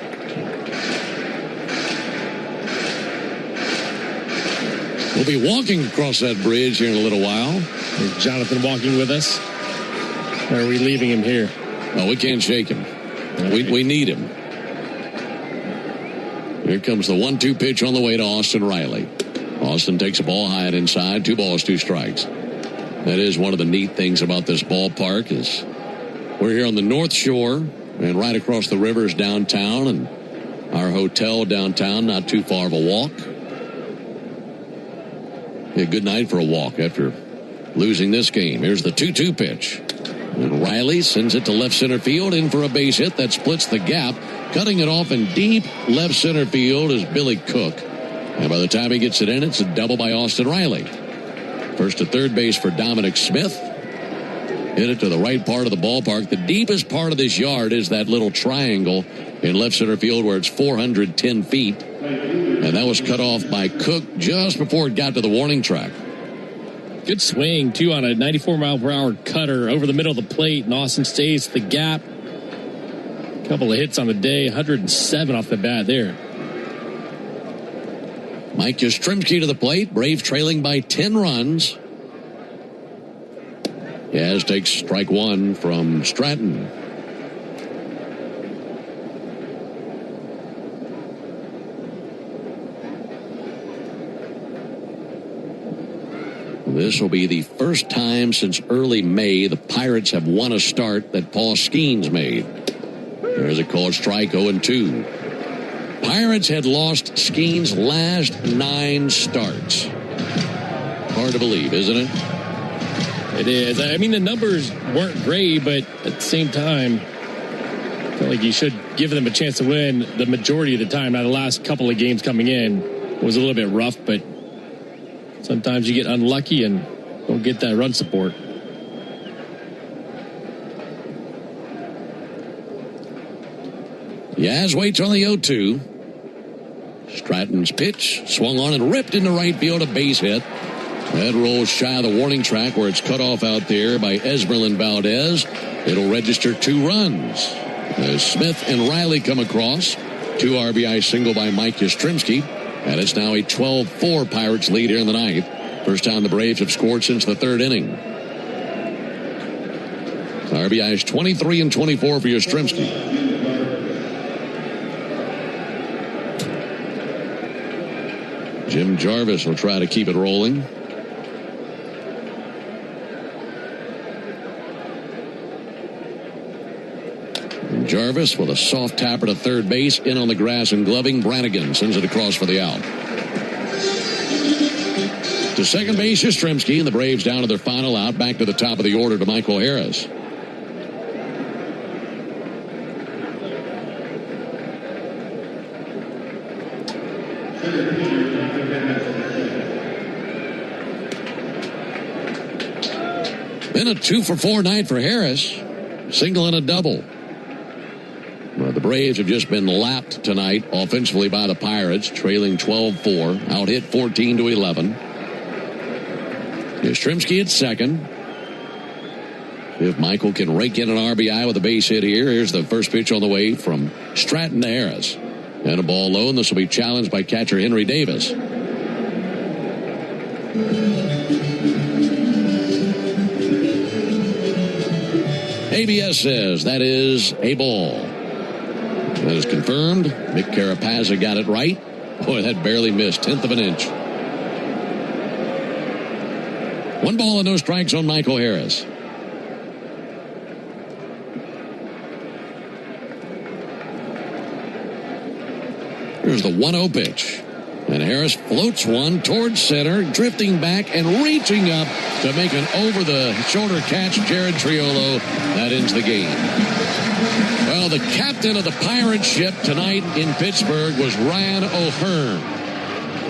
We'll be walking across that bridge here in a little while. Is Jonathan walking with us? Or are we leaving him here? No, we can't shake him. Okay. We need him. Here comes the 1-2 pitch on the way to Austin Riley. Austin takes a ball high and inside. 2 balls, 2 strikes. That is one of the neat things about this ballpark is we're here on the North Shore, and right across the river is downtown, and our hotel downtown, not too far of a walk. A good night for a walk after losing this game. Here's the 2-2 pitch. And Riley sends it to left center field, in for a base hit that splits the gap. Cutting it off in deep left center field is Billy Cook. And by the time he gets it in, it's a double by Austin Riley. First to third base for Dominic Smith. Hit it to the right part of the ballpark. The deepest part of this yard is that little triangle in left center field where it's 410 feet. And that was cut off by Cook just before it got to the warning track. Good swing, too, on a 94-mile-per-hour cutter over the middle of the plate, and Austin stays the gap. A couple of hits on the day, 107 off the bat there. Mike Yastrzemski to the plate. Braves trailing by 10 runs. Yaz takes strike 1 from Stratton. This will be the first time since early May the Pirates have won a start that Paul Skeens made. There's a called strike, 0-2. Pirates had lost Skeens' last 9 starts. Hard to believe, isn't it? It is. I mean, the numbers weren't great, but at the same time, feel like you should give them a chance to win the majority of the time. Now, the last couple of games coming in was a little bit rough, but sometimes you get unlucky and don't get that run support. Yaz waits on the 0-2. Stratton's pitch swung on and ripped into right field, a base hit. That rolls shy of the warning track where it's cut off out there by Esmeralyn Valdez. It'll register 2 runs. As Smith and Riley come across, 2 RBI single by Mike Yastrzemski, and it's now a 12-4 Pirates lead here in the 9th. First time the Braves have scored since the 3rd inning. RBI is 23 and 24 for Yastrzemski. Jim Jarvis will try to keep it rolling. And Jarvis with a soft tapper to third base, in on the grass and gloving. Brannigan sends it across for the out. To second base, Yastrzemski, and the Braves down to their final out. Back to the top of the order to Michael Harris. Been a 2-for-4 night for Harris. Single and a double. Well, the Braves have just been lapped tonight offensively by the Pirates, trailing 12-4. Out hit 14-11. Yastrzemski at second. If Michael can rake in an RBI with a base hit here, here's the first pitch on the way from Stratton to Harris. And a ball low, and this will be challenged by catcher Henry Davis. ABS says that is a ball. That is confirmed. Mick Carapazza got it right. Boy, that barely missed, 1/10 of an inch. 1 ball and no strikes on Michael Harris. Here's the 1-0 pitch. And Harris floats one towards center, drifting back and reaching up to make an over-the-shoulder catch. Jared Triolo. That ends the game. Well, the captain of the Pirate ship tonight in Pittsburgh was Ryan O'Hearn.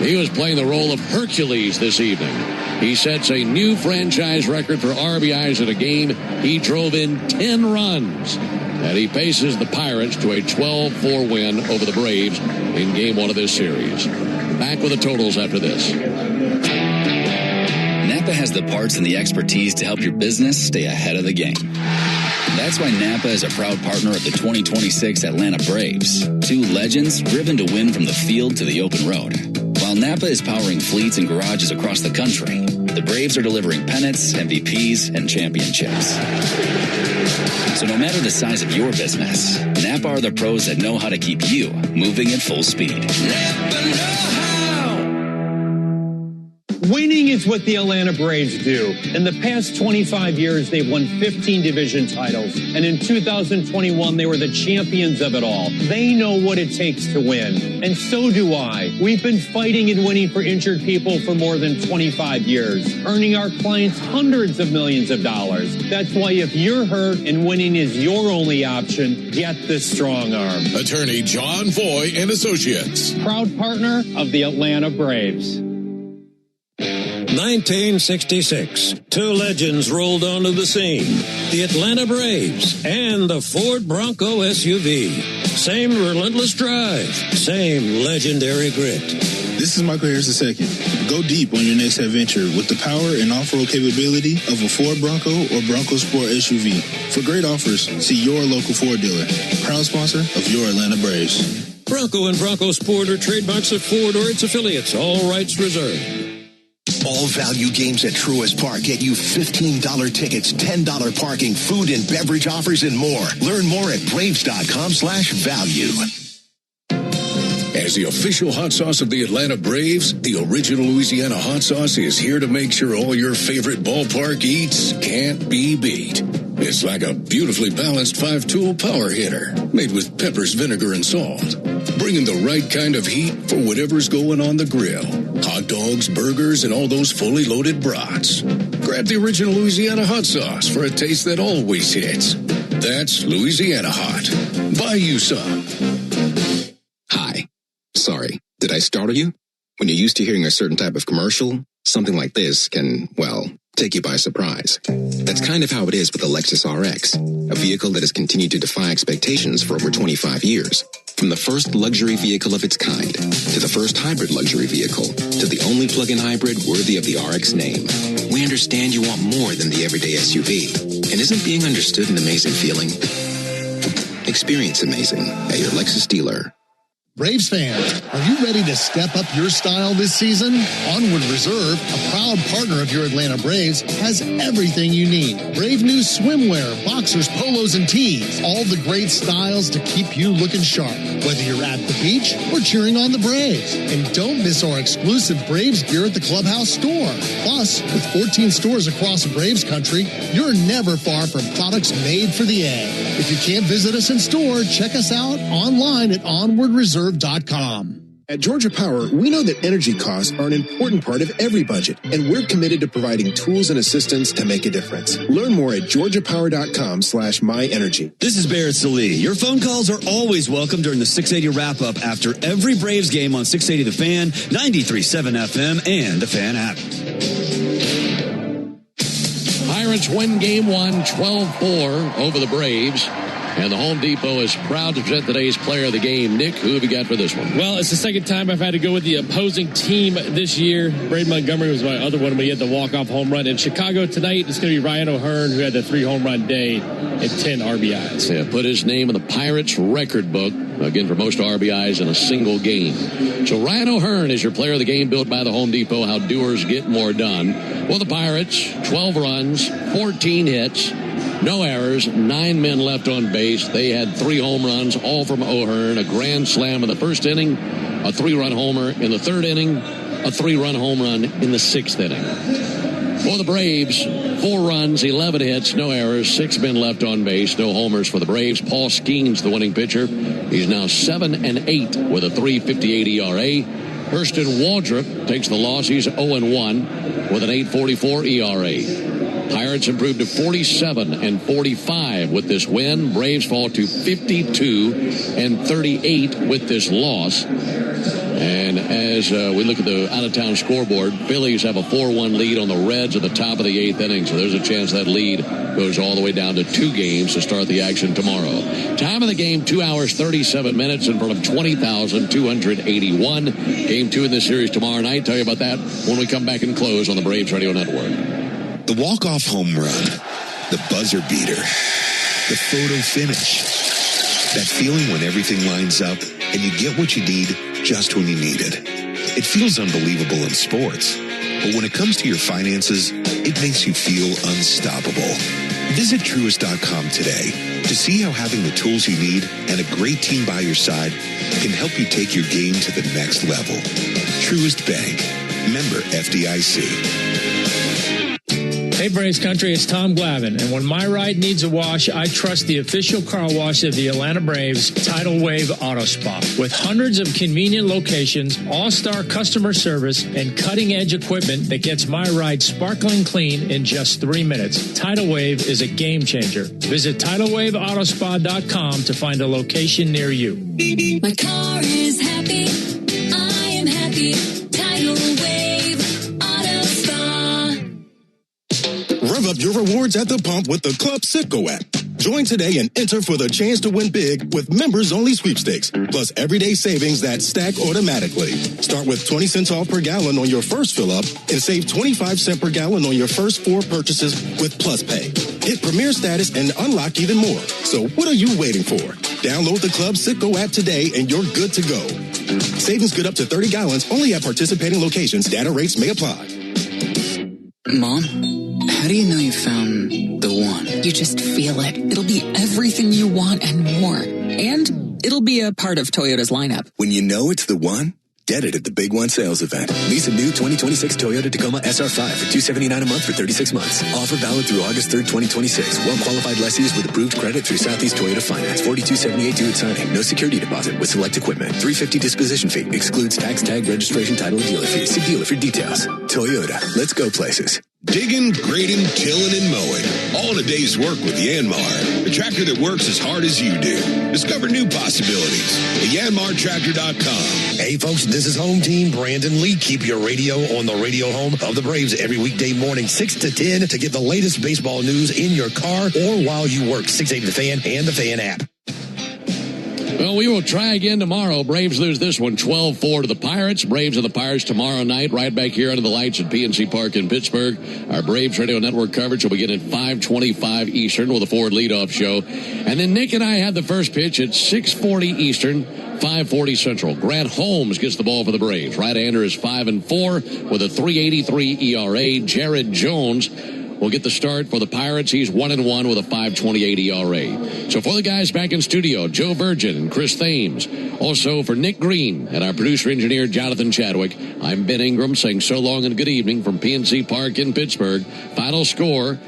He was playing the role of Hercules this evening. He sets a new franchise record for RBIs in a game. He drove in 10 runs. And he paces the Pirates to a 12-4 win over the Braves in Game 1 of this series. Back with the totals after this. Napa has the parts and the expertise to help your business stay ahead of the game. That's why Napa is a proud partner of the 2026 Atlanta Braves. 2 legends driven to win from the field to the open road. While Napa is powering fleets and garages across the country, the Braves are delivering pennants, MVPs, and championships. So no matter the size of your business, Napa are the pros that know how to keep you moving at full speed. Napa know how. Winning is what the Atlanta Braves do. In the past 25 years, they've won 15 division titles. And in 2021, they were the champions of it all. They know what it takes to win. And so do I. We've been fighting and winning for injured people for more than 25 years, earning our clients hundreds of millions of dollars. That's why if you're hurt and winning is your only option, get the Strong Arm. Attorney John Foy and Associates. Proud partner of the Atlanta Braves. 1966, 2 legends rolled onto the scene. The Atlanta Braves and the Ford Bronco SUV. Same relentless drive, same legendary grit. This is Michael Harris II. Go deep on your next adventure with the power and off-road capability of a Ford Bronco or Bronco Sport SUV. For great offers, see your local Ford dealer. Proud sponsor of your Atlanta Braves. Bronco and Bronco Sport are trademarks of Ford or its affiliates. All rights reserved. All value games at Truist Park get you $15 tickets, $10 parking, food and beverage offers, and more. Learn more at Braves.com/value. As the official hot sauce of the Atlanta Braves, the original Louisiana hot sauce is here to make sure all your favorite ballpark eats can't be beat. It's like a beautifully balanced 5-tool power hitter made with peppers, vinegar, and salt. Bringing the right kind of heat for whatever's going on the grill. Hot dogs, burgers, and all those fully loaded brats. Grab the original Louisiana hot sauce for a taste that always hits. That's Louisiana Hot. buy you some. Hi. Sorry, did I startle you? When you're used to hearing a certain type of commercial, something like this can, well, take you by surprise. That's kind of how it is with the Lexus RX, a vehicle that has continued to defy expectations for over 25 years. From the first luxury vehicle of its kind, to the first hybrid luxury vehicle, to the only plug-in hybrid worthy of the RX name. We understand you want more than the everyday SUV. And isn't being understood an amazing feeling? Experience amazing at your Lexus dealer. Braves fans, are you ready to step up your style this season? Onward Reserve, a proud partner of your Atlanta Braves, has everything you need. Brave new swimwear, boxers, polos, and tees. All the great styles to keep you looking sharp, whether you're at the beach or cheering on the Braves. And don't miss our exclusive Braves gear at the Clubhouse store. Plus, with 14 stores across Braves country, you're never far from products made for the A. If you can't visit us in store, check us out online at onwardreserve.com. At Georgia Power, we know that energy costs are an important part of every budget, and we're committed to providing tools and assistance to make a difference. Learn more at georgiapower.com/myenergy. This is Barrett Salee. Your phone calls are always welcome during the 680 wrap-up after every Braves game on 680 The Fan, 93.7 FM, and the Fan app. Pirates win game one, 12-4 over the Braves. And the Home Depot is proud to present today's player of the game. Nick, who have you got for this one? Well, it's the second time I've had to go with the opposing team this year. Braden Montgomery was my other one when he had the walk-off home run. In Chicago tonight, it's going to be Ryan O'Hearn, who had the 3-home-run day and 10 RBIs. Yeah, put his name in the Pirates record book, again, for most RBIs in a single game. So Ryan O'Hearn is your player of the game, built by the Home Depot, how doers get more done. Well, the Pirates, 12 runs, 14 hits, no errors, 9 men left on base. They had 3 home runs, all from O'Hearn, a grand slam in the first inning, a 3-run homer in the third inning, a 3-run home run in the 6th inning. For the Braves, 4 runs, 11 hits, no errors, 6 men left on base, no homers for the Braves. Paul Skeens, the winning pitcher. He's now 7-8 with a 3.58 ERA. Hurston Waldrop takes the loss. He's 0-1 with an 8.44 ERA. Pirates improved to 47-45 with this win. Braves fall to 52-38 with this loss. And as we look at the out-of-town scoreboard, Phillies have a 4-1 lead on the Reds at the top of the 8th inning. So there's a chance that lead goes all the way down to 2 games to start the action tomorrow. Time of the game, 2 hours, 37 minutes in front of 20,281. Game 2 in this series tomorrow night. Tell you about that when we come back and close on the Braves Radio Network. The walk-off home run, the buzzer beater, the photo finish. That feeling when everything lines up and you get what you need just when you need it. It feels unbelievable in sports, but when it comes to your finances, it makes you feel unstoppable. Visit Truist.com today to see how having the tools you need and a great team by your side can help you take your game to the next level. Truist Bank, member FDIC. Hey Braves Country, it's Tom Glavine, and when my ride needs a wash, I trust the official car wash of the Atlanta Braves, Tidal Wave Auto Spa. With hundreds of convenient locations, all-star customer service, and cutting-edge equipment that gets my ride sparkling clean in just 3 minutes, Tidal Wave is a game changer. Visit TidalWaveAutospa.com to find a location near you. My car is happy. I am happy. Tidal Wave Auto Spa. Rev up your rewards at the pump with the Club Citgo app. Join today and enter for the chance to win big with members-only sweepstakes, plus everyday savings that stack automatically. Start with 20 cents off per gallon on your first fill-up and save 25 cents per gallon on your first 4 purchases with Plus Pay. Hit Premier status and unlock even more. So what are you waiting for? Download the Club Citgo app today and you're good to go. Savings good up to 30 gallons only at participating locations. Data rates may apply. Mom, how do you know you found the one? You just feel it. It'll be everything you want and more. And it'll be a part of Toyota's lineup. When you know it's the one, get it at the Big One sales event. Lease a new 2026 Toyota Tacoma SR5 for $279 a month for 36 months. Offer valid through August 3rd, 2026. Well-qualified lessees with approved credit through Southeast Toyota Finance. $42.78 due at signing. No security deposit with select equipment. $350 disposition fee. Excludes tax, tag, registration, title, and dealer fees. See dealer for details. Toyota. Let's go places. Digging, grading, tilling, and mowing. All in a day's work with Yanmar. tractor that works as hard as you do. Discover new possibilities at yanmartractor.com. Hey, folks, this is Home Team Brandon Lee. Keep your radio on the radio home of the Braves every weekday morning, 6 to 10, to get the latest baseball news in your car or while you work. 680 The Fan and the Fan app. Well, we will try again tomorrow. Braves lose this one 12-4 to the Pirates. Braves and the Pirates tomorrow night, right back here under the lights at PNC Park in Pittsburgh. Our Braves Radio Network coverage will begin at 5:25 Eastern with a Ford leadoff show. And then Nick and I have the first pitch at 6:40 Eastern, 5:40 Central. Grant Holmes gets the ball for the Braves. Right-hander is 5-4 with a 3.83 ERA. Jared Jones will get the start for the Pirates. He's 1-1 with a 5.28 ERA. So for the guys back in studio, Joe Virgin and Chris Thames. Also for Nick Green and our producer-engineer, Jonathan Chadwick, I'm Ben Ingram saying so long and good evening from PNC Park in Pittsburgh. Final score,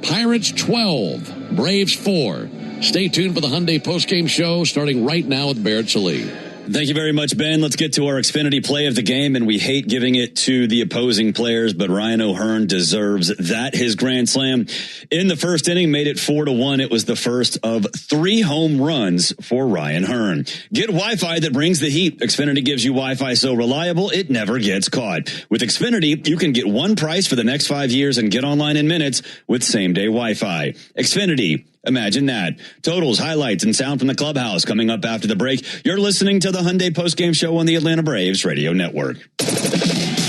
Pirates 12, Braves 4. Stay tuned for the Hyundai postgame show starting right now with Barrett Sallee. Thank you very much, Ben. Let's get to our Xfinity play of the game, and we hate giving it to the opposing players, but Ryan O'Hearn deserves that. His grand slam in the first inning made it 4-1. It was the first of 3 home runs for Ryan Hearn. Get Wi-Fi that brings the heat. Xfinity gives you Wi-Fi so reliable it never gets caught. With Xfinity, you can get one price for the next 5 years and get online in minutes with same-day Wi-Fi. Xfinity. Imagine that. Totals, highlights, and sound from the clubhouse coming up after the break. You're listening to the Hyundai postgame show on the Atlanta Braves Radio Network.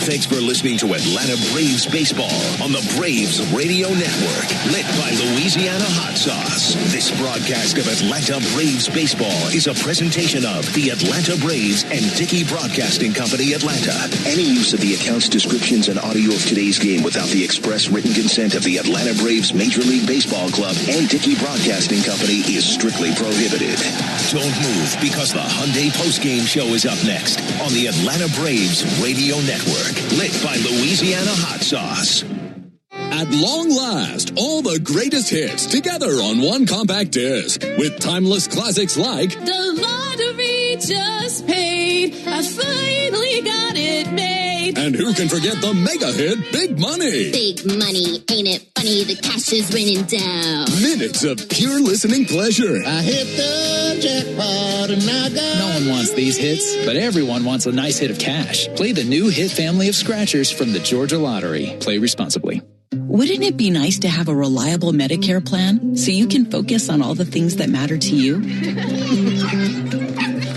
Thanks for listening to Atlanta Braves Baseball on the Braves Radio Network, lit by Louisiana Hot Sauce. This broadcast of Atlanta Braves Baseball is a presentation of the Atlanta Braves and Dickey Broadcasting Company, Atlanta. Any use of the accounts, descriptions, and audio of today's game without the express written consent of the Atlanta Braves Major League Baseball Club and Dickey Broadcasting Company is strictly prohibited. Don't move, because the Hyundai postgame show is up next on the Atlanta Braves Radio Network, lit by Louisiana Hot Sauce. At long last, all the greatest hits together on one compact disc with timeless classics like The Lottery Just Paid. I finally got it made. And who can forget the mega hit Big Money? Big money, ain't it funny? The cash is raining down. Minutes of pure listening pleasure. I hit the jackpot and I got... No one wants these hits, but everyone wants a nice hit of cash. Play the new hit family of scratchers from the Georgia Lottery. Play responsibly. Wouldn't it be nice to have a reliable Medicare plan so you can focus on all the things that matter to you?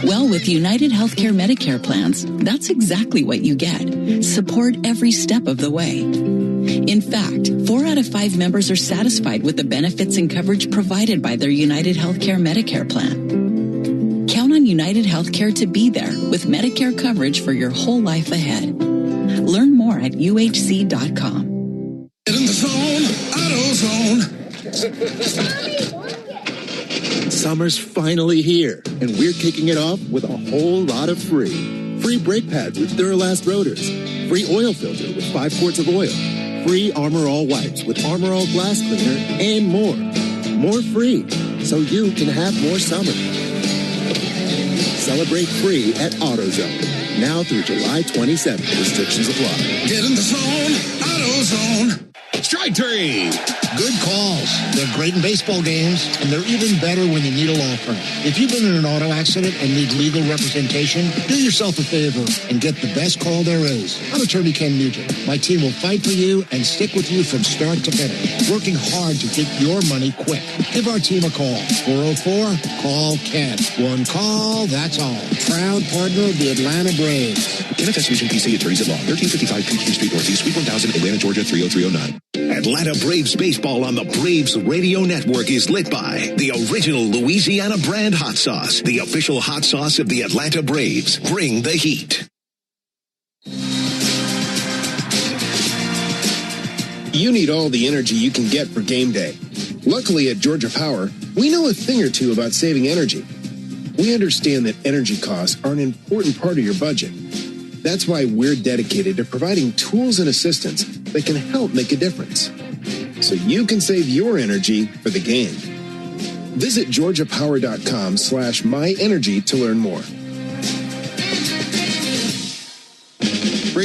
Well, with United Healthcare Medicare plans, that's exactly what you get. Support every step of the way. In fact, 4 out of 5 members are satisfied with the benefits and coverage provided by their United Healthcare Medicare plan. Count on United Healthcare to be there with Medicare coverage for your whole life ahead. Learn more at uhc.com. Get in the zone, Summer's finally here, and we're kicking it off with a whole lot of free. Free brake pads with Duralast rotors. Free oil filter with 5 quarts of oil. Free Armor All wipes with Armor All glass cleaner, and more. More free, so you can have more summer. Celebrate free at AutoZone. Now through July 27th. Restrictions apply. Get in the zone, AutoZone. Strike 3. Good calls. They're great in baseball games, and they're even better when you need a law firm. If you've been in an auto accident and need legal representation, do yourself a favor and get the best call there is. I'm attorney Ken Nugent. My team will fight for you and stick with you from start to finish, working hard to get your money quick. Give our team a call. 404-CALL-KEN. One call, that's all. Proud partner of the Atlanta Braves. NFS Vision PC Attorneys at Law, 1355 Peachtree Street Northeast, Suite 1000, Atlanta, Georgia, 30309. Atlanta Braves Baseball on the Braves Radio Network is lit by the original Louisiana brand hot sauce, the official hot sauce of the Atlanta Braves. Bring the heat. You need all the energy you can get for game day. Luckily at Georgia Power, we know a thing or two about saving energy. We understand that energy costs are an important part of your budget. That's why we're dedicated to providing tools and assistance that can help make a difference, so you can save your energy for the game. Visit GeorgiaPower.com/myenergy to learn more.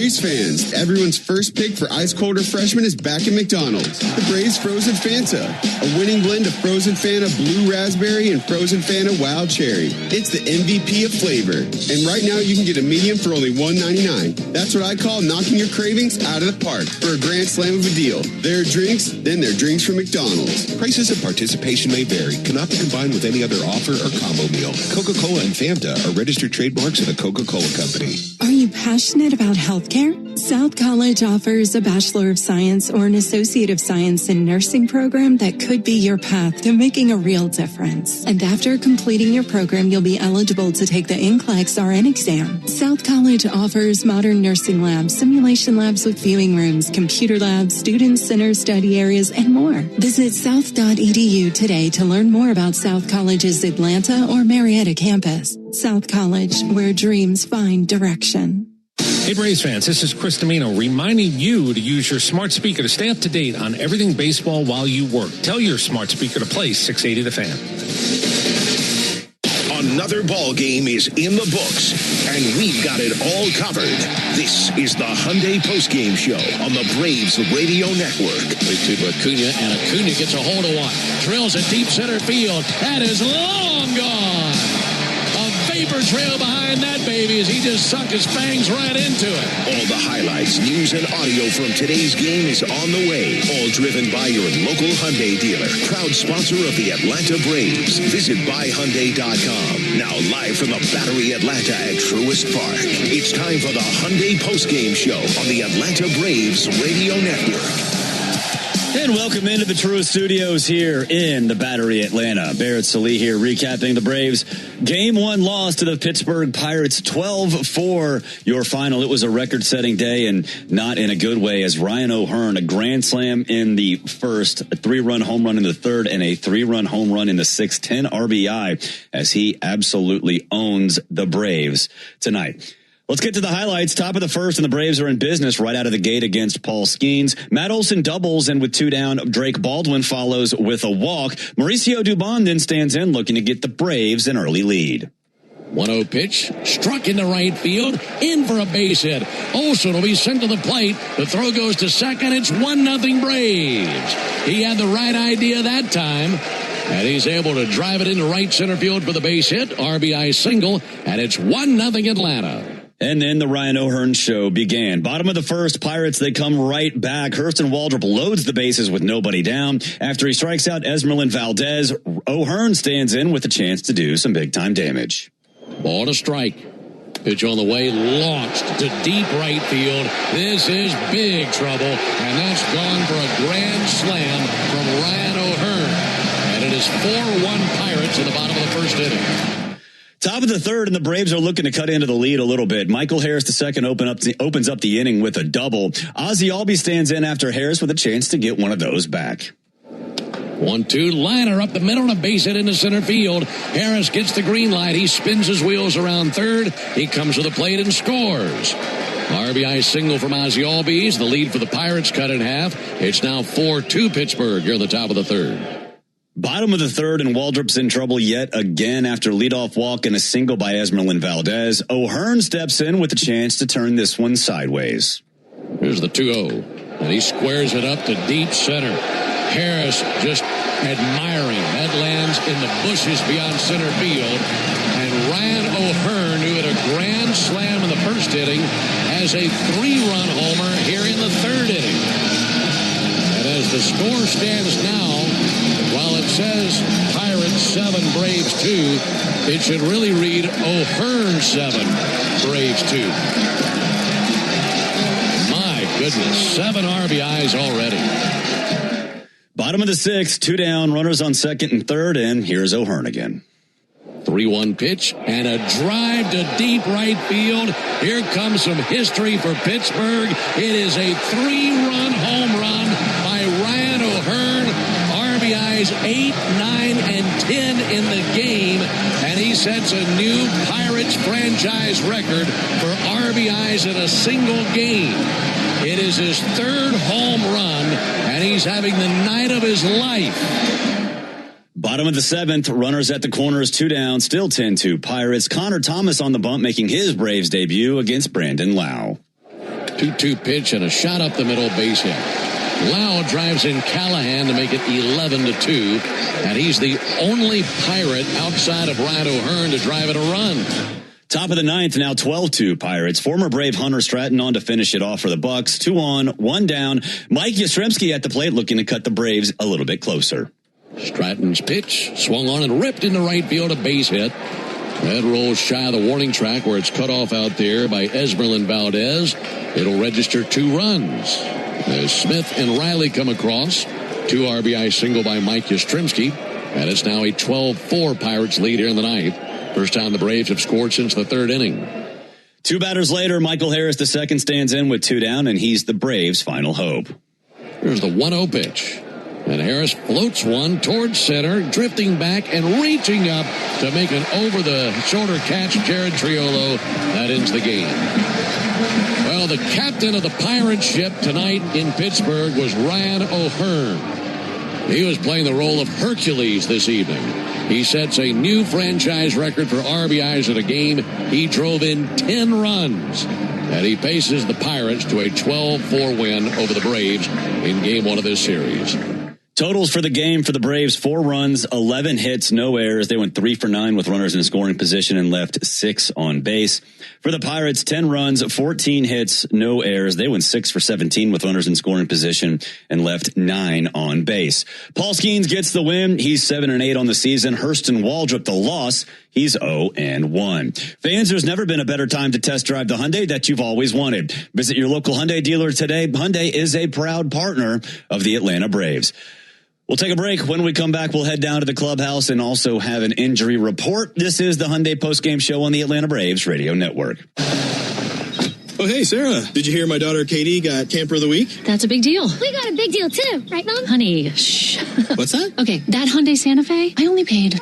Braves fans, everyone's first pick for ice cold refreshment is back at McDonald's. The Braves Frozen Fanta, a winning blend of Frozen Fanta Blue Raspberry and Frozen Fanta Wild Cherry. It's the MVP of flavor. And right now you can get a medium for only $1.99. That's what I call knocking your cravings out of the park for a grand slam of a deal. There are drinks, then there are drinks from McDonald's. Prices and participation may vary. Cannot be combined with any other offer or combo meal. Coca-Cola and Fanta are registered trademarks of the Coca-Cola Company. Are you passionate about healthcare? South College offers a Bachelor of Science or an Associate of Science in Nursing program that could be your path to making a real difference. And after completing your program, you'll be eligible to take the NCLEX RN exam. South College offers modern nursing labs, simulation labs with viewing rooms, computer labs, student center study areas, and more. Visit south.edu today to learn more about South College's Atlanta or Marietta campus. South College, where dreams find direction. Hey Braves fans, this is Chris Domino reminding you to use your smart speaker to stay up to date on everything baseball while you work. Tell your smart speaker to play 680 The Fan. Another ball game is in the books, and we've got it all covered. This is the Hyundai Postgame Show on the Braves Radio Network. Pitch to Acuna, and Acuna gets a hold of one. Drills it deep center field. That is long gone. A vapor trail behind that baby as he just sunk his fangs right into it. All the highlights, news, and audio from today's game is on the way. All driven by your local Hyundai dealer. Proud sponsor of the Atlanta Braves. Visit buyhyundai.com. Now live from the Battery Atlanta at Truist Park. It's time for the Hyundai Postgame Show on the Atlanta Braves Radio Network. And welcome into the Truist Studios here in the Battery Atlanta. Barrett Salih here recapping the Braves' Game 1 loss to the Pittsburgh Pirates, 12-4 your final. It was a record-setting day and not in a good way as Ryan O'Hearn, a grand slam in the first, a 3-run home run in the third, and a 3-run home run in the sixth, 10 RBI as he absolutely owns the Braves tonight. Let's get to the highlights. Top of the first, and the Braves are in business right out of the gate against Paul Skeens. Matt Olson doubles, and with 2 down, Drake Baldwin follows with a walk. Mauricio Dubon then stands in, looking to get the Braves an early lead. 1-0 pitch, struck into right field, in for a base hit. Olson will be sent to the plate. The throw goes to second. It's 1-0 Braves. He had the right idea that time, and he's able to drive it into right center field for the base hit. RBI single, and it's 1-0 Atlanta. And then the Ryan O'Hearn show began. Bottom of the first, Pirates, they come right back. Hurston Waldrop loads the bases with nobody down. After he strikes out Esmeralyn Valdez, O'Hearn stands in with a chance to do some big-time damage. Ball to strike. Pitch on the way, launched to deep right field. This is big trouble, and that's gone for a grand slam from Ryan O'Hearn. And it is 4-1 Pirates in the bottom of the first inning. Top of the third, and the Braves are looking to cut into the lead a little bit. Michael Harris II opens up the inning with a double. Ozzie Albies stands in after Harris with a chance to get one of those back. 1-2 liner up the middle and a base hit into center field. Harris gets the green light. He spins his wheels around third. He comes to the plate and scores. RBI single from Ozzie Albies. The lead for the Pirates cut in half. It's now 4-2 Pittsburgh here at the top of the third. Bottom of the third, and Waldrop's in trouble yet again after leadoff walk and a single by Esmeralyn Valdez. O'Hearn steps in with a chance to turn this one sideways. Here's the 2-0, and he squares it up to deep center. Harris just admiring. That lands in the bushes beyond center field. And Ryan O'Hearn, who had a grand slam in the first inning, has a 3-run homer here in the third inning. And as the score stands now, while it says Pirates 7, Braves 2, it should really read O'Hearn 7, Braves 2. My goodness, 7 RBIs already. Bottom of the sixth, 2 down, runners on second and third, and here's O'Hearn again. 3-1 pitch and a drive to deep right field. Here comes some history for Pittsburgh. It is a 3-run home run by Ryan O'Hearn. RBIs 8, 9, and 10 in the game, and he sets a new Pirates franchise record for RBIs in a single game. It is his 3rd home run, and he's having the night of his life. Bottom of the 7th, runners at the corners, 2 down, still 10-2 Pirates. Connor Thomas on the bump, making his Braves debut against Brandon Lau. 2-2 pitch and a shot up the middle, base hit. Lau drives in Callahan to make it 11-2, and he's the only Pirate outside of Ryan O'Hearn to drive in a run. Top of the ninth, now 12-2 Pirates. Former Brave Hunter Stratton on to finish it off for the Bucks. 2 on, 1 down. Mike Yastrzemski at the plate looking to cut the Braves a little bit closer. Stratton's pitch swung on and ripped into right field, a base hit. That rolls shy of the warning track where it's cut off out there by Esmeralyn Valdez. It'll register 2 runs. As Smith and Riley come across, 2 RBI single by Mike Yastrzemski, and it's now a 12-4 Pirates lead here in the ninth. First time the Braves have scored since the 3rd inning. 2 batters later, Michael Harris II stands in with 2 down, and he's the Braves' final hope. Here's the 1-0 pitch. And Harris floats one towards center, drifting back and reaching up to make an over-the-shoulder catch. Jared Triolo, that ends the game. Well, the captain of the Pirate ship tonight in Pittsburgh was Ryan O'Hearn. He was playing the role of Hercules this evening. He sets a new franchise record for RBIs in a game. He drove in 10 runs. And he paces the Pirates to a 12-4 win over the Braves in Game 1 of this series. Totals for the game for the Braves: 4 runs, 11 hits, no errors. They went 3 for 9 with runners in scoring position and left 6 on base. For the Pirates, 10 runs, 14 hits, no errors. They went 6 for 17 with runners in scoring position and left 9 on base. Paul Skeens gets the win. He's 7-8 on the season. Hurston Waldrop the loss. He's 0-1. Fans, there's never been a better time to test drive the Hyundai that you've always wanted. Visit your local Hyundai dealer today. Hyundai is a proud partner of the Atlanta Braves. We'll take a break. When we come back, we'll head down to the clubhouse and also have an injury report. This is the Hyundai postgame show on the Atlanta Braves Radio Network. Oh, hey, Sarah, did you hear my daughter Katie got Camper of the Week? That's a big deal. We got a big deal too, right, Mom? Honey, shh. What's that? Okay, that Hyundai Santa Fe, I only paid...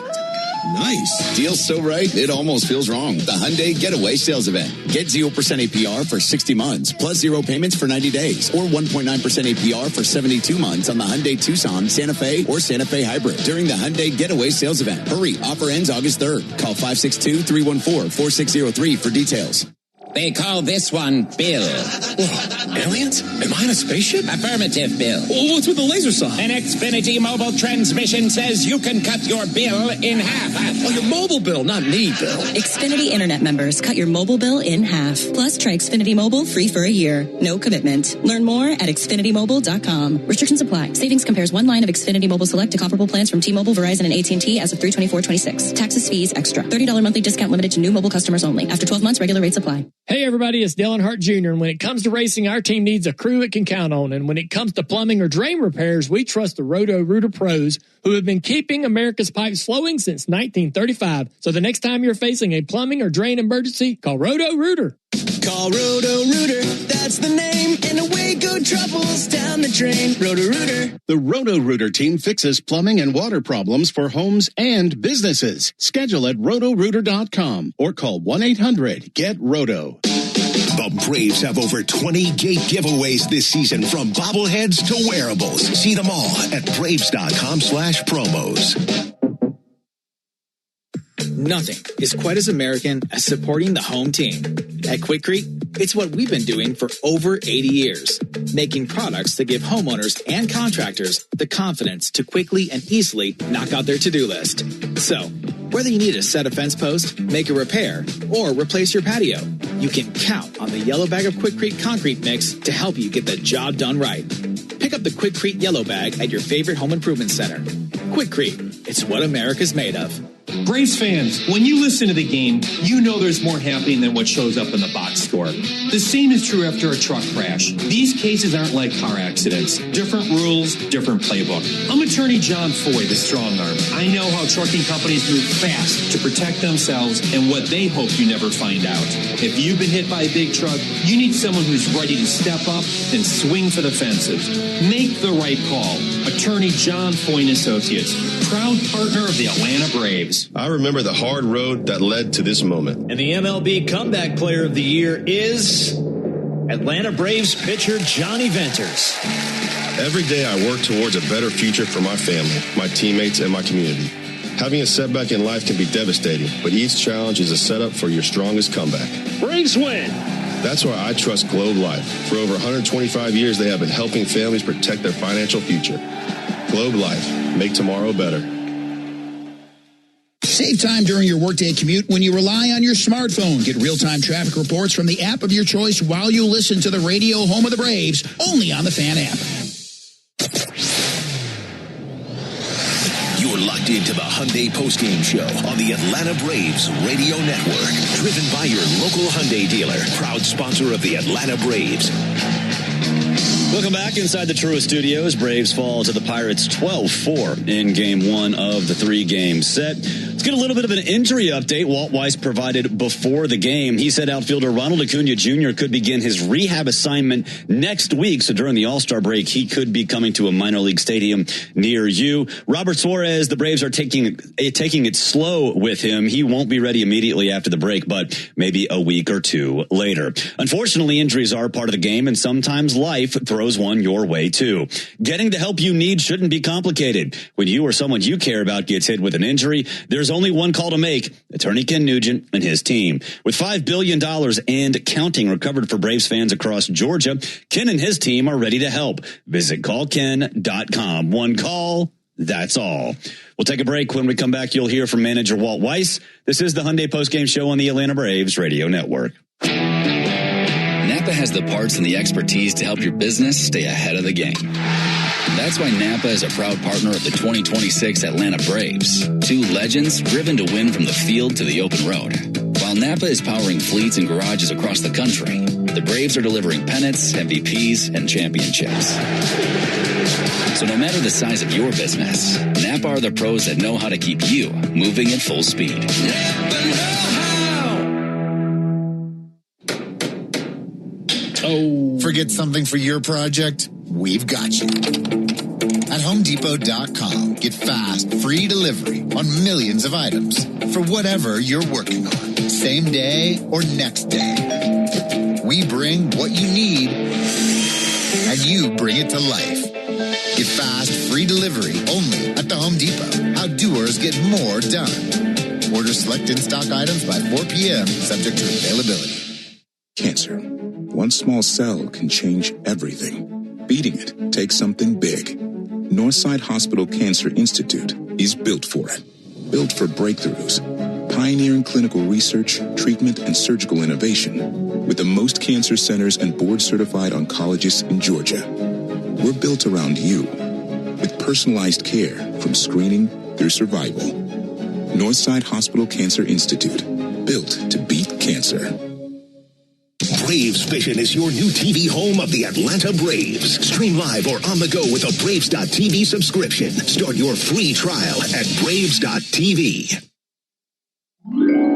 Nice. Deal's so right, it almost feels wrong. The Hyundai Getaway Sales Event. Get 0% APR for 60 months, plus 0 payments for 90 days, or 1.9% APR for 72 months on the Hyundai Tucson, Santa Fe, or Santa Fe Hybrid during the Hyundai Getaway Sales Event. Hurry, offer ends August 3rd. Call 562-314-4603 for details. They call this one Bill. Whoa, aliens? Am I in a spaceship? Affirmative, Bill. Oh, what's with the laser saw? An Xfinity mobile transmission says you can cut your bill in half. Oh, your mobile bill, not me, Bill. Xfinity Internet members, cut your mobile bill in half. Plus, try Xfinity Mobile free for a year. No commitment. Learn more at XfinityMobile.com. Restrictions apply. Savings compares one line of Xfinity Mobile Select to comparable plans from T-Mobile, Verizon, and AT&T as of 3/24/26. Taxes, fees, extra. $30 monthly discount limited to new mobile customers only. After 12 months, regular rates apply. Hey everybody, it's Dale Earnhardt Jr. And when it comes to racing, our team needs a crew it can count on. And when it comes to plumbing or drain repairs, we trust the Roto-Rooter pros who have been keeping America's pipes flowing since 1935. So the next time you're facing a plumbing or drain emergency, call Roto-Rooter. Call Roto-Rooter, that's the name, and away go troubles down the drain. Roto-Rooter. The Roto-Rooter team fixes plumbing and water problems for homes and businesses. Schedule at rotorooter.com or call 1-800-GET-ROTO. The Braves have over 20 gate giveaways this season, from bobbleheads to wearables. See them all at Braves.com/promos. Nothing is quite as American as supporting the home team. At Quikrete, it's what we've been doing for over 80 years, making products that give homeowners and contractors the confidence to quickly and easily knock out their to-do list. So, whether you need a set a fence post, make a repair, or replace your patio, you can count on the yellow bag of Quikrete concrete mix to help you get the job done right. Pick up the Quikrete yellow bag at your favorite home improvement center. Quikrete, it's what America's made of. Braves fans, when you listen to the game, you know there's more happening than what shows up in the box score. The same is true after a truck crash. These cases aren't like car accidents. Different rules, different playbook. I'm attorney John Foy, the strong arm. I know how trucking companies move fast to protect themselves and what they hope you never find out. If you've been hit by a big truck, you need someone who's ready to step up and swing for the fences. Make the right call. Attorney John Foy and Associates, proud partner of the Atlanta Braves. I remember the hard road that led to this moment. And the MLB Comeback Player of the Year is Atlanta Braves pitcher Johnny Venters. Every day I work towards a better future for my family, my teammates, and my community. Having a setback in life can be devastating, but each challenge is a setup for your strongest comeback. Braves win. That's why I trust Globe Life. For over 125 years, they have been helping families protect their financial future. Globe Life. Make tomorrow better. Save time during your workday commute when you rely on your smartphone. Get real-time traffic reports from the app of your choice while you listen to the radio home of the Braves, only on the Fan app. You're locked into the Hyundai postgame show on the Atlanta Braves Radio Network. Driven by your local Hyundai dealer. Proud sponsor of the Atlanta Braves. Welcome back inside the Truist Studios. Braves fall to the Pirates 12-4 in Game 1 of the 3-game set. Let's get a little bit of an injury update Walt Weiss provided before the game. He said outfielder Ronald Acuna Jr. could begin his rehab assignment next week. So during the All-Star break, he could be coming to a minor league stadium near you. Robert Suarez, the Braves are taking it slow with him. He won't be ready immediately after the break, but maybe a week or two later. Unfortunately, injuries are part of the game, and sometimes life throws one your way too. Getting the help you need shouldn't be complicated. When you or someone you care about gets hit with an injury, there's only one call to make: Attorney Ken Nugent and his team. With $5 billion and counting recovered for Braves fans across Georgia, Ken and his team are ready to help. Visit callken.com. One call, that's all. We'll take a break. When we come back, you'll hear from manager Walt Weiss. This is the Hyundai Postgame Show on the Atlanta Braves Radio Network. Napa has the parts and the expertise to help your business stay ahead of the game. That's why Napa is a proud partner of the 2026 Atlanta Braves. Two legends driven to win from the field to the open road. While Napa is powering fleets and garages across the country, the Braves are delivering pennants, MVPs, and championships. So no matter the size of your business, Napa are the pros that know how to keep you moving at full speed. Napa know-how! Oh. Forget something for your project? We've got you. At HomeDepot.com, get fast, free delivery on millions of items for whatever you're working on, same day or next day. We bring what you need, and you bring it to life. Get fast, free delivery only at the Home Depot. How doers get more done. Order select in-stock items by 4 p.m., subject to availability. Cancer. One small cell can change everything. Beating it takes something big. Northside Hospital Cancer Institute is built for it. Built for breakthroughs, pioneering clinical research, treatment, and surgical innovation with the most cancer centers and board-certified oncologists in Georgia. We're built around you with personalized care from screening through survival. Northside Hospital Cancer Institute, built to beat cancer. Braves Vision is your new TV home of the Atlanta Braves. Stream live or on the go with a Braves.TV subscription. Start your free trial at Braves.TV.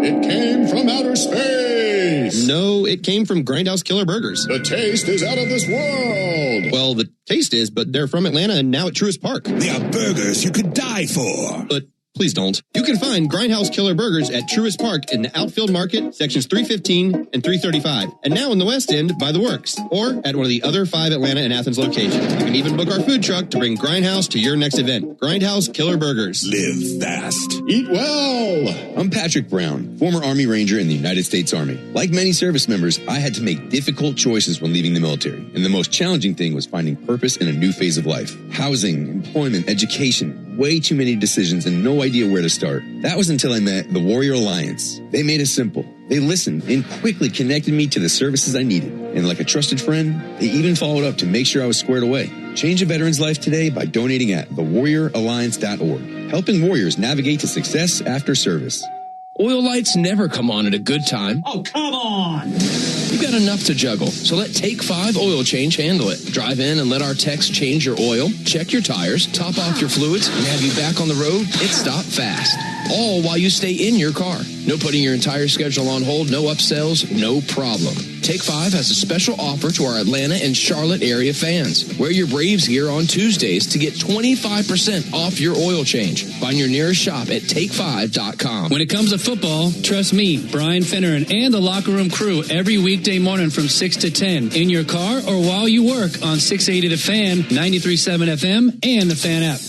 It came from outer space. No, it came from Grindhouse Killer Burgers. The taste is out of this world. Well, the taste is, but they're from Atlanta and now at Truist Park. They are burgers you could die for. But please don't. You can find Grindhouse Killer Burgers at Truist Park in the Outfield Market, sections 315 and 335. And now in the West End by the Works, or at one of the other 5 Atlanta and Athens locations. You can even book our food truck to bring Grindhouse to your next event. Grindhouse Killer Burgers. Live fast. Eat well. I'm Patrick Brown, former Army Ranger in the United States Army. Like many service members, I had to make difficult choices when leaving the military. And the most challenging thing was finding purpose in a new phase of life. Housing, employment, education. Way too many decisions and no idea where to start. That was until I met the Warrior Alliance. They made it simple. They listened and quickly connected me to the services I needed. And like a trusted friend, they even followed up to make sure I was squared away. Change a veteran's life today by donating at thewarrioralliance.org. Helping warriors navigate to success after service. Oil lights never come on at a good time. Oh, come on! You've got enough to juggle, so let Take 5 Oil Change handle it. Drive in and let our techs change your oil, check your tires, top off your fluids, and have you back on the road. It's stop fast. All while you stay in your car. No putting your entire schedule on hold, no upsells, no problem. Take 5 has a special offer to our Atlanta and Charlotte area fans. Wear your Braves gear on Tuesdays to get 25% off your oil change. Find your nearest shop at take5.com. When it comes to football, trust me, Brian Finneran, and the Locker Room crew every weekday morning from 6 to 10 in your car or while you work on 680 The Fan, 93.7 FM, and the Fan app.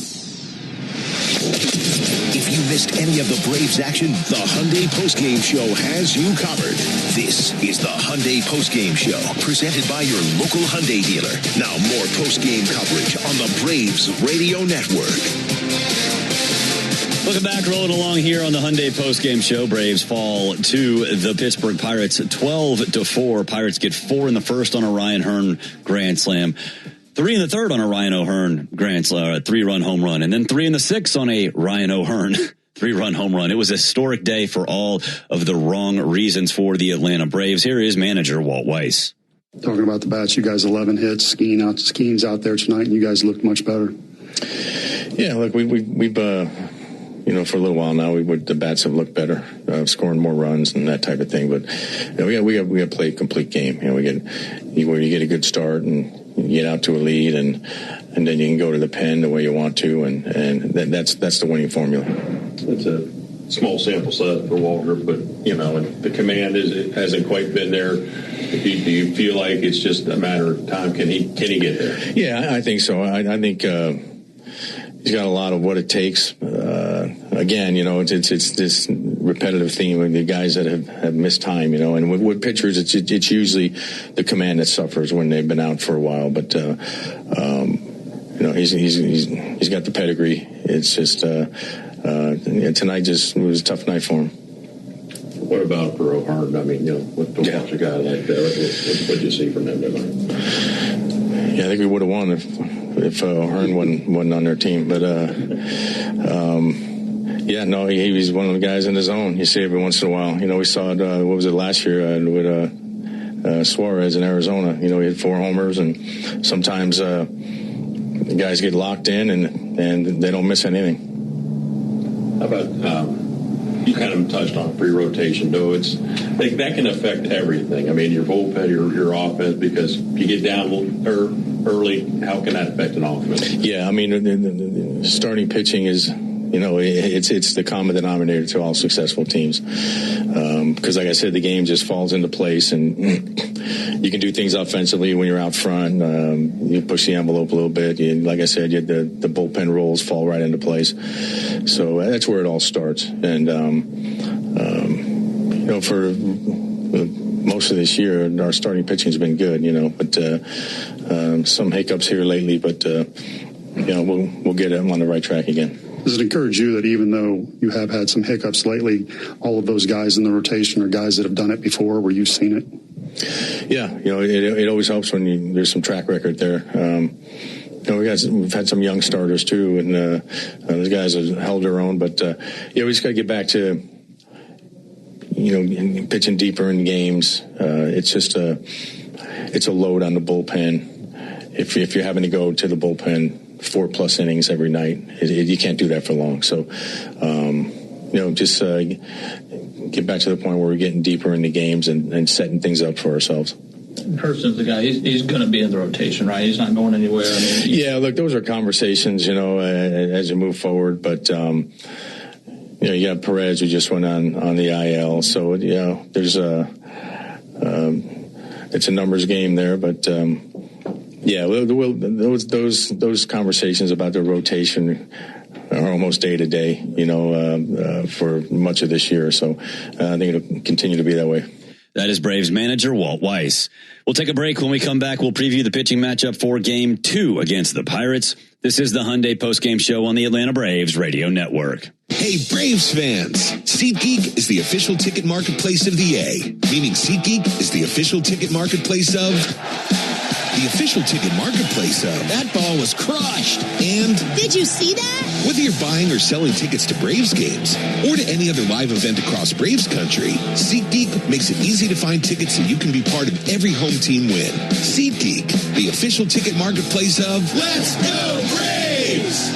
If you missed any of the Braves action, the Hyundai Postgame Show has you covered. This is the Hyundai Postgame Show, presented by your local Hyundai dealer. Now more postgame coverage on the Braves Radio Network. Welcome back, rolling along here on the Hyundai postgame show. Braves fall to the Pittsburgh Pirates 12-4. Pirates get 4 in the first on a Ryan Hearn grand slam, 3 in the third on a Ryan O'Hearn grand slam, a 3-run home run, and then 3 in the sixth on a Ryan O'Hearn 3-run home run. It was a historic day for all of the wrong reasons for the Atlanta Braves. Here is manager Walt Weiss. Talking about the bats, you guys 11 hits, Skeen's out there tonight, and you guys looked much better. Yeah, look, we've for a little while now, the bats have looked better, scoring more runs and that type of thing. But we got to play a complete game. Where you get a good start and you get out to a lead, and then you can go to the pen the way you want to, and that's the winning formula. It's a small sample size for Walter, but the command hasn't quite been there. Do you feel like it's just a matter of time? Can he get there? Yeah, I think so. I think he's got a lot of what it takes. Again, it's this repetitive theme of the guys that have missed time, and with pitchers, it's usually the command that suffers when they've been out for a while. But, he's got the pedigree. It's just, tonight just was a tough night for him. What about for O'Hearn? I mean, with watch a guy like that, what did you see from him tonight? Yeah, I think we would have won if O'Hearn wasn't on their team. But, he was one of the guys in the zone. You see every once in a while. We saw it, what was it, last year with Suarez in Arizona. He had 4 homers, and sometimes the guys get locked in and they don't miss anything. How about you kind of touched on pre-rotation, though. It's that can affect everything. I mean, your bullpen, your offense, because if you get down early, how can that affect an offense? Yeah, I mean, the starting pitching is, it's the common denominator to all successful teams. Because, like I said, the game just falls into place, and you can do things offensively when you're out front. You push the envelope a little bit. Like I said, the bullpen roles fall right into place. So that's where it all starts. And, for most of this year, our starting pitching has been good, but some hiccups here lately. But, we'll get them on the right track again. Does it encourage you that even though you have had some hiccups lately, all of those guys in the rotation are guys that have done it before where you've seen it? Yeah, it always helps when there's some track record there. We've had some young starters too, and those guys have held their own. But we just got to get back to pitching deeper in games. It's just it's a load on the bullpen. If you're having to go to the bullpen 4+ innings every night, you can't do that for long. So, just get back to the point where we're getting deeper into games and setting things up for ourselves. Hurston's the guy. He's going to be in the rotation, right? He's not going anywhere. Yeah, look, those are conversations, as you move forward. But, you got Perez who just went on the IL. So, there's it's a numbers game there. But, those conversations about the rotation are almost day to day, for much of this year. So I think it'll continue to be that way. That is Braves manager Walt Weiss. We'll take a break. When we come back, we'll preview the pitching matchup for Game 2 against the Pirates. This is the Hyundai postgame show on the Atlanta Braves Radio Network. Hey, Braves fans! SeatGeek is the official ticket marketplace of the A, meaning SeatGeek is the official ticket marketplace of... the official ticket marketplace of... That ball was crushed! And... Did you see that? Whether you're buying or selling tickets to Braves games or to any other live event across Braves country, SeatGeek makes it easy to find tickets so you can be part of every home team win. SeatGeek, the official ticket marketplace of... Let's go Braves!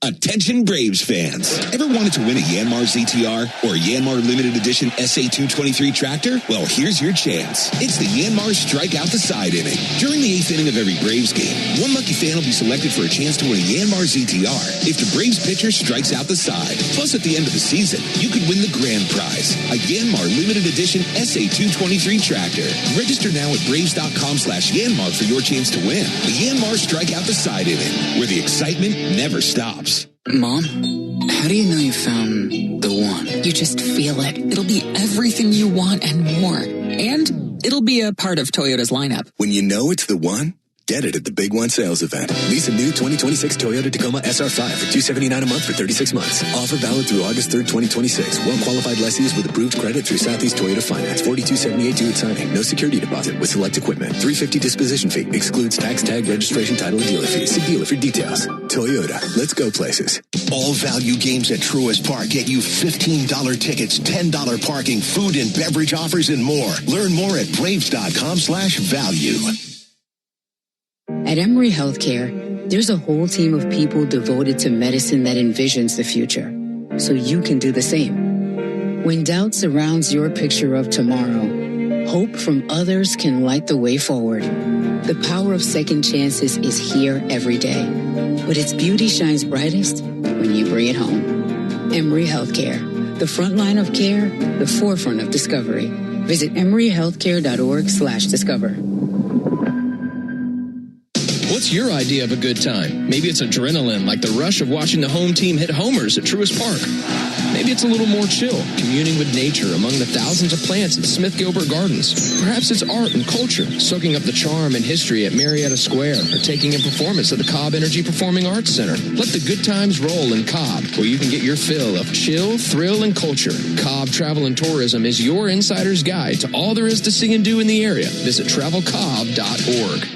Attention Braves fans. Ever wanted to win a Yanmar ZTR or a Yanmar limited edition SA223 tractor? Well, here's your chance. It's the Yanmar Strike Out the Side inning. During the 8th inning of every Braves game, one lucky fan will be selected for a chance to win a Yanmar ZTR if the Braves pitcher strikes out the side. Plus, at the end of the season, you could win the grand prize, a Yanmar limited edition SA223 tractor. Register now at Braves.com/Yanmar for your chance to win. The Yanmar Strike Out the Side inning, where the excitement never stops. Mom, how do you know you found the one? You just feel it. It'll be everything you want and more. And it'll be a part of Toyota's lineup. When you know it's the one, get it at the Big One sales event. Lease a new 2026 Toyota Tacoma SR5 for $279 a month for 36 months. Offer valid through August 3rd, 2026. Well-qualified lessees with approved credit through Southeast Toyota Finance. $42.78 due at signing. No security deposit with select equipment. $350 disposition fee. Excludes tax, tag, registration, title, and dealer fees. See dealer for details. Toyota. Let's go places. All value games at Truist Park get you $15 tickets, $10 parking, food and beverage offers, and more. Learn more at braves.com/value. At Emory Healthcare, there's a whole team of people devoted to medicine that envisions the future, so you can do the same. When doubt surrounds your picture of tomorrow, hope from others can light the way forward. The power of second chances is here every day, but its beauty shines brightest when you bring it home. Emory Healthcare, the front line of care, the forefront of discovery. Visit emoryhealthcare.org/discover. What's your idea of a good time? Maybe it's adrenaline, like the rush of watching the home team hit homers at Truist Park. Maybe it's a little more chill, communing with nature among the thousands of plants at Smith Gilbert Gardens. Perhaps it's art and culture, soaking up the charm and history at Marietta Square, or taking in performance at the Cobb Energy Performing Arts Center. Let the good times roll in Cobb, where you can get your fill of chill, thrill, and culture. Cobb Travel and Tourism is your insider's guide to all there is to see and do in the area. Visit travelcobb.org.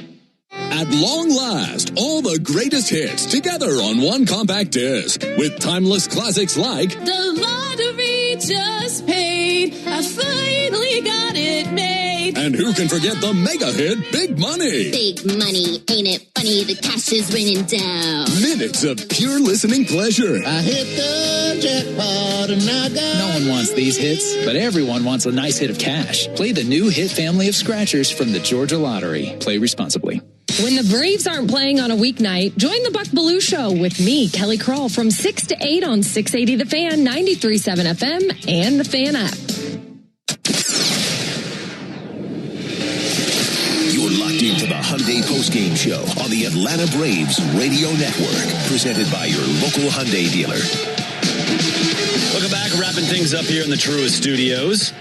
At long last, all the greatest hits together on one compact disc with timeless classics like The Lottery Just Paid, I finally got it made. And who can forget the mega hit Big Money? Big money, ain't it funny? The cash is raining down. Minutes of pure listening pleasure. I hit the jackpot and I got... No one wants these hits, but everyone wants a nice hit of cash. Play the new hit family of scratchers from the Georgia Lottery. Play responsibly. When the Braves aren't playing on a weeknight, join the Buck Belue Show with me, Kelly Kroll, from 6 to 8 on 680 The Fan, 93.7 FM, and the Fan app. You're locked into the Hyundai postgame show on the Atlanta Braves Radio Network, presented by your local Hyundai dealer. Welcome back. Wrapping things up here in the Truist Studios.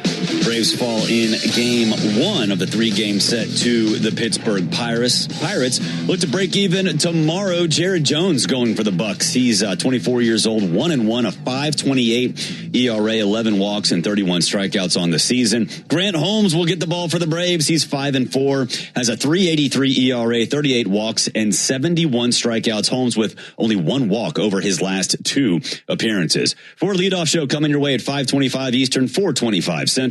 Braves fall in game one of the three-game set to the Pittsburgh Pirates. Pirates look to break even tomorrow. Jared Jones going for the Bucks. He's 24 years old, 1-1, a 5.28 ERA, 11 walks and 31 strikeouts on the season. Grant Holmes will get the ball for the Braves. He's 5-4, has a 3.83 ERA, 38 walks and 71 strikeouts. Holmes with only one walk over his last two appearances. For a leadoff show coming your way at 5:25 Eastern, 4:25 Central.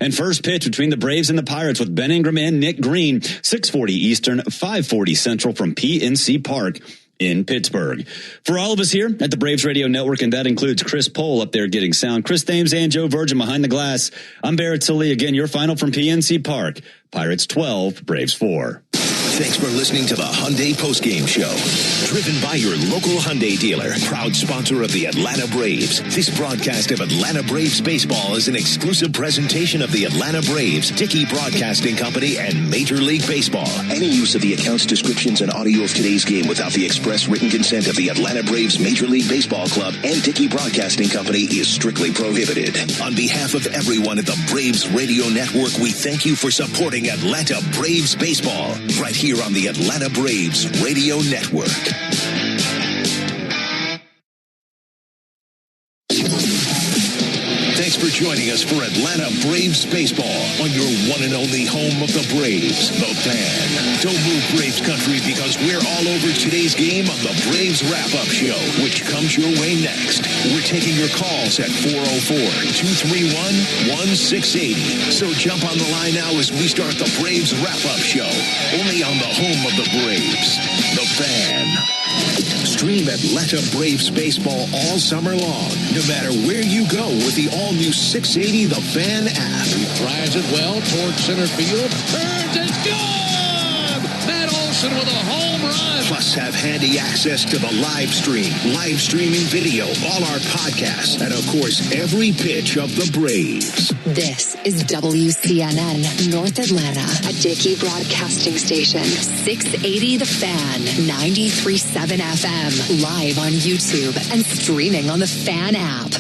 And first pitch between the Braves and the Pirates with Ben Ingram and Nick Green, 6:40 Eastern, 5:40 Central from PNC Park in Pittsburgh. For all of us here at the Braves Radio Network, and that includes Chris Pohl up there getting sound, Chris Thames and Joe Virgin behind the glass, I'm Barrett Sully. Again, your final from PNC Park. Pirates 12, Braves 4. Thanks for listening to the Hyundai Postgame Show. Driven by your local Hyundai dealer, proud sponsor of the Atlanta Braves. This broadcast of Atlanta Braves baseball is an exclusive presentation of the Atlanta Braves, Dickey Broadcasting Company, and Major League Baseball. Any use of the accounts, descriptions, and audio of today's game without the express written consent of the Atlanta Braves Major League Baseball Club and Dickey Broadcasting Company is strictly prohibited. On behalf of everyone at the Braves Radio Network, we thank you for supporting Atlanta Braves baseball right here on the Atlanta Braves Radio Network. Thanks for joining us for Atlanta Braves baseball on your one and only home of the Braves, the Fan. Don't move, Braves country, because we're all over today's game on the Braves Wrap-Up Show, which comes your way next. We're taking your calls at 404-231-1680. So jump on the line now as we start the Braves Wrap-Up Show, only on the home of the Braves, the Fan. Stream Atlanta Braves baseball all summer long, no matter where you go with the all-new 680 The Fan app. He drives it well towards center field. Turns, it's good! Matt Olson with a home run. Plus, have handy access to the live streaming video, all our podcasts, and of course, every pitch of the Braves. This is WCNN North Atlanta, a Dickey Broadcasting Station, 680 The Fan, 93.7 FM, live on YouTube and streaming on the Fan app.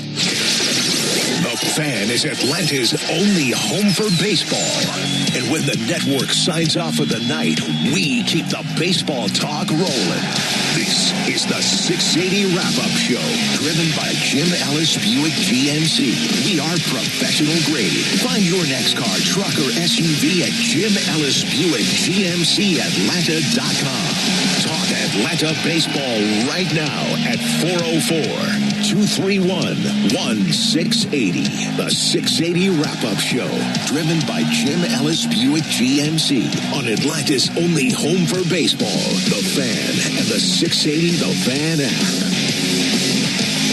The Fan is Atlanta's only home for baseball. And when the network signs off for the night, we keep the baseball talk rolling. This is the 680 Wrap-Up Show, driven by Jim Ellis Buick GMC. We are professional grade. Find your next car, truck, or SUV at Jim Ellis Buick GMC Atlanta.com. Talk Atlanta baseball right now at 404-231-1680. The 680 Wrap-Up Show, driven by Jim Ellis Buick GMC on Atlanta's only home for baseball, The Fan, and the 680 The Fan app.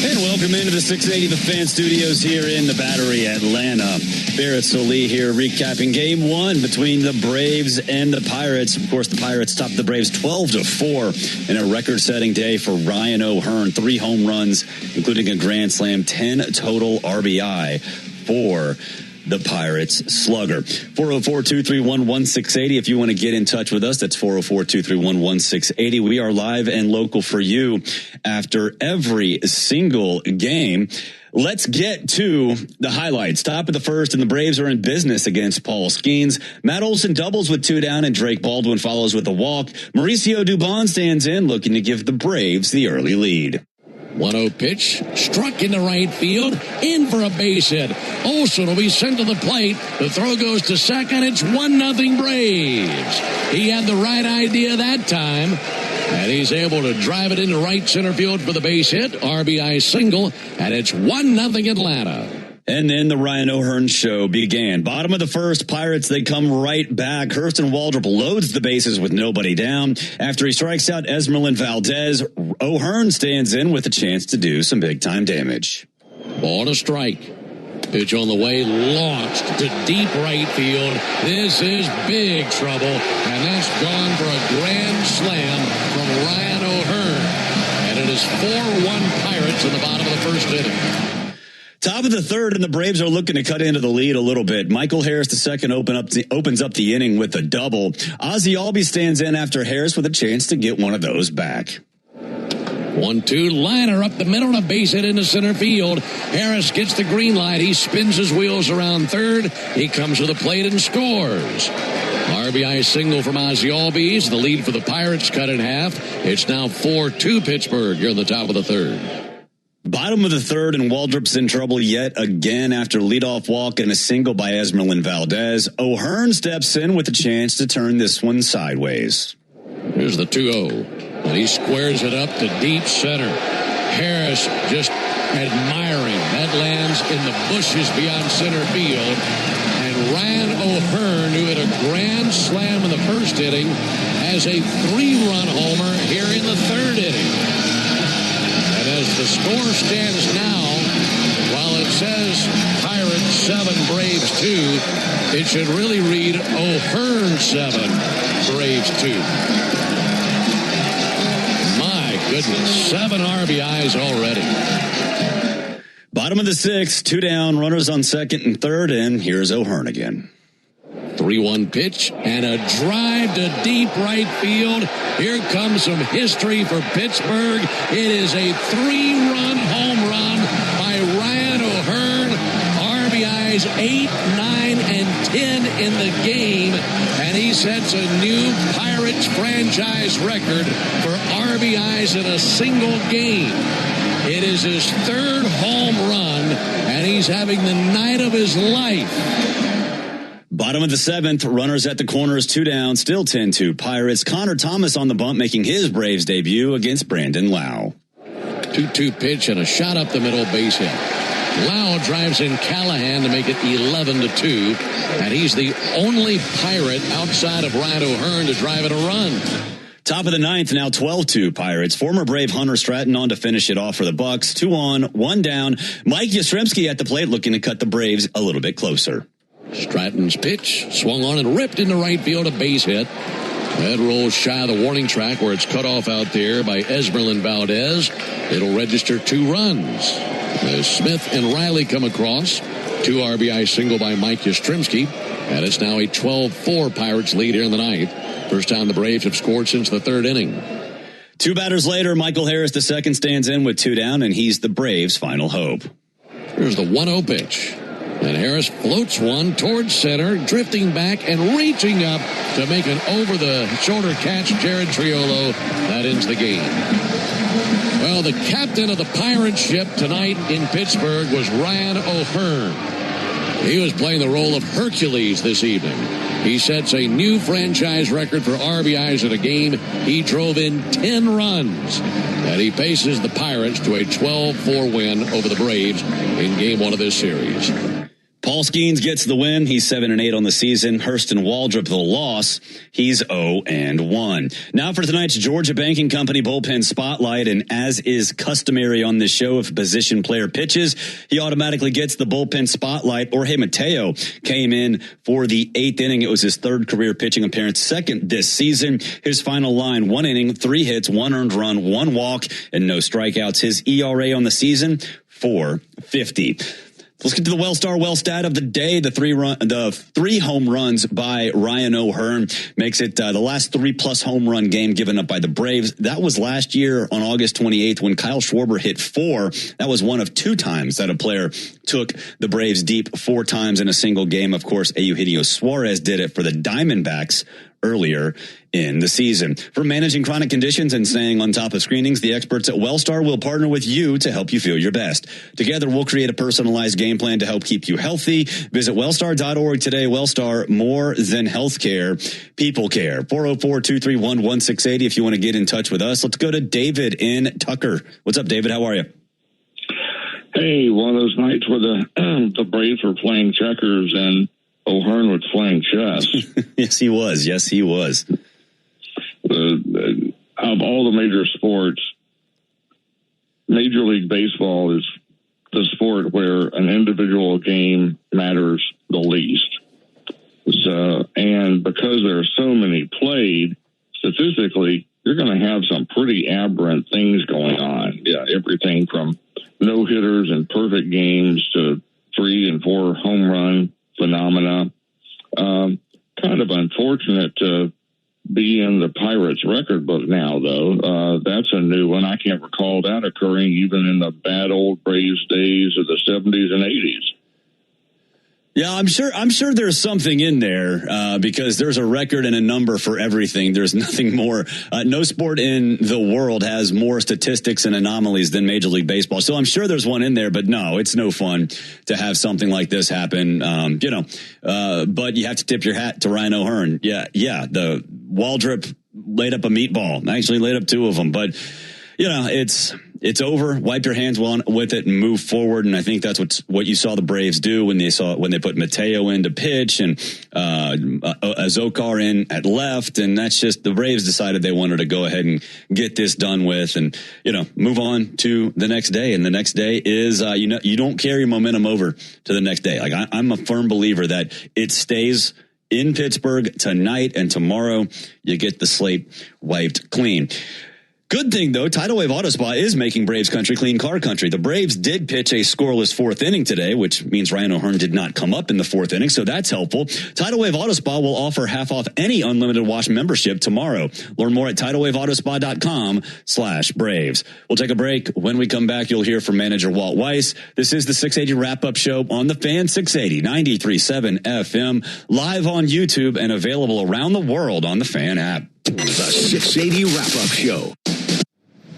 And welcome into the 680 The Fan studios here in the Battery, Atlanta. Barrett Solie here recapping game one between the Braves and the Pirates. Of course, the Pirates topped the Braves 12-4 in a record-setting day for Ryan O'Hearn. 3 home runs, including a grand slam, 10 total RBI for the Pirates slugger. 404-231-1680. If you want to get in touch with us, that's 404-231-1680. We are live and local for you after every single game. Let's get to the highlights. Top of the first, and the Braves are in business against Paul Skeens. Matt Olson doubles with 2 down, and Drake Baldwin follows with a walk. Mauricio Dubon stands in, looking to give the Braves the early lead. 1-0 pitch, struck into right field, in for a base hit. Olson will be sent to the plate. The throw goes to second. It's 1-0 Braves. He had the right idea that time, and he's able to drive it into right center field for the base hit. RBI single, and it's 1-0 Atlanta. And then the Ryan O'Hearn show began. Bottom of the first, Pirates, they come right back. Hurston Waldrop loads the bases with nobody down. After he strikes out Esmeralyn Valdez, O'Hearn stands in with a chance to do some big-time damage. Ball to strike. Pitch on the way, launched to deep right field. This is big trouble, and that's gone for a grand slam from Ryan O'Hearn. And it is 4-1 Pirates in the bottom of the first inning. Top of the third, and the Braves are looking to cut into the lead a little bit. Michael Harris II opens up the inning with a double. Ozzie Albies stands in after Harris with a chance to get one of those back. 1-2 liner up the middle, and a base hit into center field. Harris gets the green light. He spins his wheels around third. He comes to the plate and scores. RBI single from Ozzie Albies. The lead for the Pirates cut in half. It's now 4-2 Pittsburgh here in the top of the third. Bottom of the third, and Waldrop's in trouble yet again after leadoff walk and a single by Esmeralyn Valdez. O'Hearn steps in with a chance to turn this one sideways. Here's the 2-0, and he squares it up to deep center. Harris just admiring. That lands in the bushes beyond center field. And Ryan O'Hearn, who hit a grand slam in the first inning, has a 3-run homer here in the third inning. As the score stands now, while it says Pirates 7, Braves 2, it should really read O'Hearn 7, Braves 2. My goodness, 7 RBIs already. Bottom of the sixth, 2 down, runners on second and third, and here's O'Hearn again. 3-1 pitch and a drive to deep right field. Here comes some history for Pittsburgh. It is a 3-run home run by Ryan O'Hearn. RBIs 8, 9, and 10 in the game. And he sets a new Pirates franchise record for RBIs in a single game. It is his 3rd home run, and he's having the night of his life. Bottom of the 7th, runners at the corners, 2 down, still 10-2 Pirates. Connor Thomas on the bump, making his Braves debut against Brandon Lau. 2-2 pitch and a shot up the middle, base hit. Lau drives in Callahan to make it 11-2, and he's the only Pirate outside of Ryan O'Hearn to drive in a run. Top of the 9th, now 12-2 Pirates. Former Brave Hunter Stratton on to finish it off for the Bucks. 2 on, 1 down. Mike Yastrzemski at the plate looking to cut the Braves a little bit closer. Stratton's pitch swung on and ripped into right field, a base hit. That rolls shy of the warning track where it's cut off out there by Esmeralyn Valdez. It'll register 2 runs. As Smith and Riley come across, 2 RBI single by Mike Yastrzemski. And it's now a 12-4 Pirates lead here in the 9th. First time the Braves have scored since the 3rd inning. 2 batters later, Michael Harris II stands in with 2 down, and he's the Braves' final hope. Here's the 1-0 pitch. And Harris floats one towards center, drifting back and reaching up to make an over-the-shoulder catch. Jared Triolo. That ends the game. Well, the captain of the Pirate ship tonight in Pittsburgh was Ryan O'Hearn. He was playing the role of Hercules this evening. He sets a new franchise record for RBIs in a game. He drove in 10 runs. And he paces the Pirates to a 12-4 win over the Braves in Game 1 of this series. Paul Skeens gets the win. He's 7-8 on the season. Hurston Waldrop the loss. He's 0-1. Now for tonight's Georgia Banking Company bullpen spotlight. And as is customary on this show, if a position player pitches, he automatically gets the bullpen spotlight. Jorge Mateo came in for the 8th inning. It was his 3rd career pitching appearance, 2nd this season. His final line: 1 inning, 3 hits, 1 earned run, 1 walk, and no strikeouts. His ERA on the season, 4.50. Let's get to the Wellstar stat of the day. The 3 home runs by Ryan O'Hearn makes it the last 3+ home run game given up by the Braves. That was last year on August 28th when Kyle Schwarber hit 4. That was one of 2 times that a player took the Braves deep 4 times in a single game. Of course, Eugenio Suarez did it for the Diamondbacks earlier in the season. For managing chronic conditions and staying on top of screenings, the experts at Wellstar will partner with you to help you feel your best. Together, we'll create a personalized game plan to help keep you healthy. Visit wellstar.org today. Wellstar, more than healthcare, people care. 404-231-1680 if you want to get in touch with us. Let's go to David in Tucker. What's up, David? How are you? Hey, one of those nights where the Braves were playing checkers and O'Hearn was playing chess. Yes, he was. Yes, he was. Of all the major sports, Major League Baseball is the sport where an individual game matters the least. So, and because there are so many played, statistically, you're going to have some pretty aberrant things going on. Yeah, everything from no-hitters and perfect games to 3 and 4 home run phenomena. Kind of unfortunate to be in the Pirates record book now, though. That's a new one. I can't recall that occurring even in the bad old Braves days of the 70s and 80s. Yeah, I'm sure there's something in there because there's a record and a number for everything. There's nothing more. No sport in the world has more statistics and anomalies than Major League Baseball. So I'm sure there's one in there, but no, it's no fun to have something like this happen. But you have to tip your hat to Ryan O'Hearn. Yeah. The Waldrop laid up a meatball. Actually laid up 2 of them, but it's over. Wipe your hands with it and move forward. And I think that's what you saw the Braves do when they put Mateo in to pitch and Azokar in at left. And that's just the Braves decided they wanted to go ahead and get this done with and, move on to the next day. And the next day is, you don't carry momentum over to the next day. Like I'm a firm believer that it stays in Pittsburgh tonight and tomorrow. You get the slate wiped clean. Good thing, though, Tidal Wave Auto Spa is making Braves country clean car country. The Braves did pitch a scoreless 4th inning today, which means Ryan O'Hearn did not come up in the 4th inning, so that's helpful. Tidal Wave Auto Spa will offer half off any unlimited wash membership tomorrow. Learn more at TidalWaveAutoSpa.com/Braves. We'll take a break. When we come back, you'll hear from manager Walt Weiss. This is the 680 wrap-up show on the Fan 680, 93.7 FM, live on YouTube and available around the world on the Fan app. The 680 wrap-up show.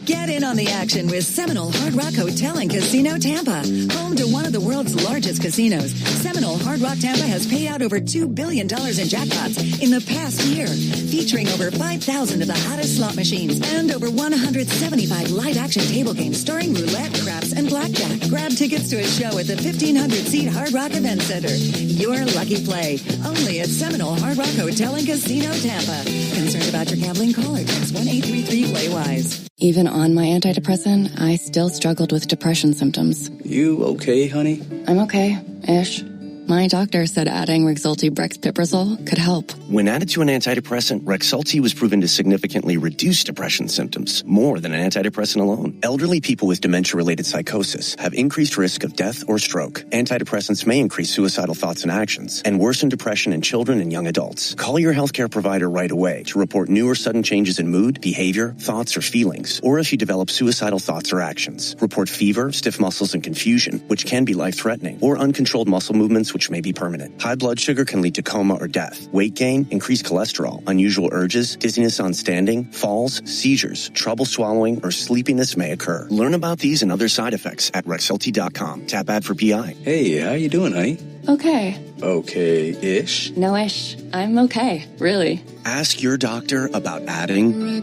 Get in on the action with Seminole Hard Rock Hotel and Casino Tampa. Home to one of the world's largest casinos, Seminole Hard Rock Tampa has paid out over $2 billion in jackpots in the past year, featuring over 5,000 of the hottest slot machines and over 175 live-action table games starring roulette, craps, and blackjack. Grab tickets to a show at the 1,500-seat Hard Rock Event Center. Your lucky play, only at Seminole Hard Rock Hotel and Casino Tampa. Concerned about your gambling? Call or text 1-833-PLAY-WISE. Even on my antidepressant, I still struggled with depression symptoms. You okay, honey? I'm okay, ish. My doctor said adding Rexulti Brexpiprazole could help. When added to an antidepressant, Rexulti was proven to significantly reduce depression symptoms, more than an antidepressant alone. Elderly people with dementia-related psychosis have increased risk of death or stroke. Antidepressants may increase suicidal thoughts and actions and worsen depression in children and young adults. Call your healthcare provider right away to report new or sudden changes in mood, behavior, thoughts, or feelings, or if you develop suicidal thoughts or actions. Report fever, stiff muscles, and confusion, which can be life-threatening, or uncontrolled muscle movements, which may be permanent. High blood sugar can lead to coma or death. Weight gain, increased cholesterol, unusual urges, dizziness on standing, falls, seizures, trouble swallowing, or sleepiness may occur. Learn about these and other side effects at Rexulti.com. Tap ad for PI. Hey, how you doing, honey? Okay. Okay-ish? No-ish. I'm okay, really. Ask your doctor about adding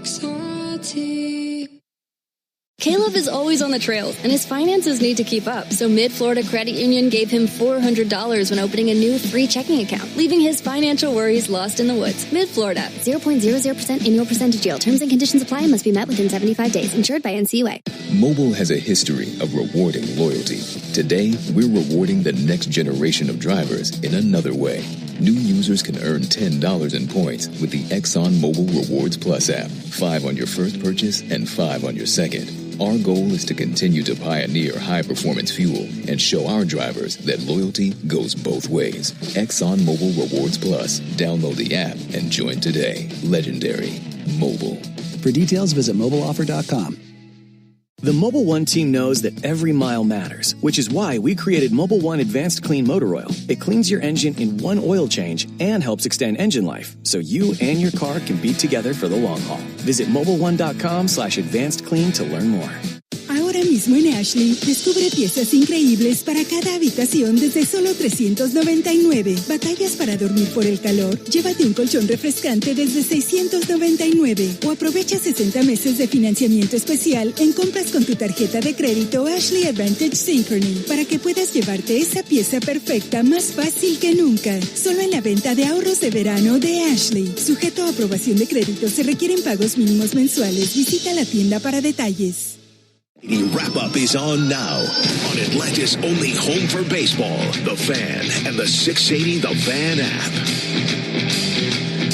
Caleb is always on the trails, and his finances need to keep up. So Mid-Florida Credit Union gave him $400 when opening a new free checking account, leaving his financial worries lost in the woods. Mid-Florida. 0.00% annual percentage yield. Terms and conditions apply and must be met within 75 days. Insured by NCUA. Mobile has a history of rewarding loyalty. Today, we're rewarding the next generation of drivers in another way. New users can earn $10 in points with the Exxon Mobil Rewards Plus app. 5 on your first purchase and 5 on your second. Our goal is to continue to pioneer high-performance fuel and show our drivers that loyalty goes both ways. Exxon Mobil Rewards Plus. Download the app and join today. Legendary. Mobile. For details, visit mobileoffer.com. The Mobil 1 team knows that every mile matters, which is why we created Mobil 1 Advanced Clean Motor Oil. It cleans your engine in one oil change and helps extend engine life, so you and your car can be together for the long haul. Visit mobil1.com/advancedclean to learn more. Ahora mismo en Ashley, descubre piezas increíbles para cada habitación desde solo $399. ¿Batallas para dormir por el calor? Llévate un colchón refrescante desde $699. O aprovecha 60 meses de financiamiento especial en compras con tu tarjeta de crédito Ashley Advantage Synchrony para que puedas llevarte esa pieza perfecta más fácil que nunca. Solo en la venta de ahorros de verano de Ashley. Sujeto a aprobación de crédito, se requieren pagos mínimos mensuales. Visita la tienda para detalles. The wrap-up is on now on Atlanta's only home for baseball, The Fan, and the 680 The Fan app.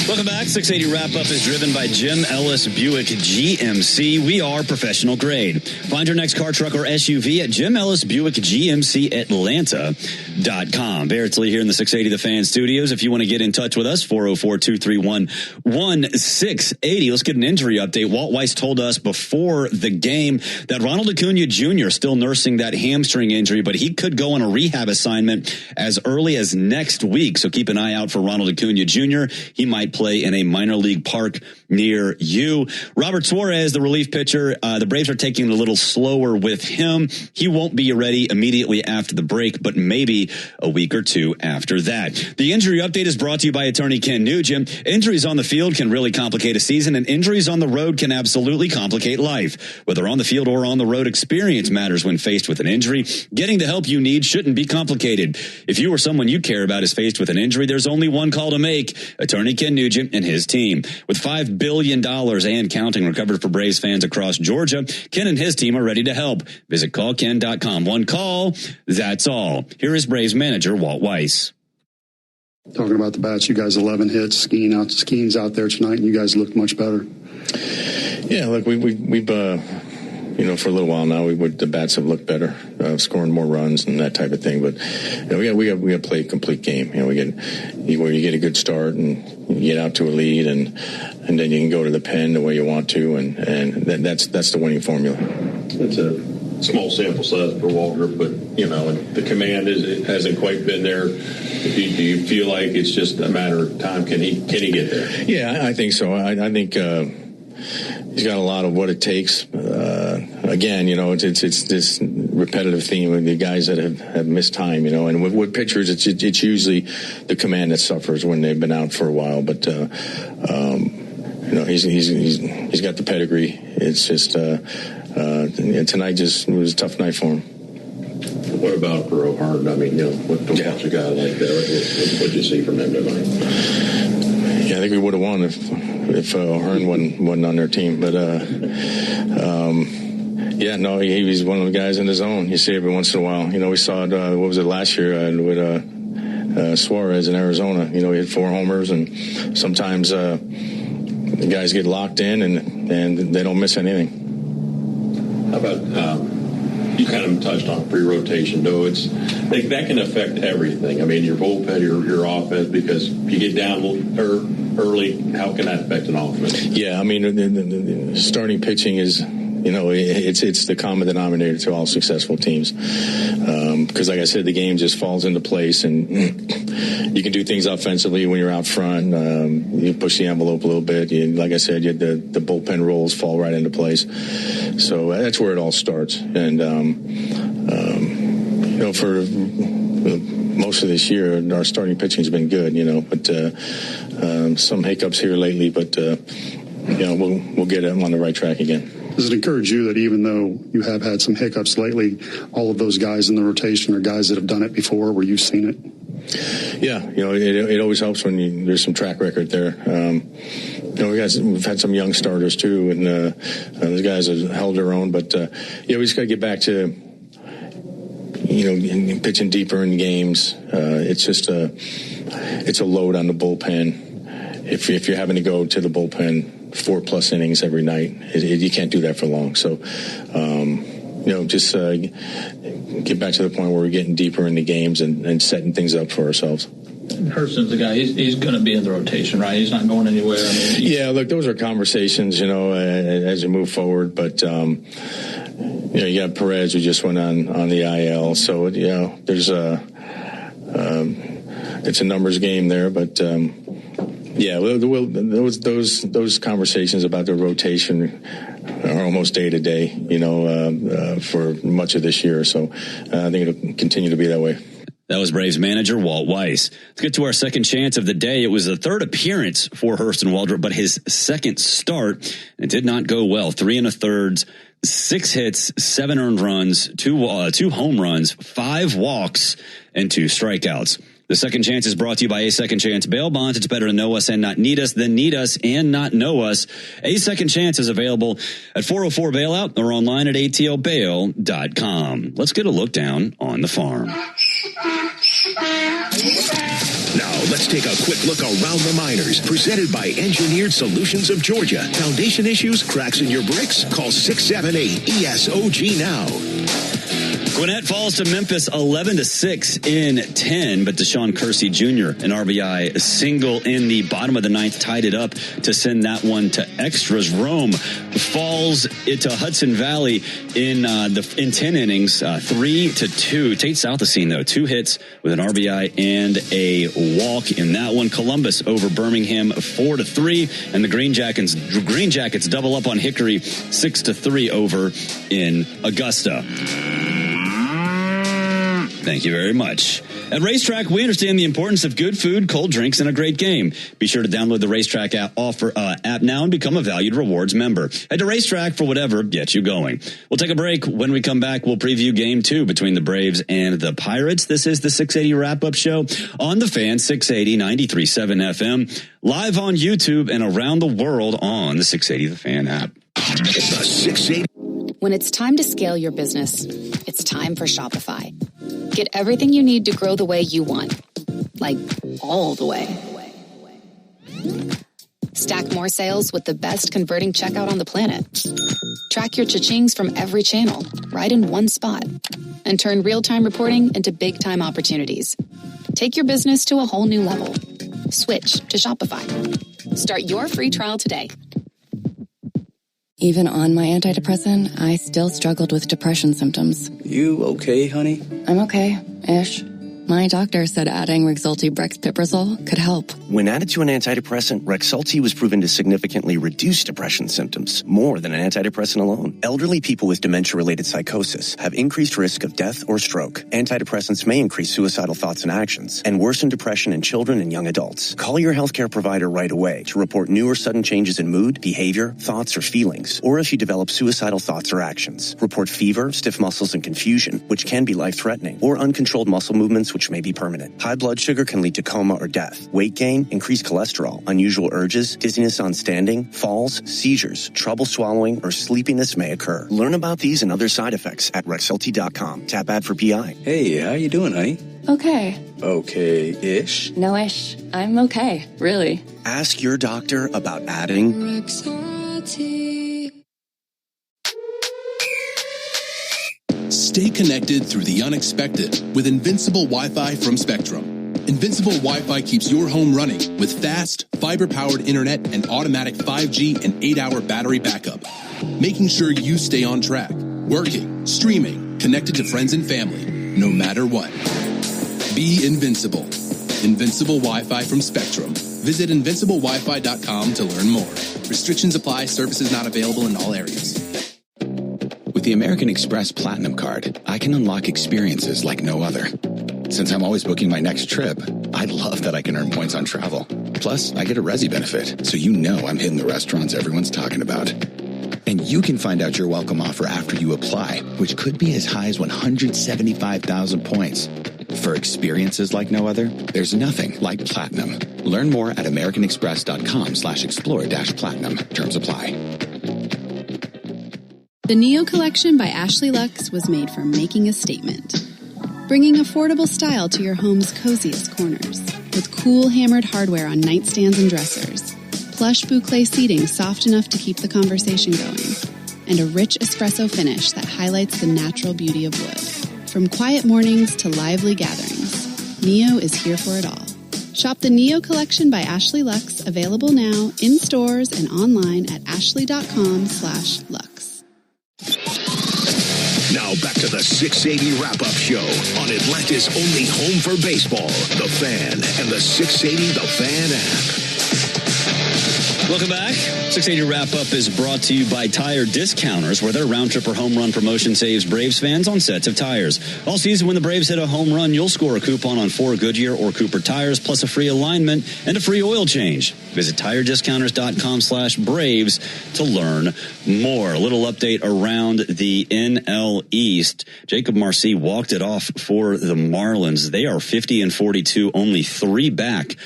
Welcome back. 680 Wrap-Up is driven by Jim Ellis Buick GMC. We are professional grade. Find your next car, truck, or SUV at Jim Ellis Buick GMC Atlanta.com. Barrett Lee here in the 680 The Fan studios. If you want to get in touch with us, 404-231-1680. Let's get an injury update. Walt Weiss told us before the game that Ronald Acuna Jr. is still nursing that hamstring injury, but he could go on a rehab assignment as early as next week. So keep an eye out for Ronald Acuna Jr. He might play in a minor league park near you. Robert Suarez, the relief pitcher, the Braves are taking it a little slower with him. He won't be ready immediately after the break, but maybe a week or two after that. The injury update is brought to you by attorney Ken Nugent. Injuries on the field can really complicate a season, and injuries on the road can absolutely complicate life. Whether on the field or on the road, experience matters when faced with an injury. Getting the help you need shouldn't be complicated. If you or someone you care about is faced with an injury, there's only one call to make. Attorney Ken Nugent and his team. With $5 billion and counting recovered for Braves fans across Georgia, Ken and his team are ready to help. Visit callken.com. One call, that's all. Here is Braves manager Walt Weiss. Talking about the bats, you guys 11 hits, Skeen's out there tonight, and you guys looked much better. Yeah, look, we've for a little while now, the bats have looked better, scoring more runs and that type of thing. But we got to play a complete game. Where you get a good start and you get out to a lead, and then you can go to the pen the way you want to, and that's the winning formula. It's a small sample size for Walter, but the command hasn't quite been there. Do you feel like it's just a matter of time? Can he get there? Yeah, I think so. I think he's got a lot of what it takes. Again, it's this repetitive theme with the guys that have missed time, and with pitchers, it's usually the command that suffers when they've been out for a while. But he's got the pedigree. It's just tonight just was a tough night for him. What about for O'Hearn? I mean, what to watch a guy like that? What did you see from him tonight? Yeah, I think we would have won if O'Hearn wasn't on their team. But he's one of the guys in the zone. You see every once in a while. We saw it. What was it last year with Suarez in Arizona. He had 4 homers, and sometimes the guys get locked in and they don't miss anything. How about you kind of touched on pre-rotation, though. That can affect everything. I mean, your bullpen, your offense, because if you get down early, how can that affect an offense? Yeah, I mean, the starting pitching is, it's the common denominator to all successful teams. Because, like I said, the game just falls into place, and you can do things offensively when you're out front. You push the envelope a little bit. Like I said, the bullpen roles fall right into place. So that's where it all starts. And, for most of this year, our starting pitching has been good, but some hiccups here lately, but, we'll get them on the right track again. Does it encourage you that even though you have had some hiccups lately, all of those guys in the rotation are guys that have done it before where you've seen it? Yeah, it always helps when there's some track record there. We've had some young starters too, and those guys have held their own. But we just got to get back to pitching deeper in games. It's just it's a load on the bullpen. If you're having to go to the bullpen 4+ innings every night, you can't do that for long. So, just get back to the point where we're getting deeper into games and setting things up for ourselves. Hurston's the guy. He's going to be in the rotation, right? He's not going anywhere. Yeah, look, those are conversations, as you move forward. But, you got Perez who just went on the IL. So, there's it's a numbers game there. But, those conversations about the rotation are almost day to day, for much of this year. So I think it'll continue to be that way. That was Braves manager Walt Weiss. Let's get to our second chance of the day. It was the third appearance for Hurston Waldrop, but his second start. It did not go well. 3 1/3, 6 hits, 7 earned runs, 2 home runs, 5 walks, and 2 strikeouts. The second chance is brought to you by A Second Chance Bail Bonds. It's better to know us and not need us than need us and not know us. A Second Chance is available at 404 Bailout or online at atlbail.com. Let's get a look down on the farm. Now, let's take a quick look around the minors. Presented by Engineered Solutions of Georgia. Foundation issues, cracks in your bricks? Call 678-ESOG now. Gwinnett falls to Memphis 11-6 in 10, but Deshaun Kersey Jr., an RBI single in the bottom of the ninth, tied it up to send that one to extras. Rome falls to Hudson Valley in 10 innings, 3-2. Tate Southacene, though, 2 hits with an RBI and a walk in that one. Columbus over Birmingham 4-3, and the Green Jackets double up on Hickory 6-3 over in Augusta. Thank you very much. At Racetrack, we understand the importance of good food, cold drinks, and a great game. Be sure to download the Racetrack app now and become a valued rewards member. Head to Racetrack for whatever gets you going. We'll take a break. When we come back, we'll preview Game 2 between the Braves and the Pirates. This is the 680 Wrap-Up Show on The Fan, 680, 93.7 FM, live on YouTube and around the world on the 680 The Fan app. The 680. When it's time to scale your business, it's time for Shopify. Get everything you need to grow the way you want. Like, all the way. Stack more sales with the best converting checkout on the planet. Track your cha-chings from every channel, right in one spot. And turn real-time reporting into big-time opportunities. Take your business to a whole new level. Switch to Shopify. Start your free trial today. Even on my antidepressant, I still struggled with depression symptoms. You okay, honey? I'm okay-ish. My doctor said adding Rexulti Brexpiprazole could help. When added to an antidepressant, Rexulti was proven to significantly reduce depression symptoms, more than an antidepressant alone. Elderly people with dementia-related psychosis have increased risk of death or stroke. Antidepressants may increase suicidal thoughts and actions, and worsen depression in children and young adults. Call your healthcare provider right away to report new or sudden changes in mood, behavior, thoughts, or feelings, or if you develop suicidal thoughts or actions. Report fever, stiff muscles, and confusion, which can be life-threatening, or uncontrolled muscle movements, which may be permanent. High blood sugar can lead to coma or death. Weight gain, increased cholesterol, unusual urges, dizziness on standing, falls, seizures, trouble swallowing, or sleepiness may occur. Learn about these and other side effects at Rexulti.com. Tap ad for PI. Hey, how you doing, honey? Okay. Okay-ish? No-ish. I'm okay, really. Ask your doctor about adding Stay connected through the unexpected with Invincible Wi-Fi from Spectrum. Invincible Wi-Fi keeps your home running with fast, fiber-powered internet and automatic 5G and 8-hour battery backup, making sure you stay on track, working, streaming, connected to friends and family, no matter what. Be invincible. Invincible Wi-Fi from Spectrum. Visit invinciblewifi.com to learn more. Restrictions apply. Services not available in all areas. With the American Express Platinum Card, I can unlock experiences like no other. Since I'm always booking my next trip, I love that I can earn points on travel. Plus, I get a Resi benefit, so you know I'm hitting the restaurants everyone's talking about. And you can find out your welcome offer after you apply, which could be as high as 175,000 points. For experiences like no other, there's nothing like Platinum. Learn more at americanexpress.com/explore-platinum. Terms apply. The Neo Collection by Ashley Lux was made for making a statement. Bringing affordable style to your home's coziest corners. With cool hammered hardware on nightstands and dressers. Plush boucle seating soft enough to keep the conversation going. And a rich espresso finish that highlights the natural beauty of wood. From quiet mornings to lively gatherings, Neo is here for it all. Shop the Neo Collection by Ashley Lux, available now in stores and online at ashley.com/lux. Now back to the 680 Wrap-Up Show on Atlanta's only home for baseball, The Fan, and the 680 The Fan app. Welcome back. 680 Wrap-Up is brought to you by Tire Discounters, where their round-trip or home run promotion saves Braves fans on sets of tires. All season, when the Braves hit a home run, you'll score a coupon on 4 Goodyear or Cooper tires, plus a free alignment and a free oil change. Visit TireDiscounters.com/Braves to learn more. A little update around the NL East. Jacob Marcy walked it off for the Marlins. They are 50-42, only 3 back